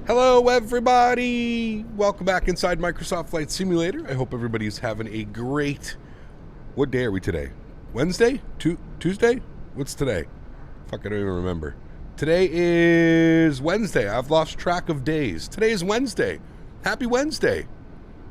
Hello everybody! Welcome back inside Microsoft Flight Simulator. I hope everybody's having a great... What day are we today? Wednesday? Tuesday? What's today? Fuck, I don't even remember. Today is Wednesday. I've lost track of days. Today is Wednesday. Happy Wednesday.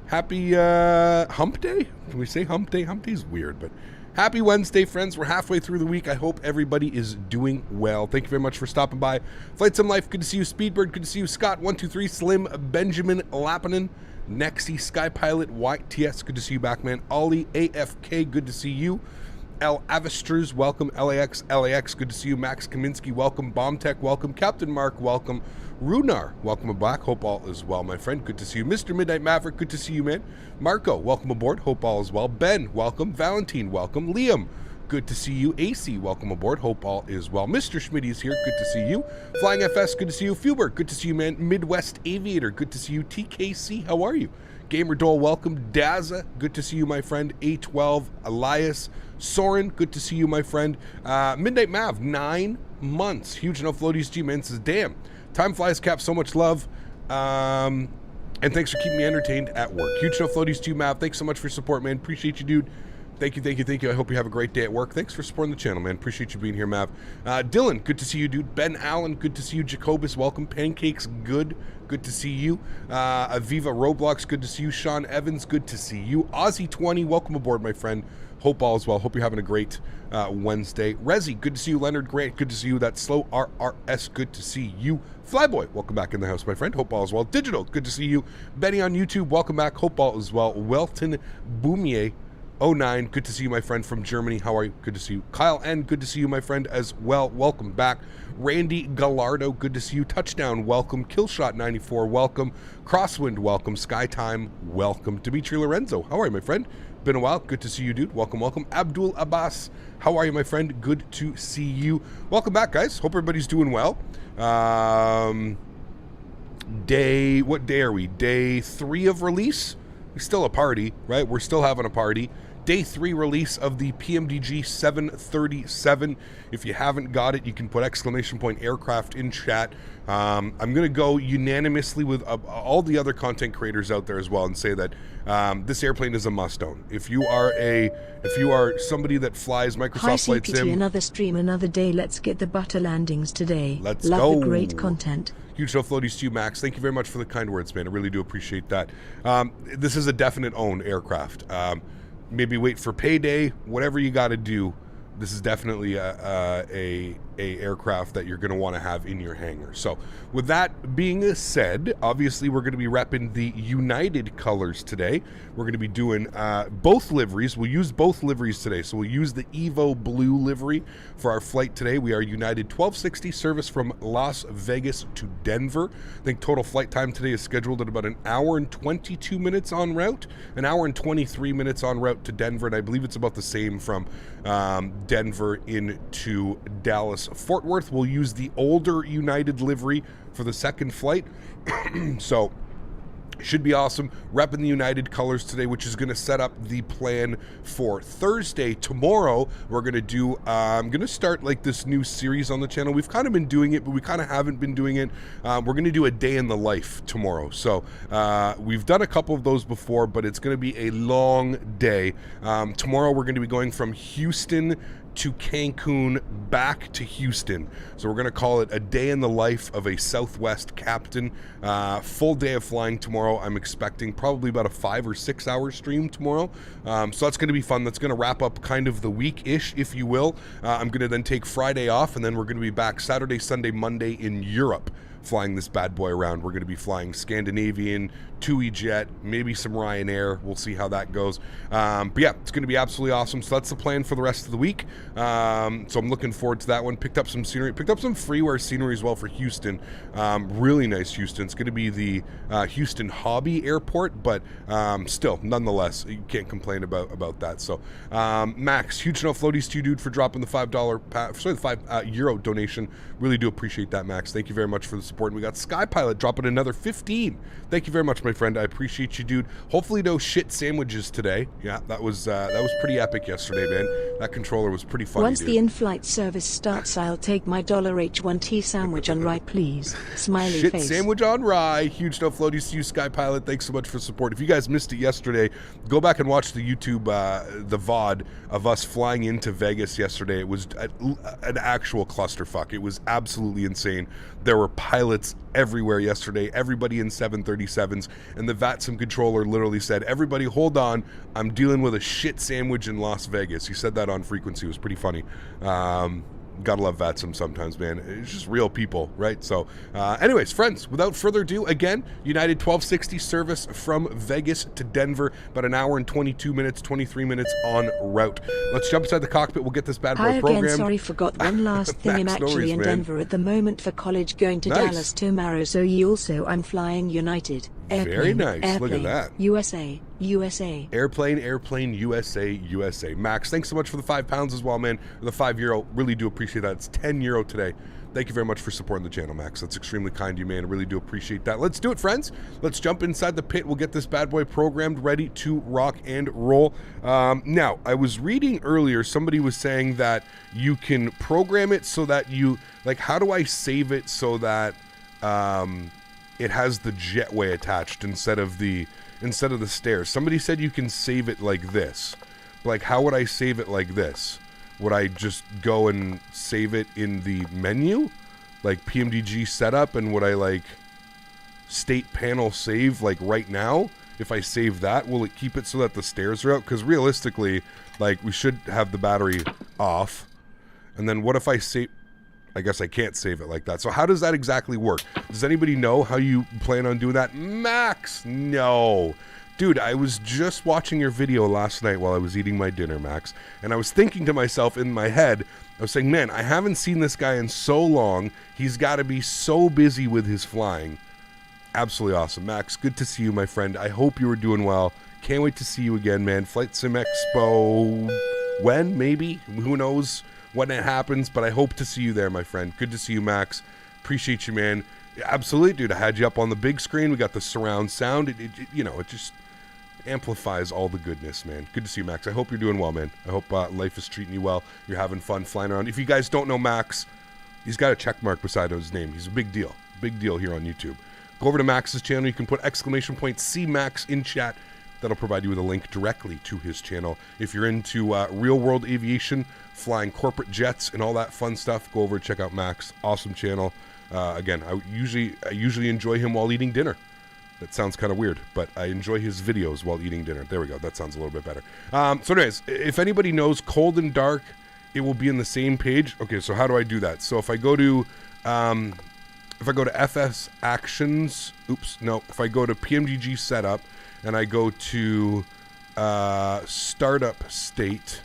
Happy hump day? Can we say hump day? Hump day's weird, but... Happy Wednesday, friends. We're halfway through the week. I hope everybody is doing well. Thank you very much for stopping by. Flight Sim Life, good to see you. Speedbird, good to see you. Scott123, Slim, Benjamin, Lappinen, Nexy, Skypilot, YTS, good to see you back, man. Ollie, AFK, good to see you. L. Avisters, welcome. LAX, good to see you. Max Kaminsky, welcome. Bombtech, welcome. Captain Mark, welcome. Runar, welcome back. Hope all is well, my friend. Good to see you. Mr. Midnight Maverick, good to see you, man. Marco, welcome aboard. Hope all is well. Ben, welcome. Valentine, welcome. Liam, good to see you. AC, welcome aboard. Hope all is well. Mr. Smitty is here. Good to see you. Flying FS, good to see you. Fubert, good to see you, man. Midwest Aviator, good to see you. TKC, how are you? Gamer Dole, welcome. Daza, good to see you, my friend. A12, Elias, Soren, good to see you, my friend. Midnight Mav, 9 months. Huge enough Floaties G, man, says, damn. Time flies, Cap, so much love. And thanks for keeping me entertained at work. Huge enough Floaties to you, Mav. Thanks so much for your support, man. Appreciate you, dude. Thank you. I hope you have a great day at work. Thanks for supporting the channel, man. Appreciate you being here, Mav. Dylan, good to see you, dude. Ben Allen, good to see you. Jacobus, welcome. Pancakes, good to see you. Aviva Roblox, good to see you. Sean Evans, good to see you. Ozzy20, welcome aboard, my friend. Hope all is well. Hope you're having a great Wednesday. Rezi, good to see you. Leonard Grant, good to see you. That Slow RRS, good to see you. Flyboy, welcome back in the house, my friend. Hope all is well. Digital, good to see you. Benny on YouTube, welcome back. Hope all is well. Welton Boomier, 09, good to see you, my friend from Germany. How are you? Good to see you. Kyle N, good to see you, my friend, as well. Welcome back. Randy Gallardo, good to see you. Touchdown, welcome. Killshot 94, welcome. Crosswind, welcome. Skytime, welcome. Dimitri Lorenzo, how are you, my friend? Been a while. Good to see you, dude. Welcome. Abdul Abbas, how are you, my friend? Good to see you. Welcome back, guys. Hope everybody's doing well. What day are we? Day 3 of release? It's still a party, right? We're still having a party. Day 3 release of the PMDG 737. If you haven't got it, you can put !! aircraft in chat. I'm going to go unanimously with all the other content creators out there as well and say that this airplane is a must-own. If you are somebody that flies Microsoft Flight Sim, another stream, another day. Let's get the butter landings today. Let's Love go. The great content. Huge show floaties to you, Max. Thank you very much for the kind words, man. I really do appreciate that. This is a definite own aircraft. Maybe wait for payday, whatever you got to do. This is definitely a aircraft that you're going to want to have in your hangar. So with that being said, obviously we're going to be repping the United colors today. We're going to be doing both liveries. We'll use both liveries today. So we'll use the Evo blue livery for our flight today. We are United 1260 service from Las Vegas to Denver. I think total flight time today is scheduled at about 1 hour and 22 minutes en route, 1 hour and 23 minutes en route to Denver, and I believe it's about the same from Denver into Dallas Fort Worth. We'll use the older United livery for the second flight. So should be awesome. Repping the United colors today, which is going to set up the plan for Thursday. Tomorrow we're going to do I'm going to start like this new series on the channel. We've kind of been doing it, but we kind of haven't been doing it. We're going to do a day in the life tomorrow. So we've done a couple of those before, but it's going to be a long day. Tomorrow we're going to be going from Houston to Cancun back to Houston. So we're going to call it a day in the life of a Southwest captain. Full day of flying tomorrow. I'm expecting probably about a 5 or 6 hour stream tomorrow. So that's going to be fun. That's going to wrap up kind of the week-ish, if you will. I'm going to then take Friday off, and then we're going to be back Saturday, Sunday, Monday in Europe, flying this bad boy around. We're going to be flying Scandinavian, TUI Jet, maybe some Ryanair. We'll see how that goes. But yeah, it's going to be absolutely awesome. So that's the plan for the rest of the week. So I'm looking forward to that one. Picked up some scenery, picked up some freeware scenery as well for Houston. Really nice Houston. It's going to be the Houston Hobby Airport, but still, nonetheless, you can't complain about that. So Max, huge enough floaties to you, dude, for dropping the €5 €5 donation. Really do appreciate that, Max. Thank you very much for the support. And we got Sky Pilot dropping another 15. Thank you very much, my friend. I appreciate you, dude. Hopefully no shit sandwiches today. Yeah, that was pretty epic yesterday, man. That controller was pretty funny, Once dude. the in-flight service starts, I'll take my $H1T sandwich on rye, please. Smiley Shit face. sandwich on rye. Huge no floaty to you, Sky Pilot. Thanks so much for support. If you guys missed it yesterday, go back and watch the YouTube, the VOD of us flying into Vegas yesterday. It was an actual clusterfuck. It was absolutely insane. There were pilots everywhere yesterday, everybody in 737s, and the VATSIM controller literally said, everybody hold on, I'm dealing with a shit sandwich in Las Vegas. He said that on frequency. It was pretty funny. Gotta love VATSIM sometimes, man. It's just real people, right? So anyways, friends, without further ado, again, United 1260 service from Vegas to Denver, about an hour and 22 minutes, 23 minutes en route. Let's jump inside the cockpit. We'll get this bad boy Hi programmed. again, sorry, forgot one last thing. I'm Max, no actually worries, in man. Denver at the moment for college, going to Nice. Dallas tomorrow, so you also I'm flying United. Airplane, Very nice. airplane, Look at that. USA, USA. Airplane, USA, USA. Max, thanks so much for the £5 as well, man. Or the €5. Really do appreciate that. It's €10 today. Thank you very much for supporting the channel, Max. That's extremely kind of you, man. I really do appreciate that. Let's do it, friends. Let's jump inside the pit. We'll get this bad boy programmed, ready to rock and roll. Now, I was reading earlier, somebody was saying that you can program it so that you, like, how do I save it so that it has the jetway attached instead of the stairs? Somebody said you can save it like this. Like, how would I save it like this? Would I just go and save it in the menu, like PMDG setup, and would I like state panel save like right now? If I save that, will it keep it so that the stairs are out? Because realistically, like, we should have the battery off. And then what if I save? I guess I can't save it like that. So how does that exactly work? Does anybody know how you plan on doing that? Max, no. Dude, I was just watching your video last night while I was eating my dinner, Max, and I was thinking to myself in my head, I was saying, man, I haven't seen this guy in so long. He's got to be so busy with his flying. Absolutely awesome. Max, good to see you, my friend. I hope you were doing well. Can't wait to see you again, man. Flight Sim Expo, when? Maybe? Who knows when it happens, but I hope to see you there, my friend. Good to see you, Max. Appreciate you, man. Absolutely, dude. I had you up on the big screen. We got the surround sound. It just amplifies all the goodness, man. Good to see you, Max. I hope you're doing well, man. I hope life is treating you well. You're having fun flying around. If you guys don't know Max, he's got a check mark beside his name. He's a big deal. Big deal here on YouTube. Go over to Max's channel. You can put !CMax in chat. That'll provide you with a link directly to his channel. If you're into real world aviation, flying corporate jets and all that fun stuff, go over and check out Max. Awesome channel. Again, I usually enjoy him while eating dinner. That sounds kind of weird, but I enjoy his videos while eating dinner. There we go. That sounds a little bit better. So anyways, if anybody knows cold and dark, it will be in the same page. Okay, so how do I do that? So if I go to FS Actions, if I go to PMDG Setup and I go to Startup State,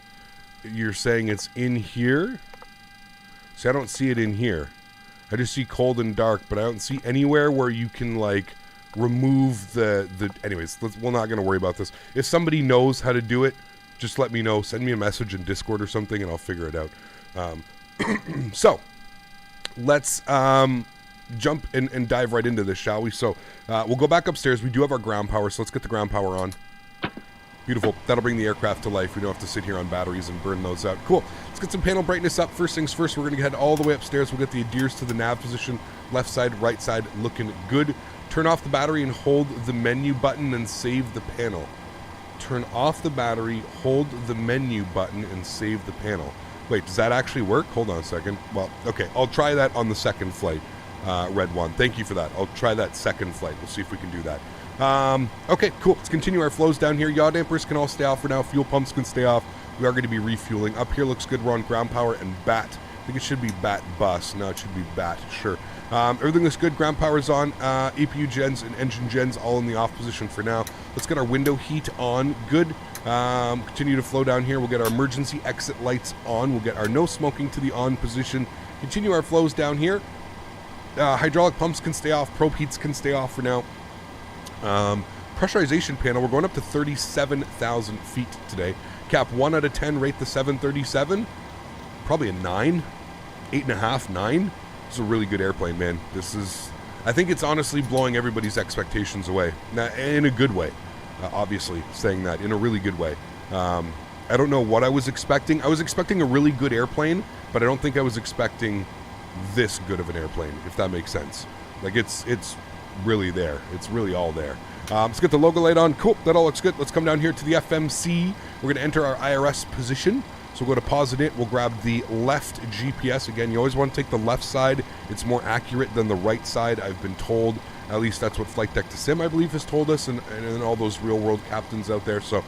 you're saying it's in here? See, I don't see it in here. I just see cold and dark, but I don't see anywhere where you can, like, remove the anyways, we're not going to worry about this. If somebody knows how to do it, just let me know. Send me a message in Discord or something, and I'll figure it out. So, let's jump and dive right into this, shall we? So, we'll go back upstairs. We do have our ground power, so let's get the ground power on. Beautiful. That'll bring the aircraft to life. We don't have to sit here on batteries and burn those out. Cool. Let's get some panel brightness up. First things first, we're going to head all the way upstairs. We'll get the adheres to the nav position. Left side, right side, looking good. Turn off the battery and hold the menu button and save the panel. Turn off the battery, hold the menu button, and save the panel. Wait, does that actually work? Hold on a second. Well, okay, I'll try that on the second flight, Red One. Thank you for that. I'll try that second flight. We'll see if we can do that. Okay, cool. Let's continue our flows down here. Yaw dampers can all stay off for now. Fuel pumps can stay off. We are going to be refueling. Up here looks good. We're on ground power and BAT. I think it should be BAT bus. No, it should be BAT. Sure. Everything looks good. Ground power's on. APU gens and engine gens all in the off position for now. Let's get our window heat on. Good. Continue to flow down here. We'll get our emergency exit lights on. We'll get our no smoking to the on position. Continue our flows down here. Hydraulic pumps can stay off. Probe heats can stay off for now. Pressurization panel, we're going up to 37,000 feet today. Cap 1 out of 10, rate the 737. Probably a 9, 8.5, 9. This is a really good airplane, man. This is I think it's honestly blowing everybody's expectations away, in a good way. Obviously, saying that in a really good way. I don't know what I was expecting. I was expecting a really good airplane, but I don't think I was expecting this good of an airplane, if that makes sense. Like, it's really there. It's really all there. Let's get the logo light on. Cool, that all looks good. Let's come down here to the FMC. We're going to enter our IRS position. So we'll go to posit it. We'll grab the left GPS. Again, you always want to take the left side. It's more accurate than the right side, I've been told. At least that's what Flight Deck to Sim, I believe, has told us, and all those real-world captains out there. So,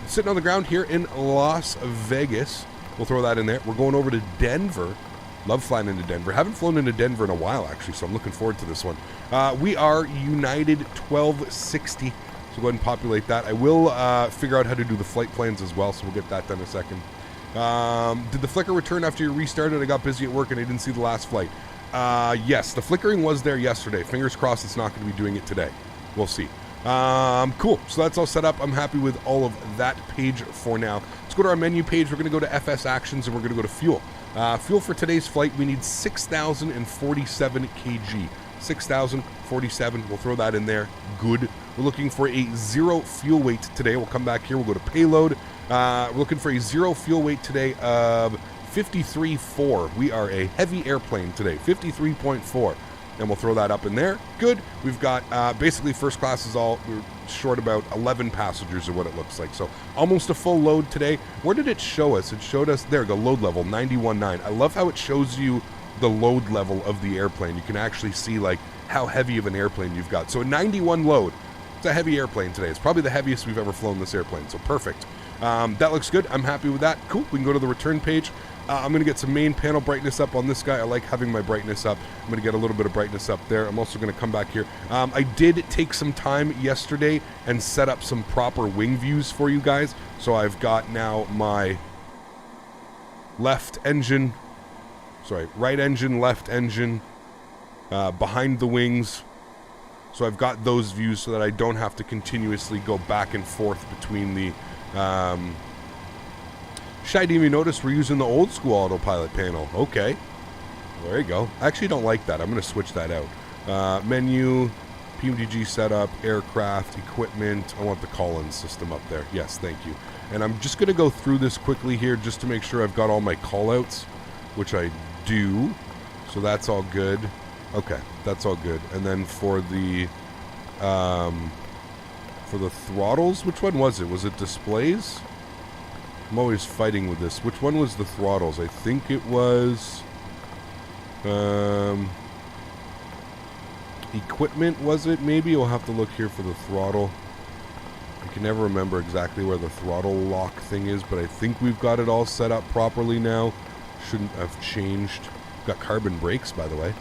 sitting on the ground here in Las Vegas. We'll throw that in there. We're going over to Denver. Love flying into Denver. Haven't flown into Denver in a while, actually, so I'm looking forward to this one. We are United 1260. So go ahead and populate that. I will figure out how to do the flight plans as well, so we'll get that done in a second. Did the flicker return after you restarted? I got busy at work and I didn't see the last flight. Yes, the flickering was there yesterday. Fingers crossed it's not going to be doing it today. We'll see. Cool. So that's all set up. I'm happy with all of that page for now. Let's go to our menu page. We're going to go to FS Actions and we're going to go to Fuel. Fuel for today's flight, we need 6,047 kg. 6,047. We'll throw that in there. Good. We're looking for a 0 fuel weight today. We'll come back here. We'll go to payload. We're looking for a 0 fuel weight today of 53.4. We are a heavy airplane today. 53.4. And we'll throw that up in there. Good. We've got basically first class is all. We're short about 11 passengers or what it looks like. So almost a full load today. Where did it show us? It showed us, there we go, load level 91.9. I love how it shows you the load level of the airplane. You can actually see like how heavy of an airplane you've got. So a 91 load. It's a heavy airplane today. It's probably the heaviest we've ever flown this airplane. So perfect. That looks good. I'm happy with that. Cool. We can go to the return page. I'm going to get some main panel brightness up on this guy. I like having my brightness up. I'm going to get a little bit of brightness up there. I'm also going to come back here. I did take some time yesterday and set up some proper wing views for you guys. So I've got now my right engine, left engine, behind the wings. So I've got those views so that I don't have to continuously go back and forth between the... Shai, you notice we're using the old school autopilot panel. Okay. There you go. I actually don't like that. I'm going to switch that out. Menu, PMDG setup, aircraft, equipment. I want the call-in system up there. Yes, thank you. And I'm just going to go through this quickly here just to make sure I've got all my call-outs, which I do. So that's all good. Okay, that's all good. And then for the throttles, which one was it? Was it displays? I'm always fighting with this. Which one was the throttles? I think it was... equipment, was it? Maybe we'll have to look here for the throttle. I can never remember exactly where the throttle lock thing is, but I think we've got it all set up properly now. Shouldn't have changed. Got carbon brakes, by the way.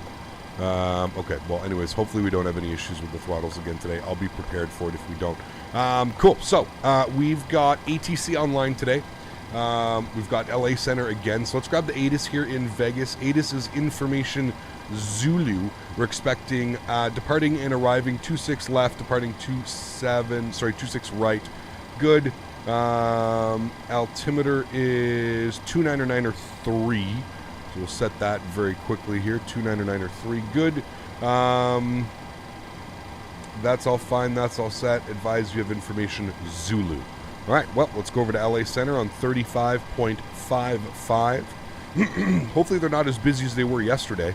Okay, well, anyways, hopefully we don't have any issues with the throttles again today. I'll be prepared for it if we don't. Cool. So, we've got ATC online today. We've got LA Center again. So let's grab the ATIS here in Vegas. ATIS is Information Zulu. We're expecting departing and arriving 26 left, departing 26 right. Good. Altimeter is 2993. So we'll set that very quickly here. 2993. Good. That's all fine. That's all set. Advise you have Information Zulu. All right, well, let's go over to LA Center on 35.55. Hopefully they're not as busy as they were yesterday.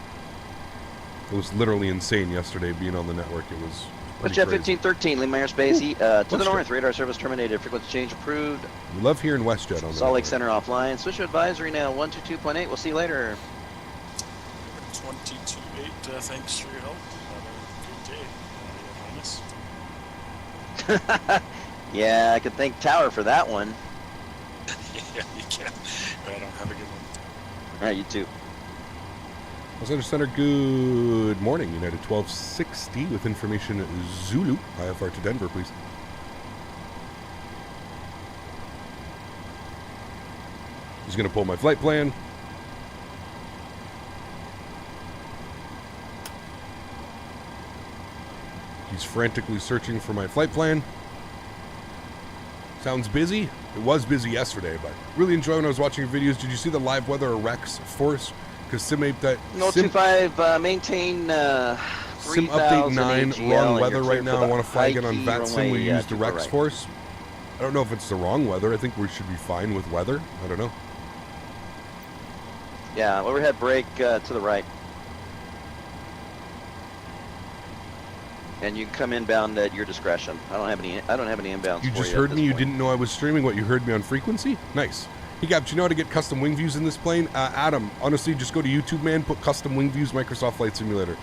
It was literally insane yesterday being on the network. It was Jet 1513, Lima airspace, to the north, radar service terminated, frequency change approved. We love hearing WestJet on the Salt Lake Center offline, switch to advisory now, 122.8, we'll see you later. 22.8, thanks for your help. Have a good day. Yeah, I could thank Tower for that one. Yeah, you can. Right on, have a good one. All right, you too. Center Center, good morning. United 1260 with Information Zulu. IFR to Denver, please. He's going to pull my flight plan. He's frantically searching for my flight plan. Sounds busy. It was busy yesterday, but really enjoy when I was watching your videos. Did you see the live weather Rex force? Because Simape that... No, 25, maintain Sim Update 9, AGL, wrong and weather you're right clear now. for I the want to fly again on high key Vatsing. runway, We use the 2 for Rex right. Force. I don't know if it's the wrong weather. I think we should be fine with weather. I don't know. Yeah, overhead brake to the right. And you can come inbound at your discretion. I don't have any inbounds. You for just you heard at this me. You point. didn't know I was streaming. What, you heard me on frequency? Nice. Hey, Gab, do you know how to get custom wing views in this plane? Adam, honestly, just go to YouTube, man. Put custom wing views Microsoft Flight Simulator.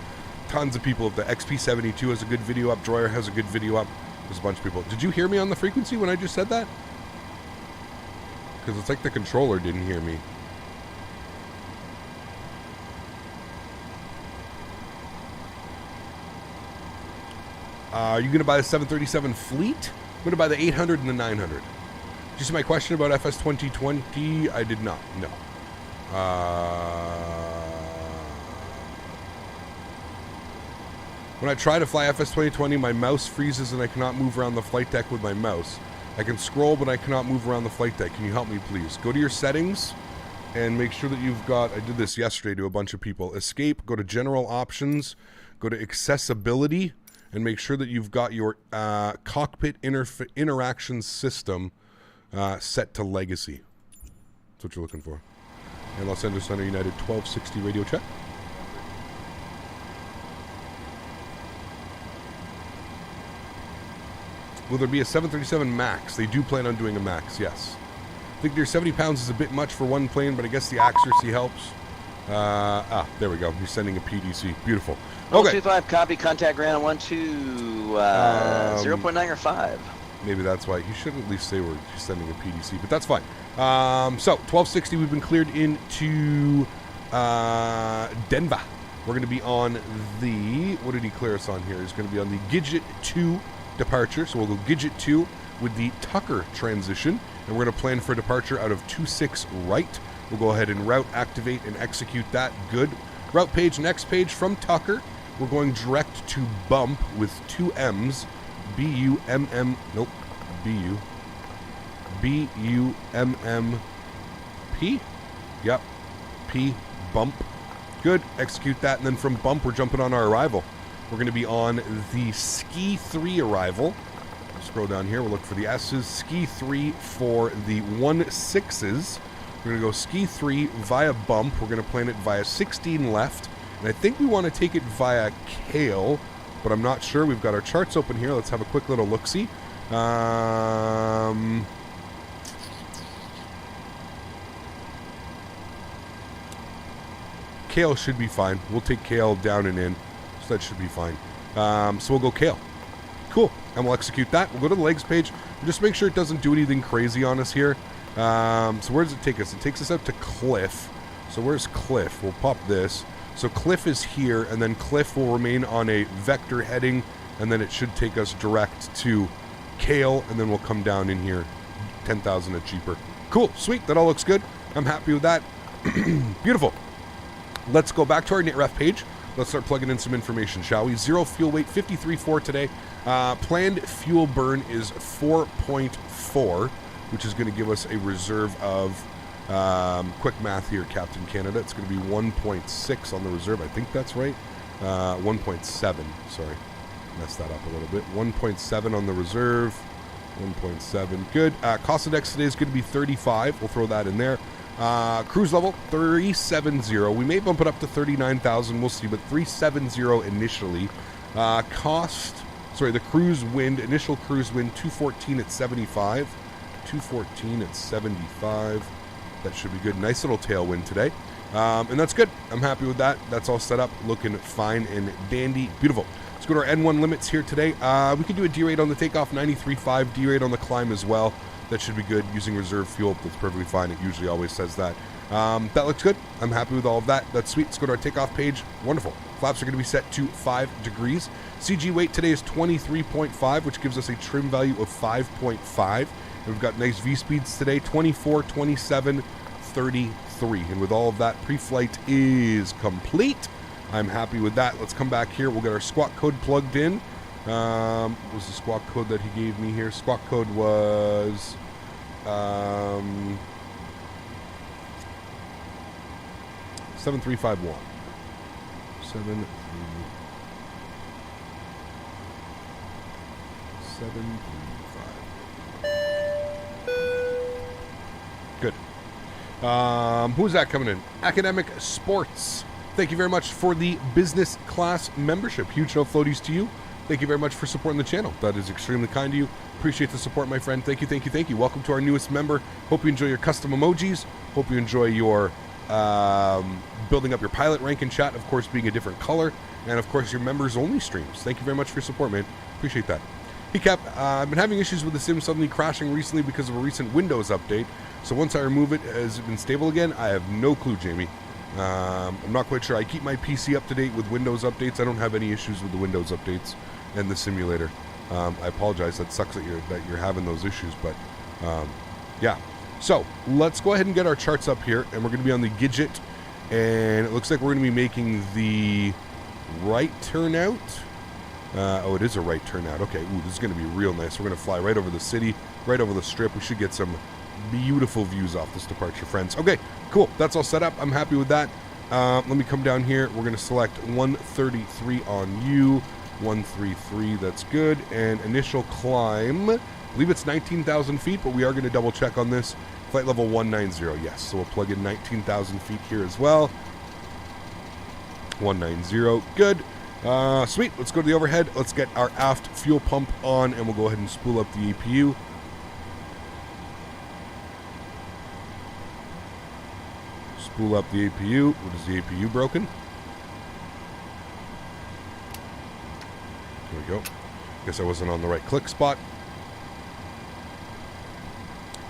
Tons of people. The XP72 has a good video up. Droyer has a good video up. There's a bunch of people. Did you hear me on the frequency when I just said that? Because it's like the controller didn't hear me. Are you going to buy the 737 Fleet? I'm going to buy the 800 and the 900. Did you see my question about FS 2020? I did not. No. When I try to fly FS 2020, my mouse freezes and I cannot move around the flight deck with my mouse. I can scroll, but I cannot move around the flight deck. Can you help me, please? Go to your settings and make sure that you've got... I did this yesterday to a bunch of people. Escape, go to General Options, go to Accessibility, and make sure that you've got your cockpit interaction system set to Legacy. That's what you're looking for. And Los Angeles Center United 1260 radio check. Will there be a 737 MAX? They do plan on doing a MAX, yes. I think near 70 pounds is a bit much for one plane, but I guess the accuracy helps. There we go. He's sending a PDC. Beautiful. Okay. 125, copy, contact ground 0.9 or 5. Maybe that's why. You should at least say we're sending a PDC, but that's fine. So, 1260, we've been cleared into Denver. We're going to be on the... What did he clear us on here? He's going to be on the Gidget 2 departure. So we'll go Gidget 2 with the Tucker transition, and we're going to plan for departure out of 26 right. We'll go ahead and route, activate, and execute that. Good. Route page, next page from Tucker. We're going direct to Bump with 2 M's. B-U-M-M... Nope. B-U. B-U-M-M-P? Yep. P. Bump. Good. Execute that. And then from Bump, we're jumping on our arrival. We're going to be on the Ski 3 arrival. Scroll down here. We'll look for the S's. Ski 3 for the 1-6s. We're going to go Ski 3 via Bump. We're going to plan it via 16 left. And I think we want to take it via Kale, but I'm not sure. We've got our charts open here. Let's have a quick little look-see. Kale should be fine. We'll take Kale down and in. So that should be fine. So we'll go Kale. Cool. And we'll execute that. We'll go to the legs page. And just make sure it doesn't do anything crazy on us here. So where does it take us? It takes us up to Cliff. So where's Cliff? We'll pop this. So Cliff is here, and then Cliff will remain on a vector heading, and then it should take us direct to Kale, and then we'll come down in here, 10,000 a cheaper. Cool, sweet, that all looks good. I'm happy with that. Beautiful. Let's go back to our NITREF page. Let's start plugging in some information, shall we? 0 fuel weight, 53.4 today. Planned fuel burn is 4.4, which is going to give us a reserve of... quick math here, Captain Canada. It's going to be 1.6 on the reserve. I think that's right. 1.7. Sorry. Messed that up a little bit. 1.7 on the reserve. 1.7. Good. Cost index today is going to be 35. We'll throw that in there. Cruise level, 370. We may bump it up to 39,000. We'll see, but 370 initially. The cruise wind, initial cruise wind, 214 at 75. 214 at 75. That should be good. Nice little tailwind today. And that's good. I'm happy with that. That's all set up. Looking fine and dandy. Beautiful. Let's go to our N1 limits here today. We could do a D-rate on the takeoff, 93.5. D-rate on the climb as well. That should be good. Using reserve fuel, that's perfectly fine. It usually always says that. That looks good. I'm happy with all of that. That's sweet. Let's go to our takeoff page. Wonderful. Flaps are going to be set to 5 degrees. CG weight today is 23.5, which gives us a trim value of 5.5. We've got nice V-speeds today, 24, 27, 33. And with all of that, pre-flight is complete. I'm happy with that. Let's come back here. We'll get our squawk code plugged in. What was the squawk code that he gave me here? Squawk code was... 7351. 735. Good. Who's that coming in? Academic Sports. Thank you very much for the business class membership. Huge no floaties to you. Thank you very much for supporting the channel. That is extremely kind of you. Appreciate the support, my friend. Thank you, thank you, thank you. Welcome to our newest member. Hope you enjoy your custom emojis. Hope you enjoy your building up your pilot rank in chat, of course, being a different color. And, of course, your members-only streams. Thank you very much for your support, man. Appreciate that. Hey, Cap, I've been having issues with the sim suddenly crashing recently because of a recent Windows update. So once I remove it, has it been stable again? I have no clue, Jamie. I'm not quite sure. I keep my PC up to date with Windows updates. I don't have any issues with the Windows updates and the simulator. I apologize. That sucks that you're having those issues, but yeah. So let's go ahead and get our charts up here, and we're going to be on the Gidget, and it looks like we're going to be making the right turnout. Oh, it is a right turnout. Okay. Ooh, this is going to be real nice. We're going to fly right over the city, right over the strip. We should get some beautiful views off this departure, friends. Okay, cool. That's all set up. I'm happy with that. Let me come down here. We're going to select 133 on you. 133, that's good. And initial climb, I believe it's 19,000 feet, but we are going to double check on this. Flight level 190, yes. So we'll plug in 19,000 feet here as well. 190, good. Sweet, let's go to the overhead. Let's get our aft fuel pump on, and we'll go ahead and spool up the APU. Spool up the APU. What is the APU broken? There we go. Guess I wasn't on the right click spot.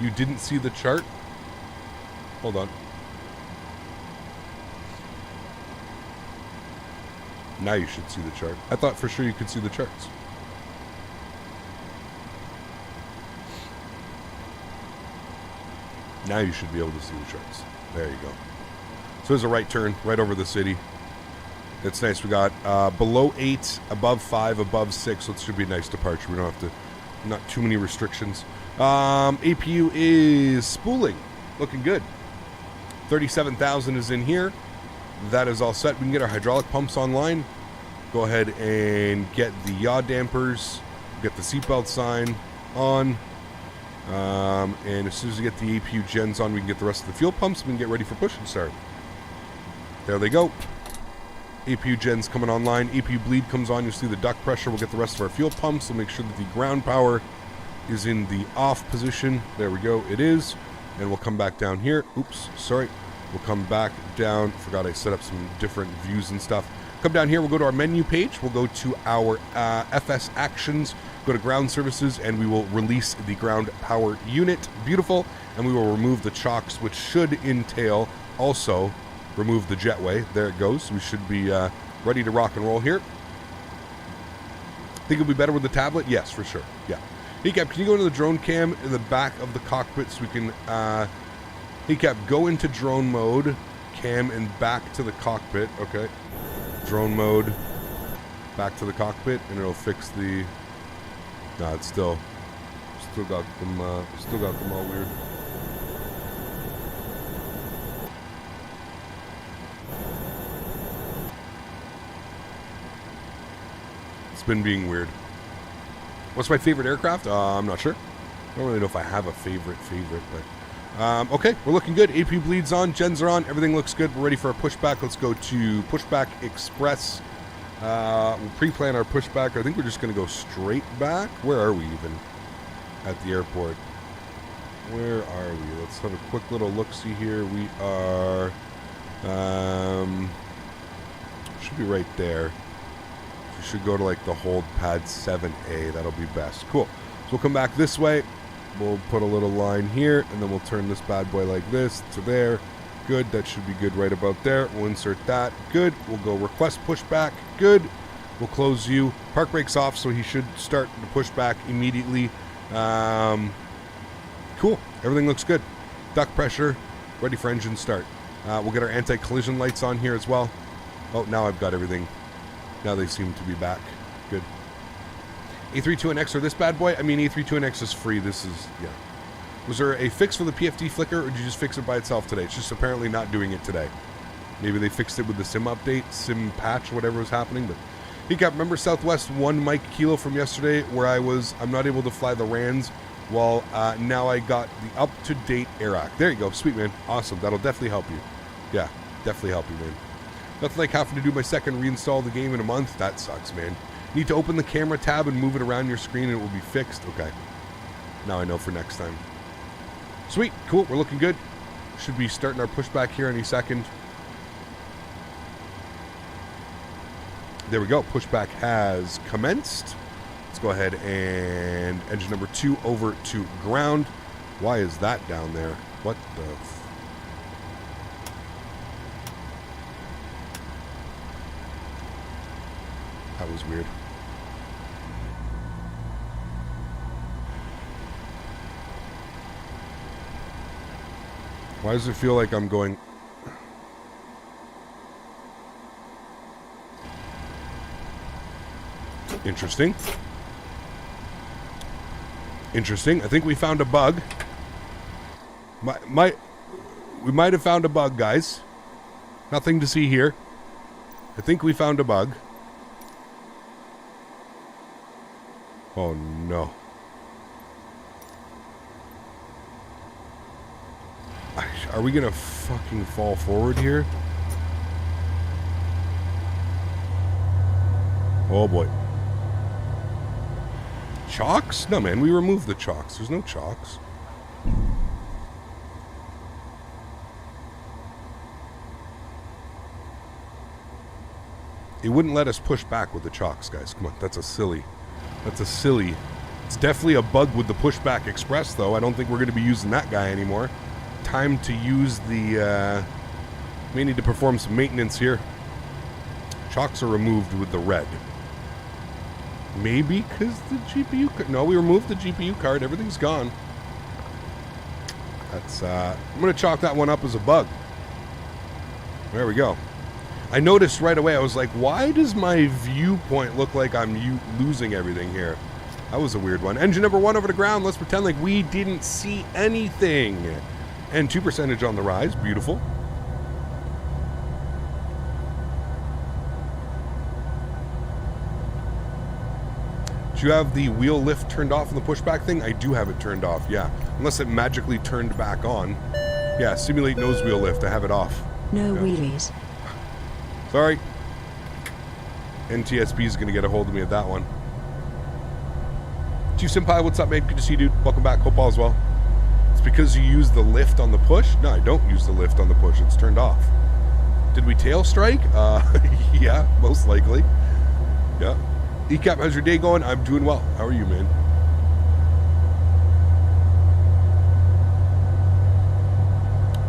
You didn't see the chart? Hold on. Now you should see the chart. I thought for sure you could see the charts. Now you should be able to see the charts. There you go. So there's a right turn right over the city. It's nice. We got below 8, above 5, above 6. So it should be a nice departure. We don't have to, not too many restrictions. APU is spooling. Looking good. 37,000 is in here. That is all set. We can get our hydraulic pumps online. Go ahead and get the yaw dampers. Get the seatbelt sign on. And as soon as we get the APU gens on, we can get the rest of the fuel pumps. We can get ready for push and start. There they go. APU gens coming online. APU bleed comes on. You'll see the duct pressure. We'll get the rest of our fuel pumps. We'll make sure that the ground power is in the off position. There we go. It is. And we'll come back down here. Oops, sorry. We'll come back down. Forgot I set up some different views and stuff. Come down here. We'll go to our menu page. We'll go to our FS actions. Go to ground services, and we will release the ground power unit. Beautiful. And we will remove the chocks, which should entail also remove the jetway. There it goes. We should be ready to rock and roll here. Think it'll be better with the tablet? Yes, for sure. Yeah. Hey, Cap, can you go into the drone cam in the back of the cockpit so we can... Hey, Cap, go into drone mode, cam, and back to the cockpit. Okay. Drone mode, back to the cockpit, and it'll fix the... Nah, it's still got them all weird. It's been being weird. What's my favorite aircraft? I'm not sure. I don't really know if I have a favorite, but okay, we're looking good. AP bleeds on, gens are on, everything looks good. We're ready for our pushback. Let's go to Pushback Express. We'll pre-plan our pushback. I think we're just going to go straight back. Where are we even at the airport? Where are we? Let's have a quick little look-see here. We are... should be right there. We should go to like the hold pad 7A. That'll be best. Cool. So we'll come back this way. We'll put a little line here, and then we'll turn this bad boy like this to there. Good. That should be good right about there. We'll insert that. Good. We'll go request pushback. Good. We'll close you. Park brakes off, so he should start the pushback immediately. Cool. Everything looks good. Duct pressure. Ready for engine start. We'll get our anti-collision lights on here as well. Oh, now I've got everything. Now they seem to be back. Good. A32NX or this bad boy? I mean, A32NX is free. This is, yeah. Was there a fix for the PFD flicker, or did you just fix it by itself today? It's just apparently not doing it today. Maybe they fixed it with the sim update, sim patch, whatever was happening. But Hey, Cap, remember Southwest 1 Mike Kilo from yesterday where I'm not able to fly the RANs? Well, now I got the up-to-date AirAC. There you go. Sweet, man. Awesome. That'll definitely help you. Yeah, definitely help you, man. Nothing like having to do my second reinstall of the game in a month. That sucks, man. Need to open the camera tab and move it around your screen and it will be fixed. Okay. Now I know for next time. Sweet. Cool. We're looking good. Should be starting our pushback here any second. There we go. Pushback has commenced. Let's go ahead and engine number 2 over to ground. Why is that down there? What the... That was weird. Why does it feel like I'm going... Interesting. Interesting. I think we found a bug. We might have found a bug, guys. Nothing to see here. I think we found a bug. Oh, no. Are we gonna fucking fall forward here? Oh, boy. Chocks? No, man, we removed the chocks. There's no chocks. It wouldn't let us push back with the chocks, guys. Come on, that's a silly. It's definitely a bug with the pushback express, though. I don't think we're going to be using that guy anymore. Time to use the... may need to perform some maintenance here. Chocks are removed with the red. Maybe because the GPU... No, we removed the GPU card. Everything's gone. That's... I'm going to chalk that one up as a bug. There we go. I noticed right away, I was like, why does my viewpoint look like I'm losing everything here? That was a weird one. Engine number 1 over the ground. Let's pretend like we didn't see anything. And 2% on the rise. Beautiful. Do you have the wheel lift turned off in the pushback thing? I do have it turned off, yeah. Unless it magically turned back on. Yeah, simulate nose wheel lift. I have it off. No yeah. wheelies. Sorry. NTSB is going to get a hold of me at that one. Senpai, what's up, man? Good to see you, dude. Welcome back. Hope all is well. It's because you use the lift on the push? No, I don't use the lift on the push. It's turned off. Did we tail strike? Yeah, most likely. Yeah. ECAP, how's your day going? I'm doing well. How are you, man?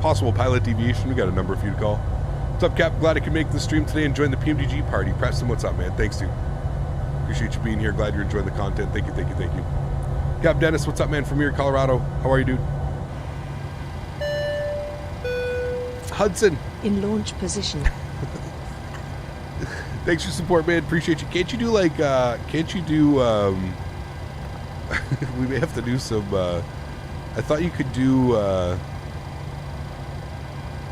Possible pilot deviation. We got a number for you to call. What's up, Cap? Glad I could make the stream today and join the PMDG party. Preston, what's up, man? Thanks, dude. Appreciate you being here. Glad you're enjoying the content. Thank you, thank you, thank you. Cap Dennis, what's up, man? From here, Colorado. How are you, dude? Hudson. In launch position. Thanks for your support, man. Appreciate you. Can't you do like, we may have to do some, I thought you could do,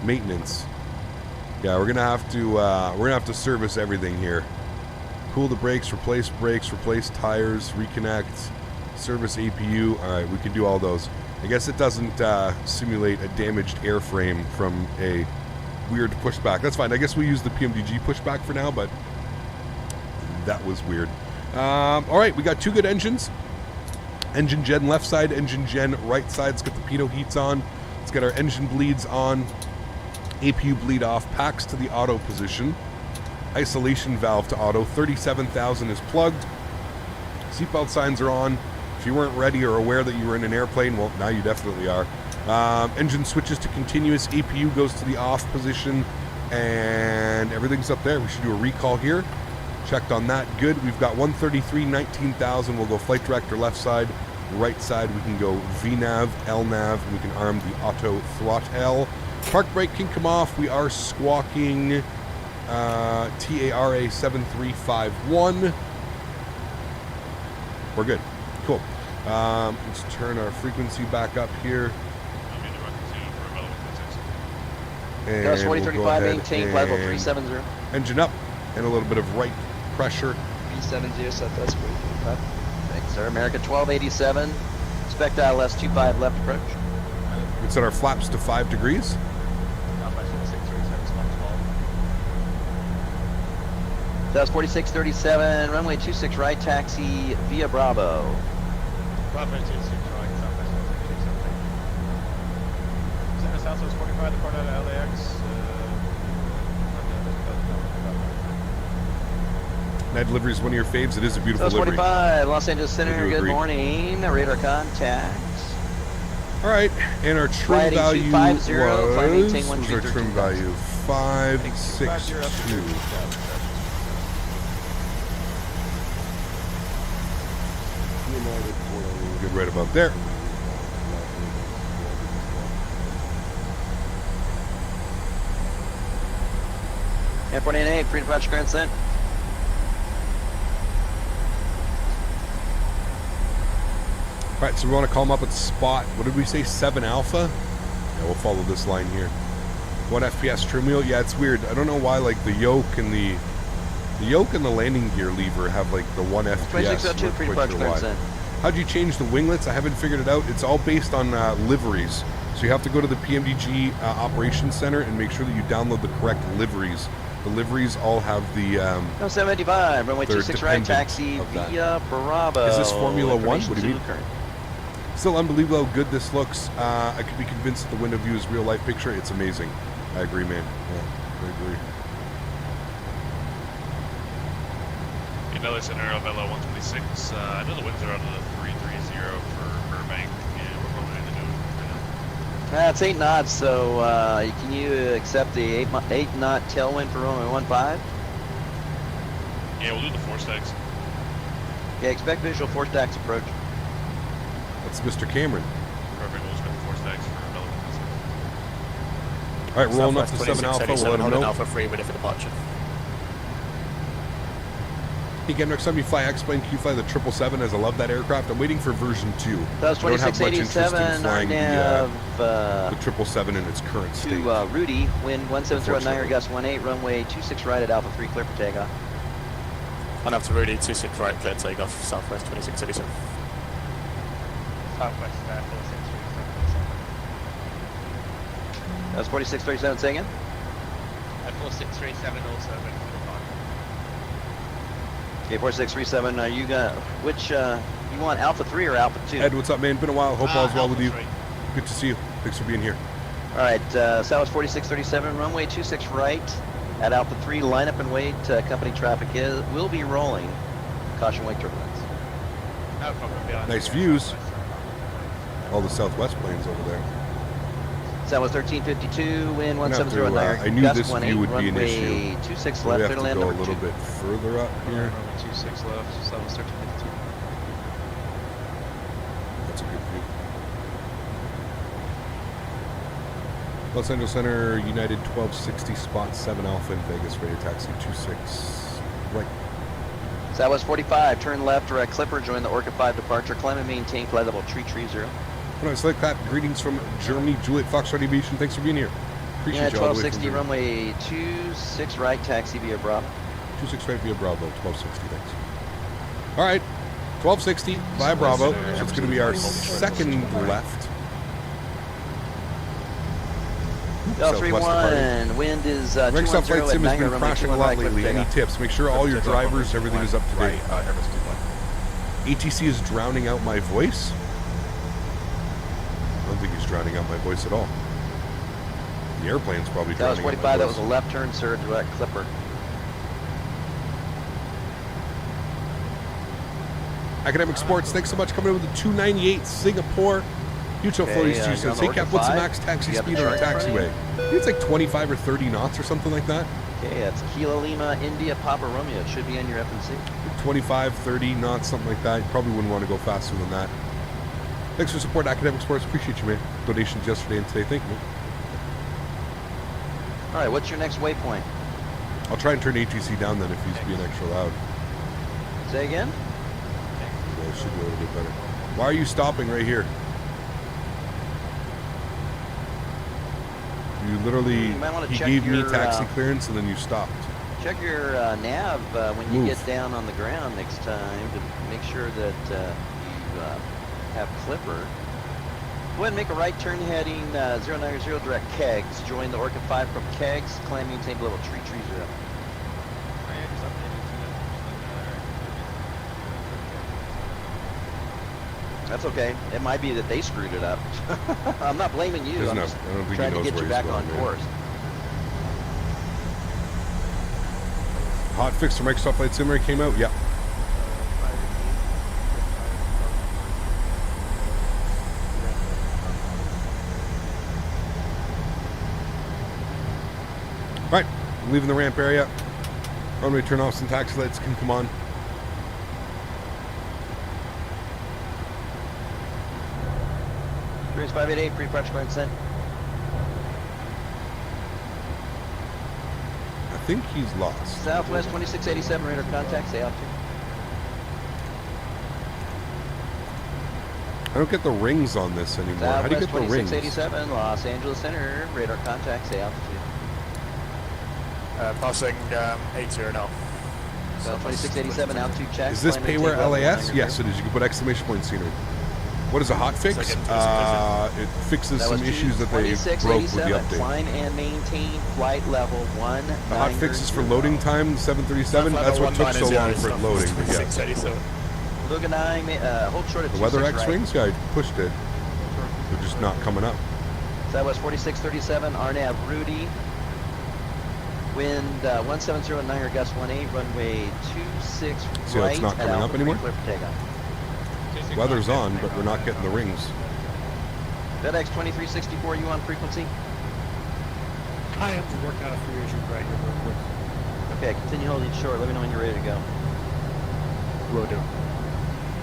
maintenance. Yeah, we're gonna have to service everything here. Cool the brakes, replace tires, reconnect, service APU. All right, we can do all those. I guess it doesn't simulate a damaged airframe from a weird pushback. That's fine. I guess we use the PMDG pushback for now, but that was weird. All right, we got 2 good engines. Engine gen left side, engine gen right side. Let's get the pitot heats on. Let's get our engine bleeds on. APU bleed off. Packs to the auto position. Isolation valve to auto. 37,000 is plugged. Seatbelt signs are on. If you weren't ready or aware that you were in an airplane, well, now you definitely are. Engine switches to continuous. APU goes to the off position. And everything's up there. We should do a recall here. Checked on that. Good. We've got 133, 19,000. We'll go flight director left side. Right side, we can go VNAV, LNAV, and we can arm the auto throttle. Park brake can come off. We are squawking TARA 7351. We're good. Cool. Let's turn our frequency back up here. And Gus 4035, we'll maintain flight level 370. Engine up, and a little bit of right pressure. B70 Southwest 45. Thanks, sir. American 1287. Expect ILS 25 left approach. We set our flaps to 5 degrees. That's 4637, runway 26 right, taxi via Bravo. Bravo 26 right, Southwest 132 something. Center Southwest 45, the corner of LAX. Night delivery is one of your faves. It is a beautiful That's livery. 45, Los Angeles I Center, do good agree. morning. Radar contact. All right, and our trim Flight value 8250, climb was, maintain what was our trim 123. value? 562. Good right about there. Airport 88, free departure current sent. All right, so we want to call them up at spot. What did we say? 7 alpha. Yeah, we'll follow this line here. 1 FPS trim wheel. Yeah, it's weird. I don't know why. Like the yoke and the landing gear lever have like the 1 FPS. 2602, free departure current sent. How'd you change the winglets? I haven't figured it out. It's all based on liveries. So you have to go to the PMDG operations center and make sure that you download the correct liveries. The liveries all have the. No 75, runway they're 26 right, dependent taxi of that. via Bravo. Is this Formula One? Information What do you to mean? current. Still unbelievable how good this looks. I could be convinced that the window view is real life picture. It's amazing. I agree, man. Yeah, I agree. Another center of LO 126. I know the winds are out of the 330 for Burbank, and we're probably in the new right now. It's 8 knots, so can you accept the 8 knot tailwind for runway 15? Yeah, we'll do the 4 stacks. Yeah, expect visual 4 stacks approach. That's Mr. Cameron. Perfect, we'll spend 4 stacks for LO 126. All right, we're rolling up to 7 alpha. We'll let them know. Alpha 3 ready for departure. Hey, again, next time you fly X-Plane, can you fly the 777, as I love that aircraft? I'm waiting for version 2. That was I don't have much interest in 2687, flying RNAV the 777 in its current state. to Rudy, wind 170 at 9, Unfortunately. gust 18, runway 26 right at Alpha 3, clear for takeoff. One up to Rudy, 26 right, clear takeoff, Southwest 2637. Southwest 4637. That was 4637, say again? At 4637 also ready for departure. Okay, 4637, are you gonna, which, you want Alpha 3 or Alpha 2? Ed, what's up, man? Been a while. Hope all's well with you. Alpha 3. Good to see you. Thanks for being here. Alright, Southwest 4637, runway 26 right at Alpha 3, line up and wait, company traffic will be rolling. Caution wake turbulence. No problem. Behind Nice you. views. All the Southwest planes over there. Southwest 1352, wind I'm gonna have 170 to, at 9, I knew gust this 18, view would be an runway issue. 26 We left, have clear to land go a number little 2. bit further up here. Runway 26 left, Southwest 1352. That's a good view. Los Angeles Center, United 1260, spot 7 alpha in Vegas, ready to taxi 26 right. Southwest 45, turn left, direct clipper, join the Orca 5 departure, climb and maintain flight level 330. All right, select that. Greetings from Germany, Juliet Foxtrot Aviation. Thanks for being here. Appreciate Yeah, you all the way from 1260, Germany. runway 26 right, taxi via Bravo. 26 right via Bravo, 1260, thanks. All right, 1260 via Bravo. So it's going to be our second left. Southwest departing. 31, wind is Microsoft 210 Flight at Sim has 9, been runway crashing a 21 lot right, clear for lately. Any takeoff. tips? Make sure all your drivers, everything is up to date. Airbus 2.1. ATC is drowning out my voice. I don't think he's drowning out my voice at all. The airplane's probably That was drowning out my 45, that voice. was a left turn, sir, direct clipper. Academic Sports, thanks so much. Coming in with the 298 Singapore. Utah Okay, Floaties you're 2 on says, the hey Cap, Orca what's the 5? max taxi You got the speed on a chart in front of you? taxiway? I think it's like 25 or 30 knots or something like that. Okay, that's Kilo Lima, India, Papa Romeo. It should be on your FNC. 25, 30 knots, something like that. You probably wouldn't want to go faster than that. Thanks for support, Academic Sports. Appreciate you, man. Donations yesterday and today. Thank you. All right, what's your next waypoint? I'll try and turn ATC down then if he's being extra loud. Say again? Yeah, it should be a little bit better. Why are you stopping right here? You literally, You might wanna he check gave me your, taxi clearance and then you stopped. check your nav when you get down on the ground next time to make sure that you have clipper. Go ahead and make a right turn heading 090 direct Kegs. Join the Orca 5 from Kegs. Climb maintain level 330. That's okay. It might be that they screwed it up. I'm not blaming you. I'm just trying to get you back on course. Hot fix for Microsoft Flight Simulator came out. Yep. Right, leaving the ramp area. Runway turn off, some taxi lights can come on. Cruise 588, pre-departure clearance sent. I think he's lost. Southwest 2687, radar contact, stay altitude. I don't get the rings on this anymore. How do you get the rings? 2687, Los Angeles Center, radar contact, stay altitude. Passing 80 now. South 2687, altitude check. Is this payware LAS? Yes, it is. You can put exclamation point scenery. What is a hot fix? It fixes some issues that they broke with the update. Climb and maintain flight level 190. The hot fix is for loading time, the 737. That's what took so long for it loading. Hold short at the weather X-wings guy pushed it. They're just not coming up. Southwest 4637, RNAV Rudy. Wind 170 and 9 gust 18, runway 26 right. See how it's not coming up anymore? Clear for takeoff. Weather's on, but we're not getting the rings. FedEx 2364, you on frequency? I have to work out a few issues right here real quick. Okay, continue holding short. Let me know when you're ready to go. Will do.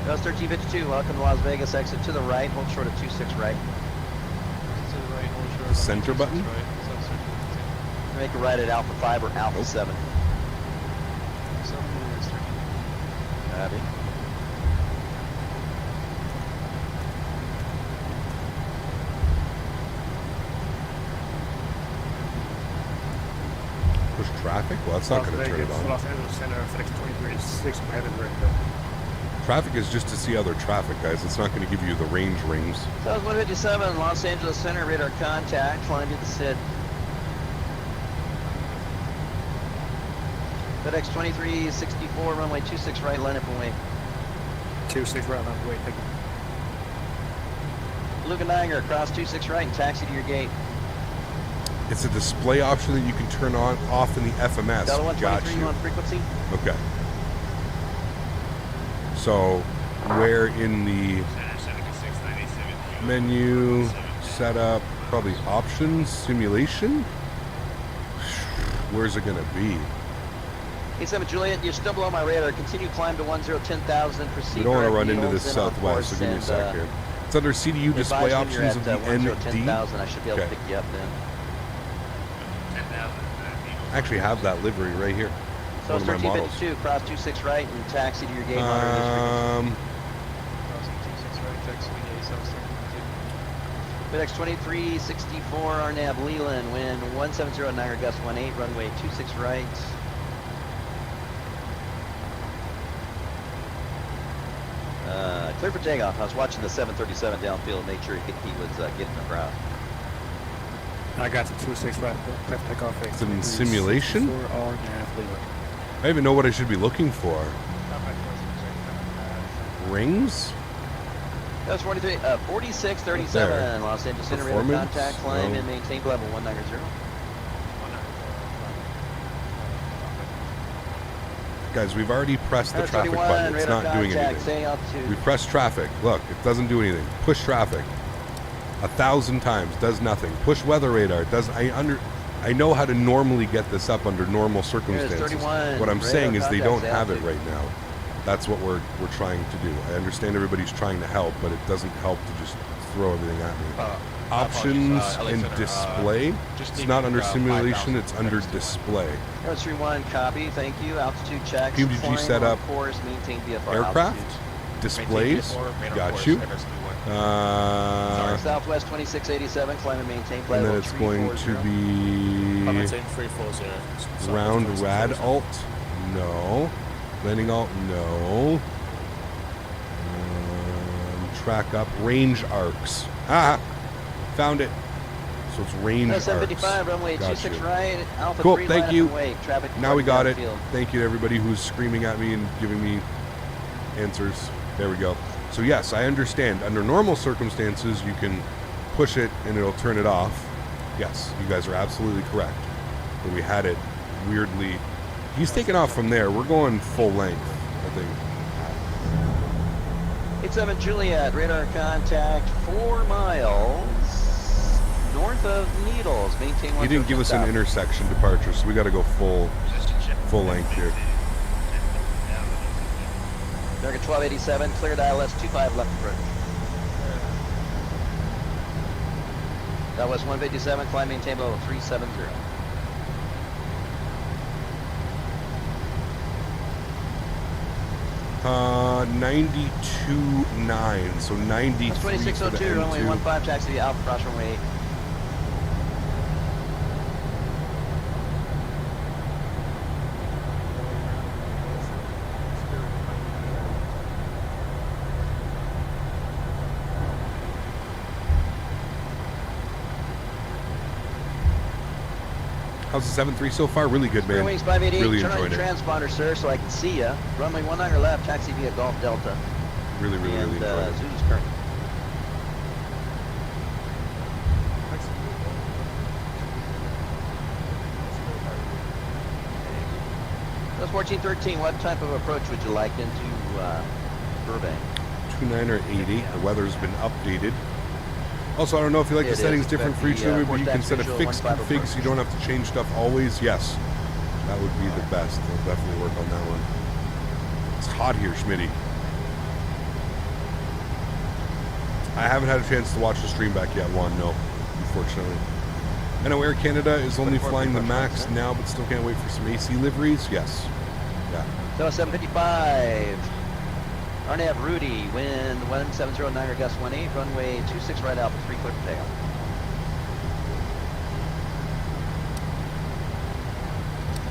Gulf 1352, welcome to Las Vegas. Exit to the right, hold short at 26 right. To the right, hold short. Center button? Make a right at Alpha 5 or Alpha 7. Copy. Push traffic? Well, that's not going to turn it on. Los Angeles Center, FedEx 2386, I have it ready to go. Traffic is just to see other traffic, guys. It's not going to give you the range rings. South 157, Los Angeles Center, radar contact, climb to the SID. FedEx 2364, runway 26 right, line up and wait. 26 right, line up and wait, thank you. Luke and Niagara, cross 26 right and taxi to your gate. It's a display option that you can turn on off in the FMS. Delta 123, Got you you. on frequency? Okay. So, where in the menu, setup, probably options, simulation? Where's it going to be? 87 Juliet, you're still below my radar. Continue climb to 10,000. Proceed. We don't want to run into this southwest, so give me a sec here. It's under CDU display options of the ND. 10,000. I should be able to pick you up then. I actually have that livery right here. So One of my models. 1352, cross 26 right and taxi to your gate. Crossing 26 right, taxi to gate, South 1352. FedEx 2364, RNAV Leland, wind 170 9 gust 18, runway 26 right. Clear for takeoff. I was watching the 737 downfield, made sure he was getting the route. I got the 26 right, clear for takeoff. It's in simulation? I I even know what I should be looking for. Rings? That's 4637, Los Angeles Center, radar Performance? contact, climb No. and maintain level 190. Guys, we've already pressed the traffic button. It's not doing anything. We pressed traffic. Look, it doesn't do anything. Push traffic. 1,000 times. Does nothing. Push weather radar. It does. I know how to normally get this up under normal circumstances. What I'm saying is they don't have it right now. That's what we're trying to do. I understand everybody's trying to help, but it doesn't help to just throw everything at me. Options and display. It's not under simulation. It's under display. 31, copy. Thank you. Altitude check. PMDG setup. Course, maintain VFR Aircraft. altitude. Displays. Got you. Southwest 2687, climb and maintain flight And then level it's going to 340. be Maintain 340. round rad alt. No. Landing alt. No. Track up. Range arcs. Ah! Found it. So it's range arcs. 755, runway Got 26 you. right, Alpha Cool, 3, thank line you. up and wake. Traffic Now we got it. downfield. Thank you to everybody who's screaming at me and giving me answers. There we go. So yes, I understand. Under normal circumstances, you can push it and it'll turn it off. Yes, you guys are absolutely correct. But we had it weirdly. He's taking off from there. We're going full length, I think. 87 Juliet, radar contact 4 miles north of Needles. Maintain He didn't give us an intersection departure, so we got to go full length here. Target 1287, cleared ILS 25 left approach. That was 157, climb maintain level 370. Uh, 92.9, so 93 That's for the 2602, runway N2. 15, taxi Alpha cross runway 8. How's the 7.3 so far? Really good, man. Wings 588, Really turn on your enjoying it. transponder, sir, so I can see ya. Runway 19 left, taxi via Golf Delta. Really And enjoying it. Zulu's current. That's 1413. What type of approach would you like into Burbank? 29 or 88. The weather's been updated. Also, I don't know if you like It the is. settings different for each The, limit, but you can four-stack set a visual, fixed 1.5 config so you don't have to change stuff always. Yes, that would be the best. I'll definitely work on that one. It's hot here, Smitty. I haven't had a chance to watch the stream back yet, Juan, no, unfortunately. I know Air Canada is only flying the MAX now, but still can't wait for some AC liveries. Yes. Yeah. So 755. Arnav Rudy, wind 1709 gust 18, runway 26 right out for 3 clear for takeoff.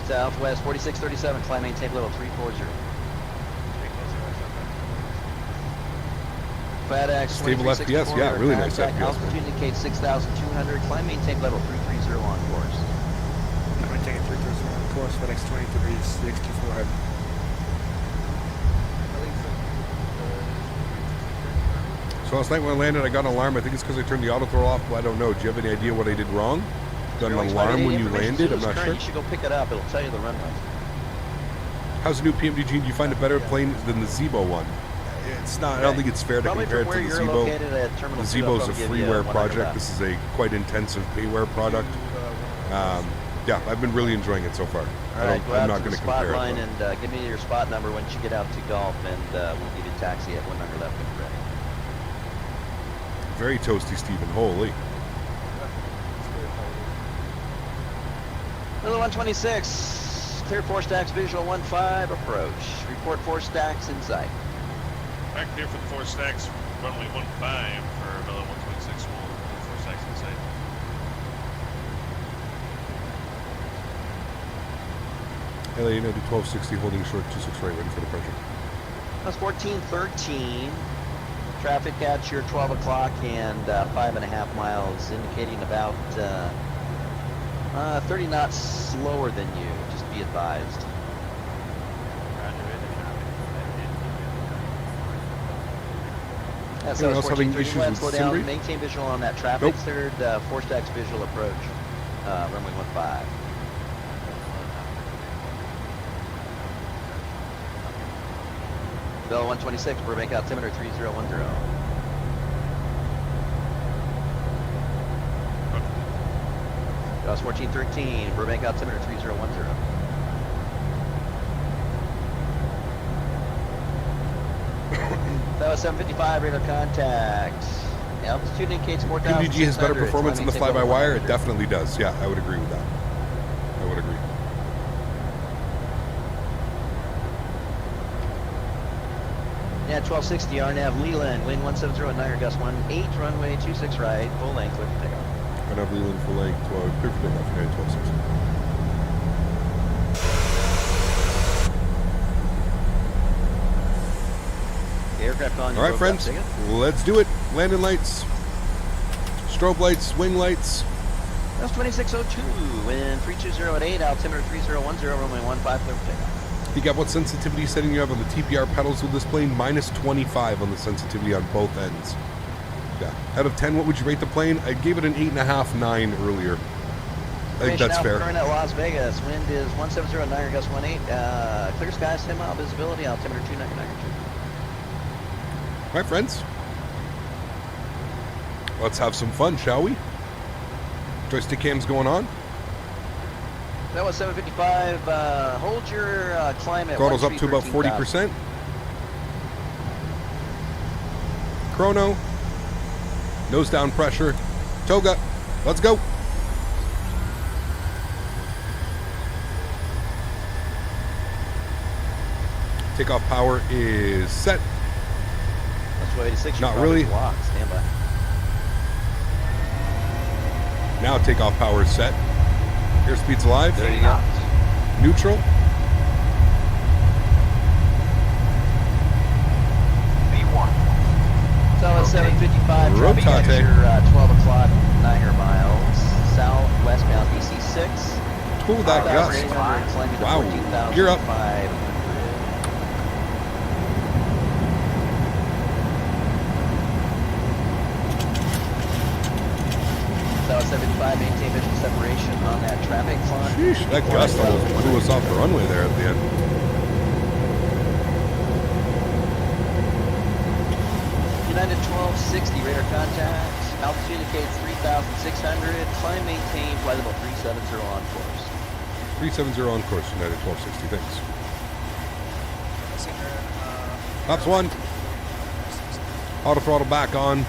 Southwest 4637, climb maintain level 340. FedEx Stable FPS, yeah, really nice FPS, man. Altitude indicates 6,200, climb maintain level 330 on course. I'm going to take a 330 on course, FedEx 23 64 heavy. So last night when I landed, I got an alarm. I think it's because I turned the auto throttle off, but I don't know. Do you have any idea what I did wrong? Got an alarm when you landed? I'm not sure. You should go pick it up. It'll tell you the runway. How's the new PMDG? Do you find it better plane than the Zebo one? It's not. I don't think it's fair to Probably compare it from to where the you're Zebo. located at Terminal The 2, Zebo's a I'll give you freeware 100 project. left. This is a quite intensive payware product. Yeah, I've been really enjoying it so far. All right, go I'm out not to going the to spot compare line it. and give me your spot number once you get out to golf, and we'll give you a taxi at 100 left when you're ready. Very toasty, Stephen. Holy. Little 126, clear 4 stacks, visual 1-5, approach. Report 4 stacks in sight. Back here for the 4 stacks, runway 15 for Villa 126, 4 stacks inside. LA United 1260 holding short 26 right, ready for departure. That's 1413. Traffic at your 12 o'clock and 5.5 miles, indicating about 30 knots slower than you. Just be advised. Yeah, so Anyone it's else having 1430. issues Go ahead, with slow down, Sindri? maintain visual on that traffic. Nope. Third 4 stacks visual approach. Runway 15. Bell 126, Burbank altimeter 3010. Gauss 1413, Burbank altimeter 3010. That was 755, radar contact. Altitude indicates 4,000. PMDG has better performance in the fly-by-wire? It definitely does. Yeah, I would agree with that. I would agree. Yeah, 1260 RNAV Leland, wind 170 at Niagara, gust 18, runway 26 right, full length, clear for takeoff. Run up Leland full length, 12, clear for takeoff, United 1260. Aircraft on. All right, friends, let's do it. Landing lights, strobe lights, wing lights. That's 2602, wind 320 at 8, altimeter 3010, runway 15, clear for takeoff. You got what sensitivity setting you have on the TPR pedals with this plane? Minus 25 on the sensitivity on both ends. Yeah. Out of 10, what would you rate the plane? I gave it an 8.5, 9 earlier. I think that's fair. Current at Las Vegas, wind is 170 at Niagara, gust 18, clear skies, 10 mile visibility, altimeter 299. All right, friends. Let's have some fun, shall we? Joystick cam's going on. That was 755. Hold your climb at Throttle's up to about 40%. Chrono. Nose down pressure. Toga. Let's go. Takeoff power is set. That's 86. Not really. Stand by. Now takeoff power is set. Airspeed's alive. There you go. Neutral. So it's 755. Rotate. Traffic at 12 o'clock, 9 miles. Southwestbound BC 6. Ooh, that gust. Wow. Gear up. So 75, maintain visual separation on that traffic climb. Sheesh, that gust almost blew us off the runway there at the end. United 1260, radar contact. Altitude indicates 3,600. Climb maintain, flight level 370 on course. 370 on course, United 1260, thanks. Tops 1. Auto throttle back on.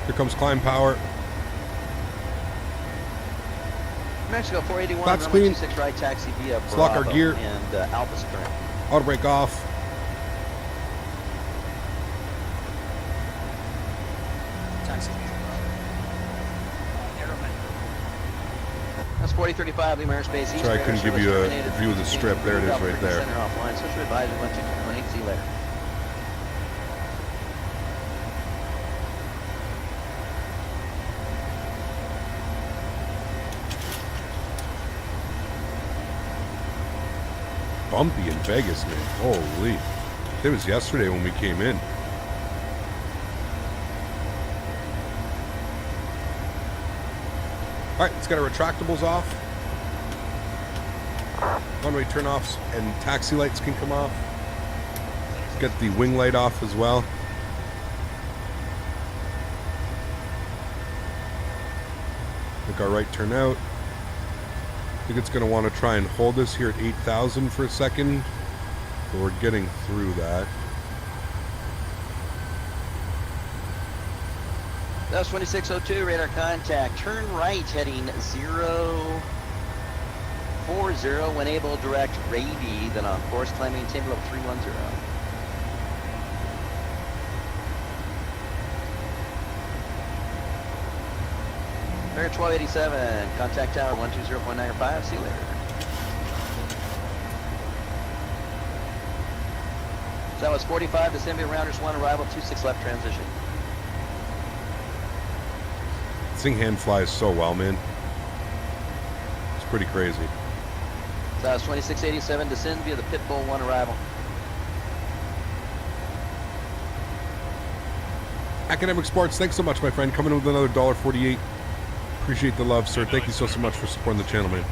Here comes climb power. Mexico 481, Flaps runway clean. 26 right, taxi via Let's lock our Bravo gear. and Alpha Sprint. Auto brake off. That's 4035, Lima Airspace East. Sorry, I couldn't give you a view of the strip. There it is right there. Center offline. Switch to advisor 1218. See you later. Bumpy in Vegas, man. Holy. It was yesterday when we came in. All right, let's get our retractables off. One-way turn-offs and taxi lights can come off. Let's get the wing light off as well. Make our right turn out. I think it's going to want to try and hold us here at 8,000 for a second, but we're getting through that. That's 2602, radar contact. Turn right, heading 040. When able, direct Raby, then on course, climb maintain level 310. Air 1287, contact tower 120.95. See you later. So that was 45, descending rounders 1, arrival 26 left transition. This thing hand flies so well, man. It's pretty crazy. So that was 2687, descend via the Pitbull 1, arrival. Academic Sports, thanks so much, my friend. Coming in with another $1.48. Appreciate the love, sir. Thank you so much for supporting the channel, man.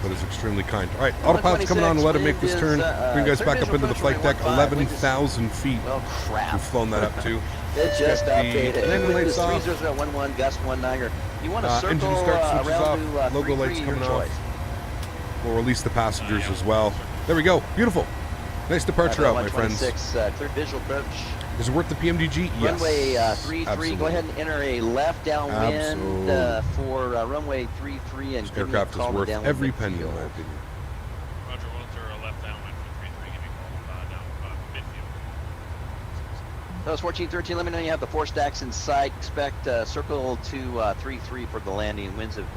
That is extremely kind. All right, autopilot's coming on to let it make this turn. Bring you guys back up into the flight deck. 11,000 feet. Well, crap. We've flown that up to. It just updated. Landing lights off. 3011, gust 19. You want to Engine circle start switches around off. to Logo 33, lights your coming choice. off. We'll release the passengers as well. There we go. Beautiful. Nice departure out, my friends. 126, clear visual approach. Is it worth the PMDG? Yes. Runway 33. Absolutely. Go ahead and enter a left downwind for runway 33 and This give me a aircraft is call to worth downwind every midfield. penny, in my opinion. Those 14-13, let me know you have the 4 stacks in sight. Expect circle to 3-3 for the landing. Winds have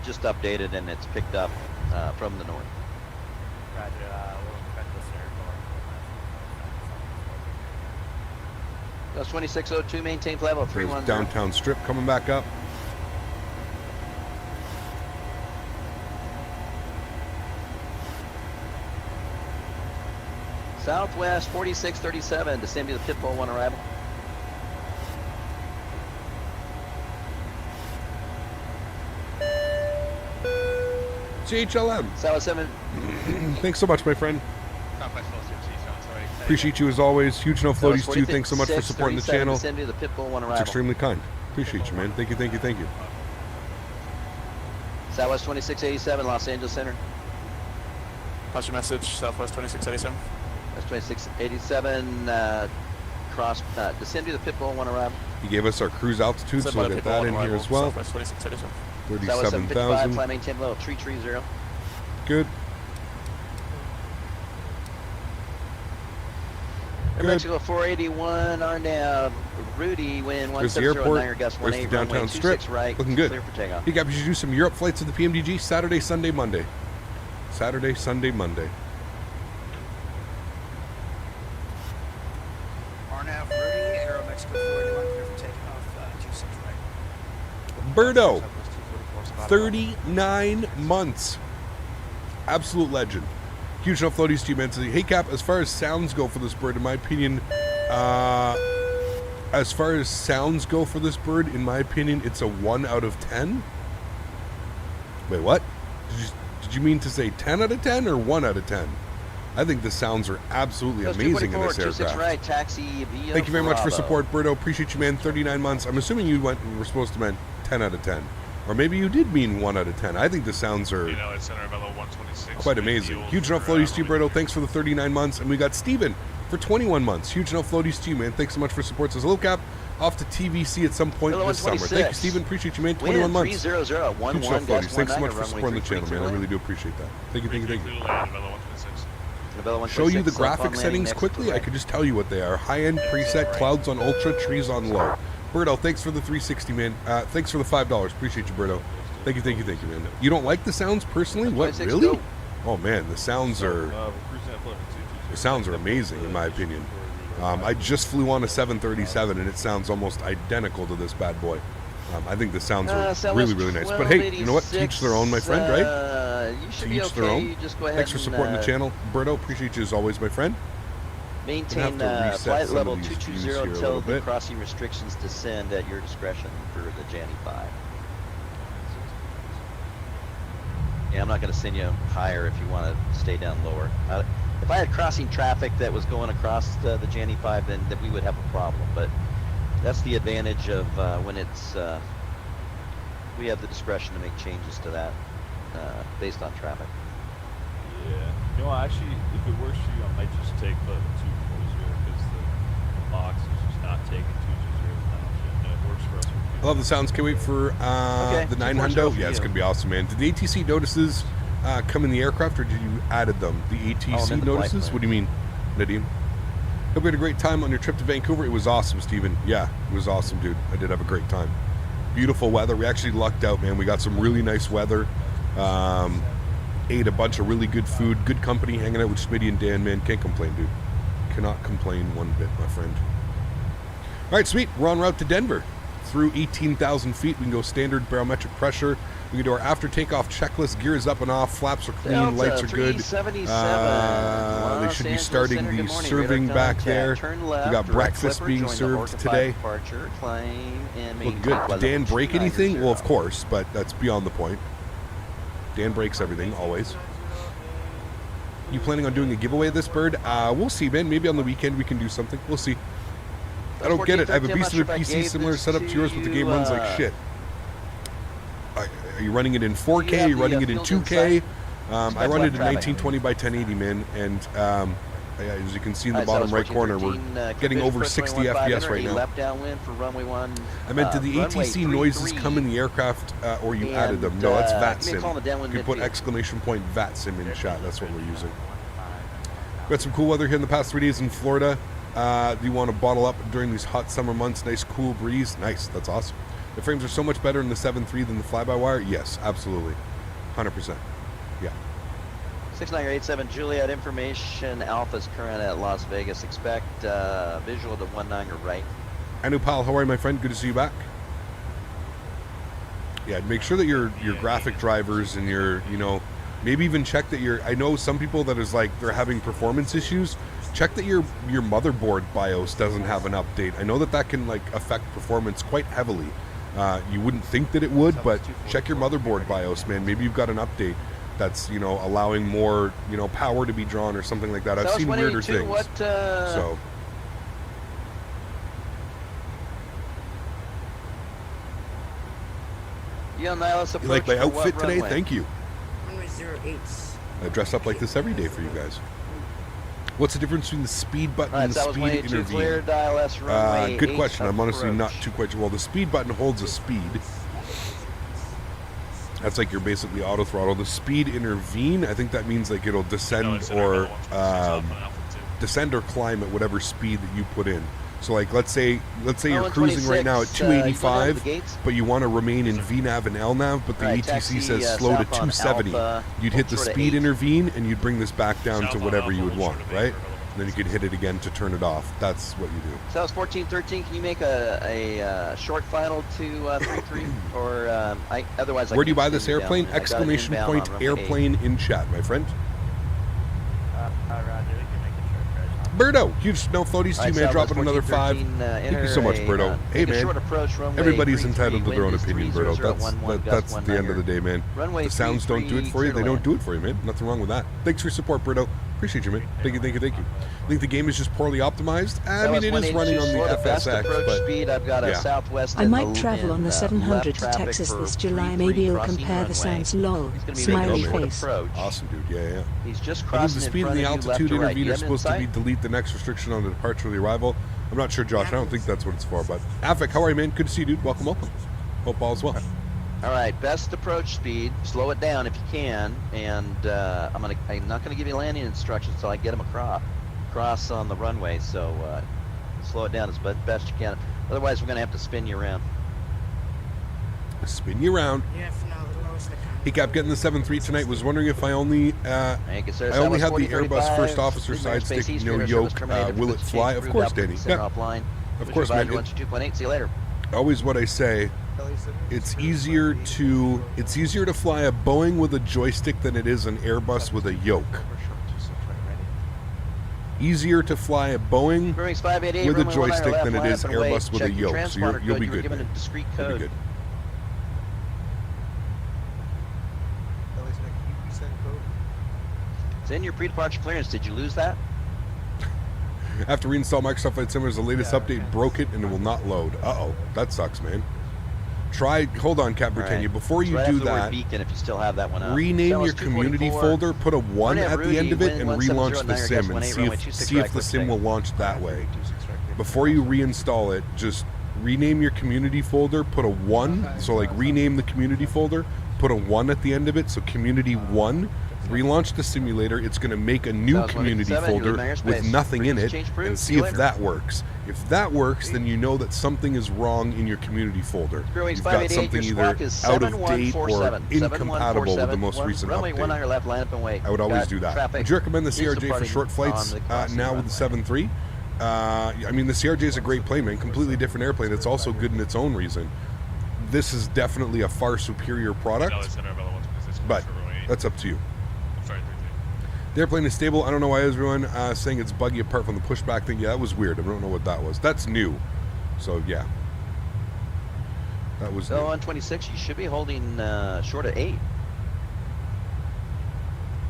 just updated and it's picked up from the north. Roger, we'll expect this airport. Those 2602, maintain flight level There's 310. downtown strip coming back up. Southwest 4637, descend to the pit pole, 1 arrival. CHLM. Southwest 7. Thanks so much, my friend. Southwest 467, sorry. Appreciate you as always. Huge no floaties too. Thanks so much for 46, supporting the 37, channel. Descend to the pit pole, 1 It's arrival. extremely kind. Appreciate you, man. Thank you, thank you, thank you. Southwest 2687, Los Angeles Center. Pass your message, Southwest 2687. That's 2687, descend to the pit pole, 1 arrival. He gave us our cruise altitude, so we'll get that in here as well. Southwest 2687. Southwest 755, 37,000. fly maintain below 330. Good. Air Mexico 481, RNAV, Rudy, wind There's the 170 airport. niner, gust There's the 18, downtown runway strip. 26 right, Looking good. clear for takeoff. Hey, guys, we should do some Europe flights at the PMDG Saturday, Sunday, Monday. Saturday, Sunday, Monday. RNAV Rudy, Aero Mexico 481, clear for takeoff, 26 right. Birdo, Southwest 244, spot 39 months. Absolute legend. Huge enough floaties to you, man. Hey, Cap, as far as sounds go for this bird, in my opinion, it's a 1 out of 10. Wait, what? Did you mean to say 10 out of 10 or 1 out of 10? I think the sounds are absolutely Coast amazing in 244, this 26 aircraft. right, taxi via Thank you very much for Bravo. support, Birdo. Appreciate you, man. 39 months. I'm assuming you were supposed to mean 10 out of 10. Or maybe you did mean 1 out of 10. I think the sounds are You know, it's center of LO 126. quite amazing. Huge enough floaties to you, Birdo. Thanks for the 39 months. And we got Steven for 21 months. Huge enough floaties to you, man. Thanks so much for support. Says, hello, Cap. Off to TVC at some point Hello, this summer. 126. Thank you, Steven. Appreciate you, man. 21 Wind months. 300, Huge enough 11, floaties. gust Thanks so 19, much for runway supporting the channel, man. I 330. really do appreciate that. Thank you, thank you, thank you. Novella Show you the 126, graphic landing settings next quickly. to I right. could just tell you what they are. High-end preset, clouds on ultra, trees on low. Birdo, thanks for the 360, man. Thanks for the $5. Appreciate you, Birdo. Thank you, man. You don't like the sounds personally? What, 26, really? go. Oh man, the sounds are amazing in my opinion. I just flew on a 737 and it sounds almost identical to this bad boy. I think the sounds are really, really nice. But hey, you know what? Teach their own, my friend, right? You should To be each okay. their own. You just go ahead Thanks for supporting the channel. Birdo, appreciate you as always, my friend. Maintain to reset flight some level of these views 220 here a until little the bit. crossing restrictions descend at your discretion for the Janny 5. Yeah, I'm not going to send you higher if you want to stay down lower. If I had crossing traffic that was going across the Janny 5, then we would have a problem. But that's the advantage of when it's we have the discretion to make changes to that based on traffic. Yeah. You know, actually, if it works for you, I might just take the 240 because the box is just not taking 220 now. And it works for us. I love the sounds. Can't wait for the 900. for Yeah, it's you. going to be awesome, man. Did the ATC notices come in the aircraft or did you added them? The in ATC the notices? flight What do you mean, Nadya? Hope you had a great time on your trip to Vancouver. It was awesome, Steven. Yeah, it was awesome, dude. I did have a great time. Beautiful weather. We actually lucked out, man. We got some really nice weather. Ate a bunch of really good food. Good company hanging out with Smitty and Dan, man. Can't complain, dude. Cannot complain one bit, my friend. All right, sweet. We're en route to Denver. Through 18,000 feet, we can go standard barometric pressure. We can do our after takeoff checklist. Gears up and off. Flaps are clean. Delta Lights are good. 377, They Los should be Angeles starting Center, the good morning. serving Radar back contact. there. Turn We left, got direct breakfast flipper, being join the served Orca 5 today. Departure, climb, and Look maintain good. flight Did Dan level break 290. anything? Well, of course, but that's beyond the point. Dan breaks everything, always. You planning on doing a giveaway of this bird? We'll see, man. Maybe on the weekend we can do something. We'll see. I don't get it. I have a 1413, I'm not beast of sure a if I PC gave similar this setup to yours, but the game runs like to, shit. Are you running it in 4K? you Are have you the, running it in field 2K? inside? I run it in traffic. 1920 by 1080, man. And as you can see in the Alright, bottom so right corner, we're 1413, getting Clear over Vision, 60 runway 15 FPS right enter, now. Left downwind for runway 1. I meant, did the runway ATC noises 33, come in the aircraft, or you and, added them? No, that's give me a call on the VATSIM. downwind You can put midfield. exclamation point VATSIM in chat. That's what we're using. We had some cool weather here in the past 3 days in Florida. Do you want to bottle up during these hot summer months? Nice cool breeze. Nice. That's awesome. The frames are so much better in the 7.3 than the fly-by-wire? Yes, absolutely. 100%. Yeah. 6987 Juliet information. Alpha's current at Las Vegas. Expect visual to 19 right. Anupal, how are you, my friend? Good to see you back. Yeah, make sure that your graphic drivers and your, you know, maybe even check that your, I know some people that is like, they're having performance issues. Check that your motherboard BIOS doesn't have an update. I know that can like affect performance quite heavily. You wouldn't think that it would, but check your motherboard BIOS, man. Maybe you've got an update that's, you know, allowing more, you know, power to be drawn or something like that. I've seen weirder things. What, so. You like my outfit today? Runway? Thank you. Runway 08. I dress up like this every day for you guys. What's the difference between the speed button and the speed intervene? Clear, dial S, runway Good question. I'm honestly approach. not too quite sure. Well, the speed button holds a speed. That's like you're basically auto throttle. The speed intervene, I think that means like it'll descend or descend or climb at whatever speed that you put in. So like let's say you're cruising right now at 285, but you want to remain in VNAV and LNAV, but the ATC says slow to 270. You'd hit the speed intervene and you'd bring this back down to whatever you would want, right? And then you could hit it again to turn it off. That's what you do. So that was 1413. Can you make a short final to 33? Or otherwise, where do you buy this airplane? Exclamation point airplane in chat, my friend. Birdo, huge no floaties to you, man. Dropping another 5. Thank you so much, Birdo. Hey, man. Everybody's entitled to their own opinion, Birdo. That's the end of the day, man. The sounds don't do it for you. They don't do it for you, man. Nothing wrong with that. Thanks for your support, Birdo. Appreciate you, man. Thank you. I think the game is just poorly optimized. I mean, it is running on the FSX, but yeah. I might travel on the 700 to Texas this July. Maybe you'll compare the sounds. Lol. Smiley face. Awesome, dude. Yeah. He's just I think the speed and the altitude intervene are supposed to be delete. delete the next restriction on the departure of the arrival. I'm not sure, Josh. I don't think that's what it's for. But Afik, how are you, man? Good to see you, dude. Welcome. Hope all is well. All right, best approach speed. Slow it down if you can, and I'm not gonna give you landing instructions until I get them across on the runway. So slow it down as best you can. Otherwise, we're gonna have to spin you around. Spin you around. Hey, Cap, getting the 7.3 tonight. Was wondering if I only had the Airbus first officer side stick, no yoke. Will it fly? Of course, Danny. Yeah. Of course, man. 2.8. See you later. Always what I say. It's easier to fly a Boeing with a joystick than it is an Airbus with a yoke. Easier to fly a Boeing with a joystick than it is Airbus with a yoke. So you'll be good. You'll be good. It's in your pre-departure clearance. Did you lose that? After reinstall Microsoft Flight Simulators, the latest update broke it and it will not load. Uh-oh, that sucks, man. Hold on, Cap Britannia. Right. Before you do that, beacon, if you still have that one up. Rename your community folder, put a 1 at the end of it, and relaunch the sim, and see if the sim will launch that way. Before you reinstall it, just rename your community folder, put a 1, so like rename the community folder, put a 1 at the end of it, so community 1. Relaunch the simulator. It's going to make a new community folder with nothing in it and see if that works. If that works, then you know that something is wrong in your community folder. You've got something either out of date or incompatible with the most recent update. I would always do that. Would you recommend the CRJ for short flights now with the 7.3? I mean, the CRJ is a great plane, man. Completely different airplane. It's also good in its own reason. This is definitely a far superior product, but that's up to you. The airplane is stable. I don't know why everyone saying it's buggy apart from the pushback thing. Yeah, that was weird. I don't know what that was. That's new. So, yeah. That was new. On 26, you should be holding short of 8.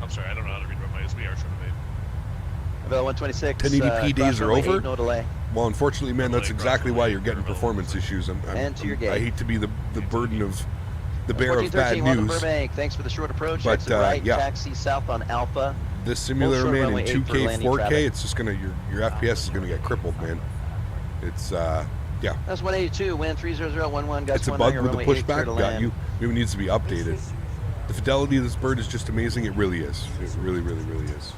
I'm sorry, I don't know how to read my USB. Short of 8. About 126. 10 EDP days are over? 8, no delay. Well, unfortunately, man, that's exactly why you're getting performance issues. I hate to be the burden of the bearer of bad news. Burbank. Thanks for the short approach. But, yeah. Taxi south on Alpha. This simulator, man, in 2K, 4K, it's just gonna your FPS is gonna get crippled, man. It's yeah. That's 182. Wind 30011. It's a bug with the pushback. Got you. Maybe it needs to be updated. The fidelity of this bird is just amazing. It really is. It really is.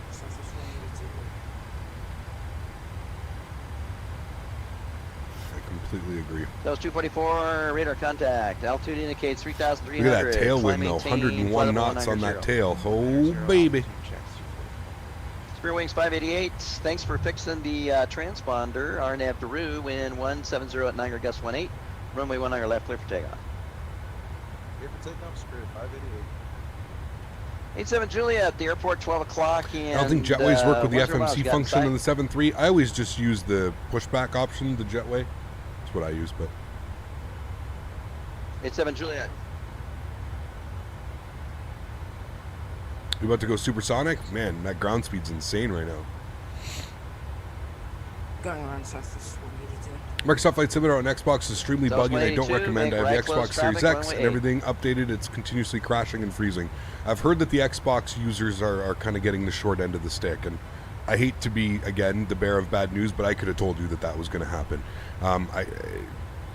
completely agree. That was 244, radar contact. Altitude indicates 3,300. Look at that tailwind, though. Climb, maintain, 101 flight knots level on that 190. tail. Oh, baby. Spirit Wings 588, thanks for fixing the transponder. RNAV to Roo, wind 170 at 9 gust 18. Runway 19 left, clear for takeoff. Clear for takeoff, Spirit 588. 87 Julia at the airport, 12 o'clock. I don't think jetways work with the FMC function in the 7.3. I always just use the pushback option, the jetway. That's what I use, but. 87 Juliet. You about to go supersonic? Man, that ground speed's insane right now. Going around south is 182. Microsoft Flight Simulator on Xbox is extremely South buggy, and I don't 182, recommend. I make have the right close Xbox Series traffic, X, and runway everything updated. It's continuously crashing and freezing. I've heard that the Xbox users are kind of getting the short end of the stick, and I hate to be, again, the bearer of bad news, but I could have told you that that was going to happen.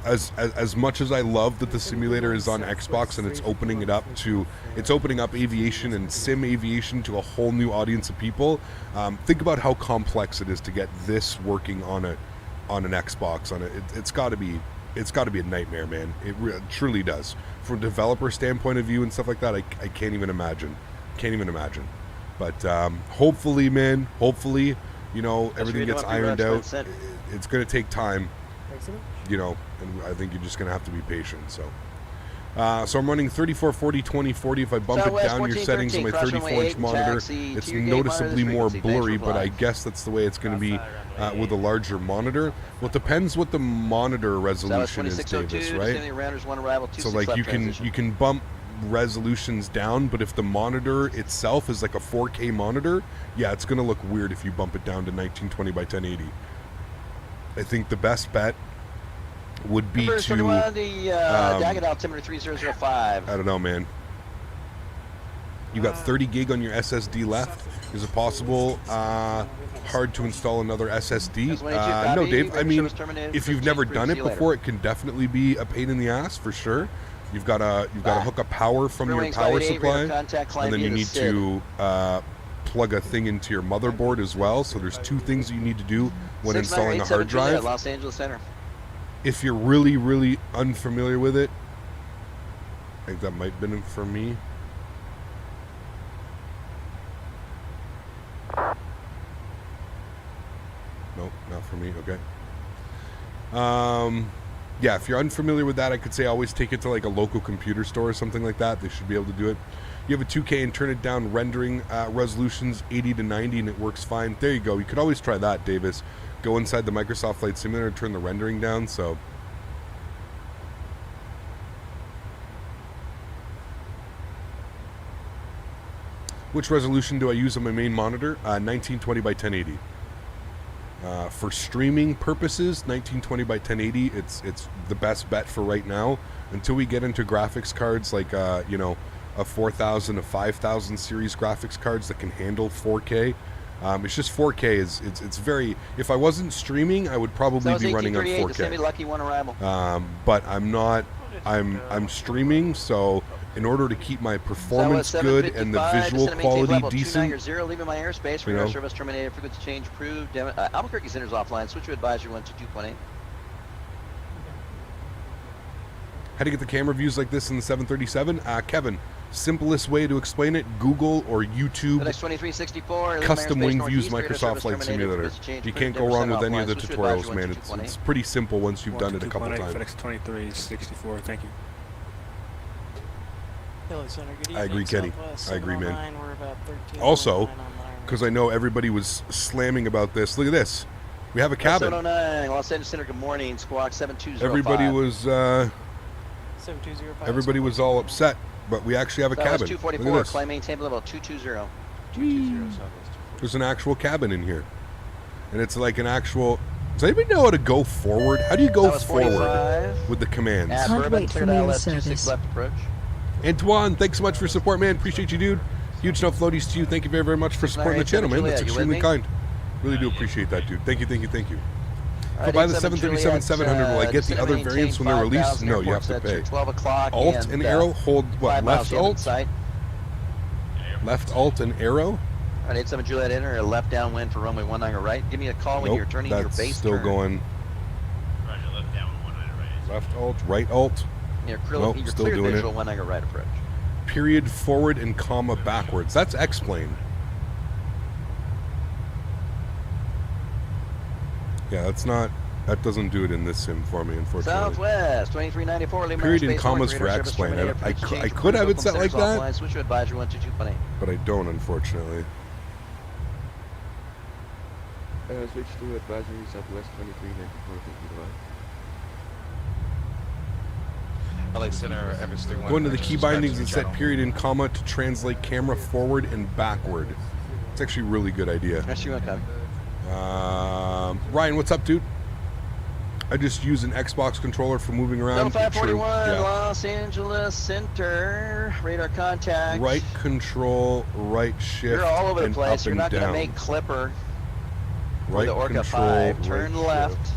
As much as I love that the simulator is on Xbox and it's opening up aviation and sim aviation to a whole new audience of people, think about how complex it is to get this working on an Xbox. It's got to be a nightmare, man. It truly does. From a developer standpoint of view and stuff like that, I can't even imagine. But hopefully, man, everything gets ironed out. It's going to take time, and I think you're just going to have to be patient. So I'm running 34, 40, 20, 40. If I bump it down your settings on my 34-inch monitor, it's noticeably more blurry, but I guess that's the way it's going to be with a larger monitor. Well, it depends what the monitor resolution is, Davis, right? So like you can bump resolutions down, but if the monitor itself is like a 4K monitor, yeah, it's going to look weird if you bump it down to 1920 by 1080. I think the best bet would be to Daggett altimeter 3005. I don't know, man. You got 30 gig on your SSD left. Is it possible? Hard to install another SSD? No, Dave. I mean, if you've never done it before, it can definitely be a pain in the ass for sure. You've got to hook up power from your power supply, and then you need to plug a thing into your motherboard as well. So there's two things you need to do when installing a hard drive. Los Angeles Center. If you're really, really unfamiliar with it, I think that might have been for me. Nope, not for me. Okay. Yeah, if you're unfamiliar with that, I could say always take it to like a local computer store or something like that. They should be able to do it. You have a 2K and turn it down rendering resolutions 80 to 90 and it works fine. There you go. You could always try that, Davis. Go inside the Microsoft Flight Simulator and turn the rendering down. So which resolution do I use on my main monitor? 1920 by 1080. For streaming purposes, 1920 by 1080, it's the best bet for right now. Until we get into graphics cards like a 4000, a 5000 series graphics cards that can handle 4K. It's just 4K it's very. If I wasn't streaming, I would probably be running on 4K. But I'm not. I'm streaming, so in order to keep my performance good and the visual quality decent, leaving my airspace. Radar service terminated. Frequency change approved. Albuquerque Center's offline. Switch to advisory 122.8. How to get the camera views like this in the 737? Kevin, simplest way to explain it: Google or YouTube. Custom wing views Microsoft Flight Simulator. You can't go wrong with any of the tutorials, man. It's pretty simple once you've done it a couple times. FedEx 2364. Thank you. I agree, Kenny. I agree, man. Also, because I know everybody was slamming about this. Look at this. We have a cabin. 709 Los Angeles Center. Good morning. Squawk 7205. Everybody was all upset, but we actually have a cabin. 244. Climb maintain level 220. There's an actual cabin in here, and it's like an actual. Does anybody know how to go forward? How do you go forward with the commands? Can't wait for meal service. Left approach. Antoine, thanks so much for support, man. Appreciate you, dude. Huge enough floaties to you. Thank you very, very much for supporting the channel, man. That's extremely kind. Really do appreciate that, dude. Thank you. If I buy the 737-700, will I get the other variants when they're released? No, you have to pay. Alt and arrow, hold what? Left alt? Left alt and arrow? Alright, 87 Juliet enter, left downwind for runway 19 right. Give me a call when you're turning your base still turn. Going. Roger, left down 19 Left alt, right alt. You're Nope, you're still clear doing visual it. when I go right approach. Period forward and comma backwards. That's X-plane. Yeah, that's not. That doesn't do it in this sim for me, unfortunately. Southwest 2394. Period and commas for X-plane. I could have it set like that, Switch to advisory 122.8. but I don't, unfortunately. Switch to advisory Southwest 2394. LA Center, MS31. Go into the key bindings and set period and comma to translate camera forward and backward. It's actually a really good idea. Ryan, what's up, dude? I just use an Xbox controller for moving around. 541 Los Angeles Center. Radar contact. Right control, right shift. You're all over the and place. up You're and not going to down. make Clipper. Right the Orca control, 5. Turn right left. shift.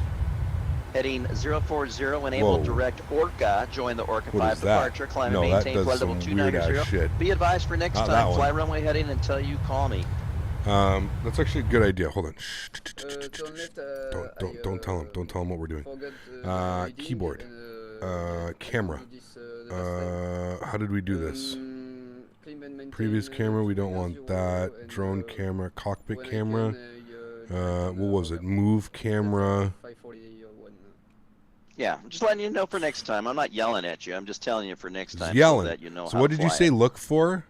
Heading 040. Enable Whoa. direct Orca. Join the Orca What 5 is that? departure. Climb No, and that maintain does flight some level weird-ass 290. shit. Be advised for next Not that time. one. Fly runway heading until you call me. That's actually a good idea. Hold on. Shh. Don't tell him. Don't tell him what we're doing. Keyboard. Camera. How did we do this? Previous camera. We don't want that. Drone camera. Cockpit camera. What was it? Move camera. Yeah, I'm just letting you know for next time. I'm not yelling at you. I'm just telling you for next time Yelling. so that you know So how what to did you fly say? it. Look for.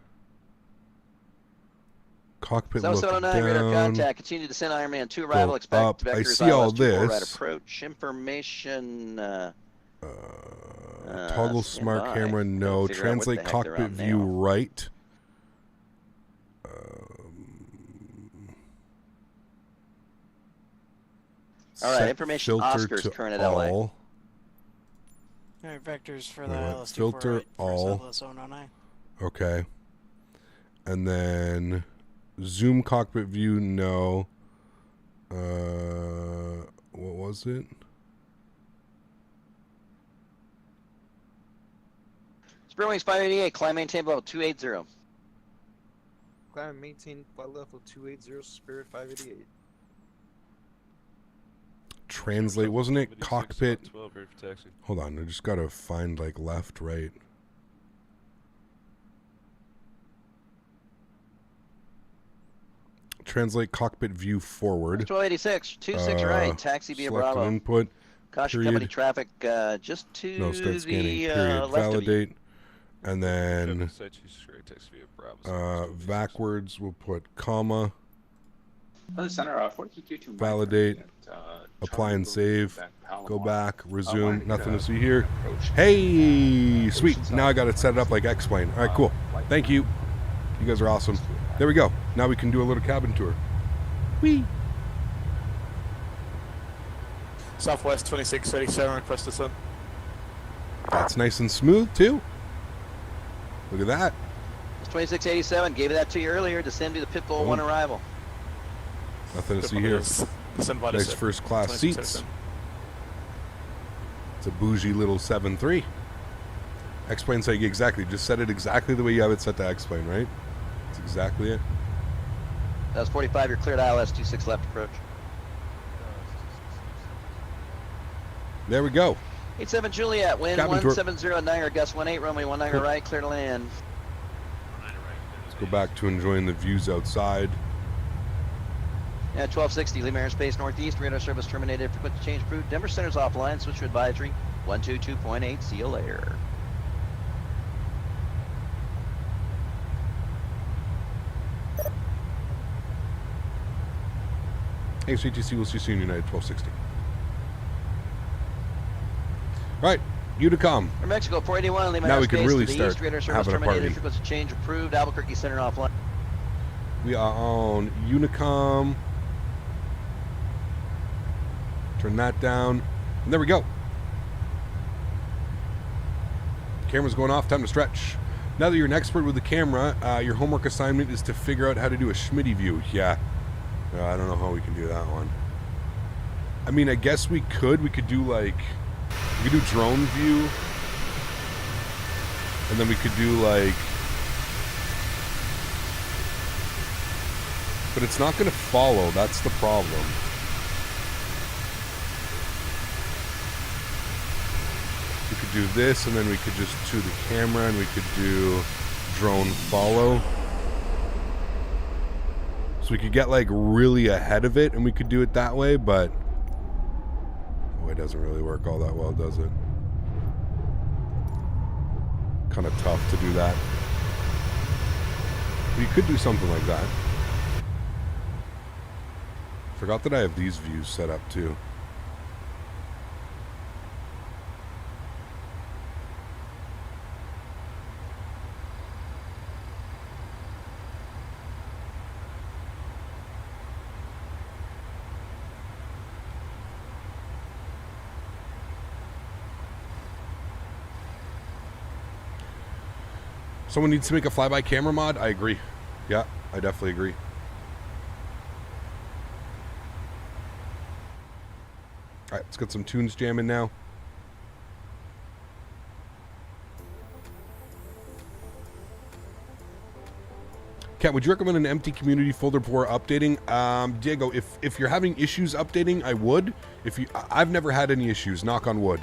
Cockpit look 709 radar down. contact. Continue to descend Ironman 2 arrival. Go Expect up. vectors I see all ILS 24 right this. approach. Information. Toggle stand smart by. camera. No. Figure out what the Translate heck they're cockpit on view now. right. All right, Set information filter Oscar's to current at all. LA. Alright, vectors for Wait, the what? ILS Filter right for all. Southwest 009. Okay. And then zoom cockpit view, no. What was it? Spirit Wings 588. Climb maintain level 280. Climb and maintain flight level 280, Spirit 588. Translate, wasn't it? 56, Cockpit. 12, ready for taxi. Hold on, I just gotta find like left, right. Translate cockpit view forward. 1286. 26 right. Taxi via select an Bravo. input. Caution period. company traffic just to No, start scanning. the Period. left of you. Validate. And then Bravo. backwards, we'll put comma. Center, 42 Validate. Apply and save. Go back. Resume. Nothing to see here. Hey, sweet. Now I got it set up like X-plane. All right, cool. Thank you. You guys are awesome. There we go. Now we can do a little cabin tour. Whee. Southwest 2637, request to sun. That's nice and smooth too. Look at that. It's 2687. Gave that to you earlier. Descend to the pit goal 1 arrival. Nothing to see here. Somebody Nice said first class 2637. seats. It's a bougie little 7.3. X-plane say exactly. Just set it exactly the way you have it set to X-plane, right? That's exactly it. That was 45. You're cleared ILS 26 left approach. There we go. 87 Juliet. Wind Cabin tour. 170 Niger. Gust 18. Runway 19 right. Clear to land. Let's go back to enjoying the views outside. Yeah, 1260. Lima airspace northeast. Radar service terminated. Frequency change approved. Denver Center's offline. Switch to advisory 122.8. See you later. Hey, CTC, we'll see you soon, United 1260. All right, Unicom. For Mexico, 481. Lima Now we airspace can really to the start east. Radar service having a party. terminated. Frequency change approved. Albuquerque Center offline. We are on Unicom. Turn that down. And there we go. Camera's going off. Time to stretch. Now that you're an expert with the camera, your homework assignment is to figure out how to do a Smitty view. Yeah. I don't know how we can do that one. I mean, I guess we could. We could do like... We could do drone view. And then we could do like... But it's not going to follow. That's the problem. could do this, and then we could just to the camera, and we could do drone follow. So we could get like really ahead of it, and we could do it that way, but oh, it doesn't really work all that well, does it? Kind of tough to do that. But you could do something like that. Forgot that I have these views set up too. Someone needs to make a flyby camera mod? I agree. Yeah, I definitely agree. Alright, let's get some tunes jamming now. Kat, would you recommend an empty community folder for updating? Diego, if you're having issues updating, I would. I've never had any issues, knock on wood.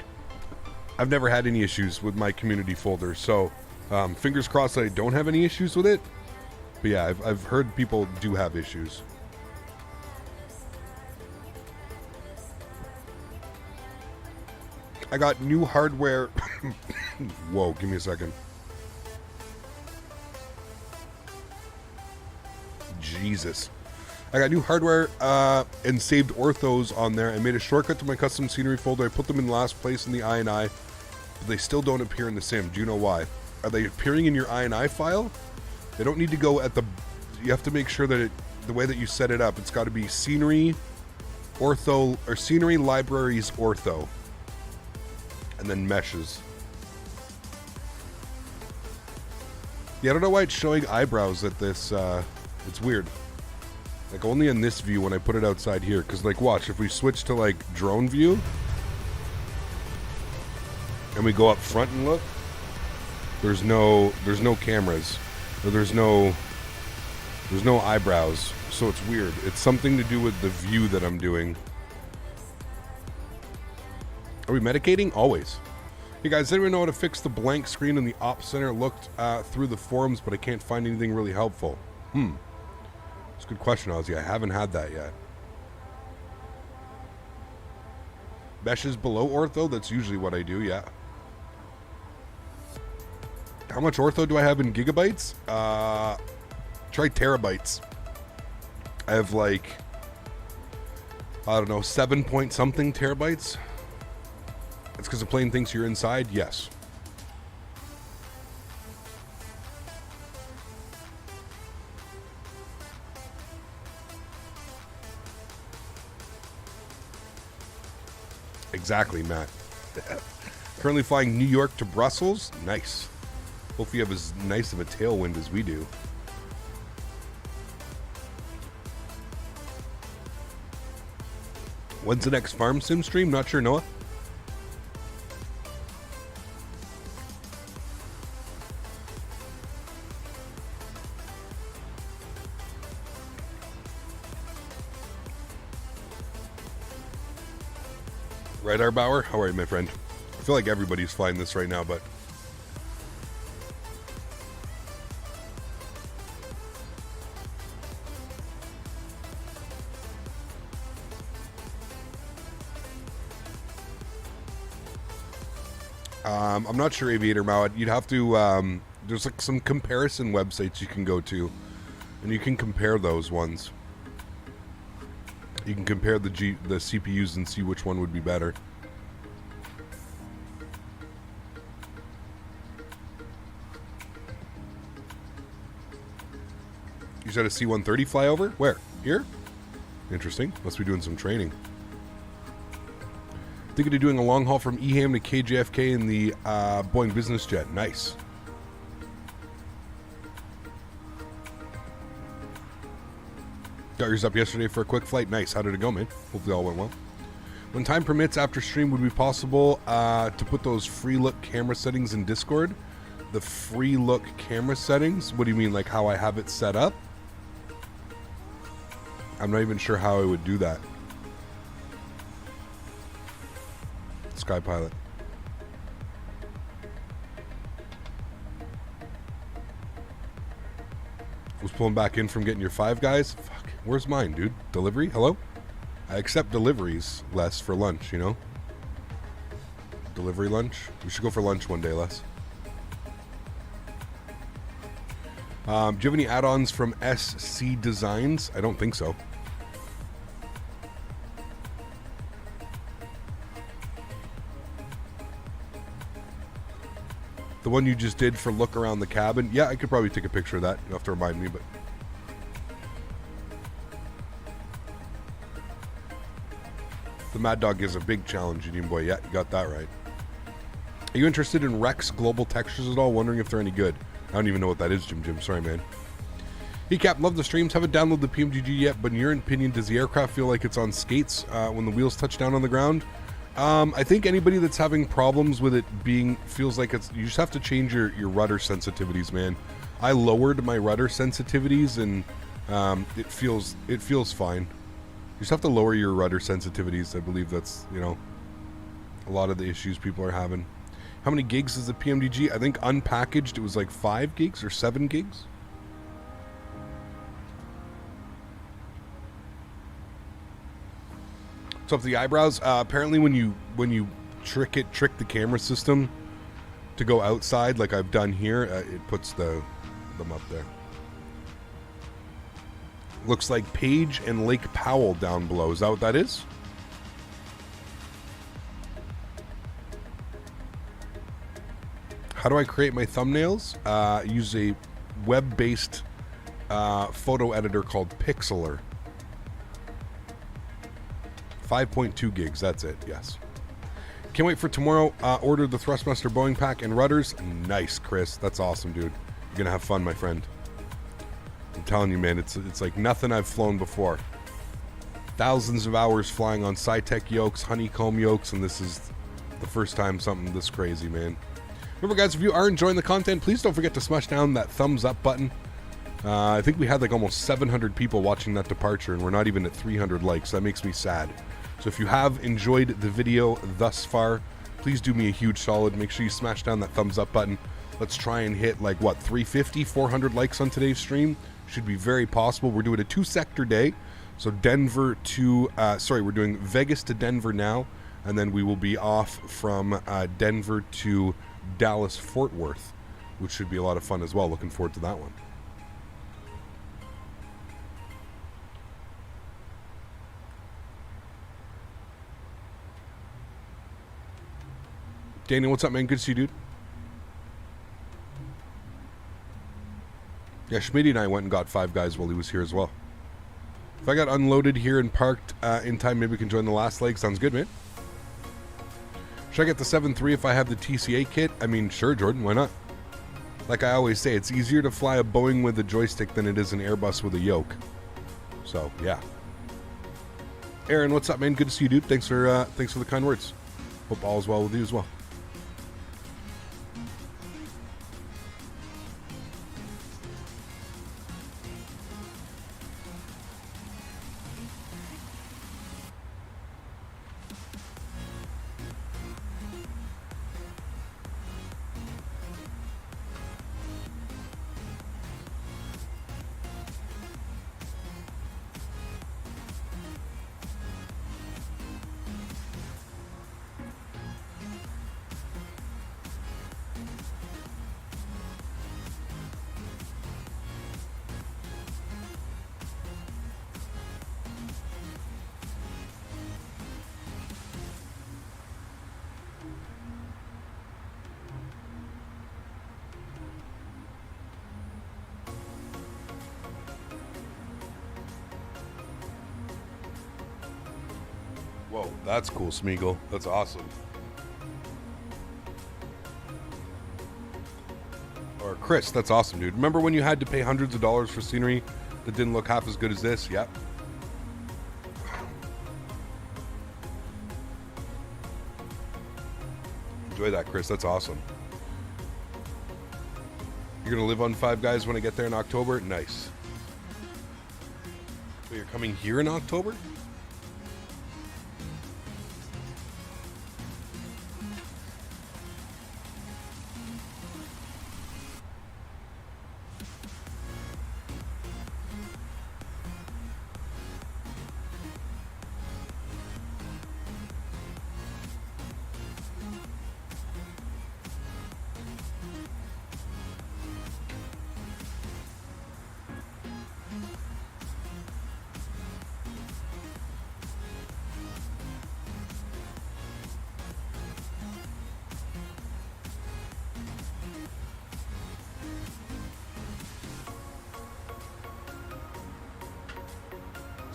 I've never had any issues with my community folder, so fingers crossed that I don't have any issues with it. But yeah, I've heard people do have issues. I got new hardware. Whoa, give me a second. Jesus. I got new hardware and saved orthos on there. I made a shortcut to my custom scenery folder. I put them in last place in the INI, but they still don't appear in the sim. Do you know why? Are they appearing in your INI file? They don't need to go at the... You have to make sure that the way that you set it up, it's got to be scenery, ortho, or scenery libraries ortho. And then meshes. Yeah, I don't know why it's showing eyebrows at this. It's weird. Like only in this view when I put it outside here. Because like watch, if we switch to like drone view. And we go up front and look. There's no cameras. Or there's no eyebrows. So it's weird. It's something to do with the view that I'm doing. Are we medicating? Always. Hey guys, does anyone know how to fix the blank screen in the op center? Looked through the forums, but I can't find anything really helpful. It's a good question, Ozzy. I haven't had that yet. Meshes below ortho? That's usually what I do, yeah. How much ortho do I have in gigabytes? Try terabytes. I have like, I don't know, 7 point something terabytes. It's because the plane thinks you're inside? Yes. Exactly, Matt. Currently flying New York to Brussels. Nice. Hope you have as nice of a tailwind as we do. When's the next farm sim stream? Not sure, Noah. Right, Arbauer? How are you, my friend? I feel like everybody's flying this right now, but... I'm not sure, Aviator Mawad. You'd have to... there's like some comparison websites you can go to, and you can compare those ones. You can compare the CPUs and see which one would be better. You said a C-130 flyover? Where? Here? Interesting. Must be doing some training. Thinking of doing a long haul from Eham to KJFK in the Boeing business jet. Nice. Got yours up yesterday for a quick flight. Nice. How did it go, man? Hopefully all went well. When time permits after stream, would it be possible to put those free look camera settings in Discord? The free look camera settings? What do you mean, like how I have it set up? I'm not even sure how I would do that. Sky Pilot. Was pulling back in from getting your Five Guys. Fuck, where's mine, dude? Delivery? Hello? I accept deliveries, Les, for lunch, you know? Delivery lunch? We should go for lunch one day, Les. Do you have any add-ons from SC Designs? I don't think so. The one you just did for look around the cabin? Yeah, I could probably take a picture of that. You'll have to remind me, but... The Mad Dog is a big challenge, Indian Boy. Yeah, you got that right. Are you interested in Rex Global Textures at all? Wondering if they're any good. I don't even know what that is, Jim. Sorry, man. Hey, Cap, love the streams. Haven't downloaded the PMDG yet, but in your opinion, does the aircraft feel like it's on skates when the wheels touch down on the ground? I think anybody that's having problems with it feels like it's... You just have to change your rudder sensitivities, man. I lowered my rudder sensitivities, and it feels fine. You just have to lower your rudder sensitivities. I believe that's, you know, a lot of the issues people are having. How many gigs is the PMDG? I think unpackaged it was like 5 gigs or 7 gigs. So up the eyebrows. Apparently, when you trick the camera system to go outside, like I've done here, it puts them up there. Looks like Page and Lake Powell down below. Is that what that is? How do I create my thumbnails? Use a web-based photo editor called Pixlr. 5.2 gigs, that's it, yes. Can't wait for tomorrow. Order the Thrustmaster Boeing pack and rudders. Nice, Chris. That's awesome, dude. You're going to have fun, my friend. I'm telling you, man, it's like nothing I've flown before. Thousands of hours flying on Sci-Tech yokes, honeycomb yokes, and this is the first time something this crazy, man. Remember, guys, if you are enjoying the content, please don't forget to smash down that thumbs up button. I think we had like almost 700 people watching that departure, and we're not even at 300 likes. That makes me sad. So if you have enjoyed the video thus far, please do me a huge solid. Make sure you smash down that thumbs up button. Let's try and hit like, what, 350, 400 likes on today's stream. Should be very possible. We're doing a 2-sector day. So Denver to, we're doing Vegas to Denver now. And then we will be off from Denver to Dallas Fort Worth, which should be a lot of fun as well. Looking forward to that one. Daniel, what's up, man? Good to see you, dude. Yeah, Smitty and I went and got Five Guys while he was here as well. If I got unloaded here and parked in time, maybe we can join the last leg. Sounds good, man. Should I get the 7.3 if I have the TCA kit? I mean, sure, Jordan, why not? Like I always say, it's easier to fly a Boeing with a joystick than it is an Airbus with a yoke. So, yeah. Erin, what's up, man? Good to see you, dude. Thanks for the kind words. Hope all is well with you as well. Whoa, that's cool, Smeagol. That's awesome. Or Chris, that's awesome, dude. Remember when you had to pay hundreds of dollars for scenery that didn't look half as good as this? Yep. Enjoy that, Chris. That's awesome. You're going to live on Five Guys when I get there in October? Nice. So you're coming here in October?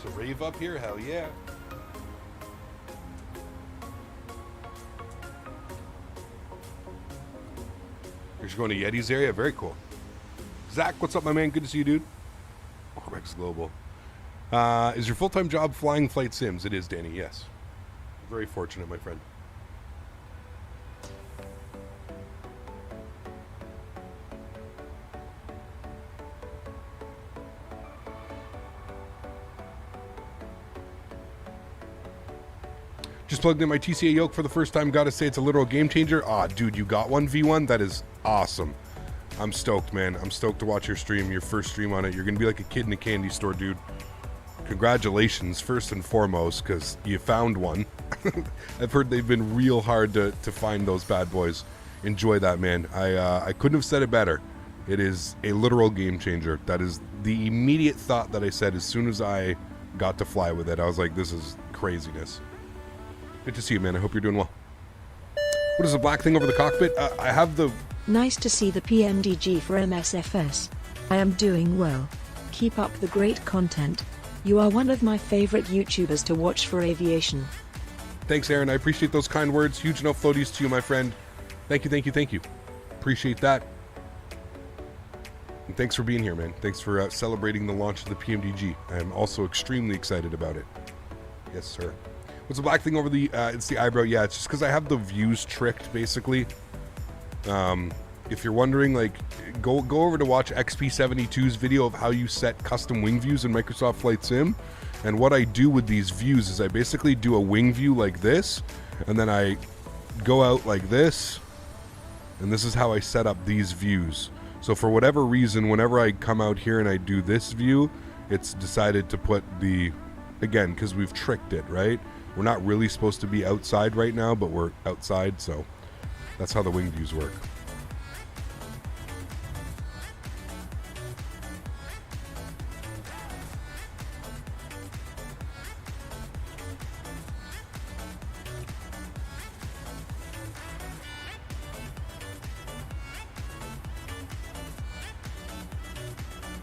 It's a rave up here? Hell yeah. You're just going to Yeti's area? Very cool. Zach, what's up, my man? Good to see you, dude. Rex Global. Is your full-time job flying flight sims? It is, Danny, yes. Very fortunate, my friend. Just plugged in my TCA yoke for the first time. Gotta say, it's a literal game changer. Ah, dude, you got one V1? That is awesome. I'm stoked, man. I'm stoked to watch your stream, your first stream on it. You're gonna be like a kid in a candy store, dude. Congratulations, first and foremost, because you found one. I've heard they've been real hard to find those bad boys. Enjoy that, man. I couldn't have said it better. It is a literal game changer. That is the immediate thought that I said as soon as I got to fly with it. I was like, this is craziness. Good to see you, man. I hope you're doing well. What is the black thing over the cockpit? I have the... Nice to see the PMDG for MSFS. I am doing well. Keep up the great content. You are one of my favorite YouTubers to watch for aviation. Thanks, Erin. I appreciate those kind words. Huge enough floaties to you, my friend. Thank you, thank you, thank you. Appreciate that. And thanks for being here, man. Thanks for celebrating the launch of the PMDG. I am also extremely excited about it. Yes, sir. What's the black thing over the... it's the eyebrow. Yeah, it's just because I have the views tricked, basically. If you're wondering, like, go over to watch XP72's video of how you set custom wing views in Microsoft Flight Sim. And what I do with these views is I basically do a wing view like this, and then I go out like this, and this is how I set up these views. So for whatever reason, whenever I come out here and I do this view, it's decided to put the... Again, because we've tricked it, right? We're not really supposed to be outside right now, but we're outside, so that's how the wing views work.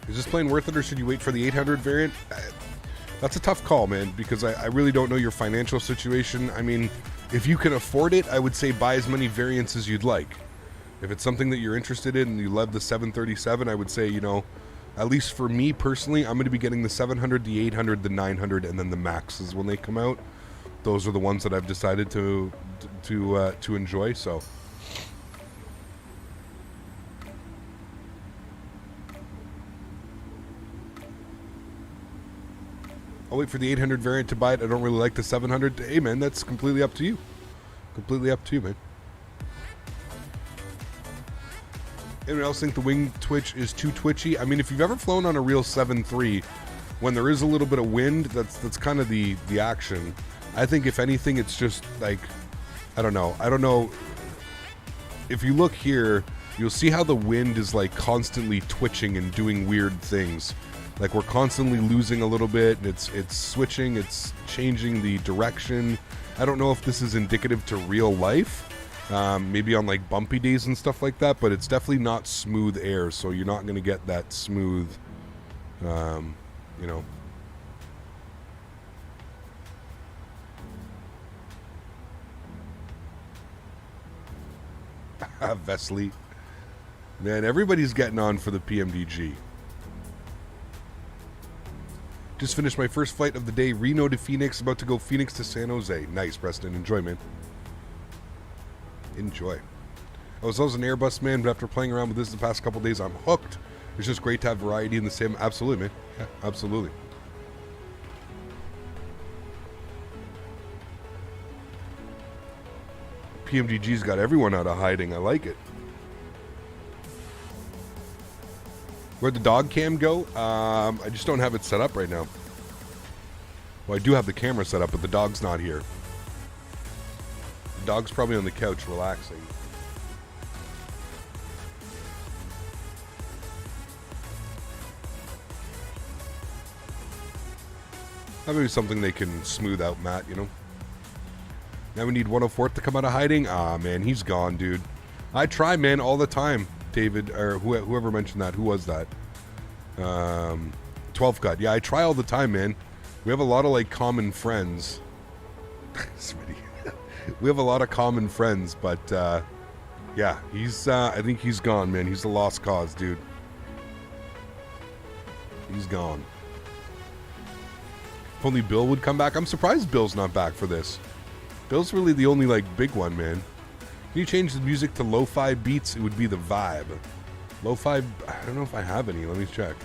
Is this plane worth it, or should you wait for the 800 variant? That's a tough call, man, because I really don't know your financial situation. I mean, if you can afford it, I would say buy as many variants as you'd like. If it's something that you're interested in and you love the 737, I would say, you know, at least for me personally, I'm going to be getting the 700, the 800, the 900, and then the Maxes when they come out. Those are the ones that I've decided to enjoy, so... I'll wait for the 800 variant to buy it. I don't really like the 700. Hey, man, that's completely up to you. Completely up to you, man. Anyone else think the wing twitch is too twitchy? I mean, if you've ever flown on a real 7.3, when there is a little bit of wind, that's kind of the action. I think, if anything, it's just like, I don't know. If you look here, you'll see how the wind is like constantly twitching and doing weird things. Like, we're constantly losing a little bit, and it's switching, it's changing the direction. I don't know if this is indicative to real life, maybe on like bumpy days and stuff like that, but it's definitely not smooth air, so you're not going to get that smooth, you know. Vesely. Man, everybody's getting on for the PMDG. Just finished my first flight of the day, Reno to Phoenix, about to go Phoenix to San Jose. Nice, Preston. Enjoy, man. Enjoy. I was always an Airbus man, but after playing around with this the past couple days, I'm hooked. It's just great to have variety in the same. Absolutely, man. Yeah, absolutely. PMDG's got everyone out of hiding. I like it. Where'd the dog cam go? I just don't have it set up right now. Well, I do have the camera set up, but the dog's not here. The dog's probably on the couch relaxing. That may be something they can smooth out, Matt, you know? Now we need 104th to come out of hiding. Ah, man, he's gone, dude. I try, man, all the time. David, or whoever mentioned that. Who was that? 12 cut. Yeah, I try all the time, man. We have a lot of like common friends. Smitty. We have a lot of common friends, but yeah, he's I think he's gone, man. He's a lost cause, dude. He's gone. If only Bill would come back. I'm surprised Bill's not back for this. Bill's really the only like big one, man. Can you change the music to lo-fi beats? It would be the vibe. Lo-fi, I don't know if I have any. Let me check.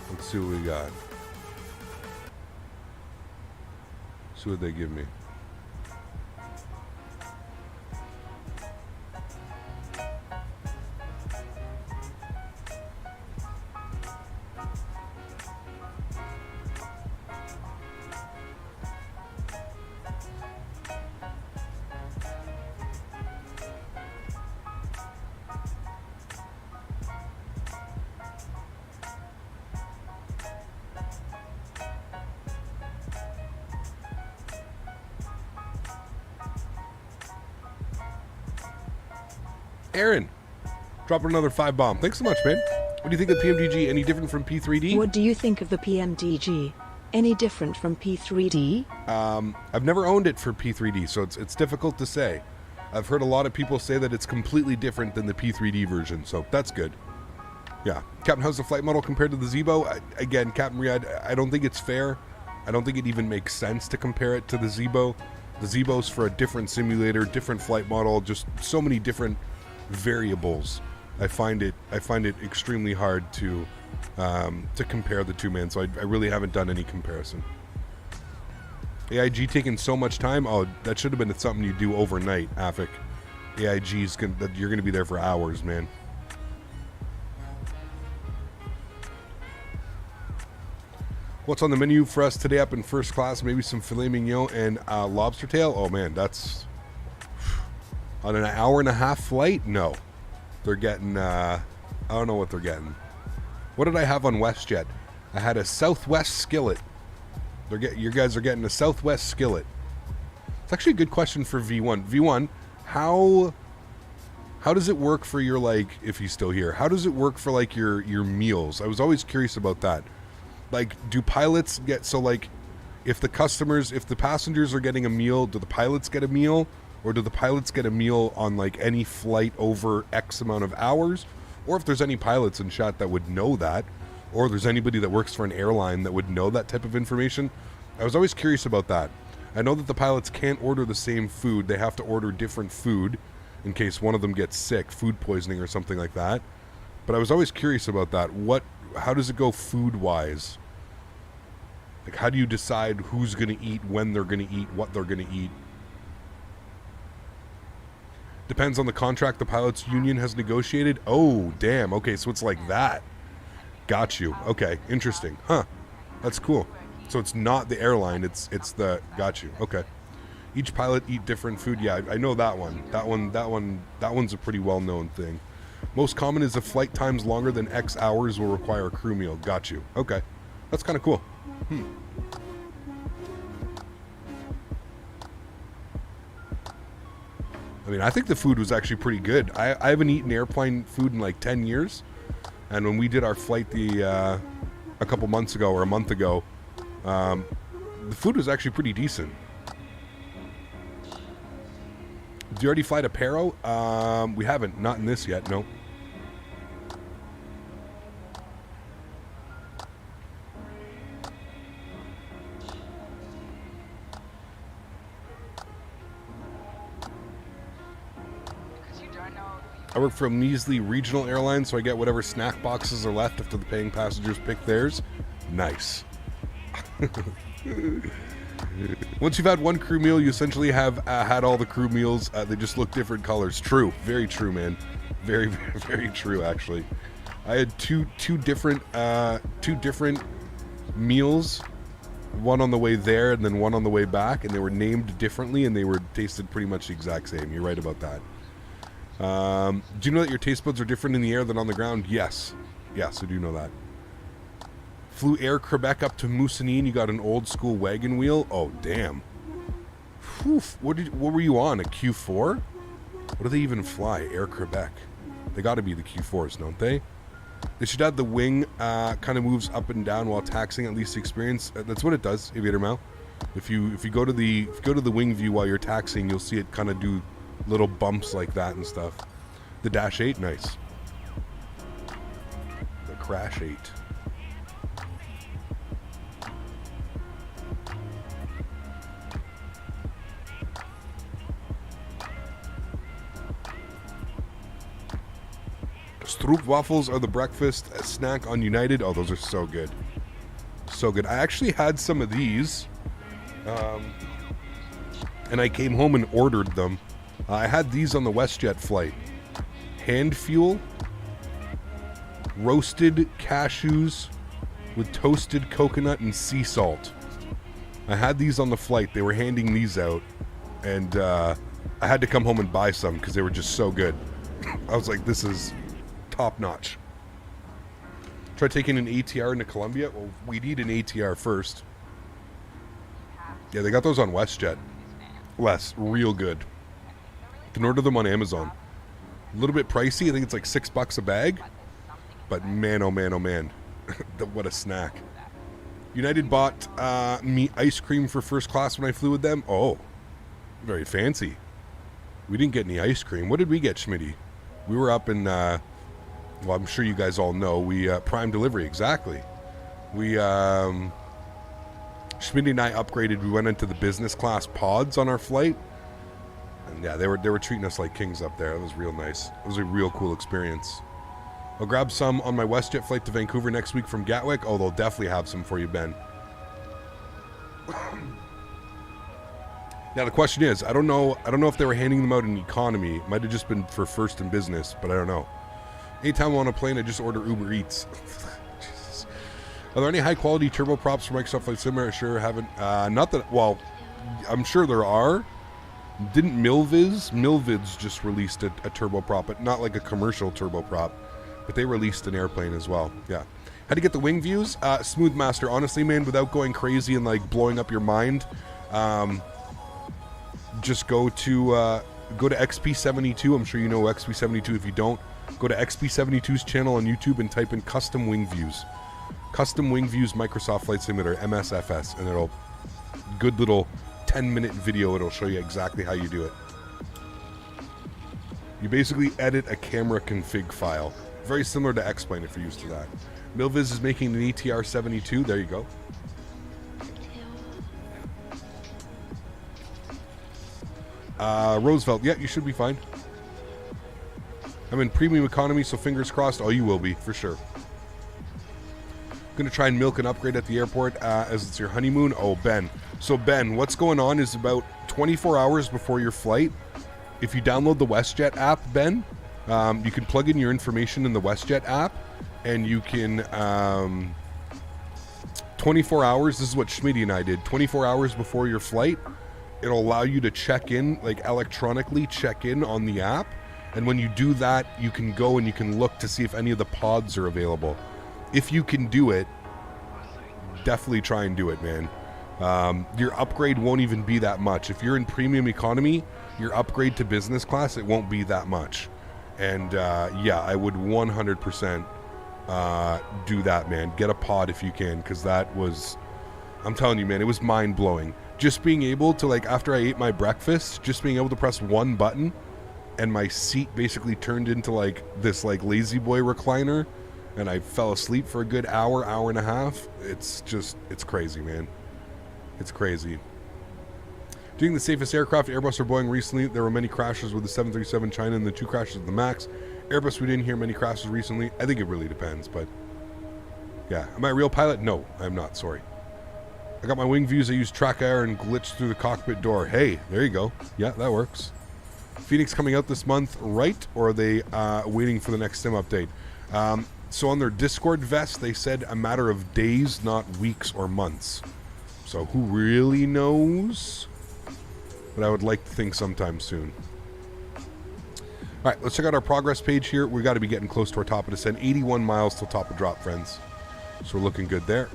Let's see what we got. See what they give me. Erin, drop another 5 bomb. Thanks so much, man. What do you think of PMDG? Any different from P3D? What do you think of the PMDG? Any different from P3D? I've never owned it for P3D, so it's difficult to say. I've heard a lot of people say that it's completely different than the P3D version, so that's good. Yeah. Captain, how's the flight model compared to the Zibo? Again, Captain Riyadh, I don't think it's fair. I don't think it even makes sense to compare it to the Zibo. The Zibo's for a different simulator, different flight model, just so many different variables. I find it extremely hard to compare the two, man. So I really haven't done any comparison. AIG taking so much time. Oh, that should have been something you do overnight, Afik. AIG's you're gonna be there for hours, man. What's on the menu for us today up in first class? Maybe some filet mignon and lobster tail. Oh man, that's on an hour-and-a-half flight? No. They're getting, I don't know what they're getting. What did I have on WestJet? I had a Southwest skillet. You guys are getting a Southwest skillet. It's actually a good question for V1. V1, how does it work for your, like, if he's still here, how does it work for, like, your meals? I was always curious about that. Like, do pilots get, so, like, if the passengers are getting a meal, do the pilots get a meal? Or do the pilots get a meal on like any flight over X amount of hours? Or if there's any pilots in chat that would know that, or there's anybody that works for an airline that would know that type of information. I was always curious about that. I know that the pilots can't order the same food. They have to order different food in case one of them gets sick, food poisoning or something like that. But I was always curious about that. How does it go food-wise? Like, how do you decide who's going to eat, when they're going to eat, what they're going to eat? Depends on the contract the pilots union has negotiated. Oh, damn. Okay, so it's like that. Got you. Okay, interesting. Huh. That's cool. So it's not the airline, it's the... Got you. Okay. Each pilot eat different food. Yeah, I know that one. That one's a pretty well-known thing. Most common is if flight times longer than X hours will require a crew meal. Got you. Okay. That's kind of cool. I mean, I think the food was actually pretty good. I haven't eaten airplane food in like 10 years. And when we did our flight a couple months ago or a month ago, the food was actually pretty decent. Did you already fly to Paro? We haven't. Not in this yet, no. I work for a measly regional airline, so I get whatever snack boxes are left after the paying passengers pick theirs. Nice. Once you've had one crew meal, you essentially have had all the crew meals. They just look different colors. True. Very true, man. Very, very, very true, actually. I had two different meals. One on the way there and then one on the way back, and they were named differently, and they were tasted pretty much the exact same. You're right about that. Do you know that your taste buds are different in the air than on the ground? Yes. Yes, I do know that. Flew Air Quebec up to Moussigny and you got an old school wagon wheel? Oh, damn. Oof, what were you on? A Q4? What do they even fly? Air Quebec. They got to be the Q4s, don't they? They should have the wing kind of moves up and down while taxiing, at least experience. That's what it does, Aviator Mal. If you go to the wing view while you're taxiing, you'll see it kind of do little bumps like that and stuff. The Dash 8, nice. The Crash 8. Stroop waffles are the breakfast snack on United. Oh, those are so good. So good. I actually had some of these. And I came home and ordered them. I had these on the WestJet flight. Hand fuel. Roasted cashews with toasted coconut and sea salt. I had these on the flight. They were handing these out. And I had to come home and buy some because they were just so good. I was like, this is top notch. Try taking an ATR into Colombia. Well, we need an ATR first. Yeah, they got those on WestJet. Real good. You can order them on Amazon. A little bit pricey. I think it's like $6 a bag. But man, oh man, oh man. What a snack. United bought me ice cream for first class when I flew with them. Oh, very fancy. We didn't get any ice cream. What did we get, Smitty? We were up in... well, I'm sure you guys all know. We Prime Delivery, exactly. We Smitty and I upgraded. We went into the business class pods on our flight, and yeah, they were treating us like kings up there. It was real nice. It was a real cool experience. I'll grab some on my WestJet flight to Vancouver next week from Gatwick. Oh, they'll definitely have some for you, Ben. Now the question is, I don't know if they were handing them out in economy. It might have just been for first and business, but I don't know. Anytime I'm on a plane, I just order Uber Eats. Jesus. Are there any high-quality turboprops for Microsoft Flight Sim? I sure haven't. Not that... Well, I'm sure there are. Didn't Milvids just released a turboprop, but not like a commercial turboprop. But they released an airplane as well. Yeah. How to get the wing views? Smoothmaster. Honestly, man, without going crazy and like blowing up your mind, just go to XP72. I'm sure you know XP72. If you don't, go to XP72's channel on YouTube and type in custom wing views. Custom wing views Microsoft Flight Simulator, MSFS, and it'll, good little 10-minute video, it'll show you exactly how you do it. You basically edit a camera config file. Very similar to X-Plane if you're used to that. Milviz is making an ETR 72. There you go. Roosevelt, yeah, you should be fine. I'm in premium economy, so fingers crossed. Oh, you will be, for sure. Going to try and milk an upgrade at the airport as it's your honeymoon. Oh, Ben. So, Ben, what's going on is about 24 hours before your flight, if you download the WestJet app, Ben, you can plug in your information in the WestJet app, and you can... 24 hours, this is what Smitty and I did. 24 hours before your flight, it'll allow you to check in, like electronically check in on the app. And when you do that, you can go and you can look to see if any of the pods are available. If you can do it, definitely try and do it, man. Your upgrade won't even be that much. If you're in premium economy, your upgrade to business class, it won't be that much. And yeah, I would 100% do that, man. Get a pod if you can, because that was, I'm telling you, man, it was mind-blowing. Just being able to, like, after I ate my breakfast, just being able to press one button and my seat basically turned into like this like lazy boy recliner, and I fell asleep for a good hour and a half. It's crazy, man. It's crazy. Doing the safest aircraft, Airbus or Boeing recently, there were many crashes with the 737 China and the 2 crashes with the MAX. Airbus, we didn't hear many crashes recently. I think it really depends, but yeah. Am I a real pilot? No, I'm not, sorry. I got my wing views. I use track air and glitch through the cockpit door. Hey, there you go. Yeah, that works. Phoenix coming out this month, right? Or are they waiting for the next sim update? So on their Discord vest, they said a matter of days, not weeks or months. So who really knows? But I would like to think sometime soon. All right, let's check out our progress page here. We got to be getting close to our top of descent. 81 miles till top of drop, friends. So we're looking good there.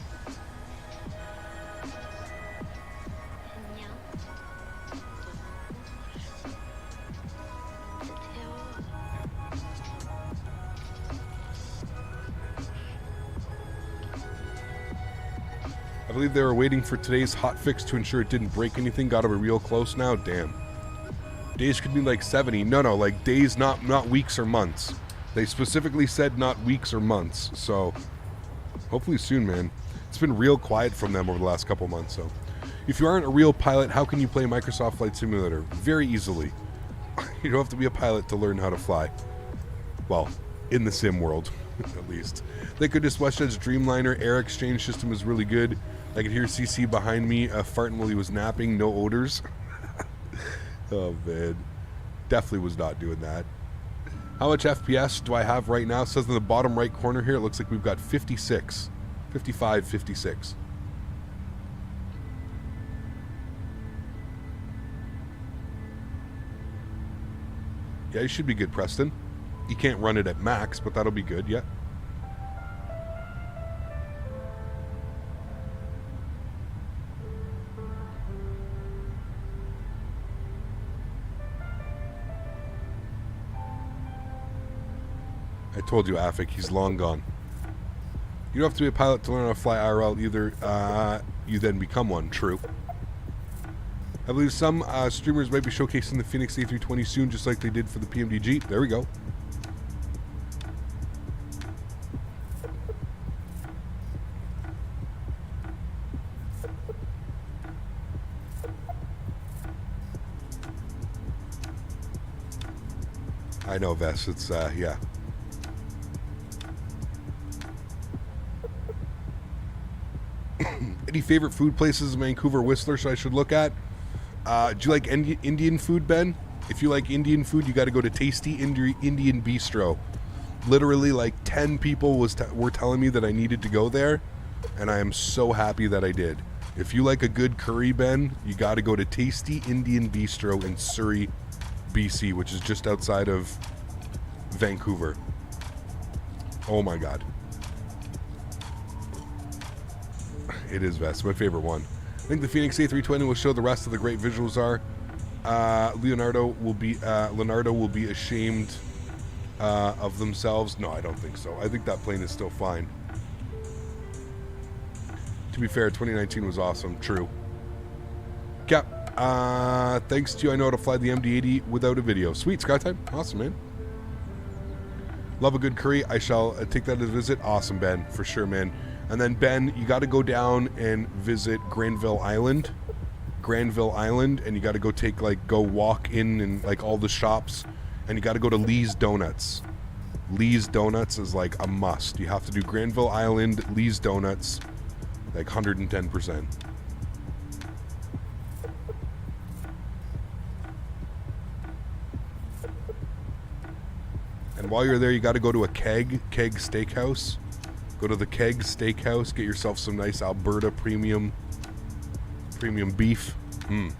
I believe they were waiting for today's hot fix to ensure it didn't break anything. Got to be real close now. Damn. Days could be like 70. No, like days, not weeks or months. They specifically said not weeks or months. So hopefully soon, man. It's been real quiet from them over the last couple months. So if you aren't a real pilot, how can you play Microsoft Flight Simulator? Very easily. You don't have to be a pilot to learn how to fly. Well, in the sim world, at least. They could just WestJet's Dreamliner air exchange system is really good. I could hear CC behind me farting while he was napping. No odors. Oh, man. Definitely was not doing that. How much FPS do I have right now? It says in the bottom right corner here, it looks like we've got 56. 55, 56. Yeah, you should be good, Preston. You can't run it at max, but that'll be good, yeah. I told you, Afik, he's long gone. You don't have to be a pilot to learn how to fly IRL either. You then become one. True. I believe some streamers might be showcasing the Phoenix A320 soon, just like they did for the PMDG. There we go. I know, Vess. It's, yeah. Any favorite food places in Vancouver, Whistler, I should look at? Do you like Indian food, Ben? If you like Indian food, you got to go to Tasty Indian Bistro. Literally, like 10 people were telling me that I needed to go there, and I am so happy that I did. If you like a good curry, Ben, you got to go to Tasty Indian Bistro in Surrey, BC, which is just outside of Vancouver. Oh my God. It is best. My favorite one. I think the Phoenix A320 will show the rest of the great visuals are. Leonardo will be ashamed of themselves. No, I don't think so. I think that plane is still fine. To be fair, 2019 was awesome. True. Cap. Thanks to you, I know how to fly the MD-80 without a video. Sweet, Skytime. Awesome, man. Love a good curry. I shall take that as a visit. Awesome, Ben. For sure, man. And then, Ben, you got to go down and visit Granville Island. And you got to go walk in and, like, all the shops. And you got to go to Lee's Donuts. Lee's Donuts is, like, a must. You have to do Granville Island, Lee's Donuts, like, 110%. And while you're there, you got to go to a Keg Steakhouse. Go to the Keg Steakhouse, get yourself some nice Alberta premium beef. The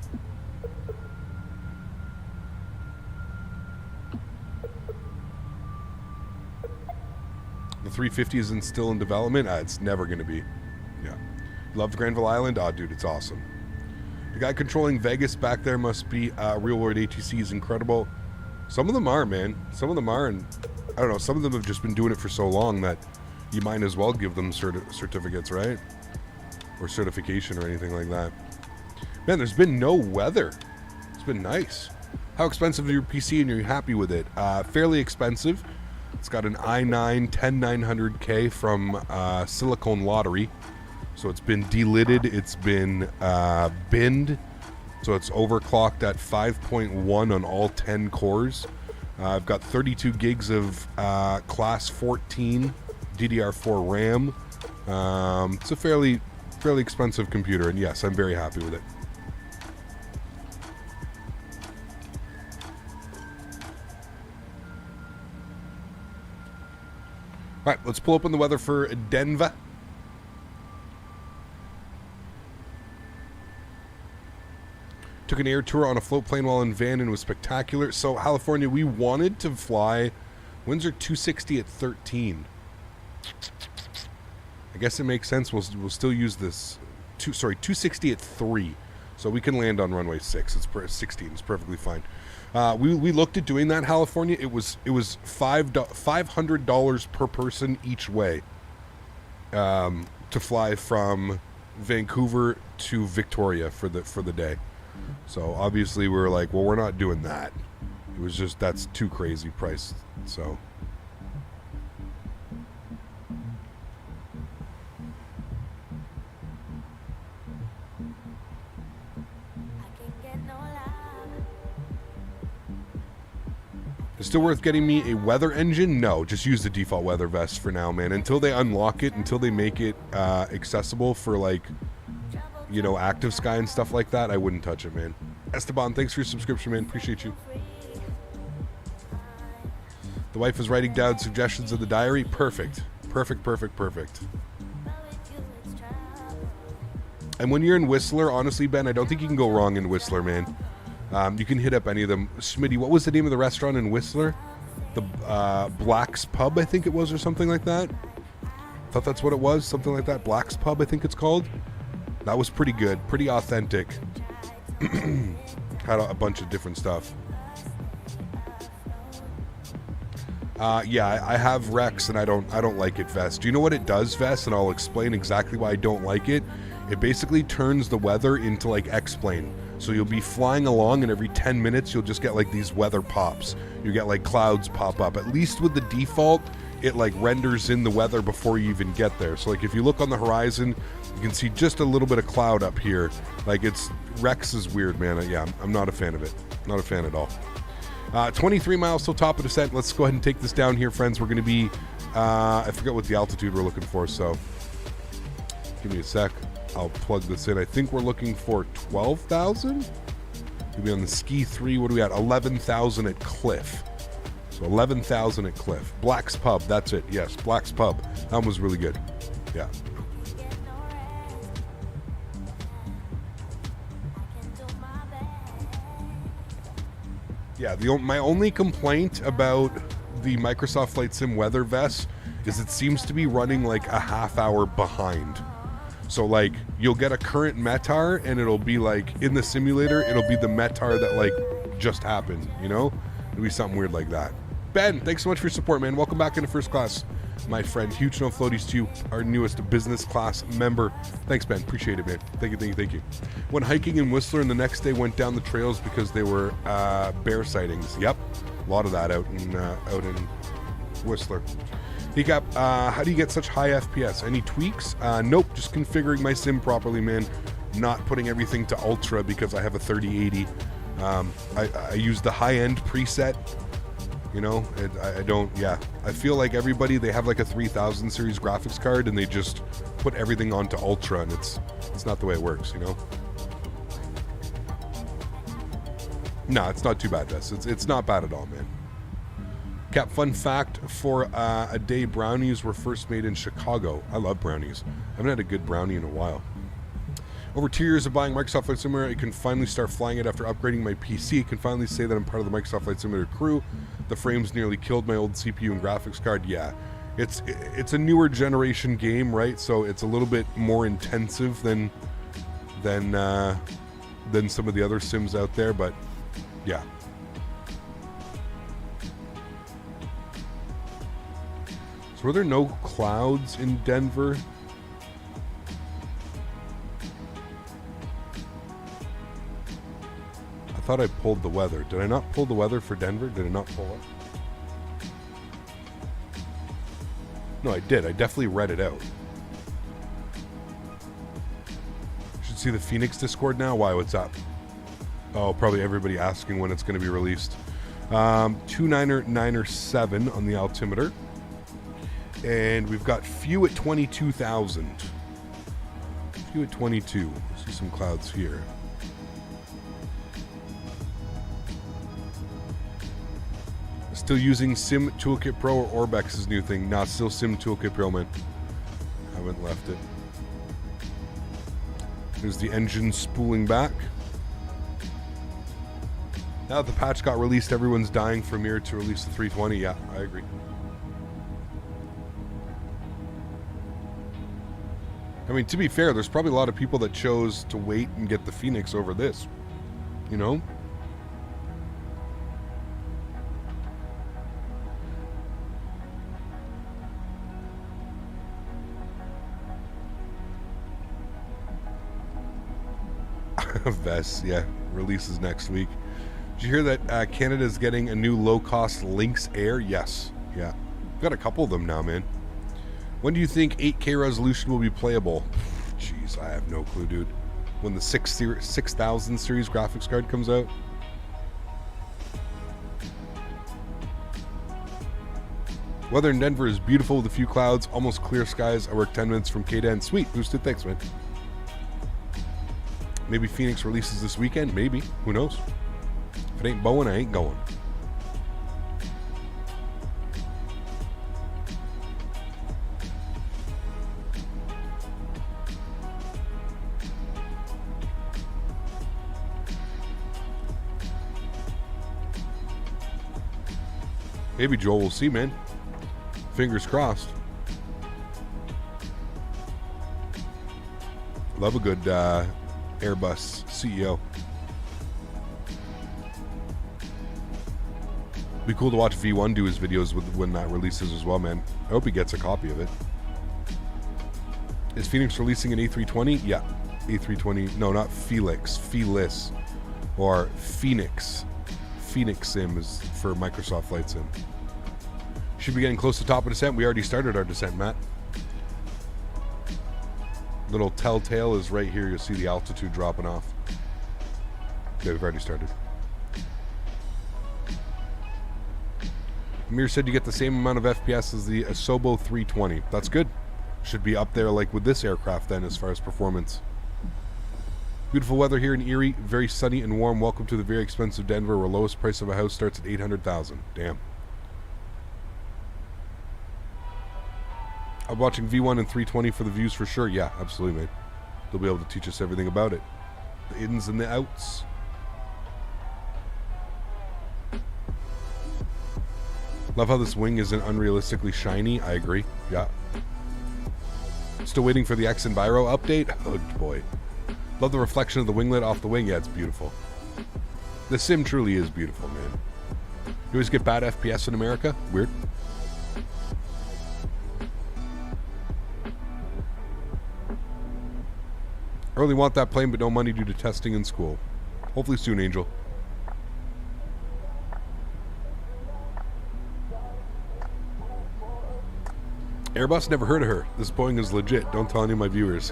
350 isn't still in development. It's never going to be. Yeah. Loved Granville Island? Oh, dude, it's awesome. The guy controlling Vegas back there must be Real World ATC is incredible. Some of them are, man. Some of them are, and I don't know, some of them have just been doing it for so long that you might as well give them certificates, right? Or certification or anything like that. Man, there's been no weather. It's been nice. How expensive is your PC and you're happy with it? Fairly expensive. It's got an i9 10900K from Silicon Lottery. So it's been delidded. It's been binned. So it's overclocked at 5.1 on all 10 cores. I've got 32 gigs of class 14 DDR4 RAM. It's a fairly expensive computer, and yes, I'm very happy with it. All right, let's pull open the weather for Denver. Took an air tour on a float plane while in van and it was spectacular. So California, we wanted to fly. Winds are 260 at 13. I guess it makes sense. We'll still use this. 260 at 3. So we can land on runway 6. It's 16. It's perfectly fine. We looked at doing that in California. It was $500 per person each way to fly from Vancouver to Victoria for the day. So obviously we were like, well, we're not doing that. It was just, that's too crazy price. So it's still worth getting me a weather engine? No, just use the default weather vest for now, man. Until they unlock it, until they make it accessible for, like, you know, active sky and stuff like that, I wouldn't touch it, man. Esteban, thanks for your subscription, man. Appreciate you. The wife is writing down suggestions in the diary. Perfect. Perfect, perfect, perfect. And when you're in Whistler, honestly, Ben, I don't think you can go wrong in Whistler, man. You can hit up any of them. Smitty, what was the name of the restaurant in Whistler? The Black's Pub, I think it was, or something like that. I thought that's what it was, something like that. Black's Pub, I think it's called. That was pretty good, pretty authentic. Had a bunch of different stuff. Yeah, I have Rex, and I don't like it, Vest. Do you know what it does, Vest? And I'll explain exactly why I don't like it. It basically turns the weather into like X-Plane. So you'll be flying along, and every 10 minutes you'll just get like these weather pops. You get like clouds pop up. At least with the default, it like renders in the weather before you even get there. So like if you look on the horizon, you can see just a little bit of cloud up here. Like it's, Rex is weird, man. Yeah, I'm not a fan of it. Not a fan at all. 23 miles till top of descent. Let's go ahead and take this down here, friends. We're going to be, I forget what the altitude we're looking for, so give me a sec. I'll plug this in. I think we're looking for 12,000. We'll be on the Ski 3. What are we at? 11,000 at Cliff. So 11,000 at Cliff. Black's Pub. That's it. Yes, Black's Pub. That one was really good. Yeah. Yeah, my only complaint about the Microsoft Flight Sim weather vest is it seems to be running like a half hour behind. So like you'll get a current METAR and it'll be like in the simulator, it'll be the METAR that like just happened, you know? It'll be something weird like that. Ben, thanks so much for your support, man. Welcome back into first class, my friend. Huge no floaties to you, our newest business class member. Thanks, Ben. Appreciate it, man. Thank you, thank you, thank you. Went hiking in Whistler and the next day went down the trails because they were bear sightings. Yep, a lot of that out in Whistler. How do you get such high FPS? Any tweaks? Nope, just configuring my sim properly, man. Not putting everything to ultra because I have a 3080. I use the high-end preset. You know, I don't, yeah. I feel like everybody, they have like a 3000 series graphics card and they just put everything onto ultra, and it's not the way it works, you know? No, it's not too bad, Des. It's not bad at all, man. Cap, fun fact for a day, brownies were first made in Chicago. I love brownies. I haven't had a good brownie in a while. Over 2 years of buying Microsoft Flight Simulator, I can finally start flying it after upgrading my PC. I can finally say that I'm part of the Microsoft Flight Simulator crew. The frames nearly killed my old CPU and graphics card. Yeah, it's a newer generation game, right? So it's a little bit more intensive than some of the other sims out there, but yeah. So were there no clouds in Denver? I thought I pulled the weather. Did I not pull the weather for Denver? Did I not pull it? No, I did. I definitely read it out. You should see the Phoenix Discord now. Why? What's up? Oh, probably everybody asking when it's going to be released. 2997 on the altimeter. And we've got few at 22,000. Few at 22. See some clouds here. Still using Sim Toolkit Pro or Orbex's new thing? Nah, still Sim Toolkit Pro, man. Haven't left it. There's the engine spooling back. Now that the patch got released, everyone's dying for Mir to release the 320. Yeah, I agree. I mean, to be fair, there's probably a lot of people that chose to wait and get the Phoenix over this. You know? Vest, yeah, releases next week. Did you hear that Canada's getting a new low-cost Lynx Air? Yes, yeah. Got a couple of them now, man. When do you think 8K resolution will be playable? Jeez, I have no clue, dude. When the 6000 series graphics card comes out? Weather in Denver is beautiful with a few clouds, almost clear skies. I work 10 minutes from K-10. Sweet, boosted, thanks, man. Maybe Phoenix releases this weekend? Maybe. Who knows? If it ain't Boeing, I ain't going. Maybe, Joel. We'll see, man. Fingers crossed. Love a good Airbus CEO. Be cool to watch V1 do his videos when that releases as well, man. I hope he gets a copy of it. Is Phoenix releasing an A320? Yeah. A320. No, not Felix. Felis. Or Phoenix. Phoenix Sim is for Microsoft Flight Sim. Should be getting close to top of descent. We already started our descent, Matt. Little telltale is right here. You'll see the altitude dropping off. Okay, we've already started. Amir said you get the same amount of FPS as the Asobo 320. That's good. Should be up there like with this aircraft then as far as performance. Beautiful weather here in Erie. Very sunny and warm. Welcome to the very expensive Denver where lowest price of a house starts at $800,000. Damn. I'm watching V1 and 320 for the views for sure. Yeah, absolutely, mate. They'll be able to teach us everything about it. The ins and the outs. Love how this wing isn't unrealistically shiny. I agree. Yeah. Still waiting for the X and Biro update. Oh, boy. Love the reflection of the winglet off the wing. Yeah, it's beautiful. The sim truly is beautiful, man. You always get bad FPS in America? Weird. I really want that plane, but no money due to testing in school. Hopefully soon, Angel. Airbus, never heard of her. This Boeing is legit. Don't tell any of my viewers.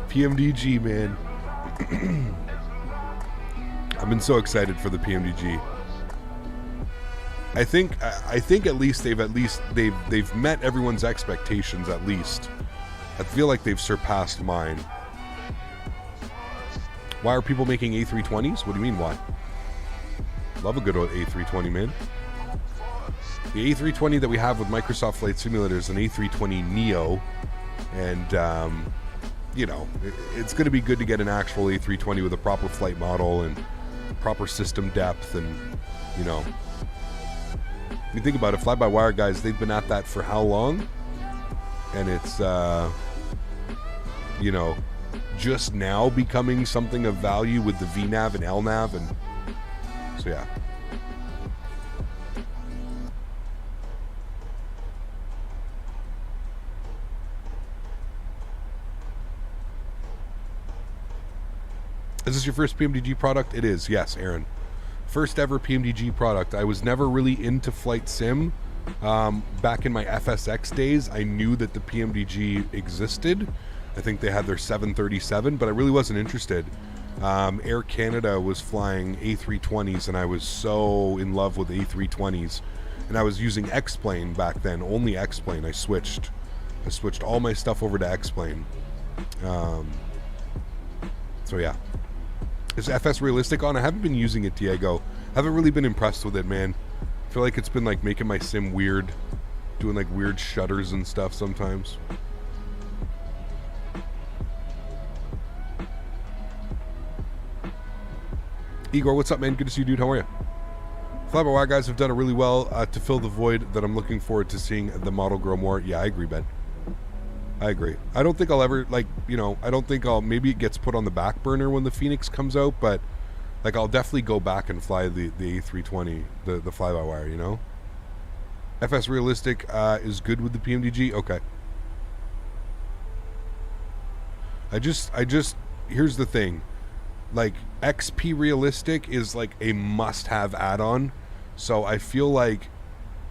PMDG, man. I've been so excited for the PMDG. I think at least they've met everyone's expectations at least. I feel like they've surpassed mine. Why are people making A320s? What do you mean why? Love a good old A320, man. The A320 that we have with Microsoft Flight Simulator is an A320 Neo, and you know, it's going to be good to get an actual A320 with a proper flight model and proper system depth, and you know, you think about it, fly-by-wire guys, they've been at that for how long? And it's you know, just now becoming something of value with the VNAV and LNAV, and so yeah. Is this your first PMDG product? It is, yes, Erin. First ever PMDG product. I was never really into flight sim. Back in my FSX days, I knew that the PMDG existed. I think they had their 737, but I really wasn't interested. Air Canada was flying A320s, and I was so in love with A320s. And I was using X-Plane back then, only X-Plane. I switched all my stuff over to X-Plane. So yeah. Is FS realistic on? I haven't been using it, Diego. Haven't really been impressed with it, man. I feel like it's been like making my sim weird, doing like weird shutters and stuff sometimes. Igor, what's up, man? Good to see you, dude. How are you? Fly-by-wire guys have done it really well to fill the void that I'm looking forward to seeing the model grow more. Yeah, I agree, Ben. I agree. I don't think I'll ever, like, you know, I don't think maybe it gets put on the back burner when the Phoenix comes out, but, like, I'll definitely go back and fly the A320, the fly-by-wire, you know? FS Realistic is good with the PMDG? Okay. I just here's the thing. Like, XP Realistic is like a must-have add-on. So I feel like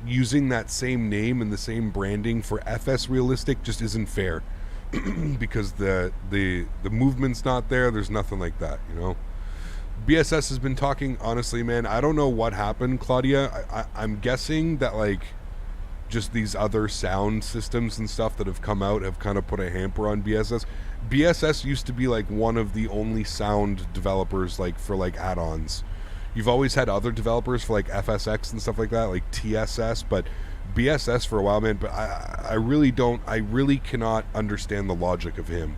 using that same name and the same branding for FS Realistic just isn't fair. Because the movement's not there. There's nothing like that, you know. BSS has been talking, honestly, man. I don't know what happened, Claudia. I'm guessing that, like, just these other sound systems and stuff that have come out have kind of put a hamper on BSS. BSS used to be like one of the only sound developers, like, for like add-ons. You've always had other developers for like FSX and stuff like that, like TSS, but BSS for a while, man. But I really cannot understand the logic of him.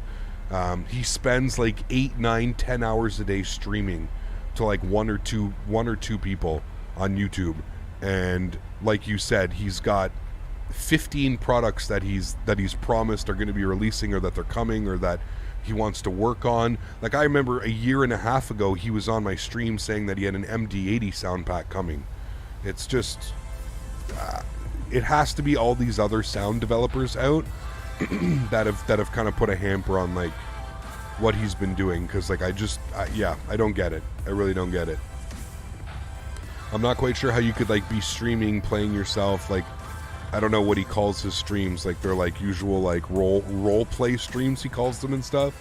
He spends like 8, 9, 10 hours a day streaming to like one or two people on YouTube, and like you said, he's got 15 products that he's promised are going to be releasing, or that they're coming, or that he wants to work on. Like, I remember a year and a half ago, he was on my stream saying that he had an MD80 sound pack coming. It's just, it has to be all these other sound developers out that have kind of put a hamper on like what he's been doing. Because like I don't get it. I really don't get it. I'm not quite sure how you could like be streaming, playing yourself. Like, I don't know what he calls his streams. Like, they're like usual like role play streams, he calls them and stuff.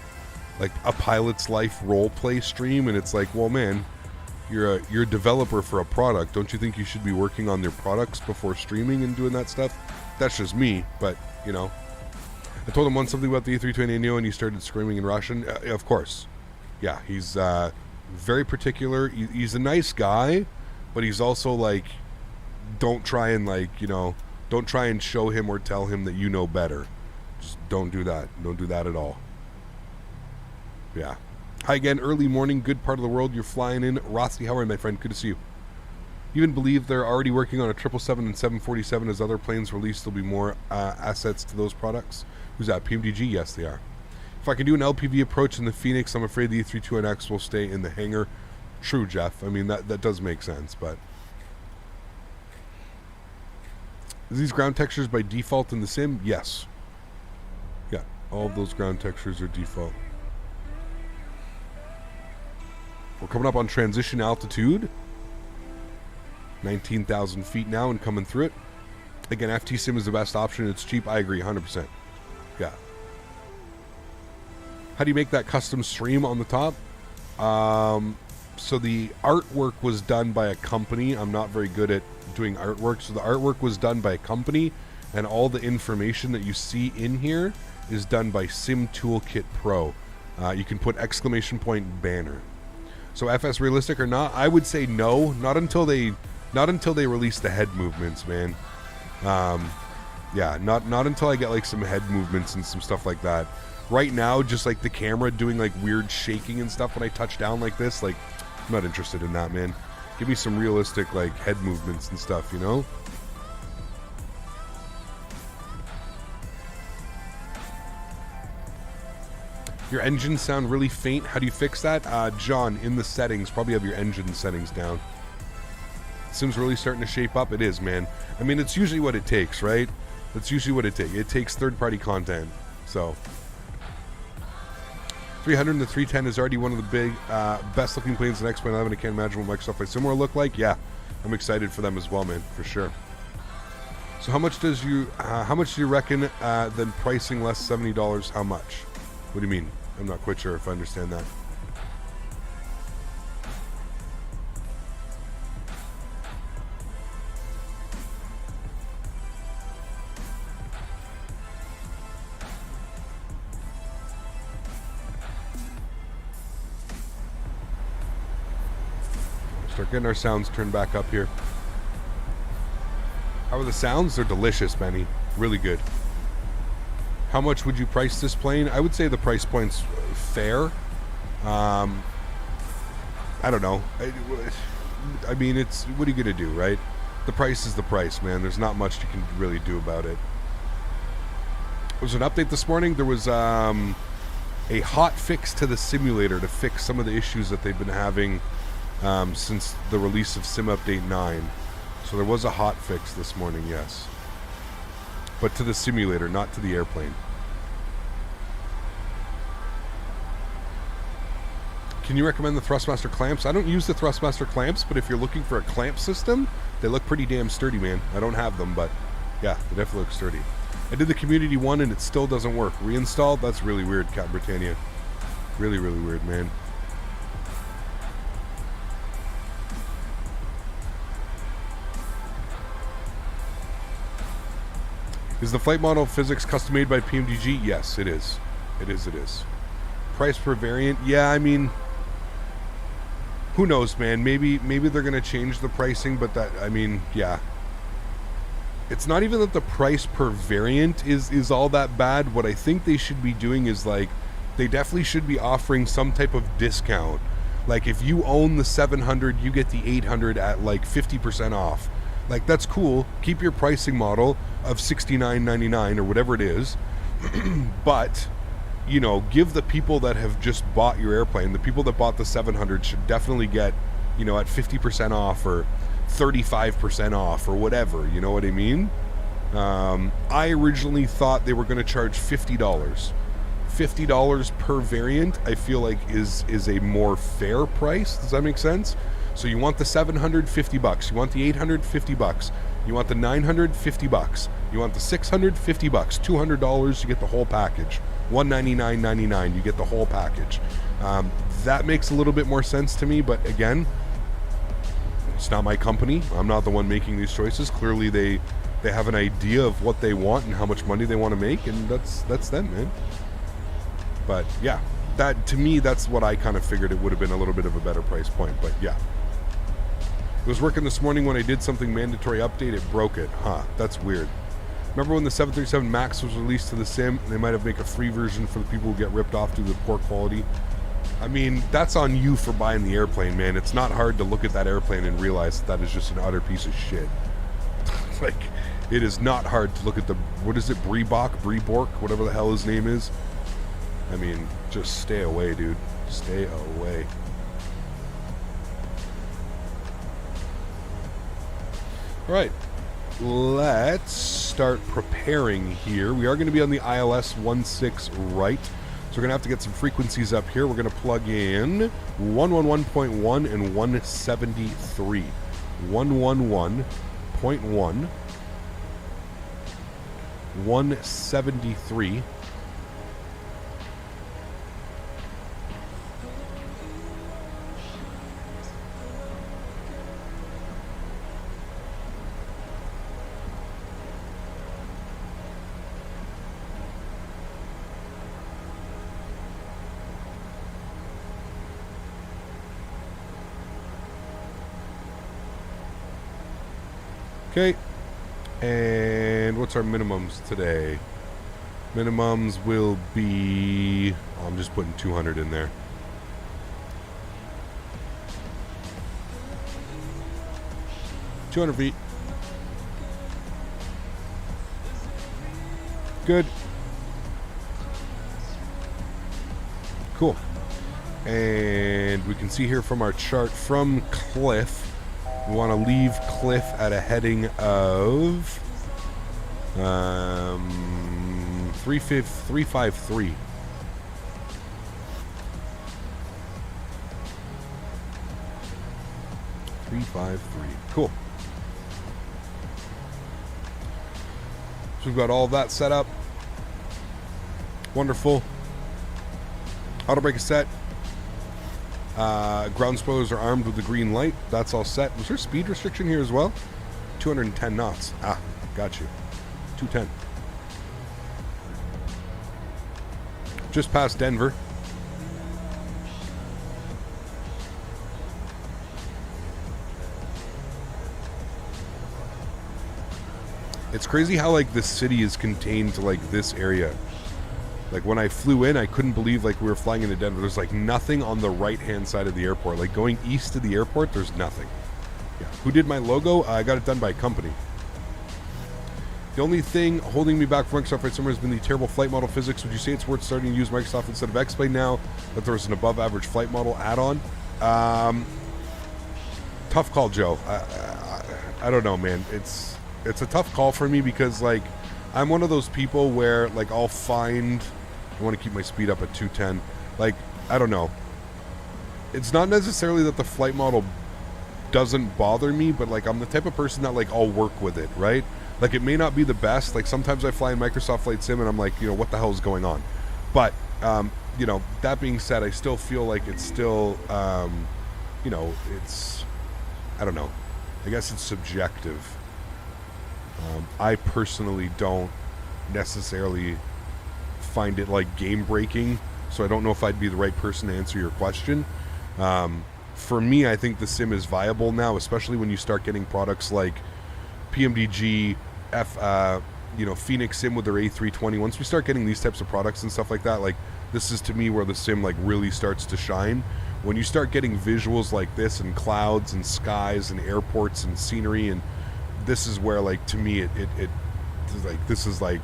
Like a pilot's life role play stream, and it's like, well, man, you're a developer for a product. Don't you think you should be working on their products before streaming and doing that stuff? That's just me, but you know. I told him once something about the A320 Neo, and he started screaming in Russian. Of course, yeah, he's very particular. He's a nice guy, but he's also like, don't try and like, you know, don't try and show him or tell him that you know better. Just don't do that. Don't do that at all. Yeah. Hi again, early morning, good part of the world you're flying in. Rossi, how are you, my friend? Good to see you. You even believe they're already working on a 777 and 747 as other planes release, there'll be more assets to those products? Who's that? PMDG? Yes, they are. If I can do an LPV approach in the Phoenix, I'm afraid the E32NX will stay in the hangar. True, Jeff. I mean, that does make sense, but... Is these ground textures by default in the sim? Yes. Yeah, all of those ground textures are default. We're coming up on transition altitude. 19,000 feet now and coming through it. Again, FT Sim is the best option. It's cheap. I agree, 100%. Yeah. How do you make that custom stream on the top? So the artwork was done by a company. I'm not very good at doing artwork. So the artwork was done by a company, and all the information that you see in here is done by Sim Toolkit Pro. You can put exclamation point banner. So FS Realistic or not? I would say no. Not until they release the head movements, man. Yeah, not until I get like some head movements and some stuff like that. Right now, just like the camera doing like weird shaking and stuff when I touch down like this, like, I'm not interested in that, man. Give me some realistic like head movements and stuff, you know? Your engines sound really faint. How do you fix that? John, in the settings, probably have your engine settings down. Sim's really starting to shape up. It is, man. I mean, it's usually what it takes, right? That's usually what it takes. It takes third-party content. So 300 and the 310 is already one of the big, best-looking planes in X-Plane 11. I can't imagine what Microsoft Flight Sim will look like. Yeah, I'm excited for them as well, man, for sure. So how much do you reckon? Then pricing less $70? How much? What do you mean? I'm not quite sure if I understand that. Start getting our sounds turned back up here. How are the sounds? They're delicious, Benny. Really good. How much would you price this plane? I would say the price point's fair. I don't know. I mean, it's, what are you going to do, right? The price is the price, man. There's not much you can really do about it. There was an update this morning. There was a hot fix to the simulator to fix some of the issues that they've been having since the release of Sim Update 9. So there was a hot fix this morning, yes. But to the simulator, not to the airplane. Can you recommend the Thrustmaster clamps? I don't use the Thrustmaster clamps, but if you're looking for a clamp system, they look pretty damn sturdy, man. I don't have them, but yeah, they definitely look sturdy. I did the community one and it still doesn't work. Reinstalled? That's really weird, Cat Britannia. Really, really weird, man. Is the flight model physics custom made by PMDG? Yes, it is. It is. Price per variant? Yeah, I mean, who knows, man? Maybe they're gonna change the pricing, but that, I mean, yeah. It's not even that the price per variant is all that bad. What I think they should be doing is, like, they definitely should be offering some type of discount. Like, if you own the 700, you get the 800 at like 50% off. Like, that's cool. Keep your pricing model of $69.99 or whatever it is. But, you know, give the people that have just bought your airplane, the people that bought the 700 should definitely get, you know, at 50% off or 35% off or whatever. You know what I mean? I originally thought they were going to charge $50. $50 per variant, I feel like is a more fair price. Does that make sense? So you want the 700, $50. You want the 800, $50. You want the 900, $50. You want the 600, $50. $200, you get the whole package. $199.99, you get the whole package. That makes a little bit more sense to me, but again, it's not my company. I'm not the one making these choices. Clearly they have an idea of what they want and how much money they want to make, and that's them, man. But yeah, that, to me, that's what I kind of figured it would have been a little bit of a better price point, but yeah. It was working this morning when I did something mandatory update, it broke it. Huh, that's weird. Remember when the 737 MAX was released to the sim, and they might have made a free version for the people who get ripped off due to the poor quality? I mean, that's on you for buying the airplane, man. It's not hard to look at that airplane and realize that is just an utter piece of shit. Like, it is not hard to look at the, what is it, Brebork, whatever the hell his name is. I mean, just stay away, dude. Stay away. All right, let's start preparing here. We are going to be on the ILS 16 right. So we're going to have to get some frequencies up here. We're going to plug in 111.1 and 173. 111.1, 173. Okay, and what's our minimums today? Minimums will be, oh, I'm just putting 200 in there. $200 feet. Good. Cool. And we can see here from our chart from Cliff, we want to leave Cliff at a heading of 353. 353. Cool. So we've got all of that set up. Wonderful. Auto brake is set. Ground spoilers are armed with the green light. That's all set. Was there a speed restriction here as well? 210 knots. Ah, got you. 210. Just past Denver. It's crazy how, like, this city is contained to, like, this area. Like, when I flew in, I couldn't believe, like, we were flying into Denver. There's, like, nothing on the right-hand side of the airport. Like, going east to the airport, there's nothing. Yeah. Who did my logo? I got it done by a company. The only thing holding me back from Microsoft Flight Simulator has been the terrible flight model physics. Would you say it's worth starting to use Microsoft instead of X-Plane now that there's an above-average flight model add-on? Tough call, Joe. I don't know, man. It's a tough call for me because, like, I'm one of those people where, like, I'll find... I want to keep my speed up at 210. Like, I don't know. it's not necessarily that the flight model doesn't bother me, but like I'm the type of person that like I'll work with it, right? Like it may not be the best. Like sometimes I fly in Microsoft Flight Sim and I'm like, you know, what the hell is going on? But you know, that being said, I still feel like it's still you know, it's, I don't know, I guess it's subjective. I personally don't necessarily find it like game breaking, so I don't know if I'd be the right person to answer your question. For me, I think the sim is viable now, especially when you start getting products like PMDG, you know, Phoenix Sim with their A320. Once we start getting these types of products and stuff like that, like this is to me where the sim like really starts to shine. When you start getting visuals like this and clouds and skies and airports and scenery, and this is where like to me it like this is like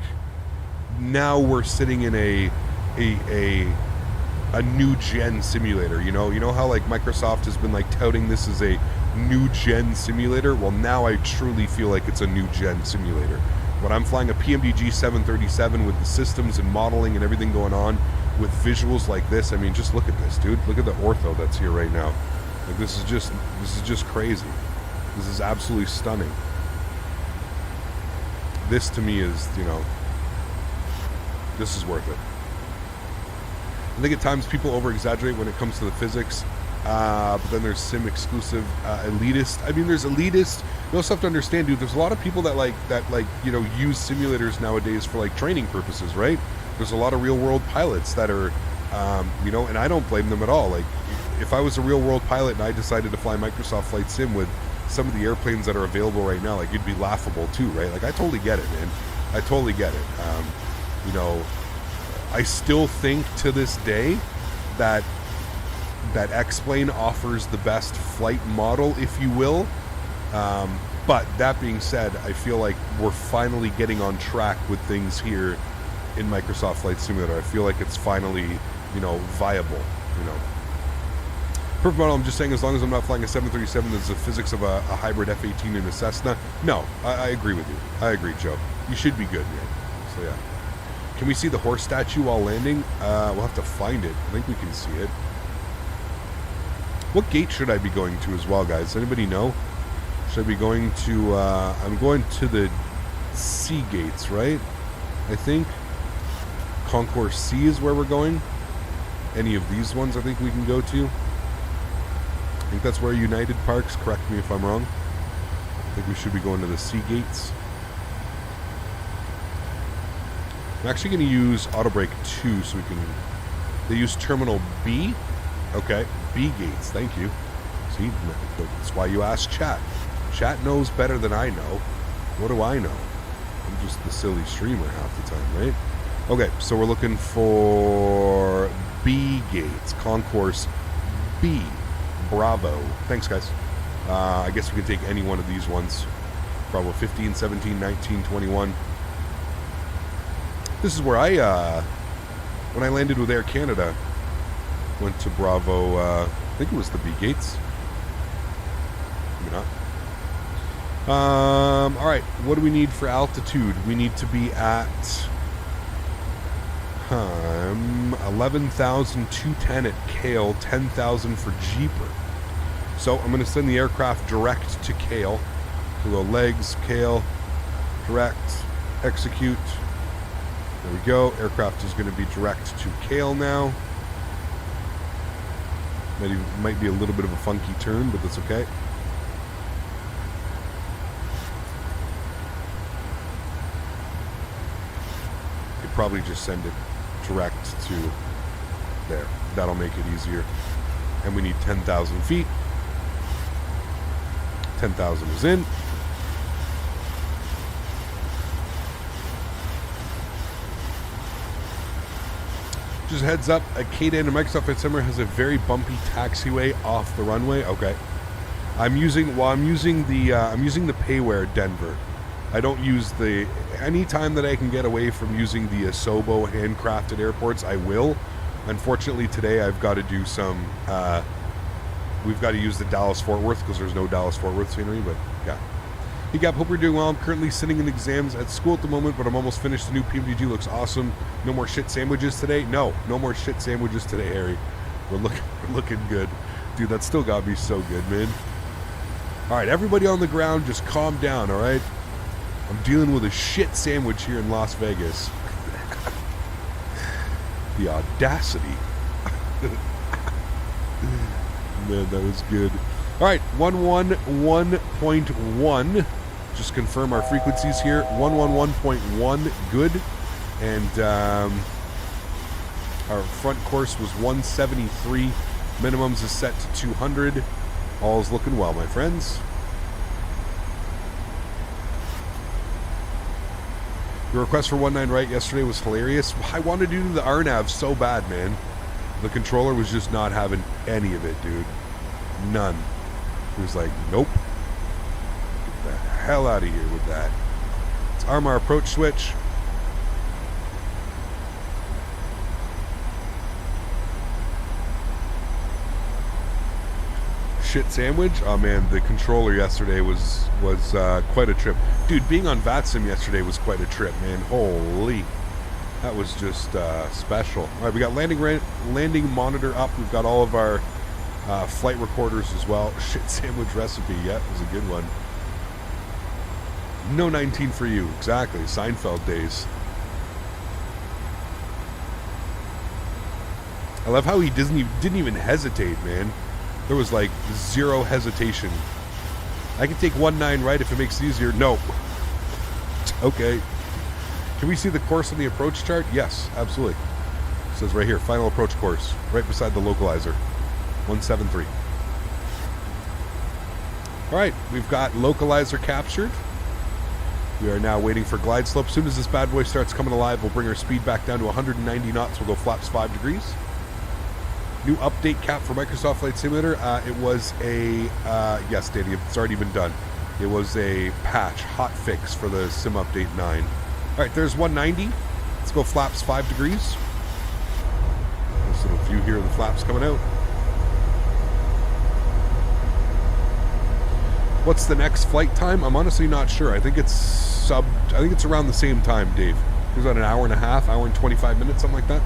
now we're sitting in a new gen simulator. You know how like Microsoft has been like touting this as a new gen simulator? Well, now I truly feel like it's a new gen simulator. When I'm flying a PMDG 737 with the systems and modeling and everything going on with visuals like this, I mean, just look at this, dude. Look at the ortho that's here right now. Like this is just crazy. This is absolutely stunning. This to me is, you know, this is worth it. I think at times people over-exaggerate when it comes to the physics, but then there's sim exclusive elitist. I mean, there's elitist. You also have to understand, dude, there's a lot of people that like you know, use simulators nowadays for like training purposes, right? There's a lot of real world pilots that are you know, and I don't blame them at all. Like if I was a real world pilot and I decided to fly Microsoft Flight Sim with some of the airplanes that are available right now, like it'd be laughable too, right? Like I totally get it, man. I totally get it. You know, I still think to this day that X-Plane offers the best flight model, if you will. But that being said, I feel like we're finally getting on track with things here in Microsoft Flight Simulator. I feel like it's finally, you know, viable, you know. Perfect model, I'm just saying, as long as I'm not flying a 737 that's the physics of a hybrid F-18 and a Cessna. No, I agree with you. I agree, Joe. You should be good, man. So yeah. Can we see the horse statue while landing? We'll have to find it. I think we can see it. What gate should I be going to as well, guys? Anybody know? Should I be going to, I'm going to the C gates, right? I think. Concourse C is where we're going. Any of these ones I think we can go to. I think that's where United parks. Correct me if I'm wrong. I think we should be going to the C gates. I'm actually going to use auto brake 2 so we can... They use terminal B. Okay, B gates. Thank you. See, that's why you ask chat. Chat knows better than I know. What do I know? I'm just the silly streamer half the time, right? Okay, so we're looking for B gates. Concourse B. Bravo. Thanks, guys. I guess we can take any one of these ones. Bravo 15, 17, 19, 21. This is where when I landed with Air Canada, went to Bravo, I think it was the B gates. Maybe not. All right, what do we need for altitude? We need to be at 11,210 at Kale, 10,000 for Jeeper. So I'm going to send the aircraft direct to Kale. We'll go legs, Kale, direct, execute. There we go. Aircraft is going to be direct to Kale now. Might be a little bit of a funky turn, but that's okay. Could probably just send it direct to there. That'll make it easier. And we need 10,000 feet. 10,000 is in. Just heads up, a K-Dan and Microsoft Flight Simulator has a very bumpy taxiway off the runway. Okay, I'm using the Payware Denver. I don't use the anytime that I can get away from using the Asobo handcrafted airports. I will. Unfortunately, today I've got to do some. We've got to use the Dallas Fort Worth because there's no Dallas Fort Worth scenery. But yeah. Hey Gab, hope you're doing well. I'm currently sitting in exams at school at the moment, but I'm almost finished. The new PMDG looks awesome. No more shit sandwiches today? No more shit sandwiches today, Harry. We're looking good. Dude, that still got me so good, man. All right, everybody on the ground, just calm down, all right? I'm dealing with a shit sandwich here in Las Vegas. The audacity. Man, that was good. All right, 111.1. Just confirm our frequencies here. 111.1, good. And our front course was 173. Minimums is set to 200. All's looking well, my friends. Your request for 19 right yesterday was hilarious. I wanted to do the RNAV so bad, man. The controller was just not having any of it, dude. None. He was like, nope. Get the hell out of here with that. Let's arm our approach switch. Shit sandwich. Oh man, the controller yesterday was quite a trip, dude. Being on VATSIM yesterday was quite a trip, man. Holy, that was just special. All right, we got landing monitor up. We've got all of our flight recorders as well. Shit sandwich recipe, yeah, it was a good one. No 19 for you, exactly. Seinfeld days. I love how he didn't even hesitate, man. There was like zero hesitation. I can take 19 right if it makes it easier. No. Okay. Can we see the course on the approach chart? Yes, absolutely. It says right here, final approach course, right beside the localizer. 173. All right, we've got localizer captured. We are now waiting for glide slope. As soon as this bad boy starts coming alive, we'll bring our speed back down to 190 knots. We'll go flaps 5 degrees. New update cap for Microsoft Flight Simulator. It was a, yes, Danny, it's already been done. It was a patch, hot fix for the Sim Update 9. All right, there's 190. Let's go flaps 5 degrees. Nice little view here of the flaps coming out. What's the next flight time? I'm honestly not sure. I think it's around the same time, Dave. It was about an hour and a half, hour and 25 minutes, something like that.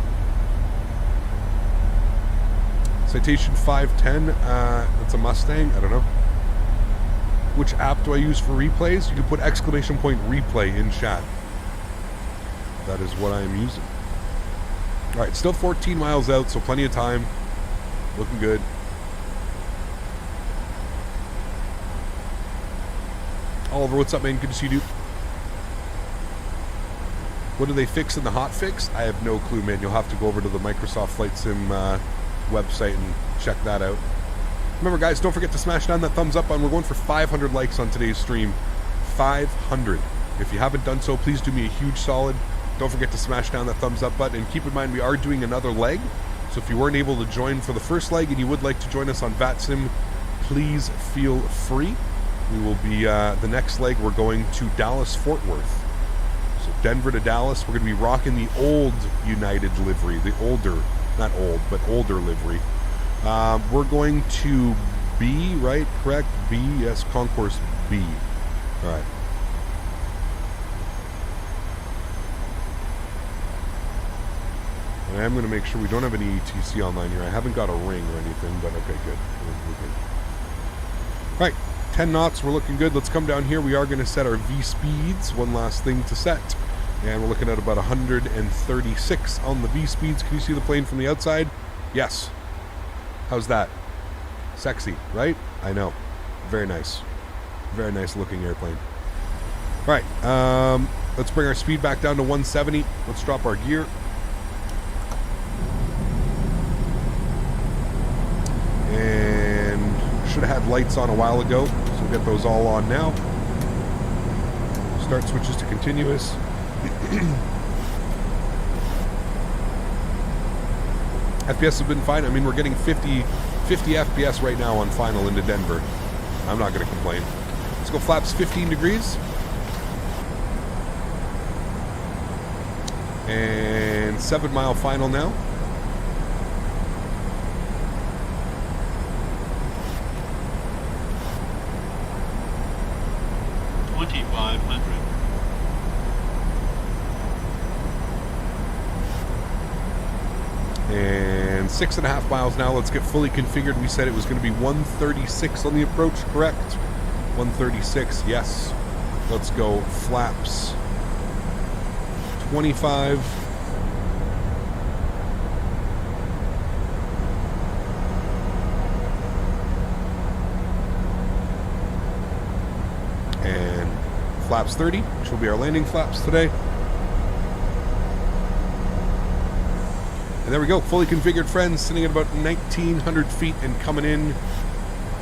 Citation 510, that's a Mustang, I don't know. Which app do I use for replays? You can put exclamation point replay in chat. That is what I am using. Alright, still 14 miles out, so plenty of time. Looking good. Oliver, what's up, man? Good to see you, dude. What do they fix in the hot fix? I have no clue, man. You'll have to go over to the Microsoft Flight Sim website and check that out. Remember, guys, don't forget to smash down that thumbs up button. We're going for 500 likes on today's stream. 500. If you haven't done so, please do me a huge solid. Don't forget to smash down that thumbs up button. And keep in mind, we are doing another leg. So if you weren't able to join for the first leg and you would like to join us on VATSIM, please feel free. We will be, the next leg, we're going to Dallas-Fort Worth. So Denver to Dallas. We're going to be rocking the old United livery. The older, not old, but older livery. We're going to B, right? Correct? B, yes, Concourse B. All right. And I'm going to make sure we don't have any ETC online here. I haven't got a ring or anything, but okay, good. We're good. All right, 10 knots, we're looking good. Let's come down here. We are going to set our V speeds. One last thing to set. And we're looking at about 136 on the V speeds. Can you see the plane from the outside? Yes. How's that? Sexy, right? I know. Very nice. Very nice looking airplane. All right, let's bring our speed back down to 170. Let's drop our gear. And should have had lights on a while ago, so we'll get those all on now. Start switches to continuous. FPS have been fine. I mean, we're getting 50 FPS right now on final into Denver. I'm not going to complain. Let's go flaps 15 degrees. And 7 mile final now. 6.5 miles now. Let's get fully configured. We said it was going to be 136 on the approach, correct? 136, yes. Let's go flaps 25. And flaps 30, which will be our landing flaps today. And there we go, fully configured, friends, sitting at about 1,900 feet and coming in.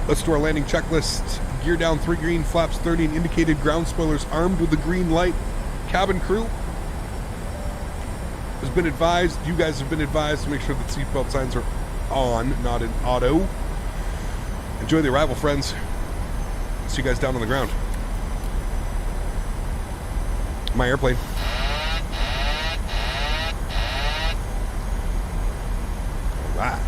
Let's do our landing checklist. Gear down 3 green, flaps 30, and indicated ground spoilers armed with the green light. Cabin crew has been advised, you guys have been advised to make sure that seatbelt signs are on, not in auto. Enjoy the arrival, friends. See you guys down on the ground. My airplane. All right.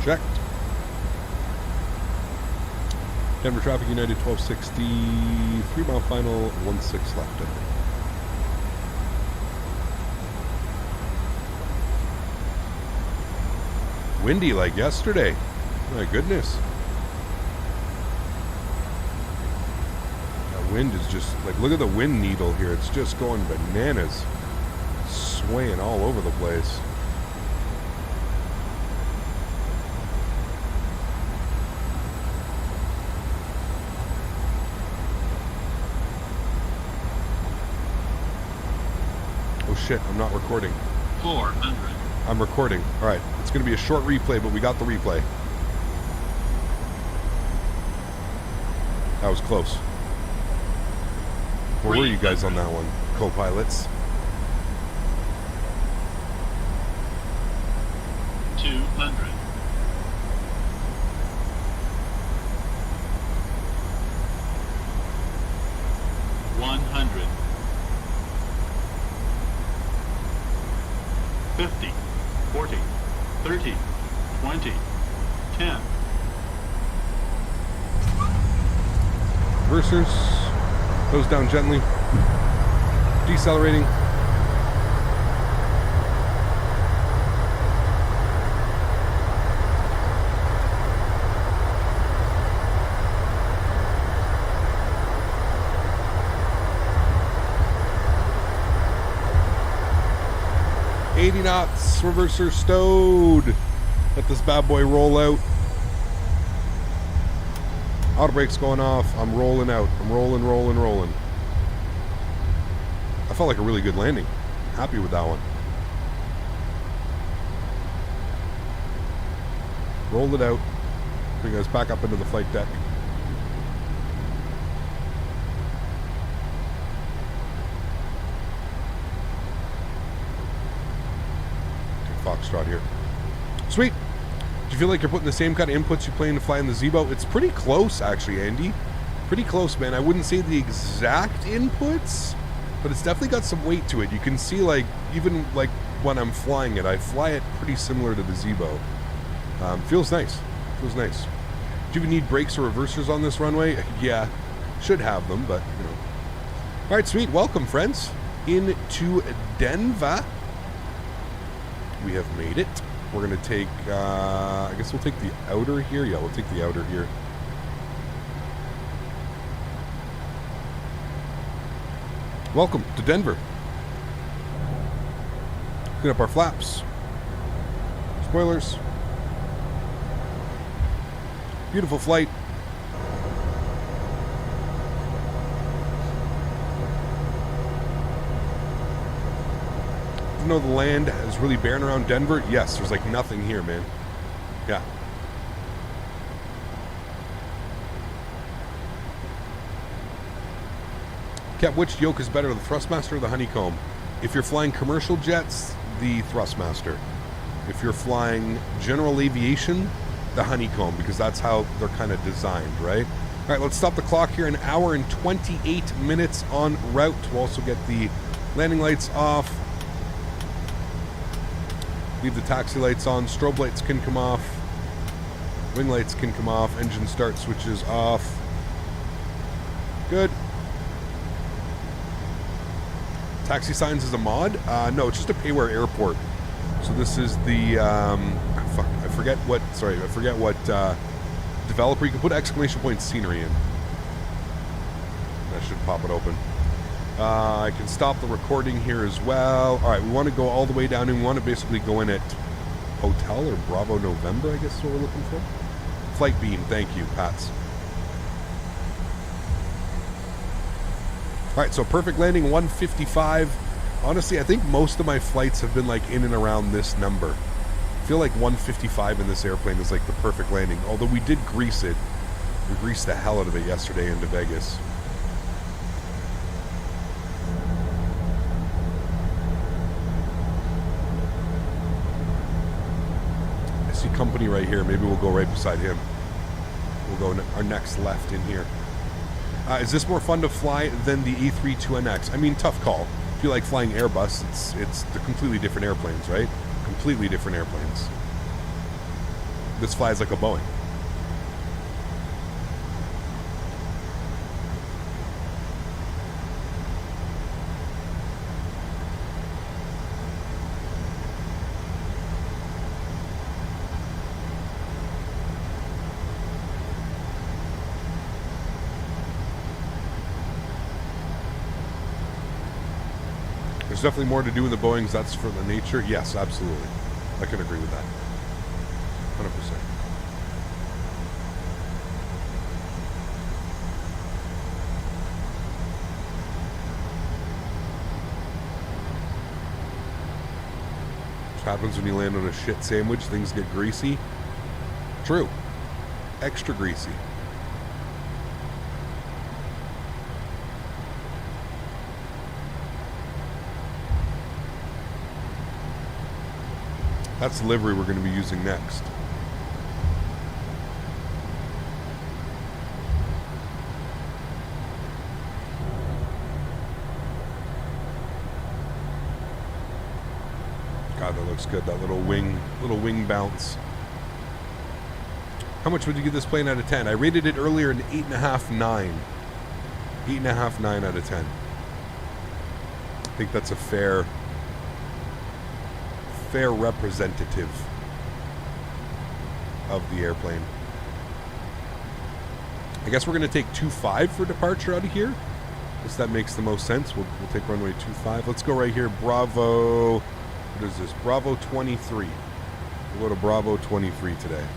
Checked. Denver traffic United 1260, 3 mile final, 16 left. Windy like yesterday. My goodness. That wind is just like, look at the wind needle here. It's just going bananas. Swaying all over the place. Shit, I'm not recording. 400. I'm recording. Alright, it's going to be a short replay, but we got the replay. That was close. Where were you guys on that one, co-pilots? 200. 100. 50, 40, 30, 20, 10. Reversers. Goes down gently. Decelerating. Knots, reverser stowed. Let this bad boy roll out. Auto brake's going off. I'm rolling out. I'm rolling. I felt like a really good landing. Happy with that one. Rolled it out. Bring us back up into the flight deck. Foxtrot here. Sweet. Do you feel like you're putting the same kind of inputs you plan to fly in the Zibo? It's pretty close, actually, Andy. Pretty close, man. I wouldn't say the exact inputs, but it's definitely got some weight to it. You can see, like, even like when I'm flying it, I fly it pretty similar to the Zibo. Feels nice. Feels nice. Do you need brakes or reversers on this runway? Yeah, should have them, but you know. All right, sweet. Welcome, friends, into Denver. We have made it. We're going to take, I guess we'll take the outer here. Yeah, we'll take the outer here. Welcome to Denver. Clean up our flaps. Spoilers. Beautiful flight. You know the land is really barren around Denver? Yes, there's like nothing here, man. Yeah. Cap, which yoke is better, the Thrustmaster or the Honeycomb? If you're flying commercial jets, the Thrustmaster. If you're flying general aviation, the honeycomb, because that's how they're kind of designed, right? All right, let's stop the clock here. An hour and 28 minutes en route. We'll also get the landing lights off. Leave the taxi lights on. Strobe lights can come off. Wing lights can come off. Engine start switches off. Good. Taxi signs is a mod? No, it's just a payware airport. So this is the, I forget what developer. You can put exclamation point scenery in. That should pop it open. I can stop the recording here as well. All right, we want to go all the way down, and we want to basically go in at Hotel or Bravo November, I guess is what we're looking for. Flight beam, thank you, Pats. All right, so perfect landing, 155. Honestly, I think most of my flights have been like in and around this number. I feel like 155 in this airplane is like the perfect landing. Although we did grease it. We greased the hell out of it yesterday into Vegas. I see company right here. Maybe we'll go right beside him. We'll go our next left in here. Is this more fun to fly than the A32NX? I mean, tough call. If you like flying Airbus, it's the completely different airplanes, right? Completely different airplanes. This flies like a Boeing. There's definitely more to do in the Boeings. That's for the nature. Yes, absolutely. I can agree with that. 100%. What happens when you land on a shit sandwich? Things get greasy. True. Extra greasy. That's the livery we're going to be using next. God, that looks good. That little wing bounce. How much would you give this plane out of 10? I rated it earlier an 8.5, 9. 8.5, 9 out of 10. I think that's a fair representative of the airplane. I guess we're going to take 2.5 for departure out of here. I guess that makes the most sense. We'll take runway 2.5. Let's go right here. Bravo. What is this? Bravo 23. We'll go to Bravo 23 today.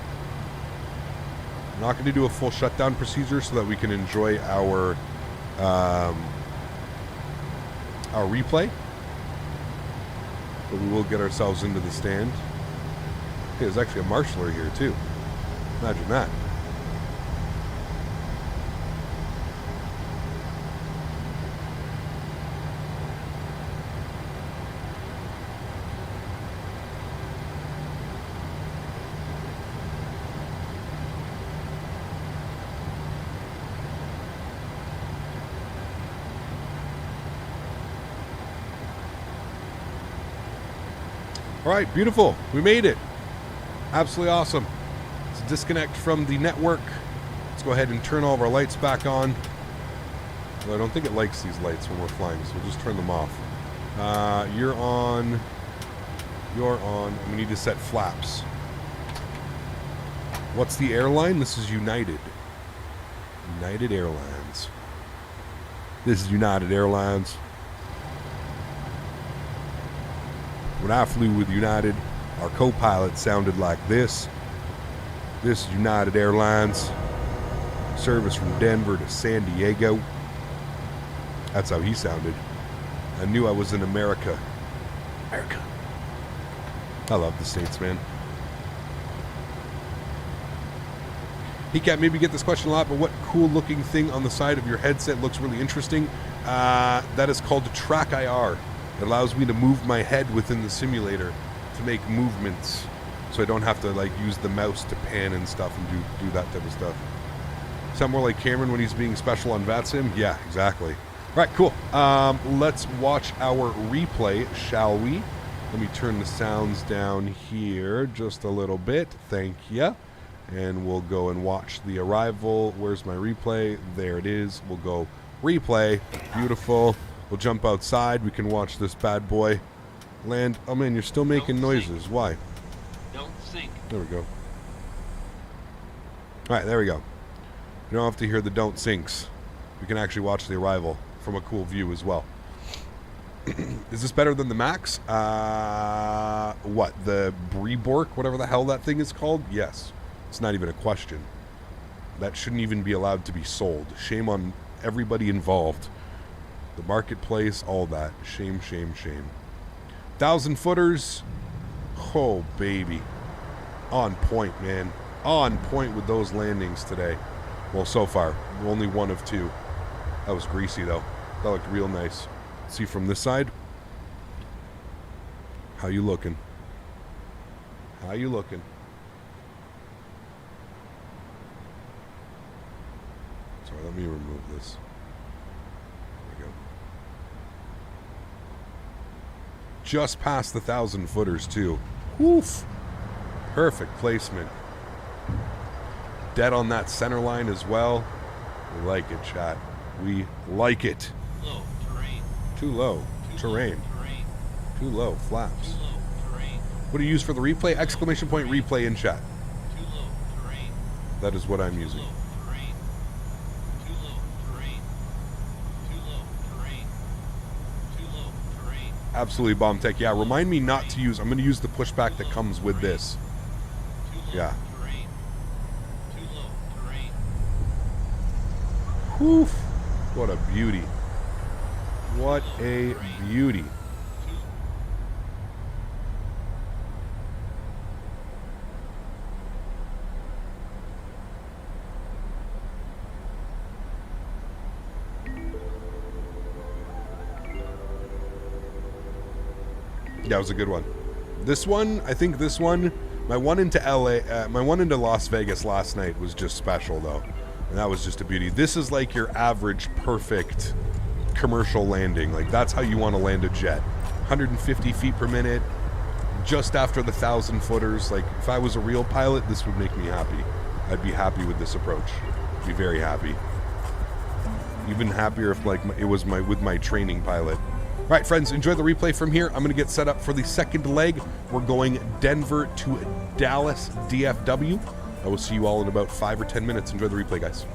I'm not going to do a full shutdown procedure so that we can enjoy our replay. But we will get ourselves into the stand. Hey, there's actually a marshaller here too. Imagine that. All right, beautiful. We made it. Absolutely awesome. Let's disconnect from the network. Let's go ahead and turn all of our lights back on. Well, I don't think it likes these lights when we're flying, so we'll just turn them off. You're on. You're on. And we need to set flaps. What's the airline? This is United. United Airlines. This is United Airlines. When I flew with United, our co-pilot sounded like this. This is United Airlines. Service from Denver to San Diego. That's how he sounded. I knew I was in America. America. I love the States, man. He can't maybe get this question a lot, but what cool looking thing on the side of your headset looks really interesting? That is called Track IR. It allows me to move my head within the simulator to make movements, so I don't have to like use the mouse to pan and stuff and do that type of stuff. Sound more like Cameron when he's being special on VATSIM? Yeah, exactly. All right, cool. Let's watch our replay, shall we? Let me turn the sounds down here just a little bit. Thank you. And we'll go and watch the arrival. Where's my replay? There it is. We'll go replay. Beautiful. We'll jump outside. We can watch this bad boy land. Oh man, you're still making noises. Why? Don't sink. There we go. All right, there we go. You don't have to hear the don't sinks. You can actually watch the arrival from a cool view as well. Is this better than the Max? What? The Brebork, whatever the hell that thing is called? Yes. It's not even a question. That shouldn't even be allowed to be sold. Shame on everybody involved. The marketplace, all that. Shame, shame, shame. 1,000 footers. Oh, baby. On point, man. On point with those landings today. Well, so far. Only one of two. That was greasy, though. That looked real nice. See from this side? How you looking? How you looking? Sorry, let me remove this. There we go. Just past the 1,000 footers, too. Woof! Perfect placement. Dead on that center line as well. We like it, chat. We like it. Low terrain. Too low. Terrain. Too low. Flaps. Too low terrain. What do you use for the replay? Exclamation point replay in chat. Too low terrain. That is what I'm using. Too low terrain. Too low terrain. Too low terrain. Absolutely, Bomb Tech. Yeah, remind me not to use. I'm going to use the pushback that comes with this. Yeah. Too low terrain. Woof. What a beauty. What a beauty. That was a good one. This one, I think this one, my one into my one into Las Vegas last night was just special though. And that was just a beauty. This is like your average perfect commercial landing. Like that's how you want to land a jet. 150 feet per minute, just after the 1,000 footers. Like if I was a real pilot, this would make me happy. I'd be happy with this approach. Be very happy. Even happier if like it was with my training pilot. All right, friends, enjoy the replay from here. I'm going to get set up for the second leg. We're going Denver to Dallas DFW. I will see you all in about 5 or 10 minutes. Enjoy the replay, guys.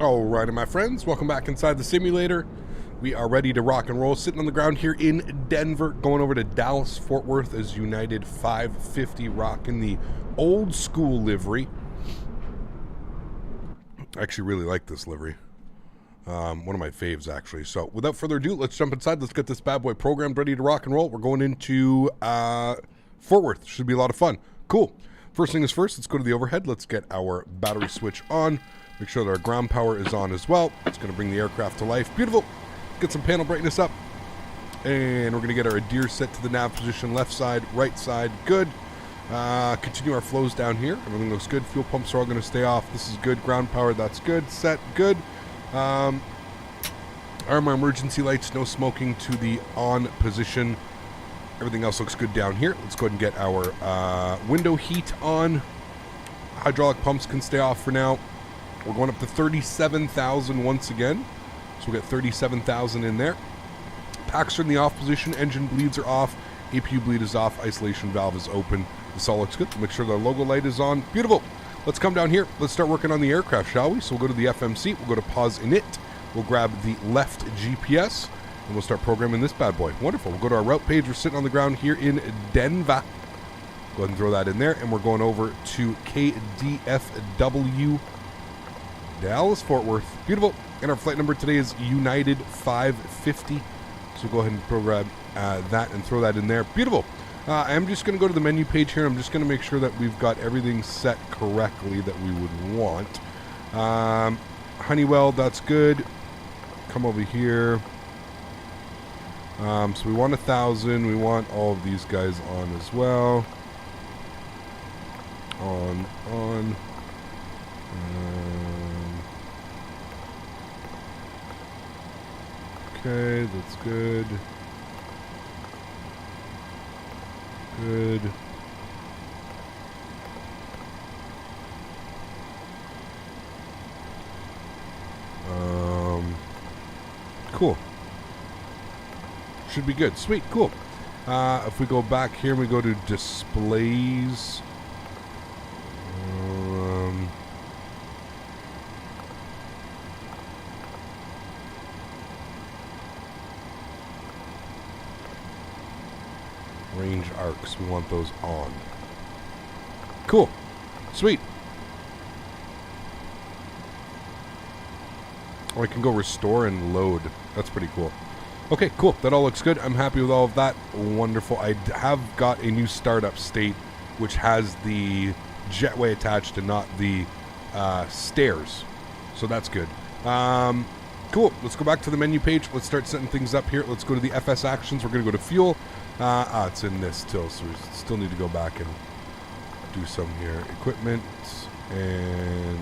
Alrighty, my friends, welcome back inside the simulator. We are ready to rock and roll, sitting on the ground here in Denver, going over to Dallas, Fort Worth as United 550, rocking the old school livery. I actually really like this livery. One of my faves, actually. So without further ado, let's jump inside. Let's get this bad boy programmed, ready to rock and roll. We're going into Fort Worth. Should be a lot of fun. Cool. First thing is first, let's go to the overhead. Let's get our battery switch on. Make sure that our ground power is on as well. It's going to bring the aircraft to life. Beautiful. Get some panel brightness up. And we're going to get our adhere set to the nav position. Left side, right side. Good. Continue our flows down here. Everything looks good. Fuel pumps are all going to stay off. This is good. Ground power, that's good. Set, good. Our emergency lights, no smoking to the on position. Everything else looks good down here. Let's go ahead and get our window heat on. Hydraulic pumps can stay off for now. We're going up to 37,000 once again. So we'll get 37,000 in there. Packs are in the off position. Engine bleeds are off. APU bleed is off. Isolation valve is open. This all looks good. Make sure the logo light is on. Beautiful. Let's come down here. Let's start working on the aircraft, shall we? So we'll go to the FMC. We'll go to pause init. We'll grab the left GPS. And we'll start programming this bad boy. Wonderful. We'll go to our route page. We're sitting on the ground here in Denver. Go ahead and throw that in there. And we're going over to KDFW, Dallas, Fort Worth. Beautiful. And our flight number today is United 550. So go ahead and program that and throw that in there. Beautiful. I'm just going to go to the menu page here. I'm just going to make sure that we've got everything set correctly that we would want. Honeywell, that's good. Come over here. So we want 1,000. We want all of these guys on as well. On. Okay, that's good. Good. Cool. Should be good. Sweet. Cool. If we go back here, we go to displays. Range arcs, we want those on. Cool. Sweet. Oh, I can go restore and load. That's pretty cool. Okay, cool. That all looks good. I'm happy with all of that. Wonderful. I have got a new startup state which has the jetway attached and not the stairs. So that's good. Cool. Let's go back to the menu page. Let's start setting things up here. Let's go to the FS actions. We're going to go to fuel. It's in this still, so we still need to go back and do some here. Equipment, and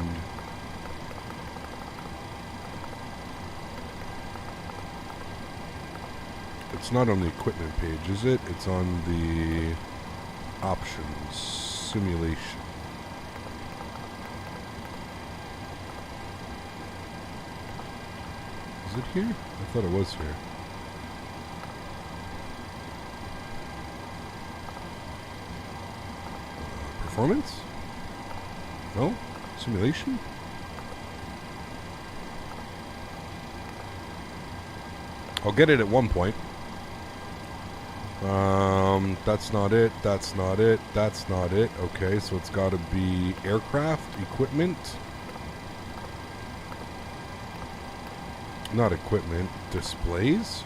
it's not on the equipment page, is it? It's on the options, simulation. Is it here? I thought it was here. Performance? No? Simulation? I'll get it at one point. That's not it. That's not it. That's not it. Okay, so it's got to be aircraft, equipment. Not equipment, displays.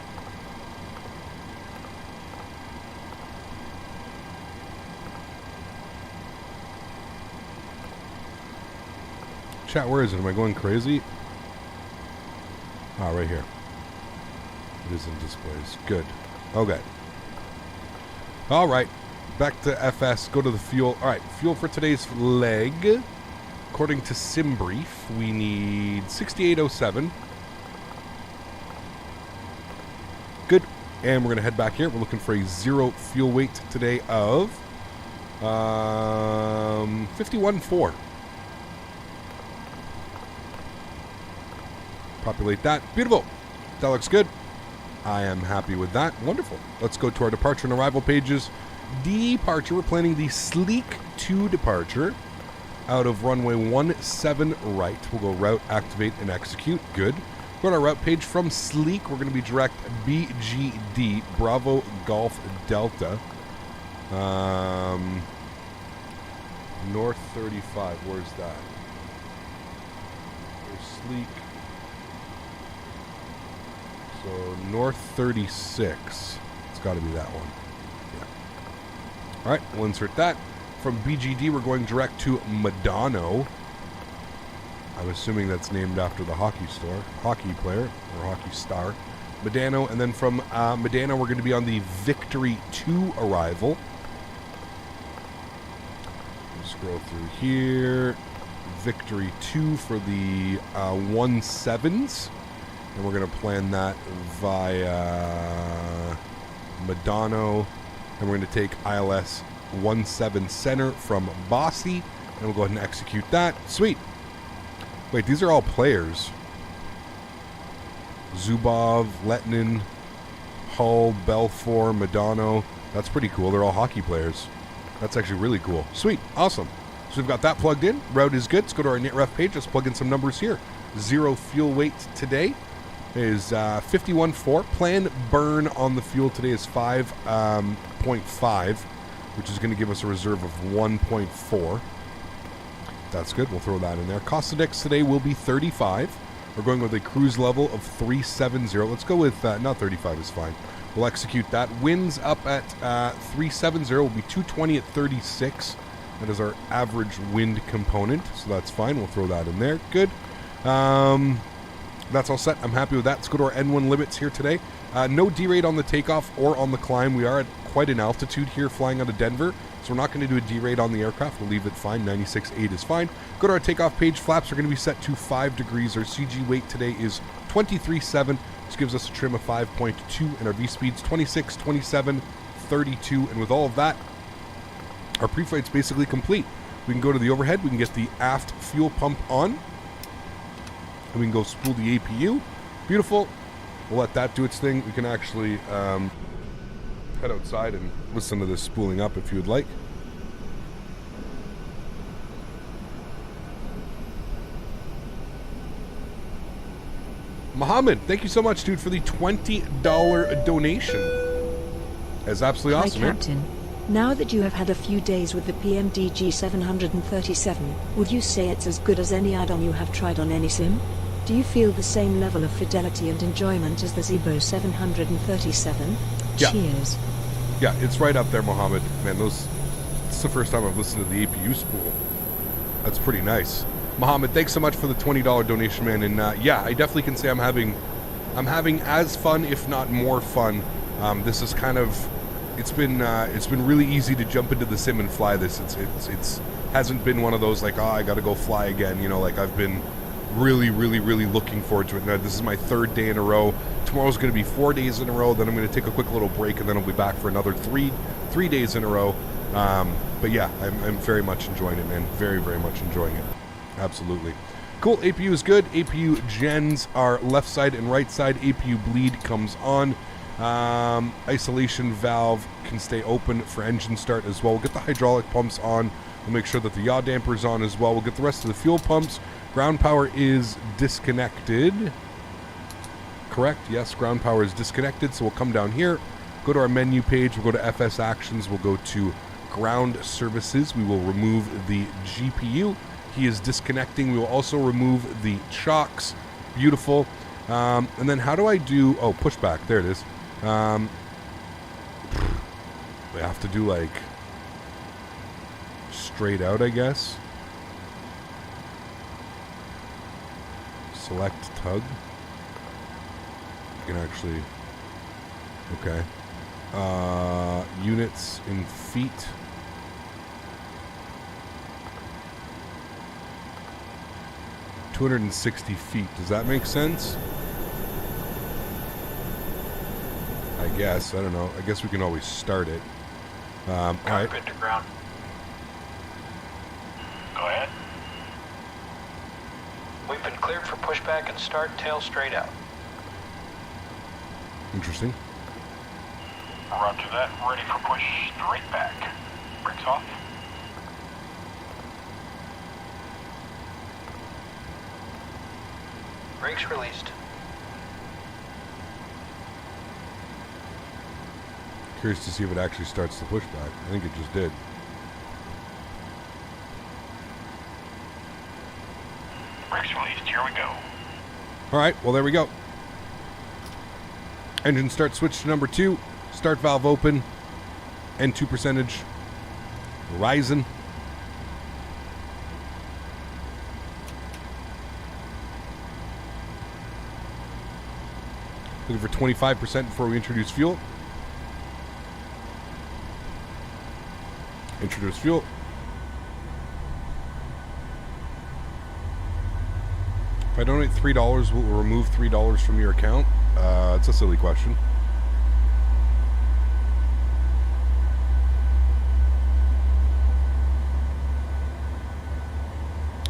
Chat, where is it? Am I going crazy? Ah, right here. It is in displays. Good. Okay. All right. Back to FS. Go to the fuel. All right. Fuel for today's leg. According to SimBrief, we need 6807. Good. And we're going to head back here. We're looking for a zero fuel weight today of 51.4. Populate that. Beautiful. That looks good. I am happy with that. Wonderful. Let's go to our departure and arrival pages. Departure. We're planning the Sleek 2 departure. out of runway 17 right. We'll go route, activate, and execute. Good. Go to our route page from Sleek. We're going to be direct BGD, Bravo Golf Delta. North 35, where's that? There's Sleek. So North 36. It's got to be that one. Yeah. All right, we'll insert that. From BGD, we're going direct to Madano. I'm assuming that's named after the hockey player, or hockey star. Madano, and then from Madano, we're going to be on the Victory 2 arrival. We'll scroll through here. Victory 2 for the 17s. And we're going to plan that via Madano. And we're going to take ILS 17 Center from Bossy. And we'll go ahead and execute that. Sweet. Wait, these are all players. Zubov, Letnin, Hull, Belfour, Madano. That's pretty cool. They're all hockey players. That's actually really cool. Sweet. Awesome. So we've got that plugged in. Route is good. Let's go to our NitRef page. Let's plug in some numbers here. 0 fuel weight today is 51.4. Planned burn on the fuel today is 5.5, which is going to give us a reserve of 1.4. That's good. We'll throw that in there. Cost of decks today will be 35. We're going with a cruise level of 370. Let's go with, not 35 is fine. We'll execute that. Winds up at 370 will be 220 at 36. That is our average wind component, so that's fine. We'll throw that in there. Good. That's all set. I'm happy with that. Let's go to our N1 limits here today. No derate on the takeoff or on the climb. We are at quite an altitude here flying out of Denver, so we're not going to do a derate on the aircraft. We'll leave it fine. 96.8 is fine. Go to our takeoff page. Flaps are going to be set to 5 degrees. Our CG weight today is 23.7. This gives us a trim of 5.2, and our V-speed's 26, 27, 32. And with all of that, our pre-flight's basically complete. We can go to the overhead. We can get the aft fuel pump on, and we can go spool the APU. Beautiful. We'll let that do its thing. We can actually head outside and listen to this spooling up if you would like. Mohammed, thank you so much, dude, for the $20 donation. That's absolutely awesome. Hi, Captain. Now that you have had a few days with the PMDG 737, would you say it's as good as any add-on you have tried on any sim? Do you feel the same level of fidelity and enjoyment as the Zibo 737? Yeah. Cheers. Yeah, it's right up there, Mohammed. Man, it's the first time I've listened to the APU spool. That's pretty nice. Mohammed, thanks so much for the $20 donation, man. And yeah, I definitely can say I'm having as fun, if not more fun. This is kind of, it's been really easy to jump into the sim and fly this. It's hasn't been one of those like, oh, I got to go fly again. You know, like I've been really looking forward to it. Now, this is my 3rd day in a row. Tomorrow's going to be 4 days in a row. Then I'm going to take a quick little break, and then I'll be back for another three days in a row. But yeah, I'm very much enjoying it, man. Very much enjoying it. Absolutely. Cool. APU is good. APU gens are left side and right side. APU bleed comes on. Isolation valve can stay open for engine start as well. We'll get the hydraulic pumps on. We'll make sure that the yaw damper is on as well. We'll get the rest of the fuel pumps. Ground power is disconnected. Correct. Yes, ground power is disconnected. So we'll come down here, go to our menu page. We'll go to FS Actions. We'll go to Ground Services. We will remove the GPU. He is disconnecting. We will also remove the chocks. Beautiful. And then how do I do... Oh, pushback. There it is. We have to do like straight out, I guess. Select tug. You can actually... Okay. Units in feet. ...260 feet. Does that make sense? I guess. I don't know. I guess we can always start it. All right. To ground. Go ahead. We've been cleared for pushback and start tail straight out. Interesting. Roger that. Ready for push straight back. Brakes off. Brakes released. Curious to see if it actually starts the pushback. I think it just did. Brakes released. Here we go. All right, well, there we go. Engine start switch to number 2. Start valve open. N2 percentage. Rising. Looking for 25% before we introduce fuel. Introduce fuel. If I donate $3, will it remove $3 from your account? It's a silly question.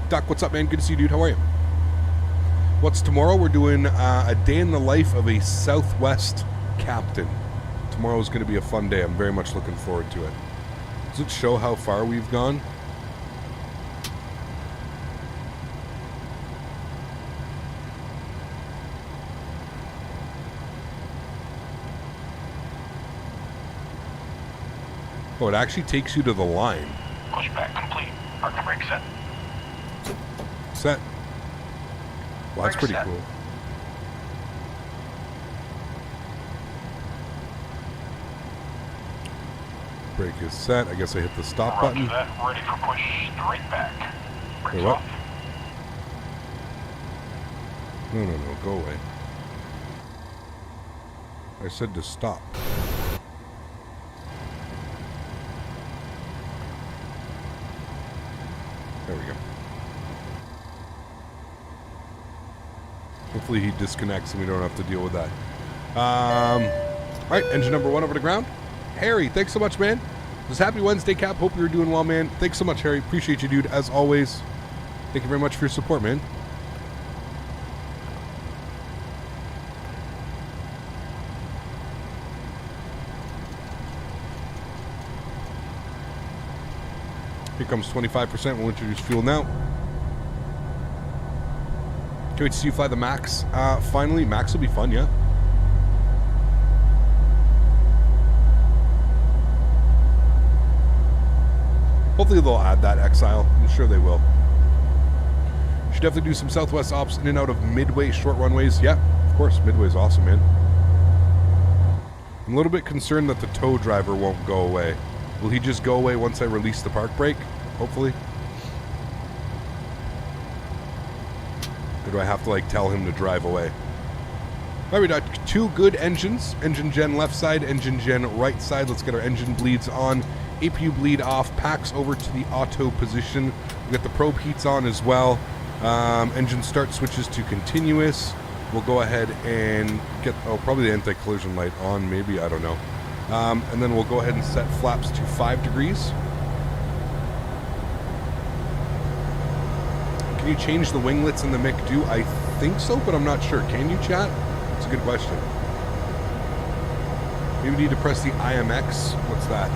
Doc, what's up, man? Good to see you, dude. How are you? What's tomorrow? We're doing a day in the life of a Southwest captain. Tomorrow is going to be a fun day. I'm very much looking forward to it. Does it show how far we've gone? Oh, it actually takes you to the line. Pushback complete. Parking brake set. Set. Well, that's pretty Set. cool. Brake is set. I guess I hit the stop Roger button. that. Ready for push straight back. Brakes Wait, what? off. No, go away. I said to stop. There we go. Hopefully he disconnects and we don't have to deal with that. All right, engine number 1 over to ground. Harry, thanks so much, man. Just happy Wednesday, Cap. Hope you're doing well, man. Thanks so much, Harry. Appreciate you, dude, as always. Thank you very much for your support, man. Here comes 25%. We'll introduce fuel now. Can't wait to see you fly the Max. Finally, Max will be fun, yeah. Hopefully they'll add that Exile. I'm sure they will. Should definitely do some Southwest ops in and out of Midway short runways. Yeah, of course. Midway's awesome, man. I'm a little bit concerned that the tow driver won't go away. Will he just go away once I release the park brake? Hopefully. Or do I have to, like, tell him to drive away? All right, we got 2 good engines. Engine gen left side, engine gen right side. Let's get our engine bleeds on. APU bleed off. Packs over to the auto position. We got the probe heats on as well. Engine start switches to continuous. We'll go ahead and get, probably the anti-collision light on, maybe, I don't know. And then we'll go ahead and set flaps to 5 degrees. Can you change the winglets in the MIC-Do? I think so, but I'm not sure. Can you, chat? It's a good question. Maybe we need to press the IMX. What's that?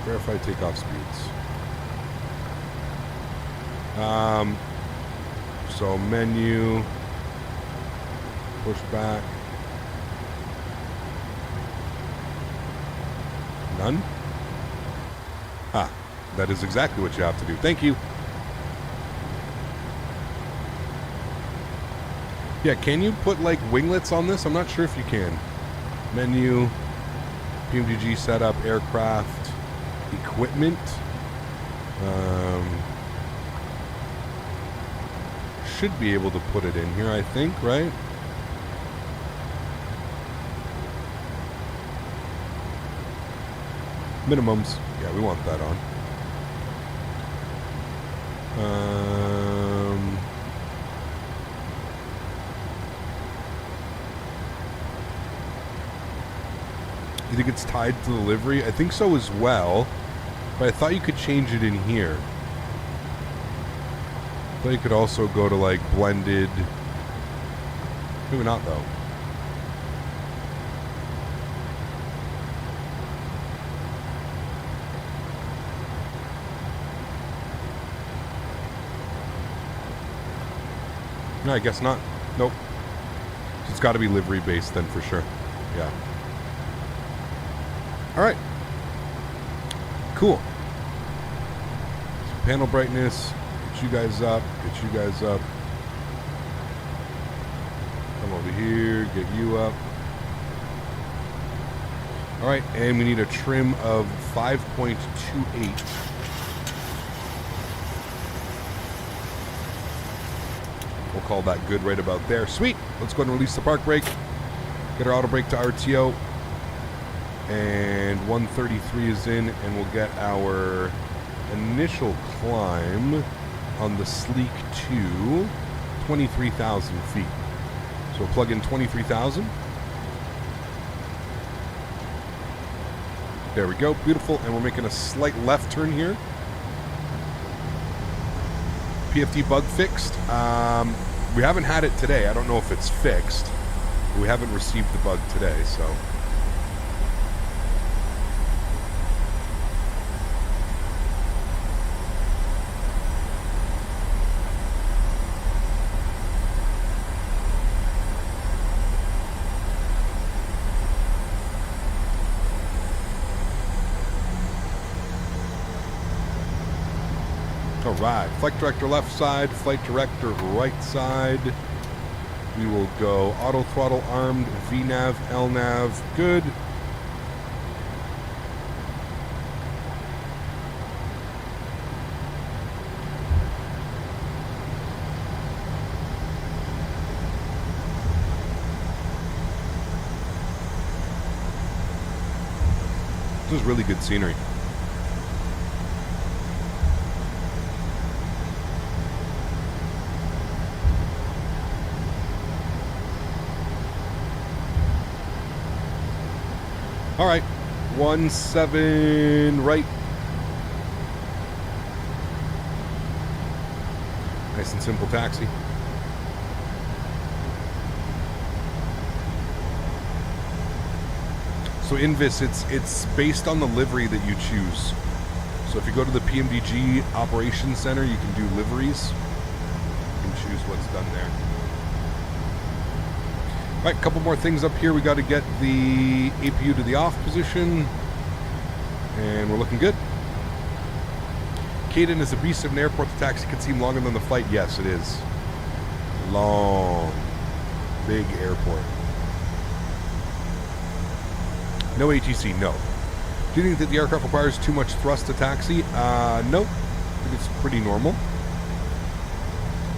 Verify takeoff speeds. So menu, push back. None? Ah, that is exactly what you have to do. Thank you. Yeah, can you put like winglets on this? I'm not sure if you can. Menu, PMDG setup, aircraft, equipment. Should be able to put it in here, I think, right? Minimums. Yeah, we want that on. You think it's tied to the livery? I think so as well. But I thought you could change it in here. I thought you could also go to like blended. Maybe not though. No, I guess not. Nope. It's got to be livery based then for sure. Yeah. All right. Cool. So panel brightness. Get you guys up. Get you guys up. Come over here. Get you up. All right, and we need a trim of 5.28. We'll call that good right about there. Sweet. Let's go ahead and release the park brake. Get our auto brake to RTO. And 133 is in, and we'll get our initial climb on the Sleek to 23,000 feet. So we'll plug in 23,000. There we go, beautiful, and we're making a slight left turn here. PFD bug fixed. We haven't had it today. I don't know if it's fixed. We haven't received the bug today, so. Alright, flight director left side, flight director right side. We will go auto throttle armed, VNAV, LNAV, good. This is really good scenery. All right, 17 right. Nice and simple taxi. So Invis, it's based on the livery that you choose. So if you go to the PMDG Operations Center, you can do liveries. You can choose what's done there. All right, a couple more things up here. We got to get the APU to the off position, and we're looking good. Graydon is a beast of an airport. The taxi can seem longer than the flight. Yes, it is. Long, big airport. No ATC, no. Do you think that the aircraft requires too much thrust to taxi? No. I think it's pretty normal.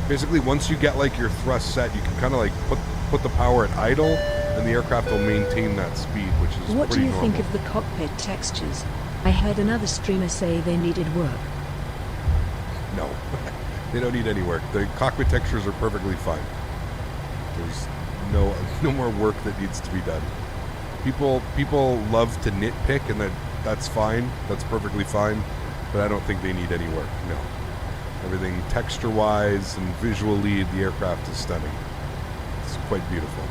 Basically, once you get like your thrust set, you can kind of like put the power at idle, and the aircraft will maintain that speed, which is pretty normal. What do you think of the cockpit textures? I heard another streamer say they needed work. No, they don't need any work. The cockpit textures are perfectly fine. There's no more work that needs to be done. People love to nitpick, and that's fine. That's perfectly fine. But I don't think they need any work. No, everything texture-wise and visually, the aircraft is stunning. It's quite beautiful.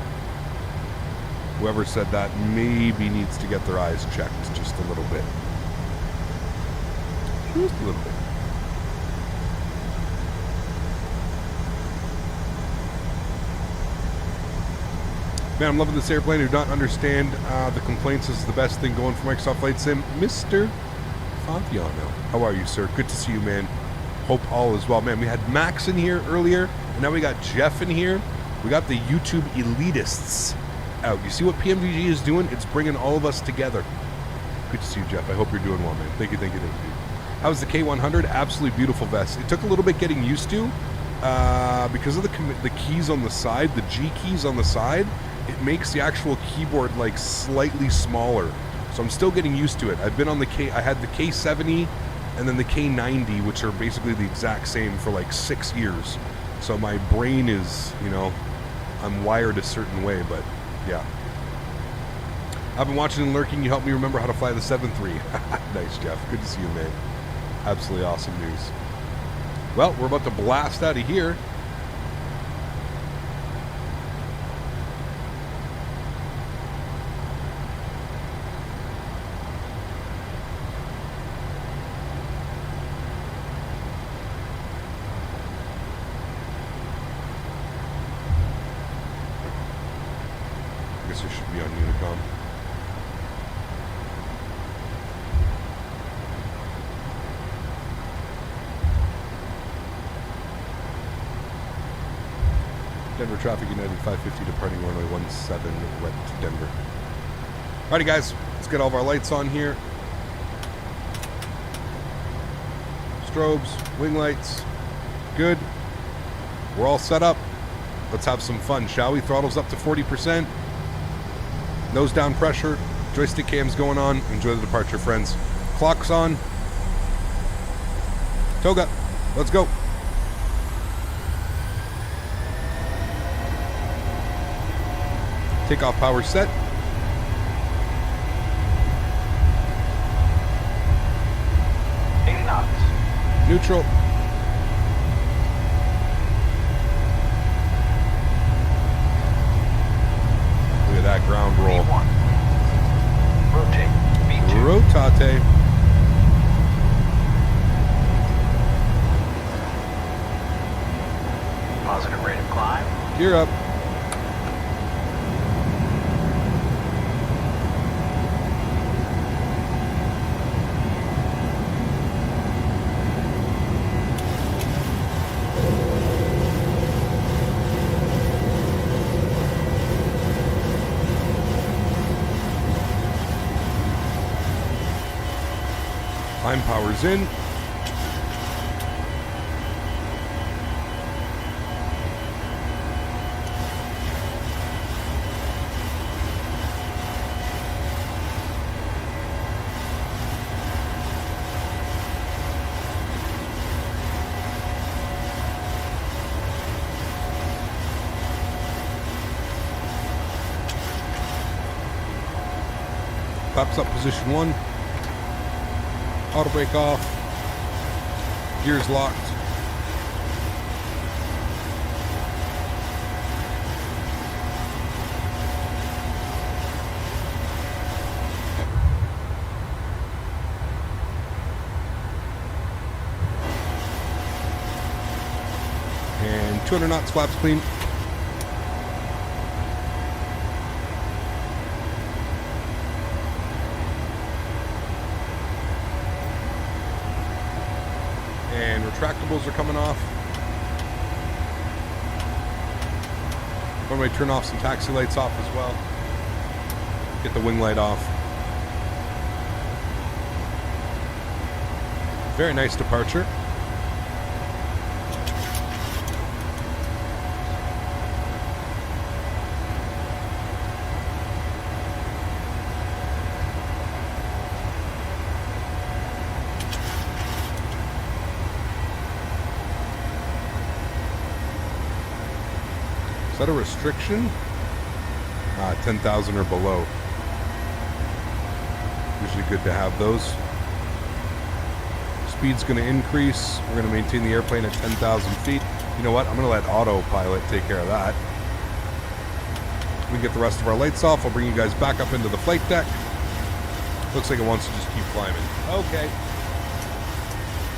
Whoever said that maybe needs to get their eyes checked just a little bit. Just a little bit. Man, I'm loving this airplane. I do not understand the complaints. This is the best thing going for Microsoft Flight Sim. Mr. Faviano. How are you, sir? Good to see you, man. Hope all is well. Man, we had Max in here earlier, and now we got Jeff in here. We got the YouTube elitists out. You see what PMDG is doing? It's bringing all of us together. Good to see you, Jeff. I hope you're doing well, man. Thank you, thank you, thank you. How's the K100? Absolutely beautiful vest. It took a little bit getting used to because of the keys on the side, the G keys on the side. It makes the actual keyboard like slightly smaller. So I'm still getting used to it. I've been on the I had the K70 and then the K90, which are basically the exact same for like 6 years. So my brain is, I'm wired a certain way, but yeah. I've been watching and lurking. You helped me remember how to fly the 7.3. Nice, Jeff. Good to see you, man. Absolutely awesome news. Well, we're about to blast out of here. to be on Unicom. Denver traffic United 550 departing runway 17 wet to Denver. Alrighty guys, let's get all of our lights on here. Strobes, wing lights, good. We're all set up. Let's have some fun, shall we? Throttles up to 40%. Nose down pressure. Joystick cams going on. Enjoy the departure, friends. Clock's on. Toga, let's go. Takeoff power set. Neutral. Look at that ground roll. Rotate. V2. Rotate. Positive rate of climb. Gear up. Climb power's in. Flaps up position 1. Auto brake off. Gears locked. And 200 knots, flaps clean. And retractables are coming off. One way, turn off some taxi lights off as well. Get the wing light off. Very nice departure. Is that a restriction? 10,000 or below. Usually good to have those. Speed's going to increase. We're going to maintain the airplane at 10,000 feet. You know what? I'm going to let autopilot take care of that. We get the rest of our lights off. I'll bring you guys back up into the flight deck. Looks like it wants to just keep climbing. Okay.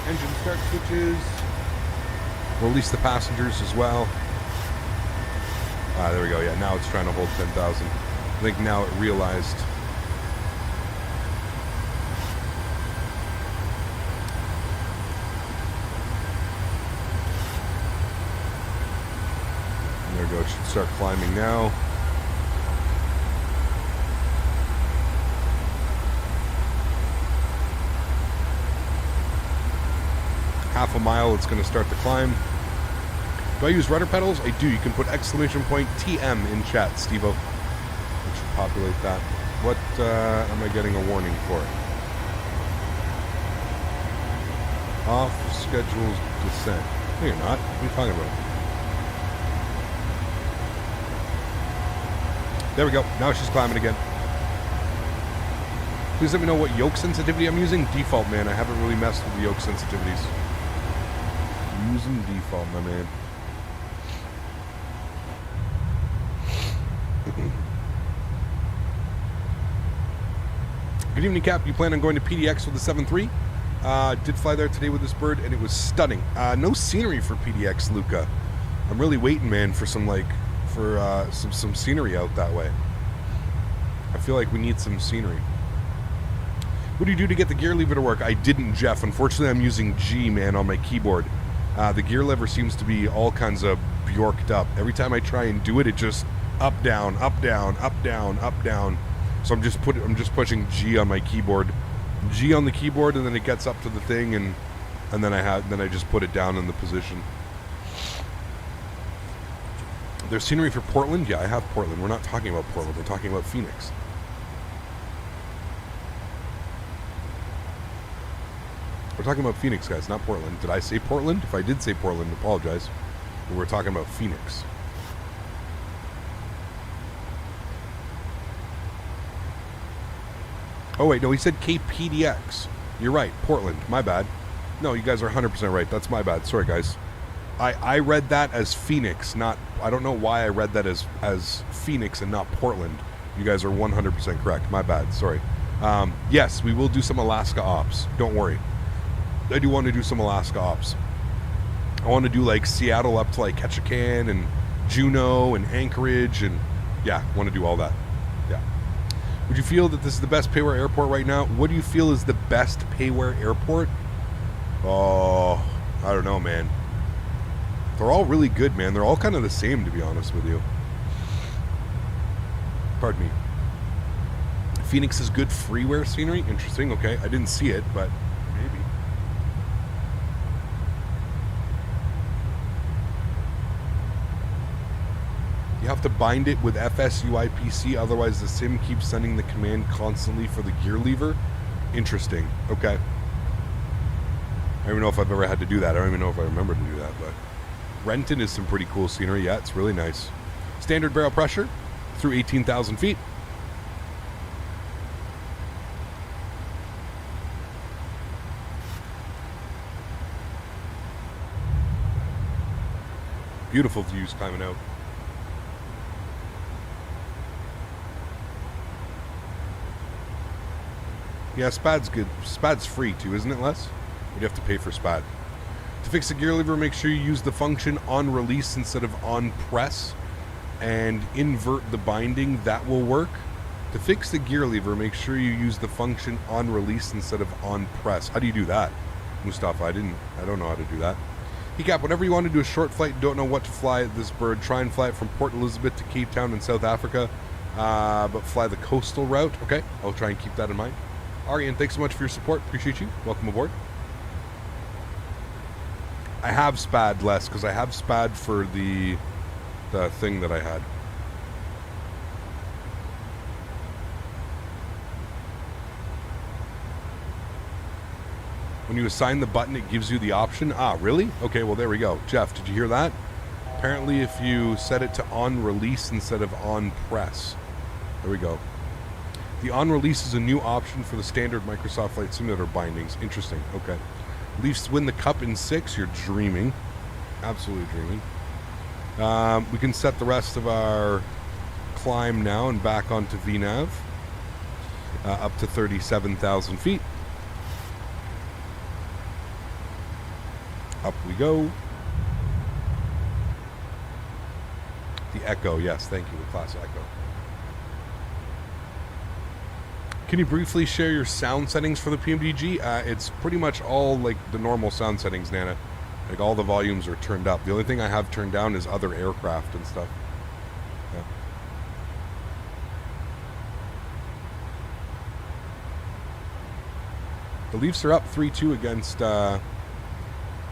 Engine start switches. Release the passengers as well. There we go. Yeah, now it's trying to hold 10,000. I think now it realized. There we go. It should start climbing now. Half a mile, it's going to start to climb. Do I use rudder pedals? I do. You can put exclamation point TM in chat, Steve-O. It should populate that. What am I getting a warning for? Off schedule descent. No, you're not. What are you talking about? There we go. Now she's climbing again. Please let me know what yoke sensitivity I'm using. Default, man. I haven't really messed with the yoke sensitivities. I'm using default, my man. Good evening, Cap. You plan on going to PDX with the 7.3? Did fly there today with this bird, and it was stunning. No scenery for PDX, Luca. I'm really waiting, man, for some some scenery out that way. I feel like we need some scenery. What do you do to get the gear lever to work? I didn't, Jeff. Unfortunately, I'm using G, man, on my keyboard. The gear lever seems to be all kinds of bjorked up. Every time I try and do it, it just up, down, up, down, up, down, up, down. So I'm just pushing G on my keyboard. G on the keyboard, and then it gets up to the thing, and then I just put it down in the position. There's scenery for Portland? Yeah, I have Portland. We're not talking about Portland. We're talking about Phoenix. We're talking about Phoenix, guys, not Portland. Did I say Portland? If I did say Portland, apologize. But we're talking about Phoenix. Oh, wait, no, he said KPDX. You're right, Portland. My bad. No, you guys are 100% right. That's my bad. Sorry, guys. I read that as Phoenix, not... I don't know why I read that as Phoenix and not Portland. You guys are 100% correct. My bad. Sorry. Yes, we will do some Alaska ops. Don't worry. I do want to do some Alaska ops. I want to do like Seattle up to like Ketchikan and Juneau and Anchorage, and yeah, want to do all that. Yeah. Would you feel that this is the best payware airport right now? What do you feel is the best payware airport? Oh, I don't know, man. They're all really good, man. They're all kind of the same, to be honest with you. Pardon me. Phoenix is good freeware scenery? Interesting, okay. I didn't see it, but maybe. You have to bind it with FSUIPC, otherwise the sim keeps sending the command constantly for the gear lever. Interesting, okay. I don't even know if I've ever had to do that. I don't even know if I remember to do that, but... Renton is some pretty cool scenery. Yeah, it's really nice. Standard barrel pressure through 18,000 feet. Beautiful views climbing out. Yeah, SPAD's good. SPAD's free too, isn't it, Les? You'd have to pay for SPAD. To fix the gear lever, make sure you use the function on release instead of on press, and invert the binding. That will work. To fix the gear lever, make sure you use the function on release instead of on press. How do you do that, Mustafa? I don't know how to do that. Cap, whenever you want to do a short flight and don't know what to fly this bird, try and fly it from Port Elizabeth to Cape Town in South Africa, but fly the coastal route. Okay, I'll try and keep that in mind. Arian, thanks so much for your support. Appreciate you. Welcome aboard. I have SPAD less because I have SPAD for the thing that I had. When you assign the button, it gives you the option. Ah, really? Okay, well, there we go. Jeff, did you hear that? Apparently, if you set it to on release instead of on press. There we go. The on release is a new option for the standard Microsoft Flight Simulator bindings. Interesting. Okay. Leafs win the cup in 6. You're dreaming. Absolutely dreaming. We can set the rest of our climb now and back onto VNAV. Up to 37,000 feet. Up we go. The Echo. Yes, thank you. The class Echo. Can you briefly share your sound settings for the PMDG? It's pretty much all like the normal sound settings, Nana. Like all the volumes are turned up. The only thing I have turned down is other aircraft and stuff. Yeah. The Leafs are up 3-2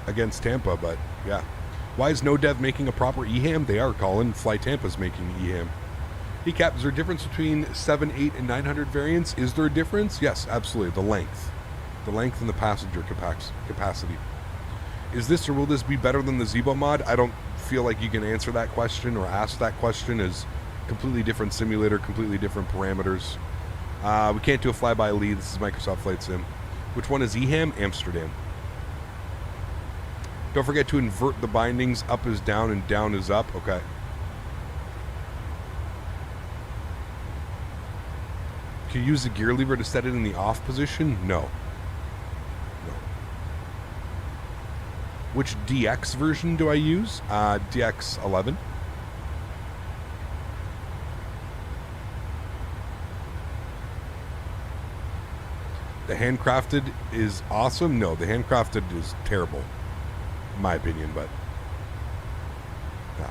against Tampa, but yeah. Why is No Dev making a proper EHAM? They are, Colin. Fly Tampa's making EHAM. Cap, is there a difference between 7, 8, and 900 variants? Is there a difference? Yes, absolutely. The length. The length and the passenger capacity. Is this or will this be better than the Zebo mod? I don't feel like you can answer that question or ask that question. As completely different simulator, completely different parameters. We can't do a flyby lead. This is Microsoft Flight Sim. Which one is EHAM? Amsterdam. Don't forget to invert the bindings. Up is down and down is up. Okay. Can you use the gear lever to set it in the off position? No. No. Which DX version do I use? DX 11. the handcrafted is awesome. No, the handcrafted is terrible, in my opinion. But yeah.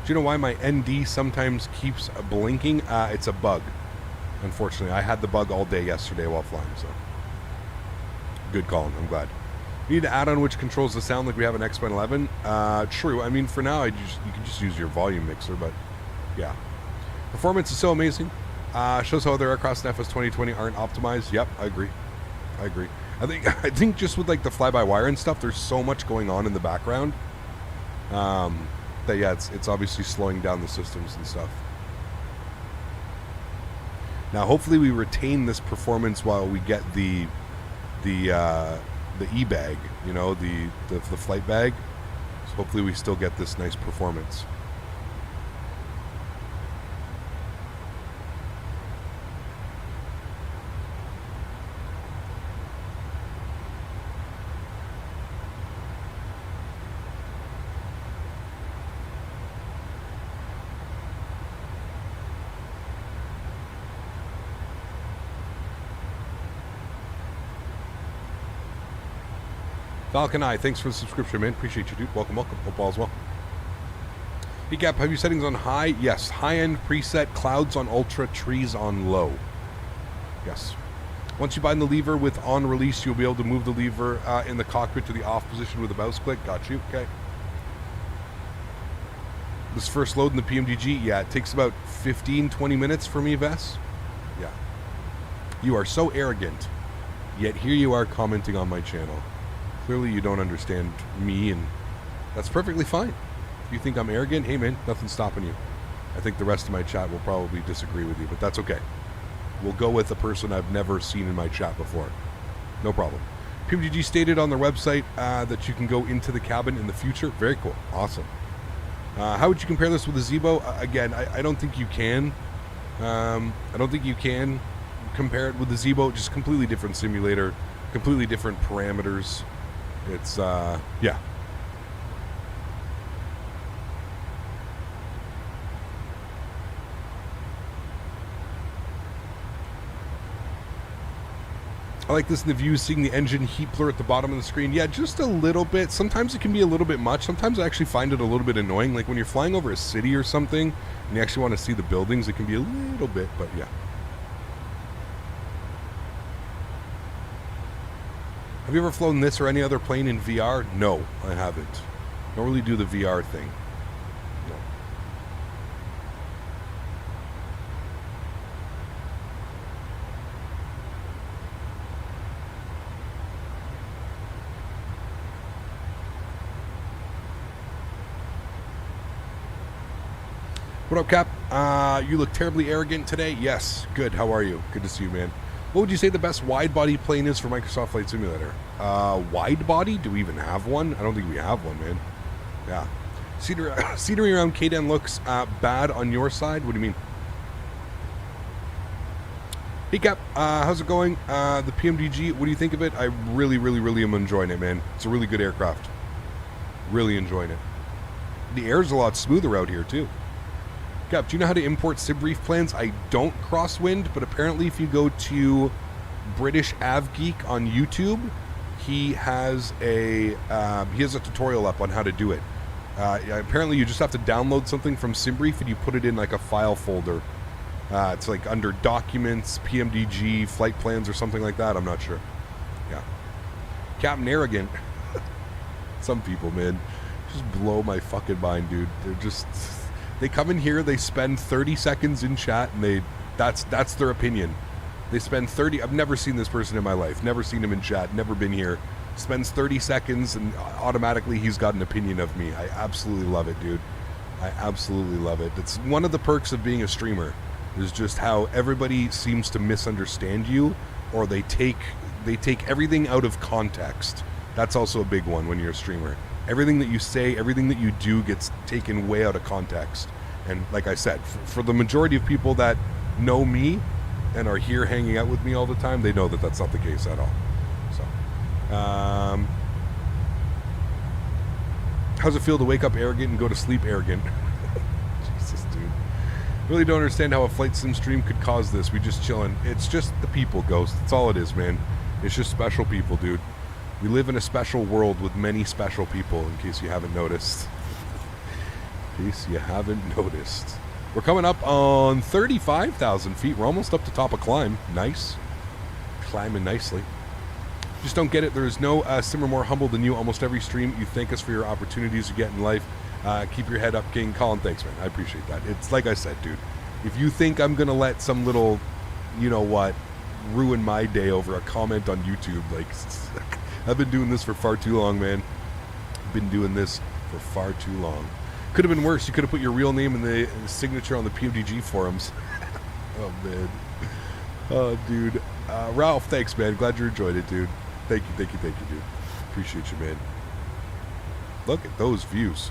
Do you know why my ND sometimes keeps blinking? It's a bug. Unfortunately, I had the bug all day yesterday while flying. So good call. I'm glad. You need to add on which controls the sound like we have an X-Men 11. True. I mean, for now, you can just use your volume mixer, but yeah. Performance is so amazing. Shows how other aircrafts in FS 2020 aren't optimized. Yep, I agree. I think just with like the fly-by-wire and stuff, there's so much going on in the background that yeah, it's obviously slowing down the systems and stuff. Now, hopefully, we retain this performance while we get the e-bag, you know, the flight bag. So hopefully we still get this nice performance. Falcon Eye, thanks for the subscription, man. Appreciate you, dude. Welcome. Hope all's well. Hey, Cap, have your settings on high? Yes. High-end preset, clouds on ultra, trees on low. Yes. Once you bind the lever with on release, you'll be able to move the lever in the cockpit to the off position with a mouse click. Got you. Okay. This first load in the PMDG, yeah, it takes about 15-20 minutes for me, Vess. Yeah. You are so arrogant, yet here you are commenting on my channel. Clearly you don't understand me, and that's perfectly fine. If you think I'm arrogant, hey man, nothing's stopping you. I think the rest of my chat will probably disagree with you, but that's okay. We'll go with a person I've never seen in my chat before. No problem. PMDG stated on their website that you can go into the cabin in the future. Very cool. Awesome. How would you compare this with the Zibo? Again, I don't think you can. I don't think you can compare it with the Zibo. Just completely different simulator, completely different parameters. It's, yeah. I like this in the view, seeing the engine heat blur at the bottom of the screen. Yeah, just a little bit. Sometimes it can be a little bit much. Sometimes I actually find it a little bit annoying. Like when you're flying over a city or something and you actually want to see the buildings, it can be a little bit, but yeah. Have you ever flown this or any other plane in VR? No, I haven't. Don't really do the VR thing. No. What up, Cap? You look terribly arrogant today. Yes, good. How are you? Good to see you, man. What would you say the best wide-body plane is for Microsoft Flight Simulator? Wide-body? Do we even have one? I don't think we have one, man. Yeah. Scenery around Kden looks bad on your side? What do you mean? Hey, Cap. How's it going? The PMDG, what do you think of it? I really am enjoying it, man. It's a really good aircraft. Really enjoying it. The air's a lot smoother out here, too. Cap, do you know how to import SimBrief plans? I don't crosswind, but apparently if you go to British AvGeek on YouTube, he has a tutorial up on how to do it. Apparently you just have to download something from SimBrief and you put it in like a file folder. It's like under Documents, PMDG, Flight Plans or something like that. I'm not sure. Yeah. Captain Arrogant. Some people, man, just blow my fucking mind, dude. They're just... They come in here, they spend 30 seconds in chat, and that's their opinion. They spend 30... I've never seen this person in my life. Never seen him in chat. Never been here. Spends 30 seconds, and automatically he's got an opinion of me. I absolutely love it, dude. I absolutely love it. It's one of the perks of being a streamer, is just how everybody seems to misunderstand you, or they take everything out of context. That's also a big one when you're a streamer. Everything that you say, everything that you do gets taken way out of context. And like I said, for the majority of people that know me and are here hanging out with me all the time, they know that that's not the case at all. So, How's it feel to wake up arrogant and go to sleep arrogant? Jesus, dude. Really don't understand how a flight sim stream could cause this. We just chilling. It's just the people, Ghost. That's all it is, man. It's just special people, dude. We live in a special world with many special people, in case you haven't noticed. In case you haven't noticed. We're coming up on 35,000 feet. We're almost up to top of climb. Nice. Climbing nicely. Just don't get it. There is no simmer more humble than you. Almost every stream, you thank us for your opportunities you get in life. Keep your head up, King. Colin, thanks, man. I appreciate that. It's like I said, dude. If you think I'm going to let some little, you know what, ruin my day over a comment on YouTube, like, I've been doing this for far too long, man. I've been doing this for far too long. Could have been worse. You could have put your real name in the signature on the PMDG forums. Oh, man. Oh, dude. Ralph, thanks, man. Glad you enjoyed it, dude. Thank you, dude. Appreciate you, man. Look at those views.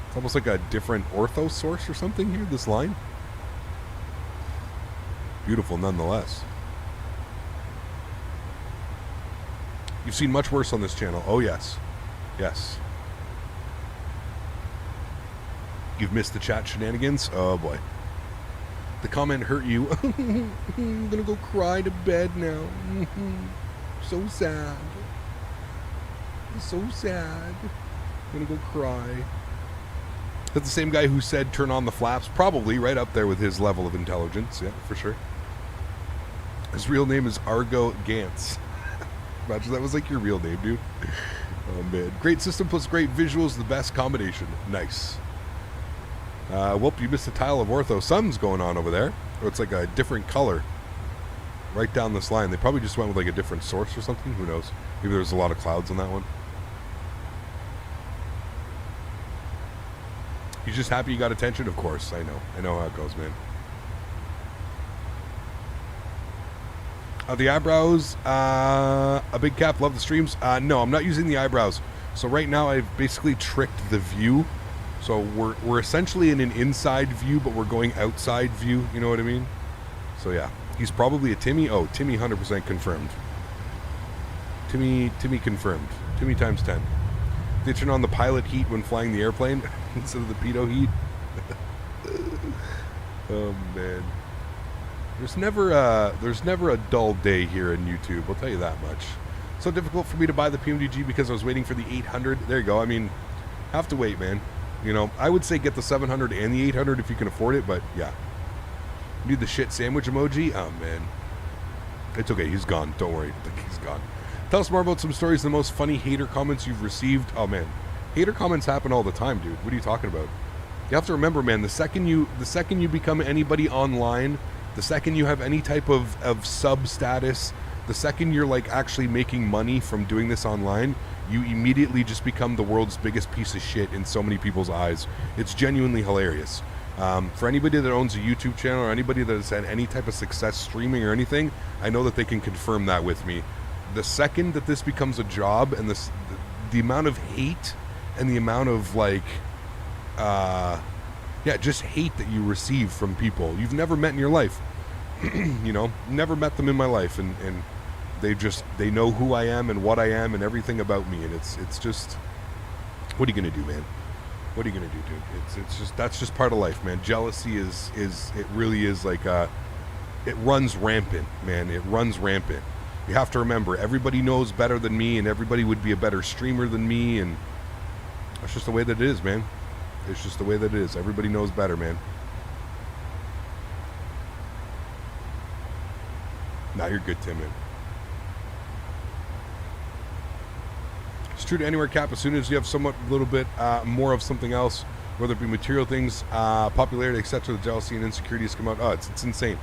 It's almost like a different ortho source or something here, this line. Beautiful nonetheless. You've seen much worse on this channel. Oh, yes. Yes. You've missed the chat shenanigans? Oh, boy. The comment hurt you. I'm gonna go cry to bed now. So sad. So sad. I'm gonna go cry. That's the same guy who said turn on the flaps. Probably right up there with his level of intelligence. Yeah, for sure. His real name is Argo Gantz. Imagine that was like your real name, dude. Oh, man. Great system plus great visuals. The best combination. Nice. Whoop, you missed a tile of ortho. Something's going on over there. Or it's like a different color. Right down this line. They probably just went with like a different source or something. Who knows? Maybe there's a lot of clouds on that one. He's just happy you got attention, of course. I know how it goes, man. The eyebrows, a big cap, love the streams. No, I'm not using the eyebrows. So right now I've basically tricked the view. So we're essentially in an inside view, but we're going outside view. You know what I mean? So yeah, he's probably a Timmy. Oh, Timmy 100% confirmed. Timmy confirmed. Timmy times 10. They turn on the pilot heat when flying the airplane instead of the pedo heat. Oh man, there's never a dull day here in YouTube. I'll tell you that much. So difficult for me to buy the PMDG because I was waiting for the 800. There you go. I mean, have to wait, man. You know, I would say get the 700 and the 800 if you can afford it, but yeah. Need the shit sandwich emoji? Oh, man. It's okay. He's gone. Don't worry. He's gone. Tell us more about some stories, the most funny hater comments you've received. Oh, man. Hater comments happen all the time, dude. What are you talking about? You have to remember, man, the second you become anybody online, the second you have any type of sub status, the second you're like actually making money from doing this online, you immediately just become the world's biggest piece of shit in so many people's eyes. It's genuinely hilarious. For anybody that owns a YouTube channel or anybody that has had any type of success streaming or anything, I know that they can confirm that with me. The second that this becomes a job and the amount of hate and the amount of like, just hate that you receive from people you've never met in your life. You know, never met them in my life, and they know who I am and what I am and everything about me, and it's just, what are you gonna do, man? What are you gonna do, dude? It's just, that's just part of life, man. Jealousy is it really is like it runs rampant, man. It runs rampant. You have to remember, everybody knows better than me, and everybody would be a better streamer than me, and that's just the way that it is, man. It's just the way that it is. Everybody knows better, man. Now you're good, Tim, man. It's true to anywhere cap. As soon as you have somewhat a little bit more of something else, whether it be material things, popularity, etc., the jealousy and insecurities come out. Oh, it's insane.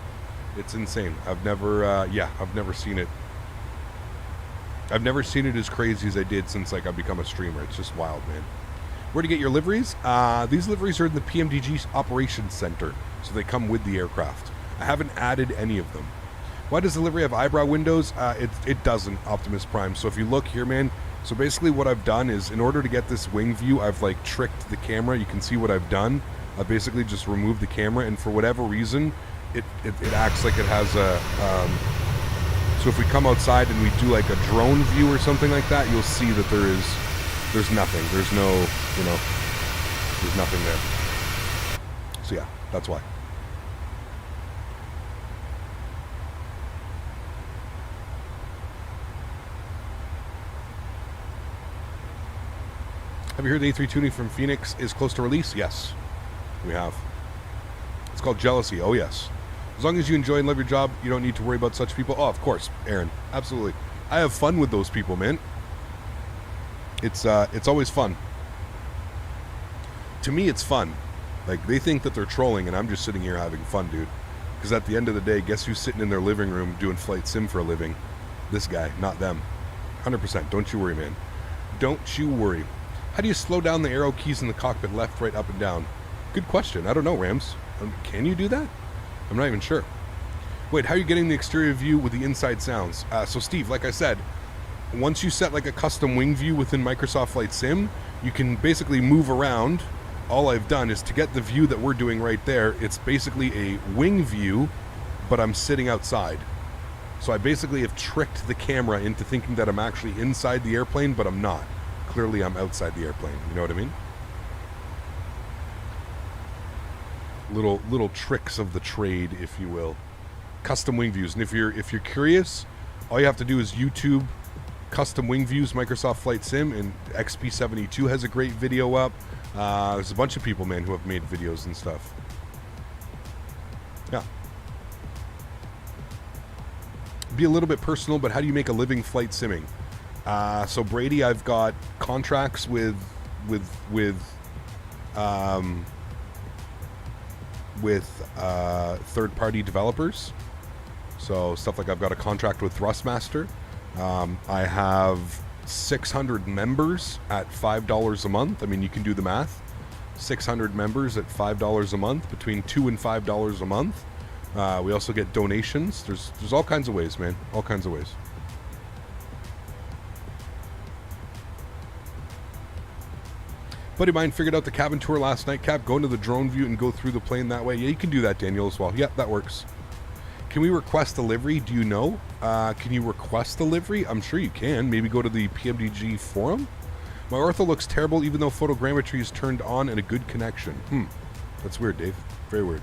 It's insane. I've never seen it. I've never seen it as crazy as I did since like I've become a streamer. It's just wild, man. Where to get your liveries? These liveries are in the PMDG operations center, so they come with the aircraft. I haven't added any of them. Why does the livery have eyebrow windows? It doesn't, Optimus Prime. So if you look here, man, so basically what I've done is, in order to get this wing view, I've like tricked the camera. You can see what I've done. I've basically just removed the camera, and for whatever reason, it acts like it has a, so if we come outside and we do like a drone view or something like that, you'll see that there is there's nothing. There's no, you know, there's nothing there. So yeah, that's why. Have you heard the A3 tuning from Phoenix is close to release? Yes, we have. It's called Jealousy. Oh, yes. As long as you enjoy and love your job, you don't need to worry about such people. Oh, of course, Erin. Absolutely. I have fun with those people, man. It's always fun. To me, it's fun. Like, they think that they're trolling, and I'm just sitting here having fun, dude. Because at the end of the day, guess who's sitting in their living room doing flight sim for a living? This guy, not them. 100%. Don't you worry, man. Don't you worry. How do you slow down the arrow keys in the cockpit, left, right, up, and down? Good question. I don't know, Rams. Can you do that? I'm not even sure. Wait, how are you getting the exterior view with the inside sounds? So, Steve, like I said, once you set like a custom wing view within Microsoft Flight Sim, you can basically move around. All I've done is to get the view that we're doing right there. It's basically a wing view, but I'm sitting outside. So I basically have tricked the camera into thinking that I'm actually inside the airplane, but I'm not. Clearly, I'm outside the airplane. You know what I mean? Little tricks of the trade, if you will. Custom wing views. And if you're curious, all you have to do is YouTube custom wing views Microsoft Flight Sim, and XP72 has a great video up. There's a bunch of people, man, who have made videos and stuff. Yeah. Be a little bit personal, but how do you make a living flight simming? So Brady, I've got contracts with third-party developers. So stuff like I've got a contract with Thrustmaster. I have 600 members at $5 a month. I mean, you can do the math. 600 members at $5 a month, between $2 and $5 a month. We also get donations. There's all kinds of ways, man. All kinds of ways. Buddy of mine figured out the cabin tour last night, Cap. Go into the drone view and go through the plane that way. Yeah, you can do that, Daniel, as well. Yeah, that works. Can we request a livery? Do you know? Can you request a livery? I'm sure you can. Maybe go to the PMDG forum. My ortho looks terrible even though photogrammetry is turned on and a good connection. That's weird, Dave. Very weird.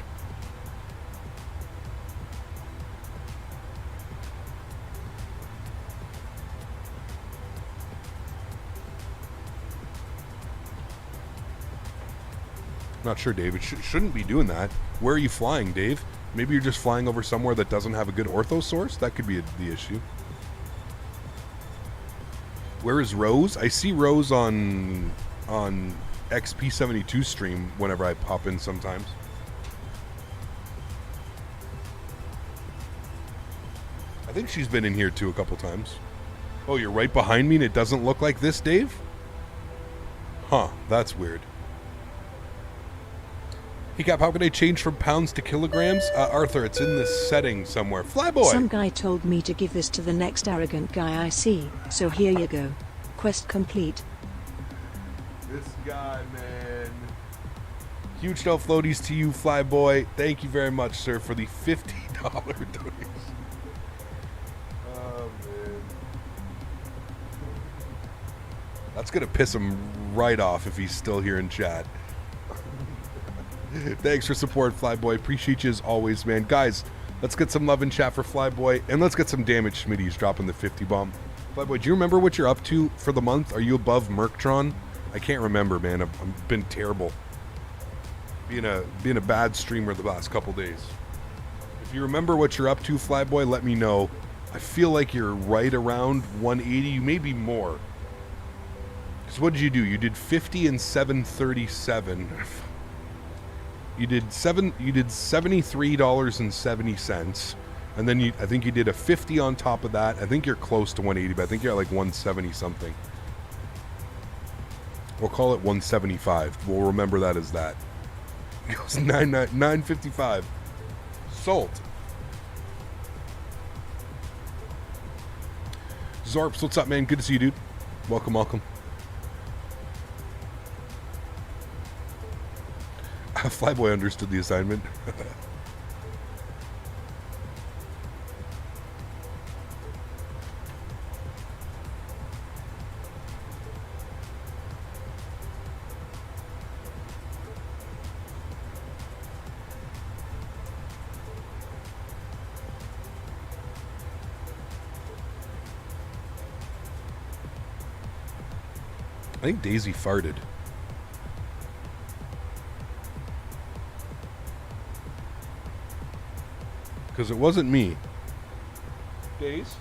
Not sure, Dave. It shouldn't be doing that. Where are you flying, Dave? Maybe you're just flying over somewhere that doesn't have a good ortho source. That could be the issue. Where is Rose? I see Rose on XP72 stream whenever I pop in sometimes. I think she's been in here too a couple times. Oh, you're right behind me and it doesn't look like this, Dave? Huh, that's weird. Hey Cap, how can I change from pounds to kilograms? Arthur, it's in this setting somewhere. Flyboy! Some guy told me to give this to the next arrogant guy I see, so here you go. Quest complete. This guy, man. Huge no floaties to you, Flyboy. Thank you very much, sir, for the $50 donation. Oh, man. That's going to piss him right off if he's still here in chat. Thanks for support, Flyboy. Appreciate you as always, man. Guys, let's get some love in chat for Flyboy, and let's get some damage. Smitty's dropping the 50 bomb. Flyboy, do you remember what you're up to for the month? Are you above Merctron? I can't remember, man. I've been terrible. Being a bad streamer the last couple days. If you remember what you're up to, Flyboy, let me know. I feel like you're right around 180, maybe more. Because what did you do? You did 50 and 737. You did $73.70, and then I think you did a 50 on top of that. I think you're close to 180, but I think you're at like 170 something. We'll call it 175. We'll remember that as that. It goes 955. Sold. Zorps, what's up, man? Good to see you, dude. Welcome, welcome. Flyboy understood the assignment. think Daisy farted. Because it wasn't me. Days?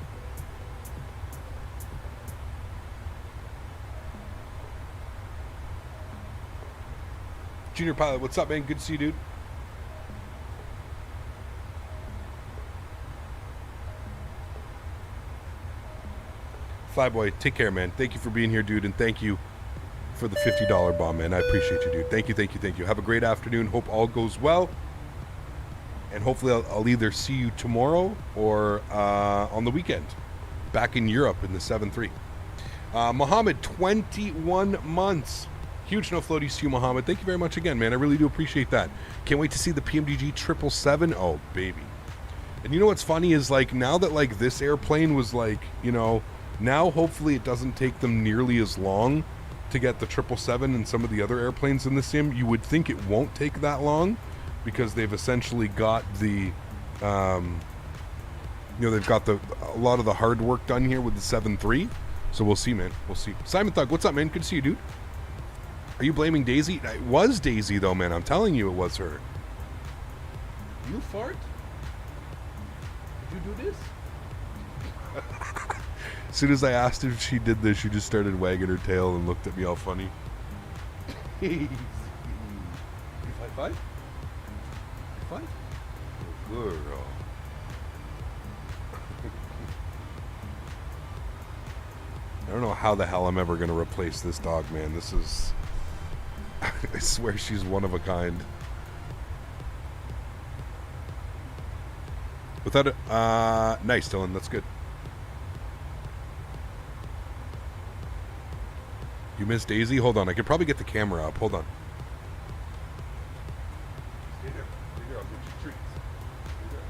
Junior Pilot, what's up, man? Good to see you, dude. Flyboy, take care, man. Thank you for being here, dude, and thank you for the $50 bomb, man. I appreciate you, dude. Thank you, thank you, thank you. Have a great afternoon. Hope all goes well. And hopefully I'll either see you tomorrow or on the weekend back in Europe in the 7-3. Mohammed, 21 months. Huge no floaties to you, Mohammed. Thank you very much again, man. I really do appreciate that. Can't wait to see the PMDG 777. Oh, baby. And you know what's funny is, like, now that, like, this airplane was, like, you know, now hopefully it doesn't take them nearly as long to get the 777 and some of the other airplanes in the sim. You would think it won't take that long because they've essentially got the, you know, they've got a lot of the hard work done here with the 7-3. So we'll see, man. We'll see. Simon Thug, what's up, man? Good to see you, dude. Are you blaming Daisy? It was Daisy, though, man. I'm telling you it was her. You fart? Did you do this? As soon as I asked if she did this, she just started wagging her tail and looked at me all funny. High five? High five? Girl. I don't know how the hell I'm ever going to replace this dog, man. This is... I swear she's one of a kind. Without it... nice, Dylan. That's good. You missed Daisy? Hold on. I could probably get the camera up. Hold on. Stay there. Stay there. I'll get you treats. Stay there.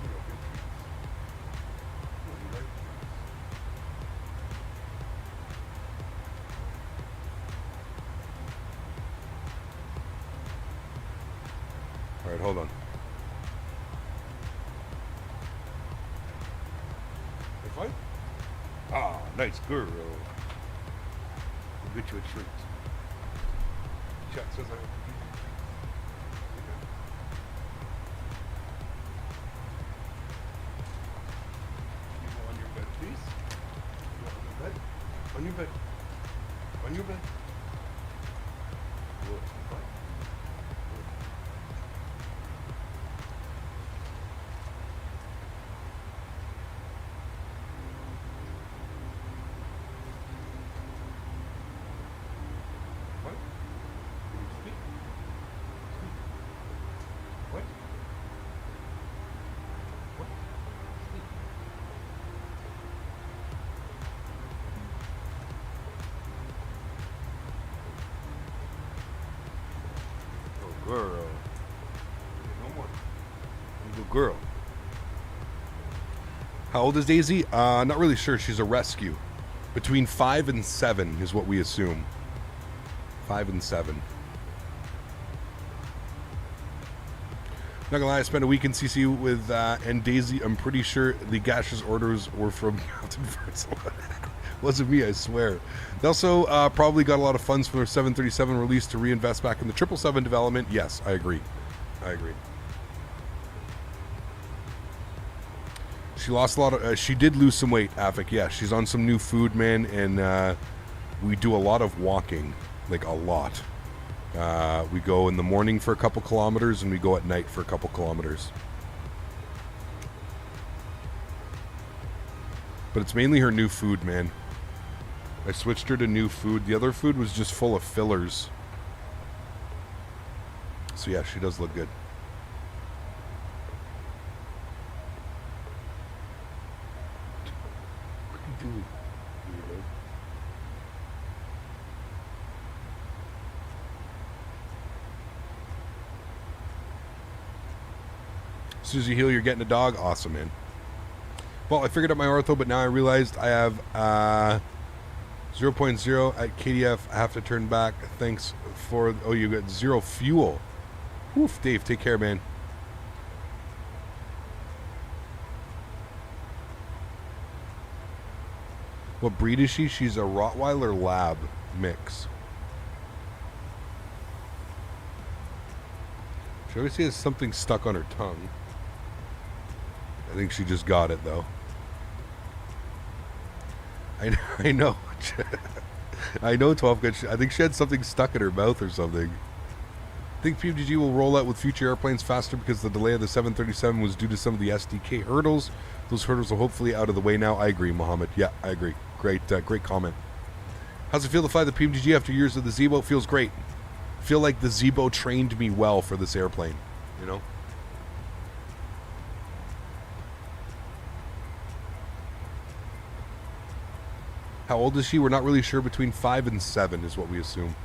Here you go. Get treats. You like treats? All right, hold on. High five? Ah, nice girl. We'll get you a treat. Chat says I have to eat. You go on your bed, please. You go on your bed. On your bed. On your bed. Good. Fine. Girl. No more. Good girl. How old is Daisy? Not really sure. She's a rescue. Between 5 and 7 is what we assume. 5 and 7. Not gonna lie, I spent a week in CC with and Daisy. I'm pretty sure the gaseous orders were from Captain Virgil. Wasn't me, I swear. They also probably got a lot of funds from their 737 release to reinvest back in the 777 development. Yes, I agree. I agree. She lost a lot of... she did lose some weight, Afik. Yeah, she's on some new food, man, and we do a lot of walking. Like, a lot. We go in the morning for a couple kilometers, and we go at night for a couple kilometers. But it's mainly her new food, man. I switched her to new food. The other food was just full of fillers. So yeah, she does look good. What are you doing? Susie Hill, you're getting a dog? Awesome, man. Well, I figured out my ortho, but now I realized I have 0.0 at KDF. I have to turn back. Thanks for... Oh, you got 0 fuel. Oof, Dave, take care, man. What breed is she? She's a Rottweiler Lab mix. She always has something stuck on her tongue. I think she just got it, though. I know. I know 12 good. I think she had something stuck in her mouth or something. I think PMDG will roll out with future airplanes faster because the delay of the 737 was due to some of the SDK hurdles. Those hurdles are hopefully out of the way now. I agree, Mohammed. Yeah, I agree. Great comment. How's it feel to fly the PMDG after years of the Zebo? Feels great. I feel like the Zebo trained me well for this airplane, you know? How old is she? We're not really sure. Between 5 and 7 is what we assume.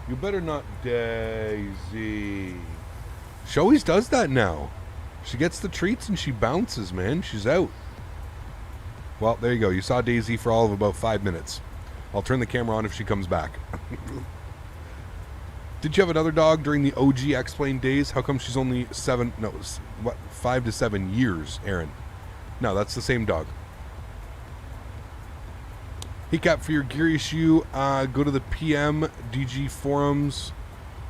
You better not, Daisy. She always does that now. She gets the treats and she bounces, man. She's out. Well, there you go. You saw Daisy for all of about 5 minutes. I'll turn the camera on if she comes back. Did you have another dog during the OG X-Plane days? How come she's only 5 to 7 years, Erin? No, that's the same dog. Hey, Cap, for your gear issue, go to the PMDG forums.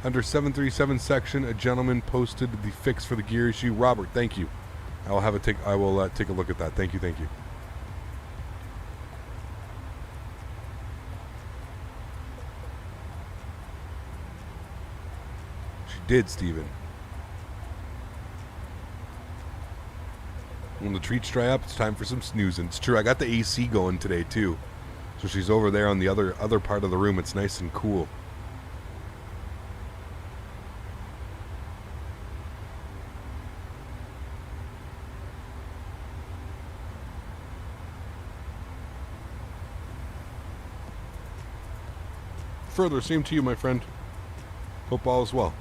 Under 737 section, a gentleman posted the fix for the gear issue. Robert, thank you. I will take a look at that. Thank you. She did, Steven. When the treats dry up, it's time for some snoozing. It's true. I got the AC going today too, so she's over there on the other part of the room. It's nice and cool. Further, same to you, my friend. Hope all is well.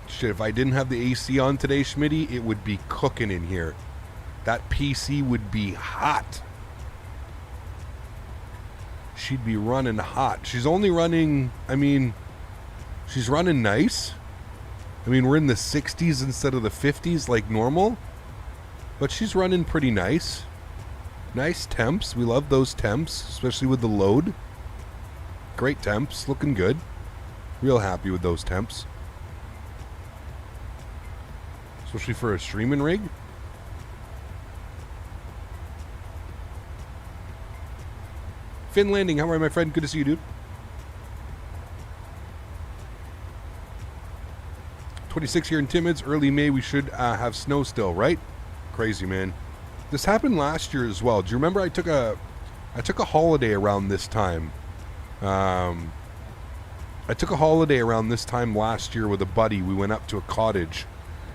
Shit, if I didn't have the AC on today, Smitty, it would be cooking in here. That PC would be hot. She'd be running hot. She's only running, she's running nice. We're in the 60s instead of the 50s like normal. But she's running pretty nice. Nice temps. We love those temps, especially with the load. Great temps. Looking good. Real happy with those temps. Especially for a streaming rig. Finn Landing, how are you, my friend? Good to see you, dude. 26 here in Timmins. Early May, we should have snow still, right? Crazy, man. This happened last year as well. Do you remember I took a holiday around this time? I took a holiday around this time last year with a buddy. We went up to a cottage,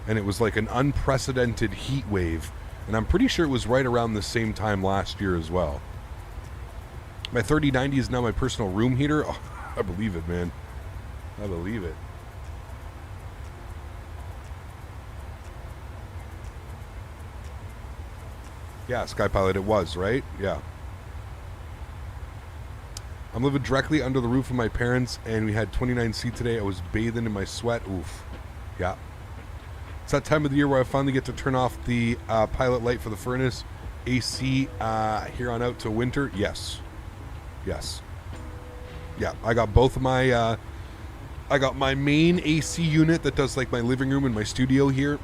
and it was like an unprecedented heat wave. And I'm pretty sure it was right around the same time last year as well. My 3090 is now my personal room heater. Oh, I believe it, man. I believe it. Yeah, Skypilot it was, right? Yeah. I'm living directly under the roof of my parents, and we had 29C today. I was bathing in my sweat. Oof. Yeah. It's that time of the year where I finally get to turn off the pilot light for the furnace. AC here on out to winter. Yes. Yes. Yeah, I got both of my... I got my main AC unit that does like my living room and my studio here.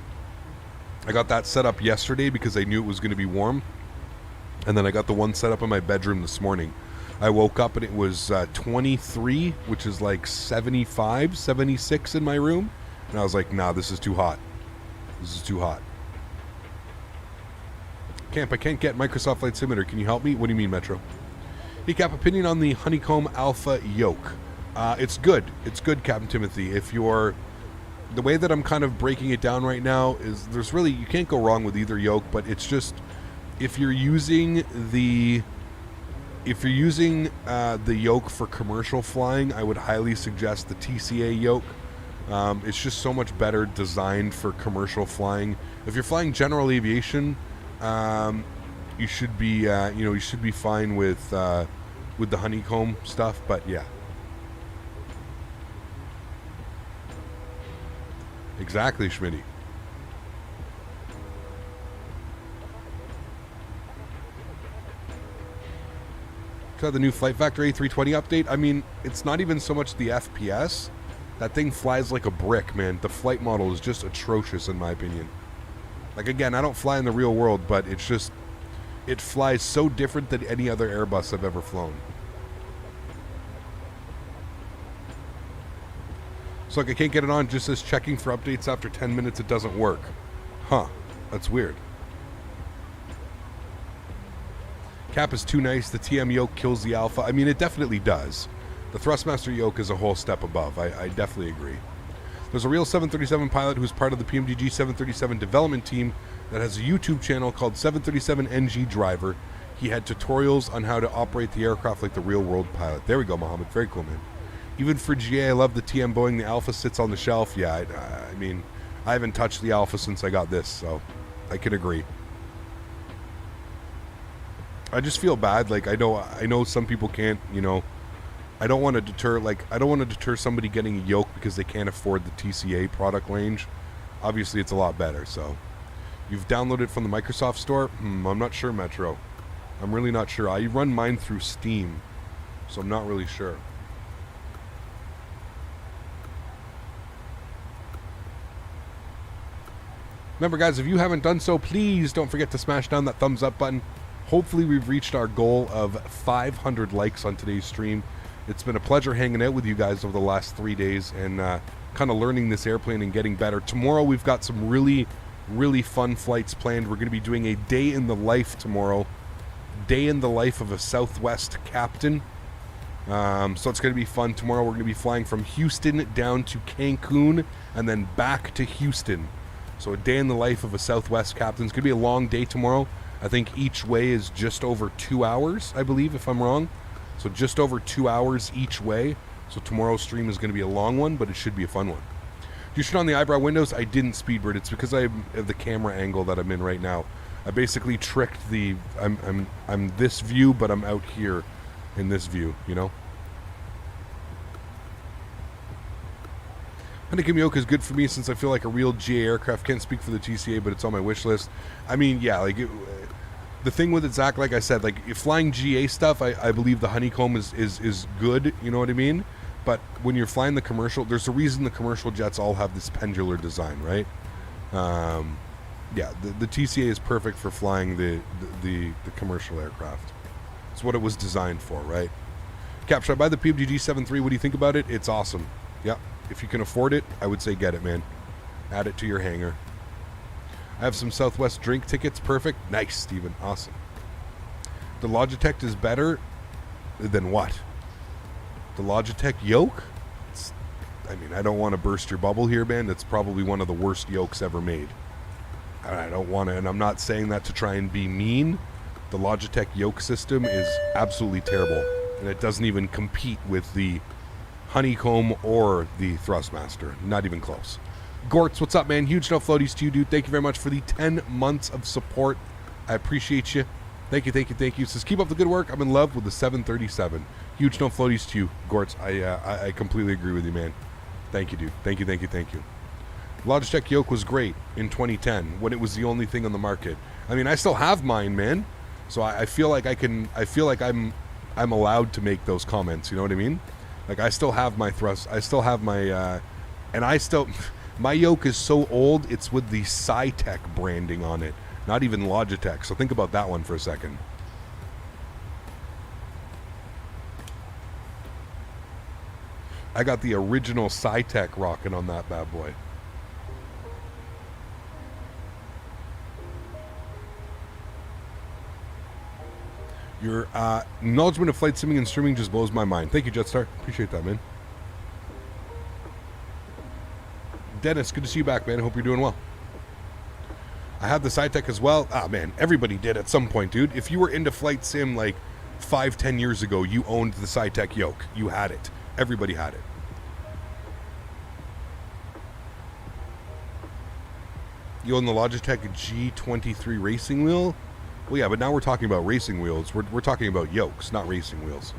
I got that set up yesterday because I knew it was going to be warm. And then I got the one set up in my bedroom this morning. I woke up and it was 23, which is like 75, 76 in my room. And I was like, nah, this is too hot. This is too hot. Camp, I can't get Microsoft Flight Simulator. Can you help me? What do you mean, Metro? Hey, Cap, opinion on the Honeycomb Alpha yoke. It's good. It's good, Captain Timothy. If you're... The way that I'm kind of breaking it down right now is there's really, you can't go wrong with either yoke, but it's just, if you're using the yoke for commercial flying, I would highly suggest the TCA yoke. It's just so much better designed for commercial flying. If you're flying general aviation, you should be, you should be fine with the honeycomb stuff, but yeah. Exactly, Smitty. Got the new Flight Factor A320 update. I mean, it's not even so much the FPS. That thing flies like a brick, man. The flight model is just atrocious in my opinion. Like, again, I don't fly in the real world, but it's just, it flies so different than any other Airbus I've ever flown. So, like, I can't get it on. Just says checking for updates after 10 minutes. It doesn't work. Huh. That's weird. Cap is too nice. The TM yoke kills the Alpha. I mean, it definitely does. The Thrustmaster yoke is a whole step above. I definitely agree. There's a real 737 pilot who's part of the PMDG 737 development team that has a YouTube channel called 737NG Driver. He had tutorials on how to operate the aircraft like the real world pilot. There we go, Mohammed. Very cool, man. Even for GA, I love the TM Boeing. The Alpha sits on the shelf. Yeah, I mean, I haven't touched the Alpha since I got this, so I can agree. I just feel bad. Like, I know some people can't, you know, I don't want to deter somebody getting a yoke because they can't afford the TCA product range. Obviously, it's a lot better, so. You've downloaded from the Microsoft Store? I'm not sure, Metro. I'm really not sure. I run mine through Steam, so I'm not really sure. Remember, guys, if you haven't done so, please don't forget to smash down that thumbs up button. Hopefully, we've reached our goal of 500 likes on today's stream. It's been a pleasure hanging out with you guys over the last 3 days and kind of learning this airplane and getting better. Tomorrow, we've got some really, really fun flights planned. We're going to be doing a day in the life tomorrow. Day in the life of a Southwest captain. So it's going to be fun. Tomorrow, we're going to be flying from Houston down to Cancun and then back to Houston. So a day in the life of a Southwest captain. It's going to be a long day tomorrow. I think each way is just over 2 hours, I believe, if I'm wrong. So just over 2 hours each way. So tomorrow's stream is going to be a long one, but it should be a fun one. Do you turn on the eyebrow windows? I didn't, Speedbird. It's because I have the camera angle that I'm in right now. I basically tricked the... I'm this view, but I'm out here in this view, you know? Honeycomb yoke is good for me since I feel like a real GA aircraft. Can't speak for the TCA, but it's on my wish list. I mean, yeah, like the thing with it, Zach, like I said, like if flying GA stuff, I believe the honeycomb is good. You know what I mean? But when you're flying the commercial, there's a reason the commercial jets all have this pendular design, right? Yeah, the TCA is perfect for flying the commercial aircraft. It's what it was designed for, right? Cap, should I buy the PMDG 7.3? What do you think about it? It's awesome. Yeah. If you can afford it, I would say get it, man. Add it to your hangar. I have some Southwest drink tickets. Perfect. Nice, Steven. Awesome. The Logitech is better than what? The Logitech yoke? I mean, I don't want to burst your bubble here, man. That's probably one of the worst yokes ever made. I don't want to, and I'm not saying that to try and be mean. The Logitech yoke system is absolutely terrible, and it doesn't even compete with the Honeycomb or the Thrustmaster. Not even close. Gortz, what's up, man? Huge no floaties to you, dude. Thank you very much for the 10 months of support. I appreciate you. Thank you, thank you, thank you. Says, keep up the good work. I'm in love with the 737. Huge no floaties to you, Gortz. I completely agree with you, man. Thank you, dude. Thank you, thank you, thank you. Logitech yoke was great in 2010 when it was the only thing on the market. I mean, I still have mine, man. So I feel like I'm allowed to make those comments. You know what I mean? Like, I still have my thrust. I still have my, my yoke is so old, it's with the Cytec branding on it, not even Logitech. So think about that one for a second. I got the original Cytec rocking on that bad boy. Your acknowledgement of flight simming and streaming just blows my mind. Thank you, Jetstar. Appreciate that, man. Dennis, good to see you back, man. I hope you're doing well. I have the Cytec as well. Ah, man, everybody did at some point, dude. If you were into flight sim like 5-10 years ago, you owned the Cytec yoke. You had it. Everybody had it. You own the Logitech G23 racing wheel? Well, yeah, but now we're talking about racing wheels. We're talking about yokes, not racing wheels.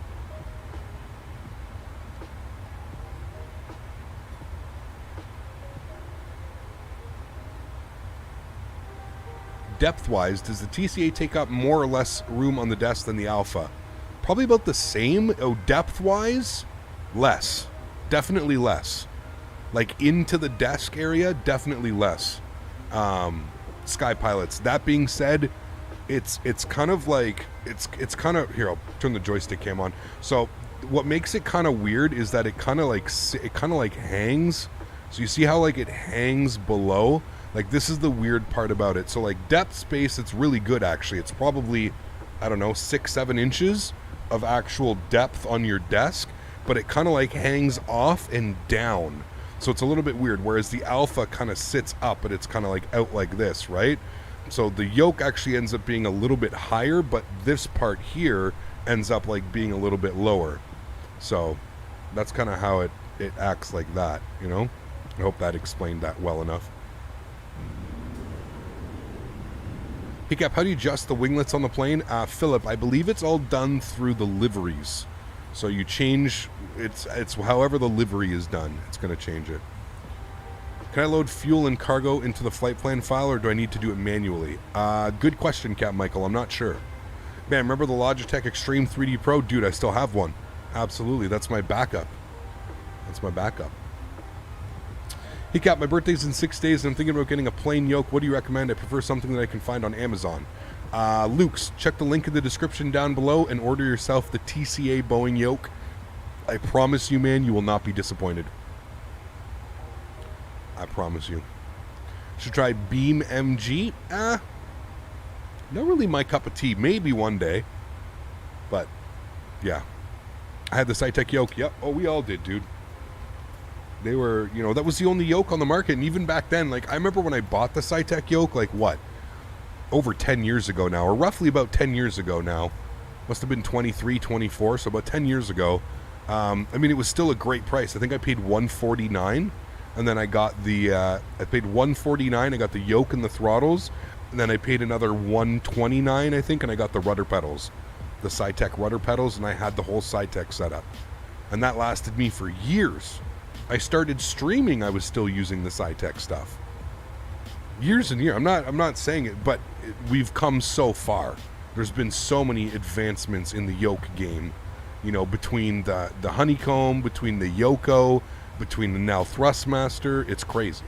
depth-wise, does the TCA take up more or less room on the desk than the Alpha? Probably about the same. Oh, depth-wise, less. Definitely less. Like into the desk area, definitely less. Sky Pilots. That being said, it's kind of like it's kind of here. I'll turn the joystick cam on. So what makes it kind of weird is that it kind of like hangs. So you see how like it hangs below. Like this is the weird part about it. So like depth space, it's really good actually. It's probably, I don't know, 6-7 inches of actual depth on your desk, but it kind of like hangs off and down. So it's a little bit weird, whereas the Alpha kind of sits up, but it's kind of like out like this, right? So the yoke actually ends up being a little bit higher, but this part here ends up like being a little bit lower. So that's kind of how it acts like that, you know? I hope that explained that well enough. Hey Cap, how do you adjust the winglets on the plane? Philip, I believe it's all done through the liveries. So you change, it's however the livery is done, it's going to change it. Can I load fuel and cargo into the flight plan file, or do I need to do it manually? Good question, Cap Michael, I'm not sure. Man, remember the Logitech Extreme 3D Pro? Dude, I still have one. Absolutely, that's my backup. That's my backup. Hey Cap, my birthday's in 6 days and I'm thinking about getting a plain yoke. What do you recommend? I prefer something that I can find on Amazon. Luke's, check the link in the description down below and order yourself the TCA Boeing yoke. I promise you, man, you will not be disappointed. I promise you. Should try Beam MG. Not really my cup of tea. Maybe one day. But, yeah. I had the Cytec yoke. Yep. Oh, we all did, dude. They were, you know, that was the only yoke on the market. And even back then, like, I remember when I bought the Cytec yoke, like, what? Over 10 years ago now, or roughly about 10 years ago now. Must have been 23, 24, so about 10 years ago. I mean, it was still a great price. I think I paid $149, and then I got the, I paid $149, I got the yoke and the throttles, and then I paid another $129, I think, and I got the rudder pedals. The Cytec rudder pedals, and I had the whole Cytec setup. And that lasted me for years. I started streaming, I was still using the Cytec stuff. Years and years. I'm not saying it, but we've come so far. There's been so many advancements in the yoke game, you know, between the honeycomb, between the Yoko, between the now Thrustmaster. It's crazy.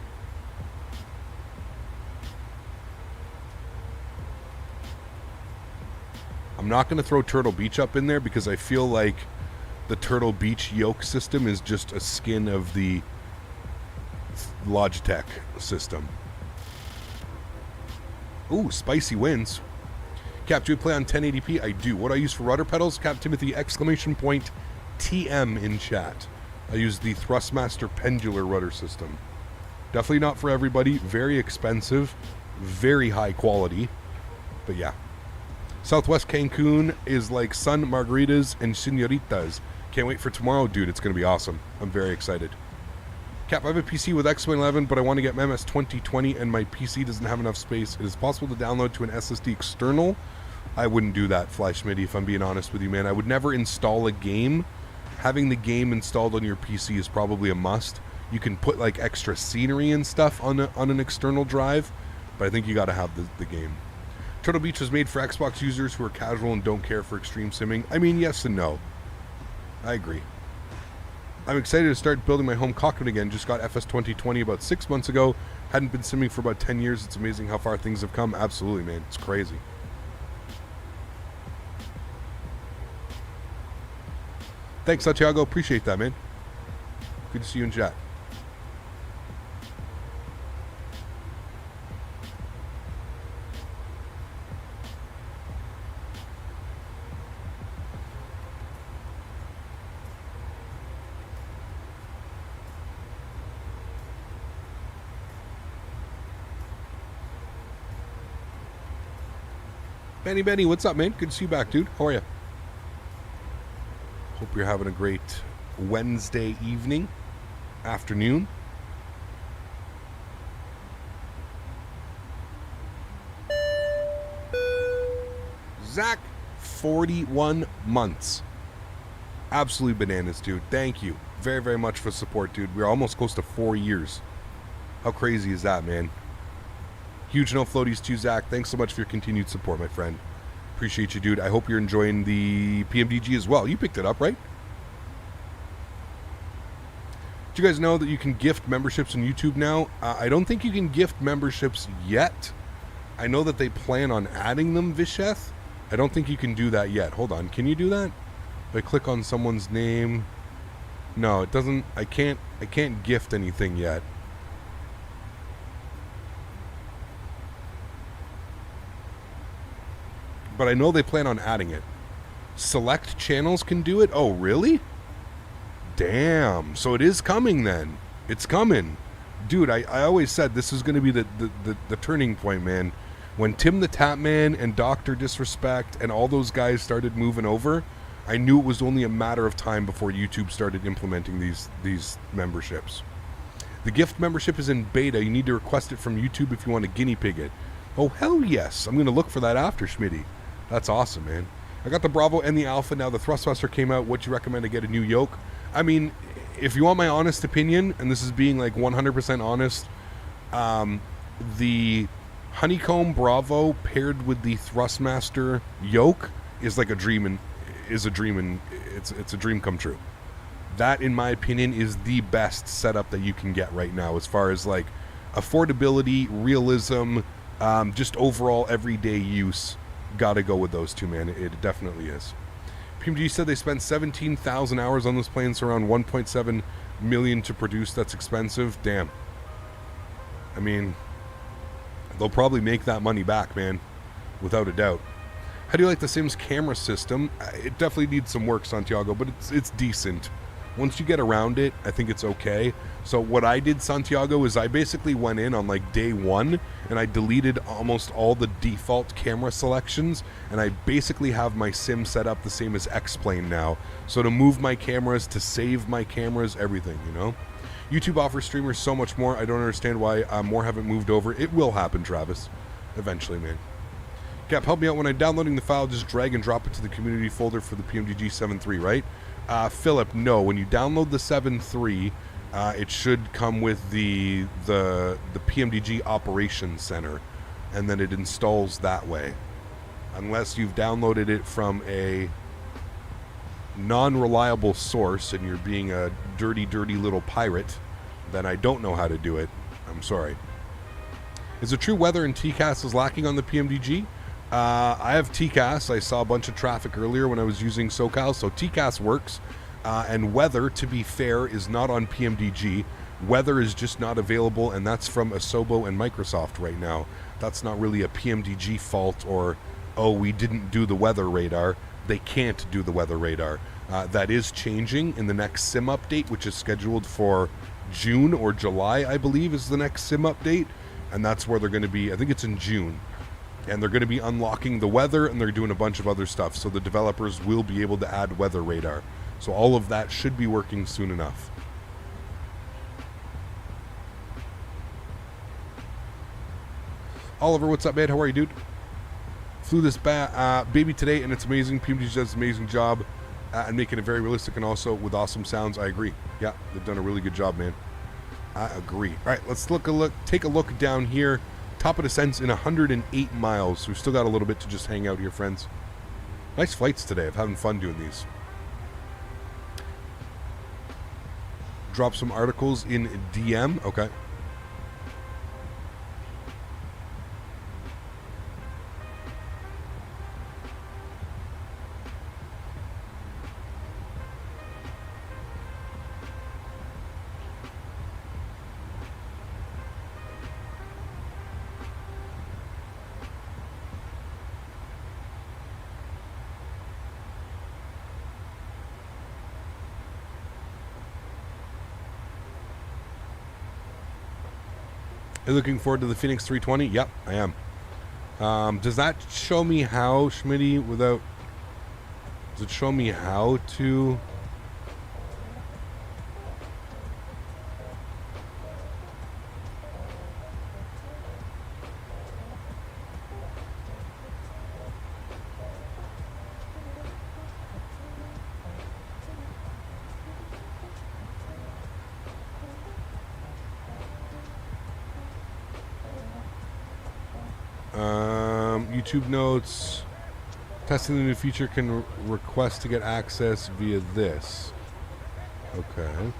I'm not going to throw Turtle Beach up in there because I feel like the Turtle Beach yoke system is just a skin of the Logitech system. Ooh, spicy wins. Cap, do you play on 1080p? I do. What do I use for rudder pedals? Cap Timothy, exclamation point, TM in chat. I use the Thrustmaster pendular rudder system. Definitely not for everybody. Very expensive. Very high quality. But yeah. Southwest Cancun is like sun margaritas and senoritas. Can't wait for tomorrow, dude. It's going to be awesome. I'm very excited. Cap, I have a PC with X11, but I want to get MS 2020 and my PC doesn't have enough space. It is possible to download to an SSD external. I wouldn't do that, Fly Smitty, if I'm being honest with you, man. I would never install a game. Having the game installed on your PC is probably a must. You can put like extra scenery and stuff on an external drive, but I think you got to have the game. Turtle Beach was made for Xbox users who are casual and don't care for extreme simming. I mean, yes and no. I agree. I'm excited to start building my home cockpit again. Just got FS 2020 about 6 months ago. Hadn't been simming for about 10 years. It's amazing how far things have come. Absolutely, man. It's crazy. Thanks, Santiago. Appreciate that, man. Good to see you in chat. Benny, what's up, man? Good to see you back, dude. How are you? Hope you're having a great Wednesday evening, afternoon. Zach, 41 months. Absolutely bananas, dude. Thank you very, very much for support, dude. We're almost close to 4 years. How crazy is that, man? Huge no floaties to Zach. Thanks so much for your continued support, my friend. Appreciate you, dude. I hope you're enjoying the PMDG as well. You picked it up, right? Do you guys know that you can gift memberships on YouTube now? I don't think you can gift memberships yet. I know that they plan on adding them, Visheth. I don't think you can do that yet. Hold on. Can you do that? If I click on someone's name. No, it doesn't. I can't gift anything yet. But I know they plan on adding it. Select channels can do it? Oh, really? Damn. So it is coming then. It's coming. Dude, I always said this is going to be the turning point, man. When Tim the Tapman and Dr. Disrespect and all those guys started moving over, I knew it was only a matter of time before YouTube started implementing these memberships. The gift membership is in beta. You need to request it from YouTube if you want to guinea pig it. Oh, hell yes. I'm going to look for that after, Smitty. That's awesome, man. I got the Bravo and the Alpha. Now the Thrustmaster came out. What you recommend to get a new yoke? I mean, if you want my honest opinion, and this is being like 100% honest, the Honeycomb Bravo paired with the Thrustmaster yoke is like a dream, and it's a dream come true. That, in my opinion, is the best setup that you can get right now as far as like affordability, realism, just overall everyday use. Gotta go with those two, man. It definitely is. PMDG said they spent 17,000 hours on this plane, so around 1.7 million to produce. That's expensive. Damn. I mean, they'll probably make that money back, man, without a doubt. How do you like the Sims camera system? It definitely needs some work, Santiago, but it's decent. Once you get around it, I think it's okay. So what I did, Santiago, is I basically went in on like day one and I deleted almost all the default camera selections, and I basically have my sim set up the same as X-Plane now. So to move my cameras, to save my cameras, everything, you know? YouTube offers streamers so much more. I don't understand why more haven't moved over. It will happen, Travis. Eventually, man. Cap, help me out. When I'm downloading the file, just drag and drop it to the community folder for the PMDG 7.3, right? Philip, no. When you download the 7.3, it should come with the PMDG Operations Center, and then it installs that way. Unless you've downloaded it from a non-reliable source and you're being a dirty little pirate, then I don't know how to do it. I'm sorry. Is it true weather in TCAS is lacking on the PMDG? I have TCAS. I saw a bunch of traffic earlier when I was using SoCal, so TCAS works. And weather, to be fair, is not on PMDG. Weather is just not available, and that's from Asobo and Microsoft right now. That's not really a PMDG fault or, oh, we didn't do the weather radar. They can't do the weather radar. That is changing in the next SIM update, which is scheduled for June or July, I believe, is the next SIM update. And that's where they're going to be. I think it's in June. And they're going to be unlocking the weather, and they're doing a bunch of other stuff. So the developers will be able to add weather radar. So all of that should be working soon enough. Oliver, what's up, man? How are you, dude? Flew this baby today, and it's amazing. PMDG does an amazing job and making it very realistic and also with awesome sounds. I agree. Yeah, they've done a really good job, man. I agree. All right, let's take a look down here. Top of descents in 108 miles. We've still got a little bit to just hang out here, friends. Nice flights today. I'm having fun doing these. Drop some articles in DM. Okay. Are you looking forward to the Phoenix 320? Yep, I am. Does that show me how, Smitty, without... Does it show me how to... YouTube notes. Testing the new feature can request to get access via this. Okay.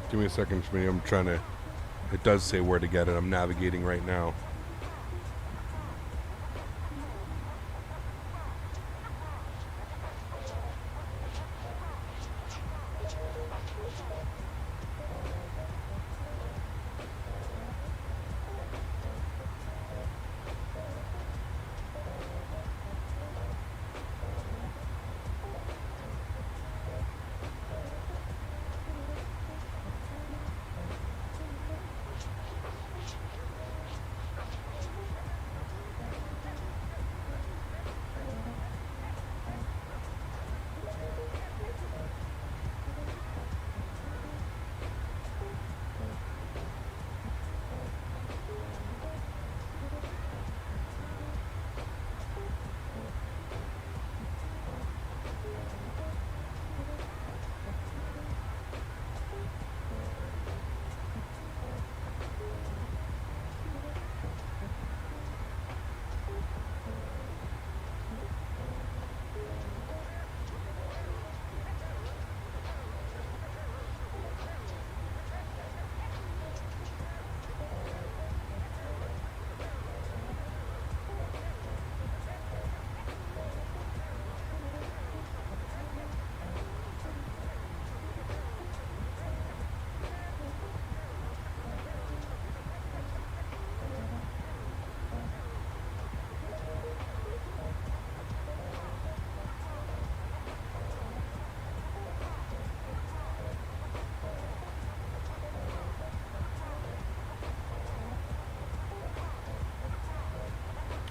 Give me a second, Smitty. I'm trying to... It does say where to get it. I'm navigating right now.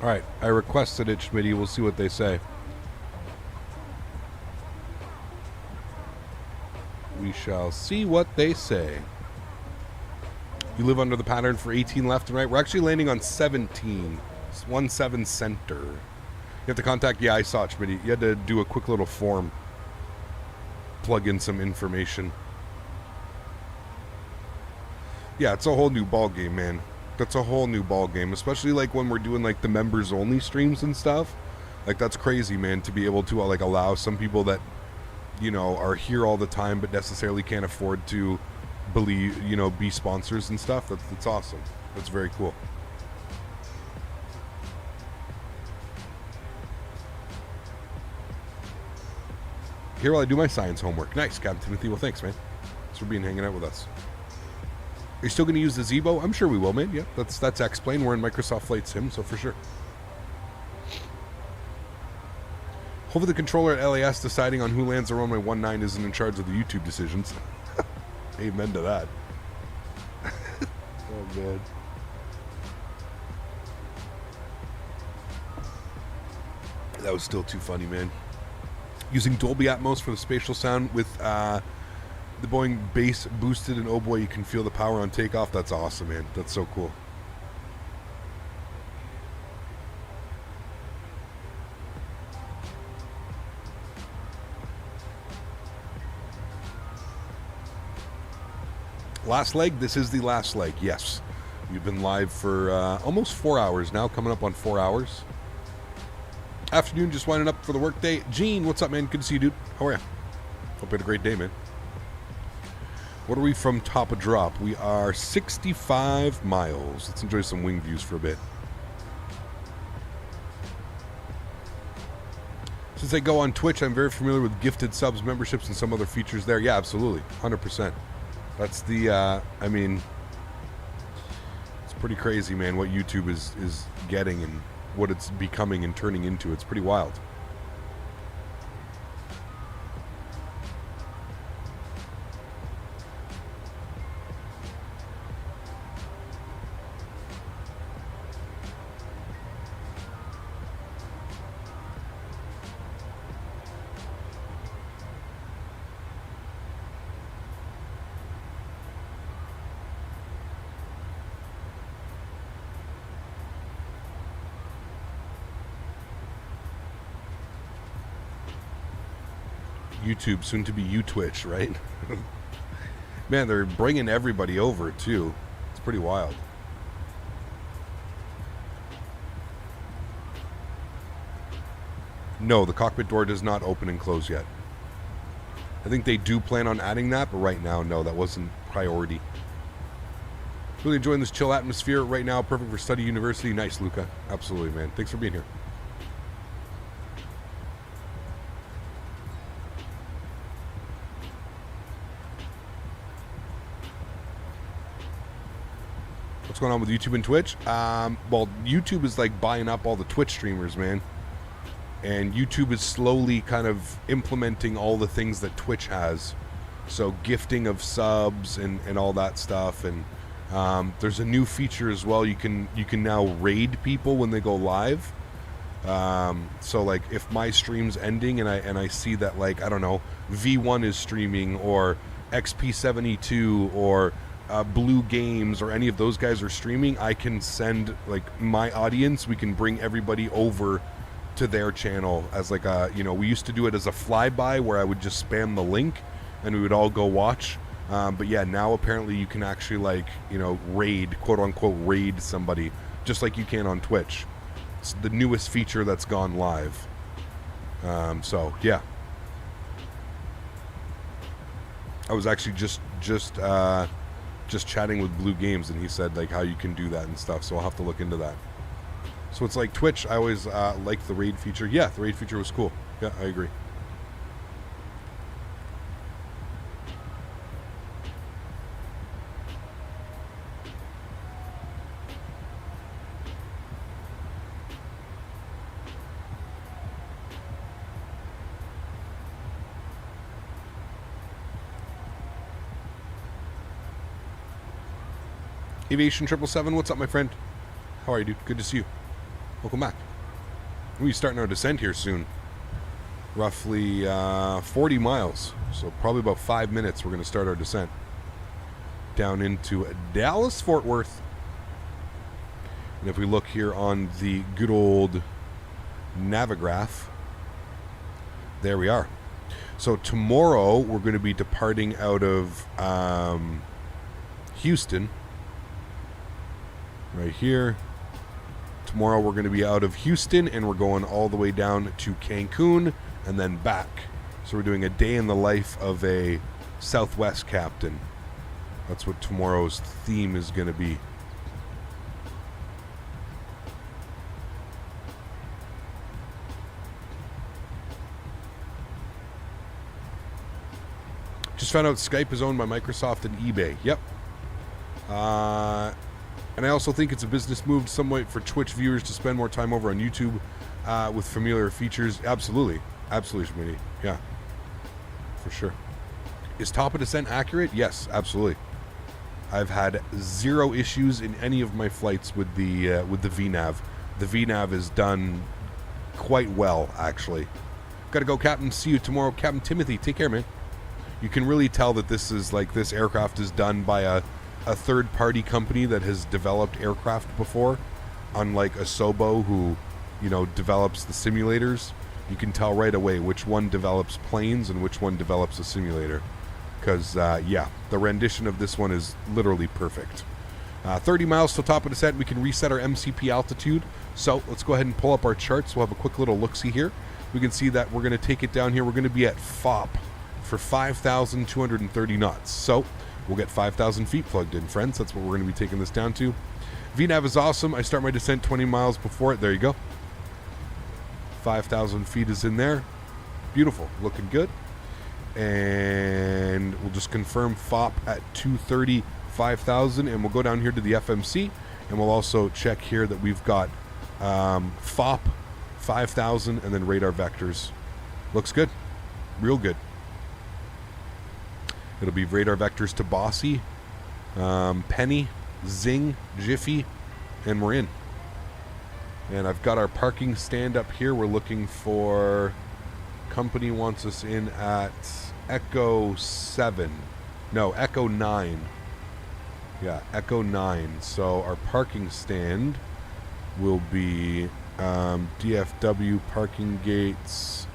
All right, I requested it, Smitty. We'll see what they say. We shall see what they say. You live under the pattern for 18 left and right. We're actually landing on 17. It's 17 center. You have to contact... Yeah, I saw it, Smitty. You had to do a quick little form. Plug in some information. Yeah, it's a whole new ball game, man. That's a whole new ball game, especially like when we're doing like the members only streams and stuff. Like that's crazy, man, to be able to like allow some people that, you know, are here all the time but necessarily can't afford to be sponsors and stuff. That's awesome. That's very cool. Here while I do my science homework. Nice, Captain Timothy. Well, thanks, man. Thanks for hanging out with us. Are you still going to use the Zebo? I'm sure we will, man. Yeah, that's X-Plane. We're in Microsoft Flight Sim, so for sure. Hopefully the controller at LAS deciding on who lands the runway 19 isn't in charge of the YouTube decisions. Amen to that. Oh, man. That was still too funny, man. Using Dolby Atmos for the spatial sound with... the Boeing bass boosted, and oh boy, you can feel the power on takeoff. That's awesome, man. That's so cool. Last leg? This is the last leg, yes. We've been live for almost 4 hours now, coming up on 4 hours. Afternoon, just winding up for the workday. Gene, what's up, man? Good to see you, dude. How are you? Hope you had a great day, man. What are we from top of drop? We are 65 miles. Let's enjoy some wing views for a bit. Since I go on Twitch, I'm very familiar with gifted subs, memberships, and some other features there. Yeah, absolutely. 100%. That's the, I mean, it's pretty crazy, man, what YouTube is getting and what it's becoming and turning into. It's pretty wild. YouTube, soon to be UTwitch, right? Man, they're bringing everybody over too. It's pretty wild. No, the cockpit door does not open and close yet. I think they do plan on adding that, but right now, no, that wasn't priority. Really enjoying this chill atmosphere right now. Perfect for study university. Nice, Luca. Absolutely, man. Thanks for being here. What's going on with YouTube and Twitch? Well, YouTube is like buying up all the Twitch streamers, man. And YouTube is slowly kind of implementing all the things that Twitch has. So gifting of subs and all that stuff. And there's a new feature as well. You can now raid people when they go live. So like if my stream's ending and I see that, like, I don't know, V1 is streaming or XP72 or Blue Games or any of those guys are streaming, I can send like my audience, we can bring everybody over to their channel as like a, you know, we used to do it as a flyby where I would just spam the link and we would all go watch. But yeah, now apparently you can actually, like, you know, raid, quote unquote, raid somebody just like you can on Twitch. It's the newest feature that's gone live. So yeah, I was actually just chatting with Blue Games and he said like how you can do that and stuff. So I'll have to look into that. So it's like Twitch. I always liked the raid feature. Yeah, the raid feature was cool. Yeah, I agree. Aviation 777, what's up, my friend? How are you, dude? Good to see you. Welcome back. We're starting our descent here soon. Roughly 40 miles. So probably about 5 minutes we're going to start our descent. Down into Dallas, Fort Worth. And if we look here on the good old Navigraph, there we are. So tomorrow we're going to be departing out of Houston. Right here. Tomorrow we're going to be out of Houston and we're going all the way down to Cancun and then back. So we're doing a day in the life of a Southwest captain. That's what tomorrow's theme is going to be. Just found out Skype is owned by Microsoft and eBay. Yep. And I also think it's a business move somewhat for Twitch viewers to spend more time over on YouTube with familiar features. Absolutely. Absolutely, Smitty. Yeah. For sure. Is top of descent accurate? Yes, absolutely. I've had zero issues in any of my flights with the VNAV. The VNAV is done quite well, actually. Gotta go, Captain. See you tomorrow. Captain Timothy, take care, man. You can really tell that this is like, this aircraft is done by a third-party company that has developed aircraft before, unlike Asobo, who, you know, develops the simulators. You can tell right away which one develops planes and which one develops a simulator. Because, yeah, the rendition of this one is literally perfect. 30 miles till top of descent. We can reset our MCP altitude. So let's go ahead and pull up our charts. We'll have a quick little look-see here. We can see that we're going to take it down here. We're going to be at FOP for 5,230 knots. So we'll get 5,000 feet plugged in, friends. That's what we're going to be taking this down to. VNAV is awesome. I start my descent 20 miles before it. There you go. 5,000 feet is in there. Beautiful. Looking good. And we'll just confirm FOP at 230, 5,000. And we'll go down here to the FMC. And we'll also check here that we've got FOP 5,000 and then radar vectors. Looks good. Real good. It'll be radar vectors to Bossy, Penny, Zing, Jiffy, and we're in. And I've got our parking stand up here. We're looking for, company wants us in at Echo 7. No, Echo 9. Yeah, Echo 9. So our parking stand will be DFW parking gates.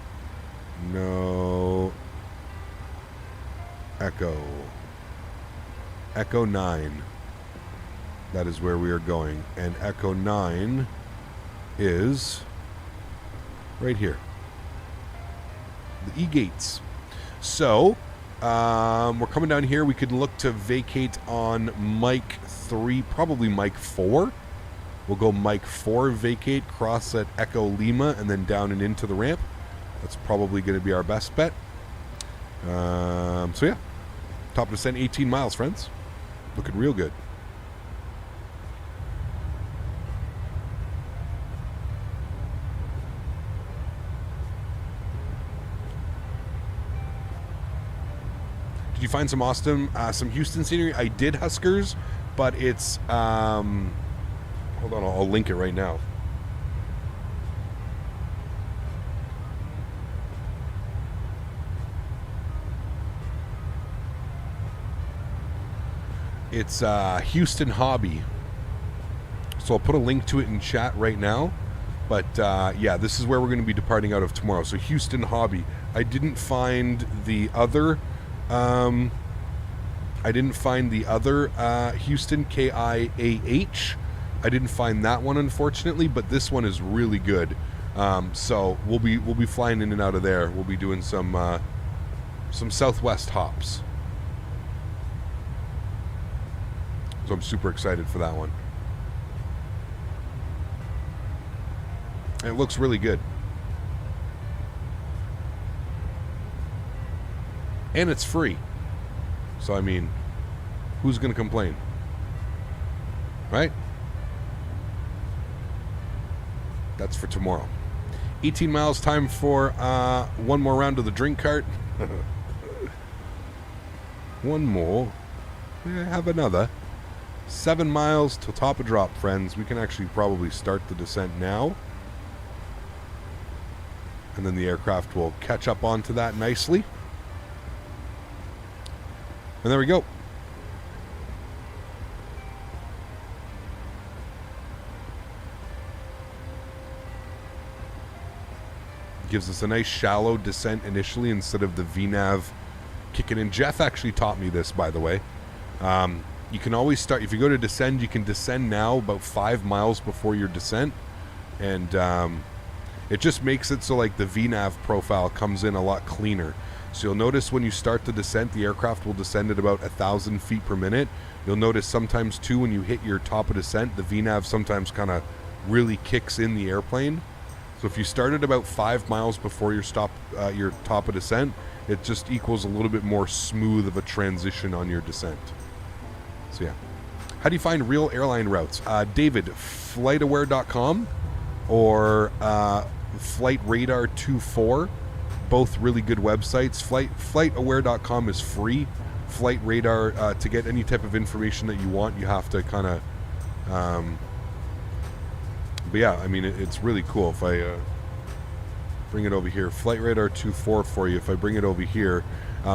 No. Echo 9. That is where we are going. And Echo 9 is right here. The E-gates. So, we're coming down here. We could look to vacate on Mike 3, probably Mike 4. We'll go Mike 4, vacate, cross at Echo Lima, and then down and into the ramp. That's probably going to be our best bet. So yeah, top descent 18 miles, friends. Looking real good. Did you find some Austin, some Houston scenery? I did, Huskers, but it's, hold on, I'll link it right now. It's Houston Hobby. So I'll put a link to it in chat right now. But yeah, this is where we're going to be departing out of tomorrow. So Houston Hobby. I didn't find the other Houston KIAH. I didn't find that one, unfortunately, but this one is really good. So we'll be flying in and out of there. We'll be doing some Southwest hops. So I'm super excited for that one. And it looks really good. And it's free. So, I mean, who's going to complain? Right? That's for tomorrow. 18 miles, time for one more round of the drink cart. One more. We have another. 7 miles to top of drop, friends. We can actually probably start the descent now. And then the aircraft will catch up onto that nicely. And there we go. Gives us a nice shallow descent initially instead of the VNAV kicking in. Jeff actually taught me this, by the way. You can always start, if you go to descend, you can descend now about 5 miles before your descent. And it just makes it so like the VNAV profile comes in a lot cleaner. So you'll notice when you start the descent, the aircraft will descend at about 1,000 feet per minute. You'll notice sometimes too, when you hit your top of descent, the VNAV sometimes kind of really kicks in the airplane. So if you start at about 5 miles before your top of descent, it just equals a little bit more smooth of a transition on your descent. So yeah. How do you find real airline routes? David, flightaware.com or Flight Radar 24, both really good websites. Flightaware.com is free. Flight Radar, to get any type of information that you want, you have to kind of but yeah, I mean, it's really cool. If I bring it over here, Flight Radar 24 for you, if I bring it over here,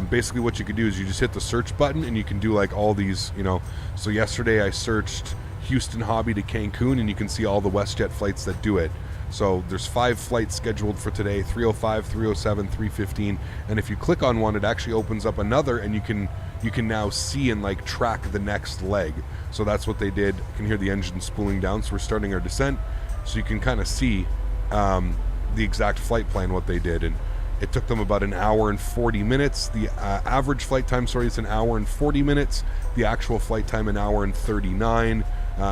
basically what you can do is you just hit the search button and you can do like all these, you know. So yesterday I searched Houston Hobby to Cancun and you can see all the WestJet flights that do it. So there's 5 flights scheduled for today, 305, 307, 315, and if you click on one, it actually opens up another and you can now see and like track the next leg. So that's what they did. You can hear the engine spooling down, so we're starting our descent. So you can kind of see the exact flight plan, what they did. And it took them about an hour and 40 minutes. The average flight time, is an hour and 40 minutes. The actual flight time, an hour and 39.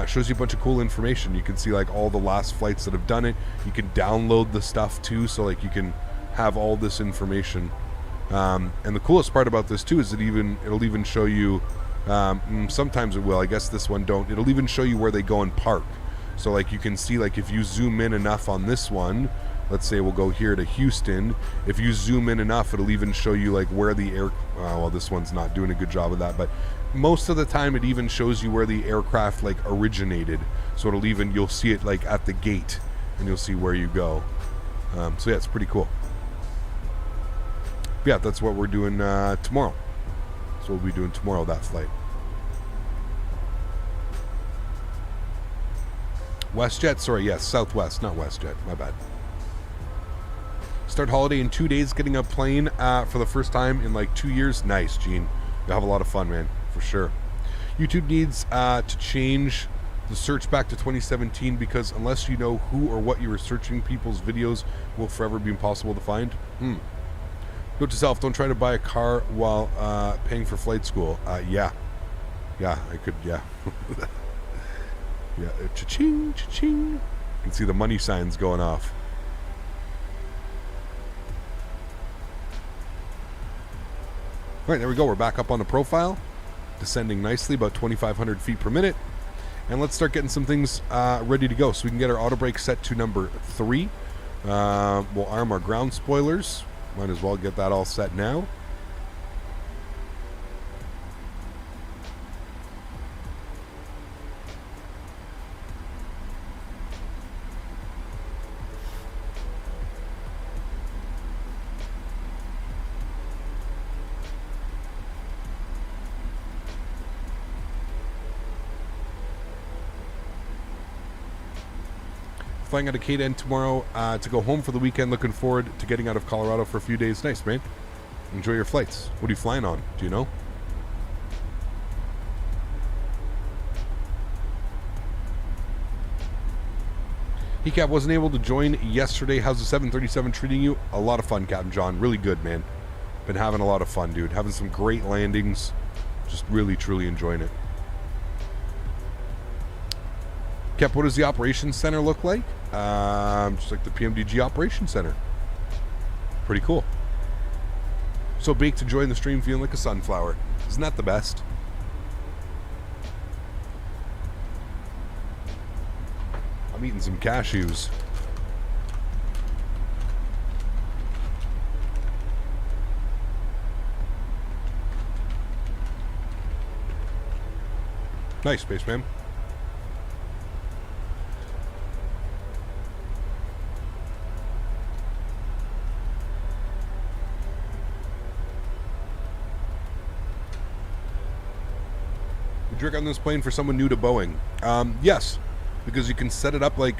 Shows you a bunch of cool information. You can see like all the last flights that have done it. You can download the stuff too, so like you can have all this information. And the coolest part about this too is it'll even show you, sometimes it will, I guess this one don't, it'll even show you where they go and park. So like you can see, like if you zoom in enough on this one, let's say we'll go here to Houston, if you zoom in enough, it'll even show you like where the well, this one's not doing a good job of that, but most of the time it even shows you where the aircraft like originated. So you'll see it like at the gate and you'll see where you go. So yeah, it's pretty cool. But yeah, that's what we're doing tomorrow. So we'll be doing tomorrow, that flight. WestJet, sorry, yes, Southwest, not WestJet, my bad. Start holiday in 2 days, getting a plane for the first time in like 2 years. Nice, Gene. You'll have a lot of fun, man, for sure. YouTube needs to change the search back to 2017 because unless you know who or what you were searching, people's videos will forever be impossible to find. Note to self, don't try to buy a car while paying for flight school. Yeah, I could, yeah. Yeah, cha-ching, cha-ching. You can see the money signs going off. All right, there we go. We're back up on the profile, descending nicely, about 2,500 feet per minute. And let's start getting some things ready to go so we can get our auto brake set to number 3. We'll arm our ground spoilers. Might as well get that all set now. Flying out of K-Den tomorrow to go home for the weekend. Looking forward to getting out of Colorado for a few days. Nice, man. Enjoy your flights. What are you flying on? Do you know? Hecap wasn't able to join yesterday. How's the 737 treating you? A lot of fun, Captain John. Really good, man. Been having a lot of fun, dude. Having some great landings. Just really, truly enjoying it. Cap, what does the operations center look like? Just like the PMDG operations center. Pretty cool. So baked to join the stream feeling like a sunflower. Isn't that the best? I'm eating some cashews. Nice, spaceman. Trick on this plane for someone new to Boeing? Yes, because you can set it up like,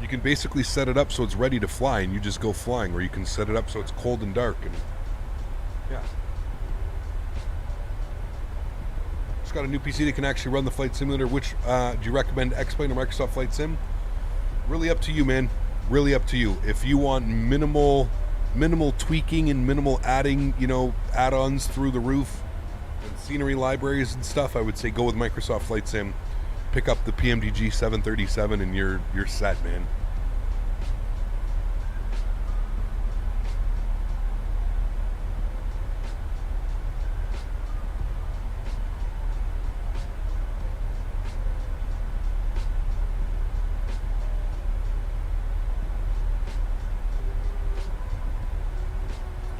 you can basically set it up so it's ready to fly and you just go flying, or you can set it up so it's cold and dark, and yeah. Just got a new PC that can actually run the flight simulator. Which do you recommend, X-Plane or Microsoft Flight Sim? Really up to you, man. Really up to you. If you want minimal tweaking and minimal adding, you know, add-ons through the roof, scenery libraries and stuff, I would say go with Microsoft Flight Sim. Pick up the PMDG 737 and you're set, man.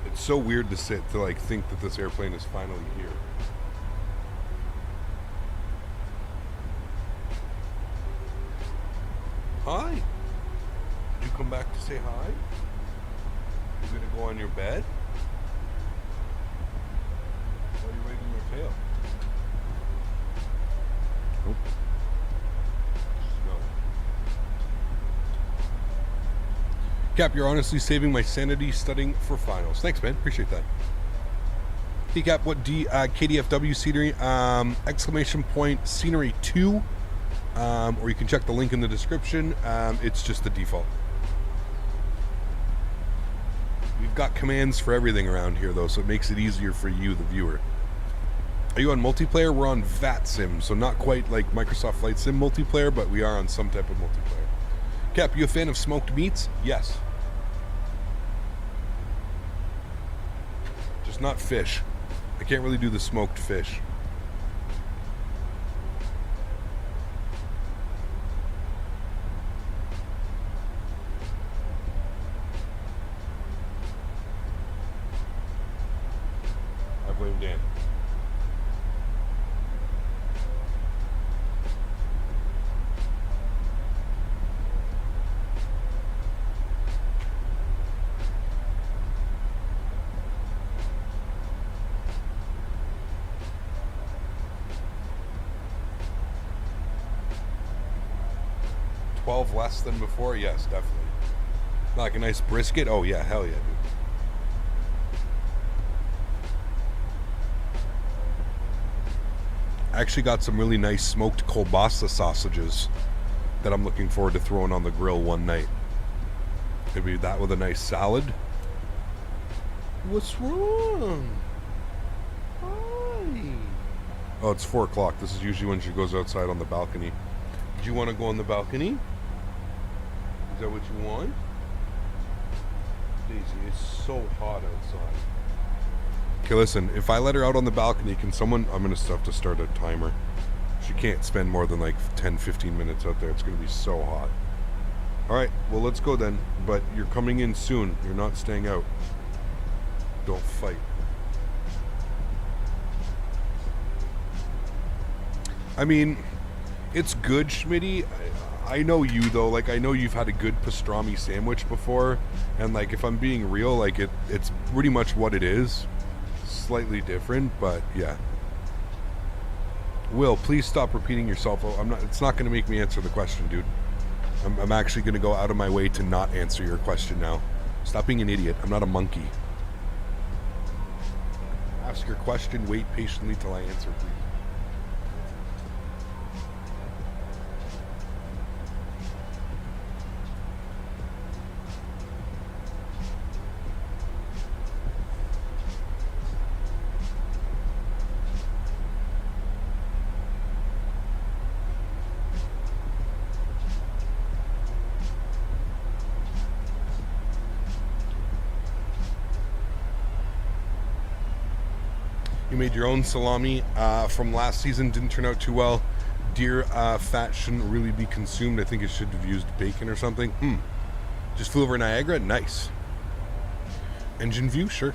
It's so weird to think that this airplane is finally here. Hi. Did you come back to say hi? You gonna go on your bed? Why are you wagging your tail? Nope. No. Cap, you're honestly saving my sanity studying for finals. Thanks, man. Appreciate that. Hey, Cap, what KDFW scenery? Exclamation point scenery 2. Or you can check the link in the description. It's just the default. We've got commands for everything around here, though, so it makes it easier for you, the viewer. Are you on multiplayer? We're on VATSIM, so not quite like Microsoft Flight Sim multiplayer, but we are on some type of multiplayer. Cap, you a fan of smoked meats? Yes. Just not fish. I can't really do the smoked fish. Dan. $12 less than before? Yes, definitely. Like a nice brisket? Oh yeah, hell yeah, dude. I actually got some really nice smoked kielbasa sausages that I'm looking forward to throwing on the grill one night. Maybe that with a nice salad. What's wrong? Hi. Oh, it's 4 o'clock. This is usually when she goes outside on the balcony. Do you want to go on the balcony? Is that what you want? Daisy, it's so hot outside. Okay, listen, if I let her out on the balcony, can someone... I'm going to have to start a timer. She can't spend more than like 10, 15 minutes out there. It's going to be so hot. All right, well, let's go then. But you're coming in soon. You're not staying out. Don't fight. I mean, it's good, Smitty. I know you, though. Like, I know you've had a good pastrami sandwich before. And, like, if I'm being real, like, it's pretty much what it is. Slightly different, but yeah. Will, please stop repeating yourself. It's not going to make me answer the question, dude. I'm actually going to go out of my way to not answer your question now. Stop being an idiot. I'm not a monkey. Ask your question. Wait patiently till I answer, please. You made your own salami from last season. Didn't turn out too well. Deer fat shouldn't really be consumed. I think it should have used bacon or something. Just flew over Niagara. Nice. Engine view, sure.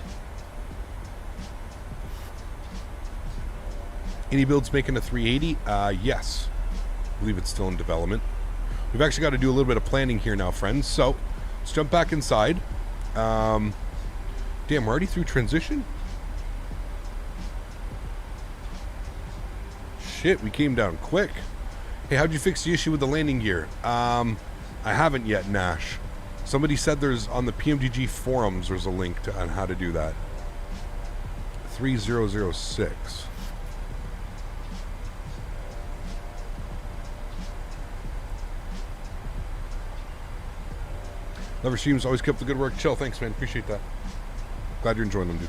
Any builds making a 380? Yes. I believe it's still in development. We've actually got to do a little bit of planning here now, friends. So let's jump back inside. Damn, we're already through transition? Shit, we came down quick. Hey, how'd you fix the issue with the landing gear? I haven't yet, Nash. Somebody said there's on the PMDG forums there's a link on how to do that. 3006. Lover streams, always keep up the good work. Chill, thanks, man. Appreciate that. Glad you're enjoying them, dude.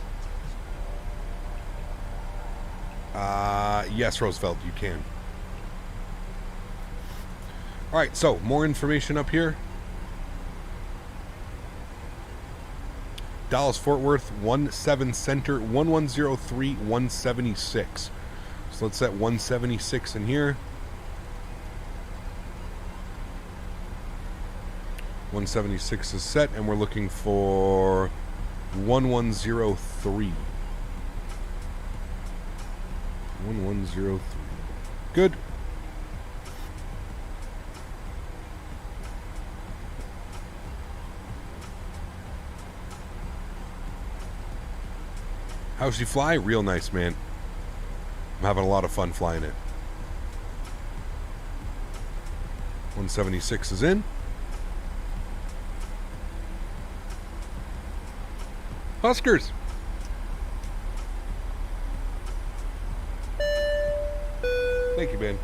Yes, Roosevelt, you can. All right, so more information up here. Dallas Fort Worth 17 Center 1103 176. So let's set 176 in here. 176 is set, and we're looking for 1103. 1103. Good. How's she fly? Real nice, man. I'm having a lot of fun flying it. 176 is in. Huskers. Thank you, Ben.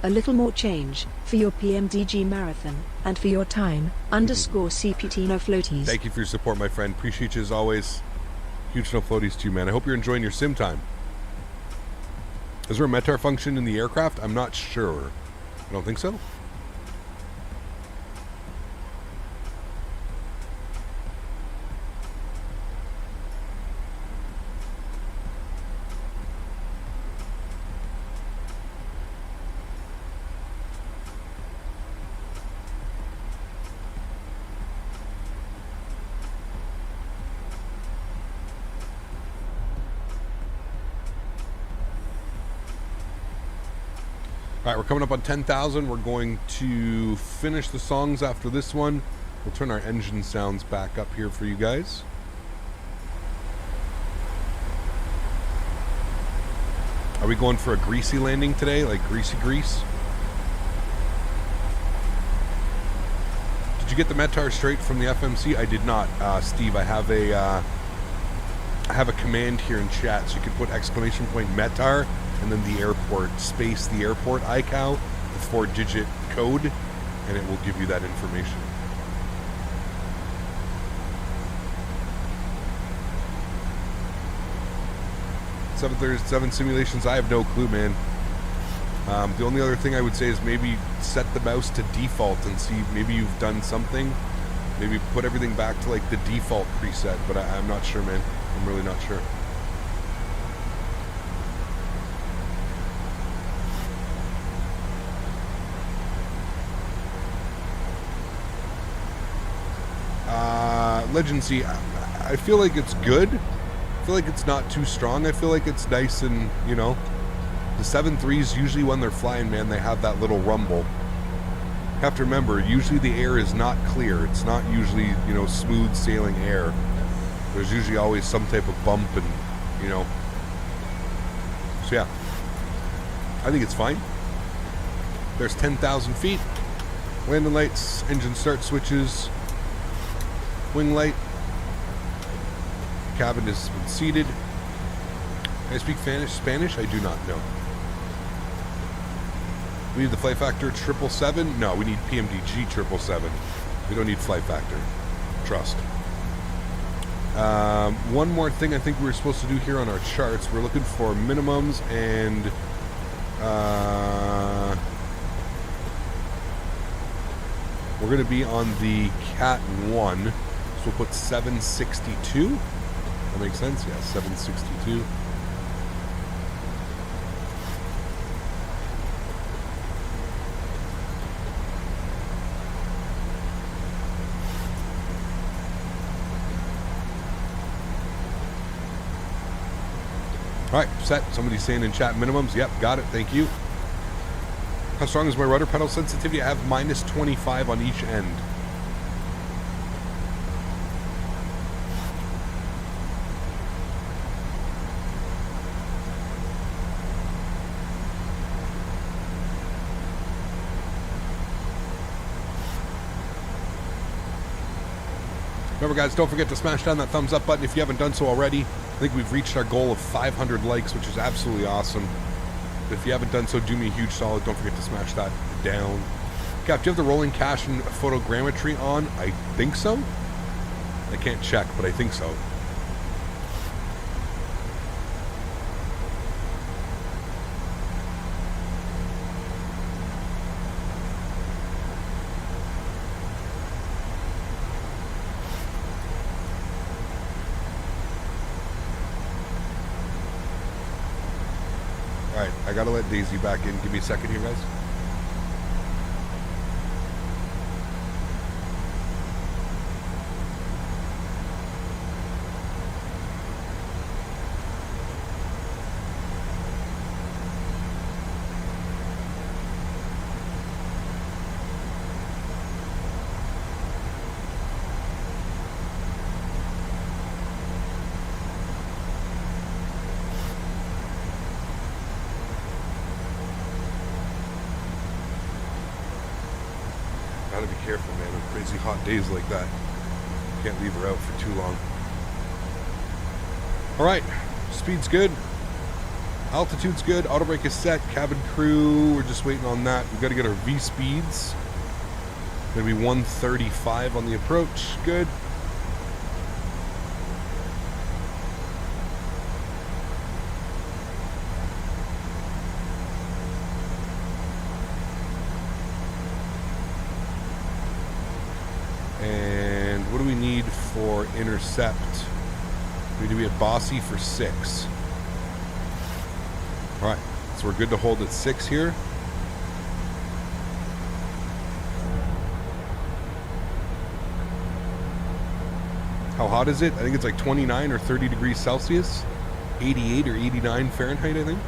A little more change for your PMDG marathon and for your time _CPT no floaties. Thank you for your support, my friend. Appreciate you as always. Huge no floaties to you, man. I hope you're enjoying your sim time. Is there a METAR function in the aircraft? I'm not sure. I don't think so. All right, we're coming up on 10,000. We're going to finish the songs after this one. We'll turn our engine sounds back up here for you guys. Are we going for a greasy landing today, like greasy grease? Did you get the METAR straight from the FMC? I did not, Steve. I have a command here in chat, so you can put !METAR and then the airport space, the airport iCow, the 4-digit code, and it will give you that information. Seven simulations, I have no clue, man. The only other thing I would say is maybe set the mouse to default and see, maybe you've done something. Maybe put everything back to like the default preset, but I'm not sure, man. I'm really not sure. Legend C, I feel like it's good. I feel like it's not too strong. I feel like it's nice, and you know, the 7.3s usually when they're flying, man, they have that little rumble. You have to remember, usually the air is not clear. It's not usually, you know, smooth sailing air. There's usually always some type of bump, and you know. So yeah, I think it's fine. There's 10,000 feet. Landing lights, engine start switches, wing light. Cabin has been seated. Can I speak Spanish? I do not know. We need the flight factor 777? No, we need PMDG 777. We don't need flight factor. Trust. One more thing I think we were supposed to do here on our charts. We're looking for minimums and we're going to be on the Cat 1. So we'll put 762. That makes sense? Yeah, 762. All right, set. Somebody's saying in chat minimums. Yep, got it. Thank you. How strong is my rudder pedal sensitivity? I have -25 on each end. Remember, guys, don't forget to smash down that thumbs up button if you haven't done so already. I think we've reached our goal of 500 likes, which is absolutely awesome. But if you haven't done so, do me a huge solid. Don't forget to smash that down. Cap, do you have the rolling cache and photogrammetry on? I think so. I can't check, but I think so. Alright, I gotta let Daisy back in. Give me a second here, guys. Gotta be careful, man, with crazy hot days like that. Can't leave her out for too long. Alright, speed's good. Altitude's good. Auto brake is set. Cabin crew, we're just waiting on that. We've got to get our V speeds. Gonna be 135 on the approach. Good. And what do we need for intercept? We need to be at Bossy for 6. Alright, so we're good to hold at 6 here. How hot is it? I think it's like 29 or 30 degrees Celsius. 88 or 89 Fahrenheit, I think.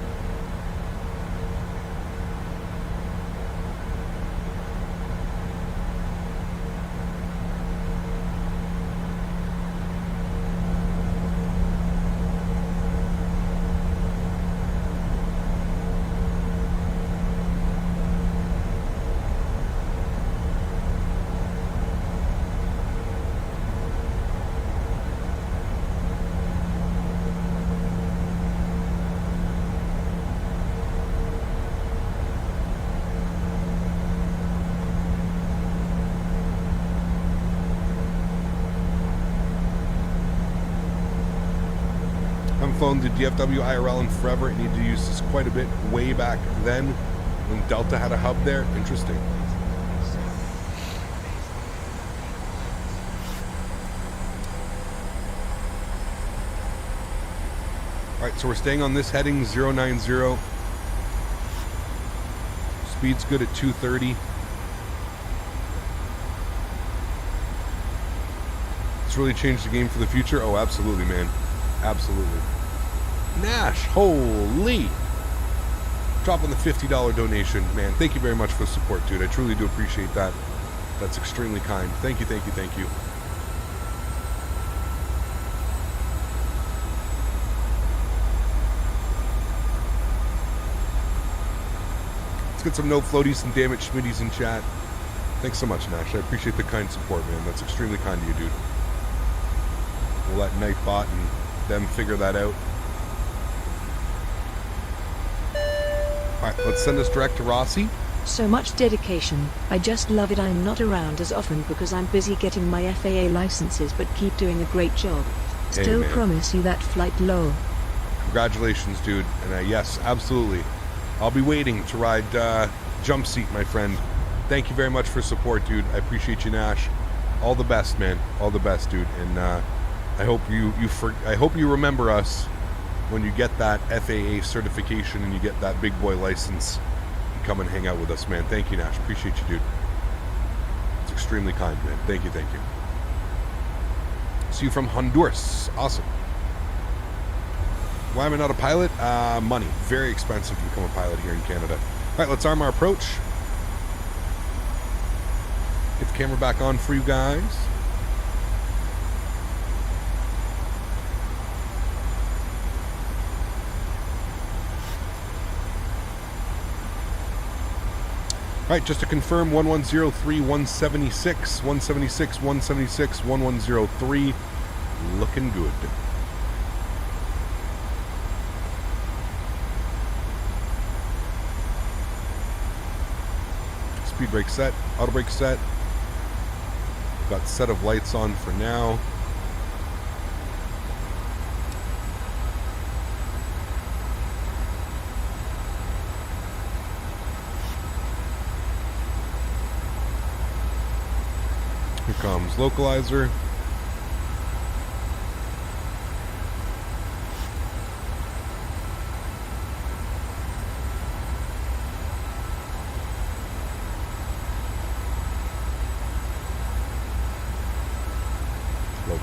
flown the DFW IRL in forever. I need to use this quite a bit way back then when Delta had a hub there. Interesting. Alright, so we're staying on this heading, 090. Speed's good at 230. It's really changed the game for the future. Oh, absolutely, man. Absolutely. Nash, holy. Dropping the $50 donation. Man, thank you very much for the support, dude. I truly do appreciate that. That's extremely kind. Thank you, thank you, thank you. Let's get some no floaties, some damaged Smitties in chat. Thanks so much, Nash. I appreciate the kind support, man. That's extremely kind of you, dude. We'll let Nightbot and them figure that out. Alright, let's send us direct to Rossi. So much dedication. I just love it. I'm not around as often because I'm busy getting my FAA licenses, but keep doing a great job. Still promise you that flight low. Congratulations, dude. And yes, absolutely. I'll be waiting to ride jump seat, my friend. Thank you very much for support, dude. I appreciate you, Nash. All the best, man. All the best, dude. And I hope you remember us when you get that FAA certification and you get that big boy license. And come and hang out with us, man. Thank you, Nash. Appreciate you, dude. It's extremely kind, man. Thank you, thank you. See you from Honduras. Awesome. Why am I not a pilot? Money. Very expensive to become a pilot here in Canada. All right, let's arm our approach. Get the camera back on for you guys. All right, just to confirm, 1103, 176, 176, 176, 1103. Looking good. Speed brake set, auto brake set. Got set of lights on for now. Here comes localizer.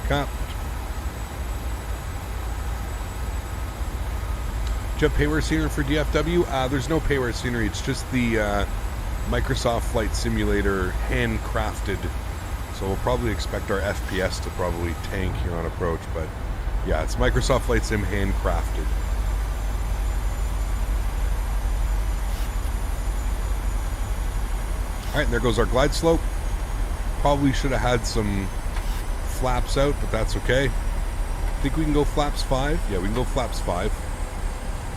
Capped. Do you have payware scenery for DFW? There's no payware scenery. It's just the Microsoft Flight Simulator handcrafted. So we'll probably expect our FPS to probably tank here on approach. But yeah, it's Microsoft Flight Sim handcrafted. All right, and there goes our glide slope. Probably should have had some flaps out, but that's okay. Think we can go flaps 5? Yeah, we can go flaps 5.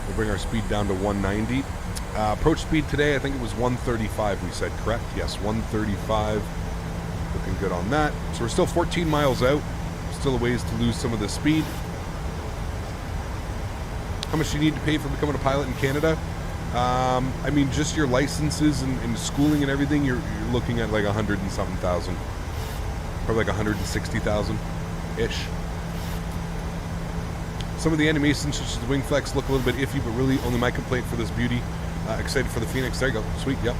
We'll bring our speed down to 190. Approach speed today, I think it was 135 we said, correct? Yes, 135. Looking good on that. So we're still 14 miles out. Still a ways to lose some of the speed. How much do you need to pay for becoming a pilot in Canada? I mean, just your licenses and schooling and everything, you're looking at like 100 and something thousand. Probably like 160,000-ish. Some of the animations, such as the wing flex, look a little bit iffy, but really only my complaint for this beauty. Excited for the Phoenix. There you go. Sweet. Yep.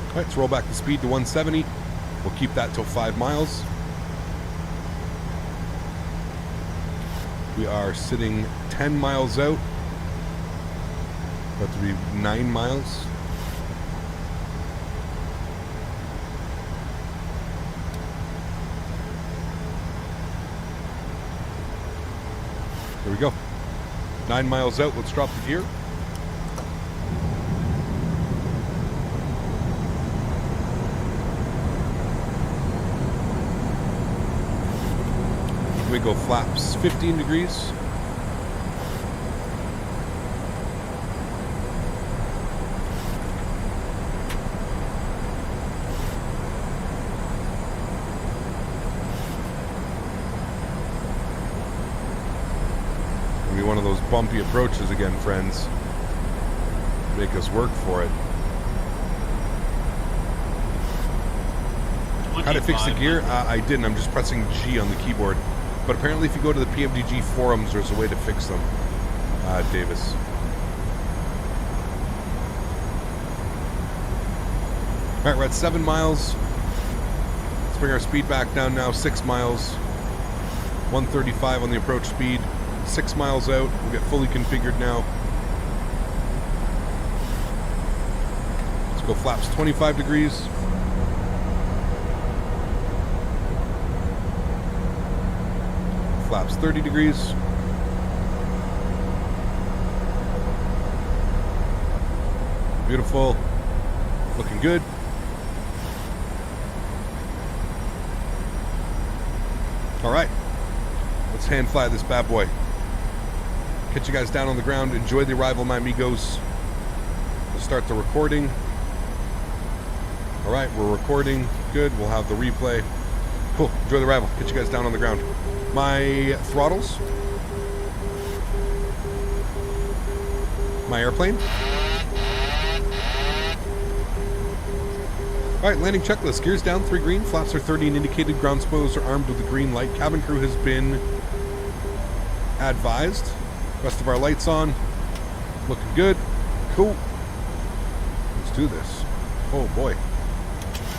All right, let's roll back the speed to 170. We'll keep that till 5 miles. We are sitting 10 miles out. About to be 9 miles. There we go. 9 miles out. Let's drop the gear. We go flaps 15 degrees. bumpy approaches again, friends. Make us work for it. How to fix the gear? I didn't. I'm just pressing G on the keyboard. But apparently if you go to the PMDG forums, there's a way to fix them. Davis. Alright, we're at 7 miles. Let's bring our speed back down now. 6 miles. 135 on the approach speed. 6 miles out. We'll get fully configured now. Let's go flaps 25 degrees. Flaps 30 degrees. Beautiful. Looking good. All right. Let's hand fly this bad boy. Catch you guys down on the ground. Enjoy the arrival, my amigos. We'll start the recording. All right, we're recording. Good. We'll have the replay. Cool. Enjoy the arrival. Catch you guys down on the ground. My throttles. My airplane. Alright, landing checklist. Gears down, 3 green. Flaps are 30 and indicated. Ground spoilers are armed with a green light. Cabin crew has been advised. Rest of our lights on. Looking good. Cool. Let's do this. Oh boy.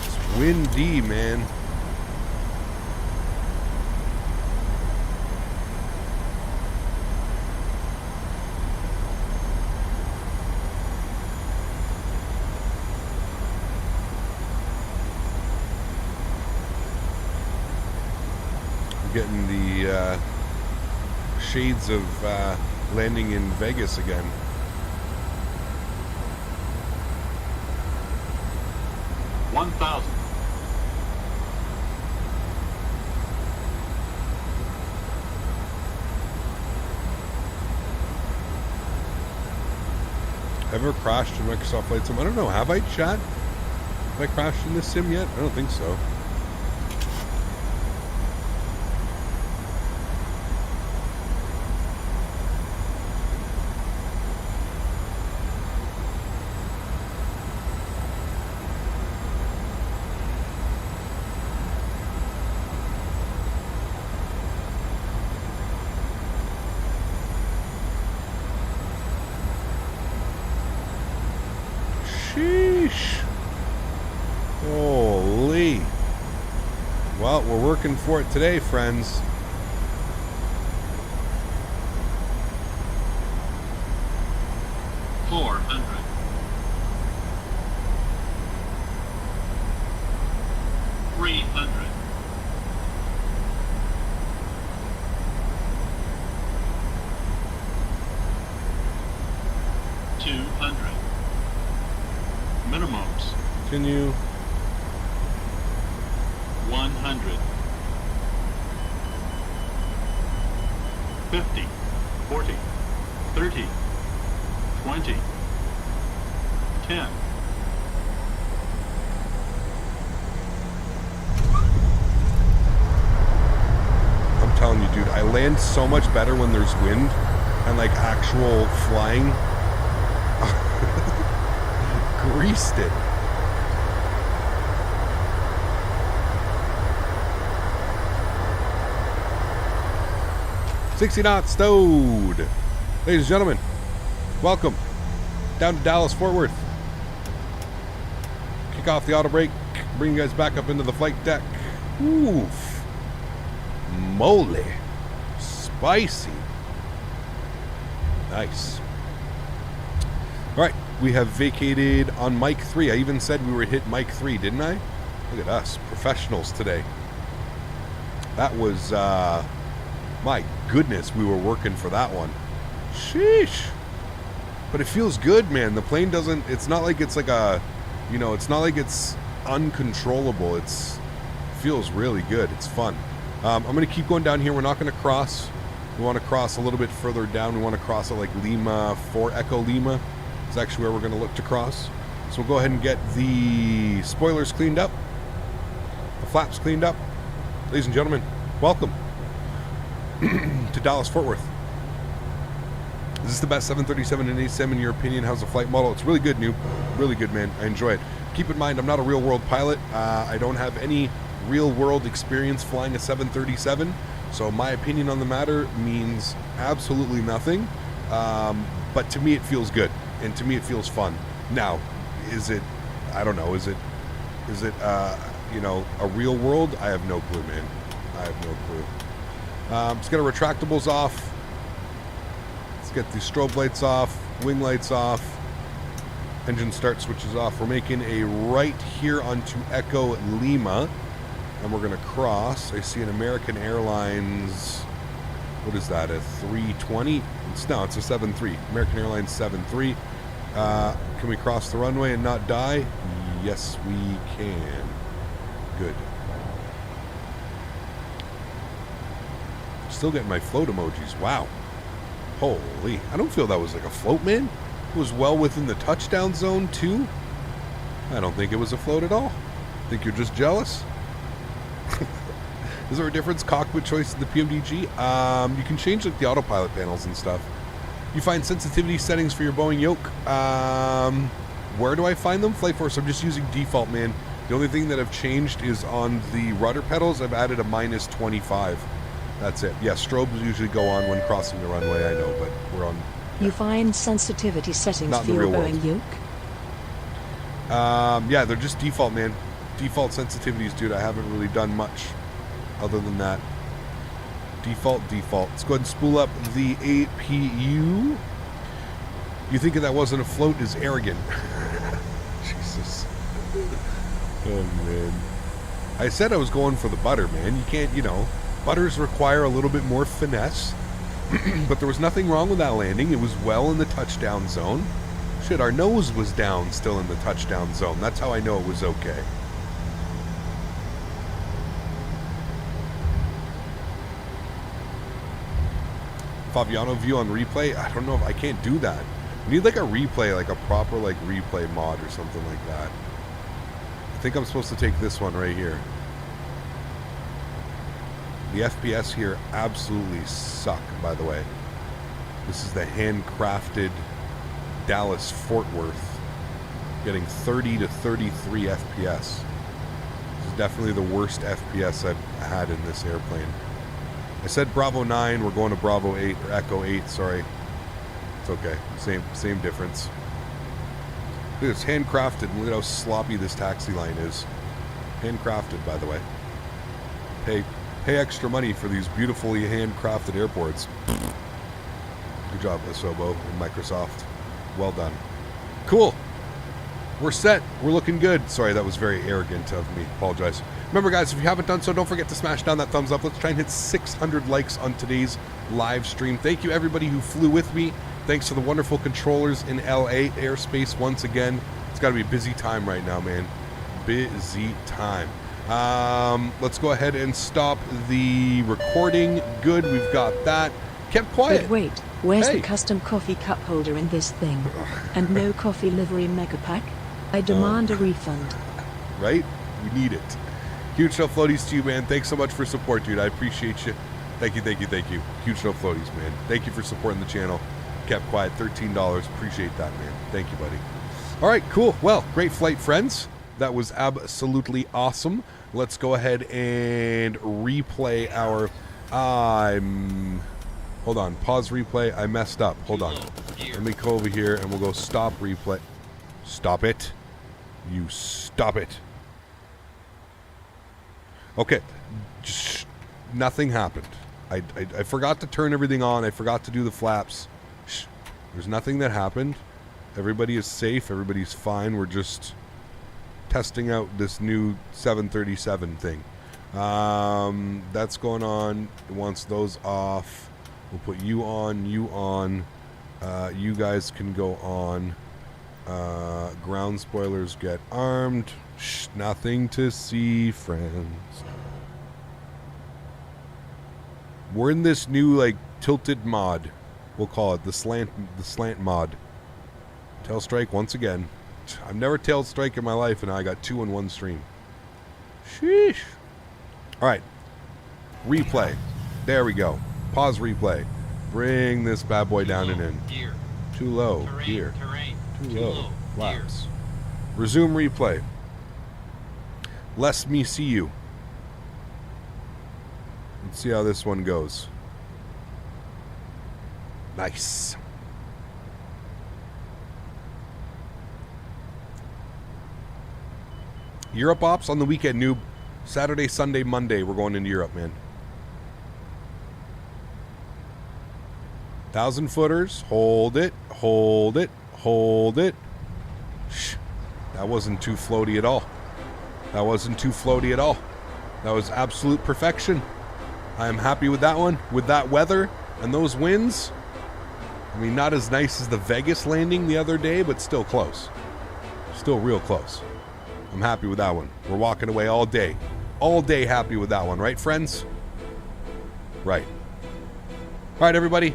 It's windy, man. Getting the shades of landing in Vegas again. $1,000. Ever crashed in Microsoft Flight Sim? I don't know. Have I, chat? Have I crashed in this sim yet? I don't think so. Holy. Well, we're working for it today, friends. $400. $300. $200. Minimums. Continue. 100. 50. 40. 30. 20. 10. I'm telling you, dude, I land so much better when there's wind and like actual flying. Greased it. $60 knots stowed. Ladies and gentlemen, welcome down to Dallas Fort Worth. Kick off the auto brake, bring you guys back up into the flight deck. Oof. Moly. Spicy. Nice. Alright, we have vacated on mic 3. I even said we were hit mic 3, didn't I? Look at us, professionals today. That was, my goodness, we were working for that one. Sheesh. But it feels good, man. The plane doesn't, it's not like it's like a, you know, it's not like it's uncontrollable. It feels really good. It's fun. I'm going to keep going down here. We're not going to cross. We want to cross a little bit further down. We want to cross at like Lima 4 Echo Lima. It's actually where we're going to look to cross. So we'll go ahead and get the spoilers cleaned up. The flaps cleaned up. Ladies and gentlemen, welcome to Dallas Fort Worth. Is this the best 737 in ASIM in your opinion? How's the flight model? It's really good, Noob. Really good, man. I enjoy it. Keep in mind, I'm not a real-world pilot. I don't have any real-world experience flying a 737, so my opinion on the matter means absolutely nothing. But to me, it feels good, and to me, it feels fun. Now, is it? I don't know. Is it? You know, a real world? I have no clue, man. I have no clue. Let's get our retractables off. Let's get the strobe lights off, wing lights off, engine start switches off. We're making a right here onto Echo Lima, and we're going to cross. I see an American Airlines, what is that, a 320? No, it's a 7-3. American Airlines 7-3. Can we cross the runway and not die? Yes, we can. Good. Still getting my float emojis. Wow. Holy. I don't feel that was like a float, man. It was well within the touchdown zone, too. I don't think it was a float at all. Think you're just jealous? Is there a difference? Cockpit choice in the PMDG? You can change like the autopilot panels and stuff. You find sensitivity settings for your Boeing yoke. Where do I find them? Flight Force, I'm just using default, man. The only thing that I've changed is on the rudder pedals, I've added a -25. That's it. Yeah, strobes usually go on when crossing the runway, I know, but we're on... You find sensitivity settings Not for in the your real Boeing yoke? Yeah, they're just default, man. Default sensitivities, dude. I haven't really done much other than that. Default. Let's go ahead and spool up the APU. You thinking that wasn't a float is arrogant. Jesus. Oh, man. I said I was going for the butter, man. You can't, you know, butters require a little bit more finesse. But there was nothing wrong with that landing. It was well in the touchdown zone. Shit, our nose was down still in the touchdown zone. That's how I know it was okay. Fabiano view on replay? I don't know if I can't do that. We need like a replay, like a proper like replay mod or something like that. I think I'm supposed to take this one right here. The FPS here absolutely suck, by the way. This is the handcrafted Dallas Fort Worth, getting 30 to 33 FPS. This is definitely the worst FPS I've had in this airplane. I said Bravo 9, we're going to Bravo 8, or Echo 8, sorry. It's okay, same difference. Look, it's handcrafted, and look at how sloppy this taxi line is. Handcrafted, by the way. Pay extra money for these beautifully handcrafted airports. Good job, Asobo and Microsoft. Well done. Cool. We're set. We're looking good. Sorry, that was very arrogant of me. Apologize. Remember, guys, if you haven't done so, don't forget to smash down that thumbs up. Let's try and hit 600 likes on today's live stream. Thank you, everybody who flew with me. Thanks to the wonderful controllers in LA airspace once again. It's got to be a busy time right now, man. Busy time. Let's go ahead and stop the recording. Good, we've got that. Kept quiet. But wait, where's the custom coffee cup holder in this thing? And no coffee livery mega pack? I demand a refund. Right? We need it. Huge no floaties to you, man. Thanks so much for support, dude. I appreciate you. Thank you. Huge no floaties, man. Thank you for supporting the channel. Kept quiet, $13. Appreciate that, man. Thank you, buddy. All right, cool. Well, great flight, friends. That was absolutely awesome. Let's go ahead and replay our... Hold on. Pause replay. I messed up. Hold on. Let me go over here and we'll go stop replay. Stop it. You stop it. Okay. Just, nothing happened. I forgot to turn everything on. I forgot to do the flaps. Shh. There's nothing that happened. Everybody is safe. Everybody's fine. We're just testing out this new 737 thing. That's going on. It wants those off. We'll put you on, you on. You guys can go on. Ground spoilers get armed. Shh, nothing to see, friends. We're in this new like tilted mod. We'll call it the slant mod. Tail strike once again. I've never tailed strike in my life, and I got 2 in one stream. Sheesh. All right. Replay. There we go. Pause replay. Bring this bad boy down and in. Gear. Too low. Terrain, Gear. terrain. Too Too low. low. Flaps. Resume replay. Let me see you. Let's see how this one goes. Nice. Europe ops on the weekend, noob. Saturday, Sunday, Monday, we're going into Europe, man. 1,000 footers. Hold it, hold it, hold it. Shh. That wasn't too floaty at all. That wasn't too floaty at all. That was absolute perfection. I am happy with that one. With that weather and those winds. I mean, not as nice as the Vegas landing the other day, but still close. Still real close. I'm happy with that one. We're walking away all day. All day happy with that one, right, friends? Right. All right, everybody.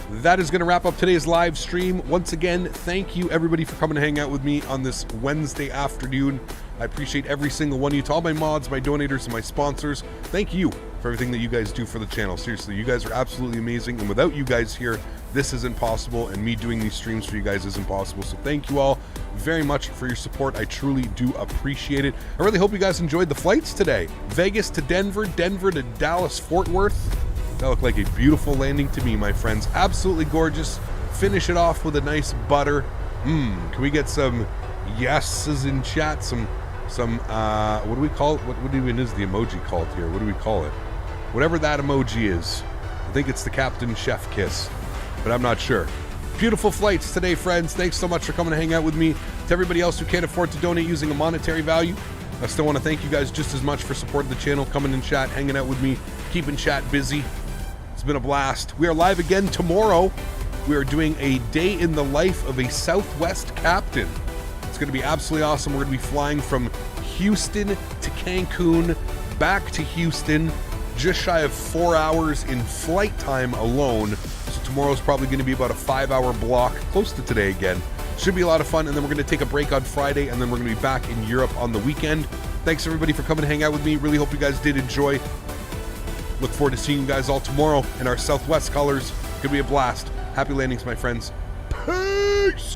That is going to wrap up today's live stream. Once again, thank you, everybody, for coming to hang out with me on this Wednesday afternoon. I appreciate every single one of you. To all my mods, my donators, and my sponsors, thank you for everything that you guys do for the channel. Seriously, you guys are absolutely amazing. And without you guys here, this isn't possible. And me doing these streams for you guys isn't possible. So thank you all very much for your support. I truly do appreciate it. I really hope you guys enjoyed the flights today. Vegas to Denver, Denver to Dallas, Fort Worth. That looked like a beautiful landing to me, my friends. Absolutely gorgeous. Finish it off with a nice butter. Can we get some yeses in chat? Some what do we call it? What even is the emoji called here? What do we call it? Whatever that emoji is. I think it's the Captain Chef kiss, but I'm not sure. Beautiful flights today, friends. Thanks so much for coming to hang out with me. To everybody else who can't afford to donate using a monetary value, I still want to thank you guys just as much for supporting the channel, coming in chat, hanging out with me, keeping chat busy. It's been a blast. We are live again tomorrow. We are doing a day in the life of a Southwest captain. It's going to be absolutely awesome. We're going to be flying from Houston to Cancun, back to Houston, just shy of 4 hours in flight time alone. So tomorrow's probably going to be about a 5-hour block, close to today again. Should be a lot of fun, and then we're going to take a break on Friday, and then we're going to be back in Europe on the weekend. Thanks, everybody, for coming to hang out with me. Really hope you guys did enjoy. Look forward to seeing you guys all tomorrow in our Southwest colors. Could be a blast. Happy landings, my friends. Peace!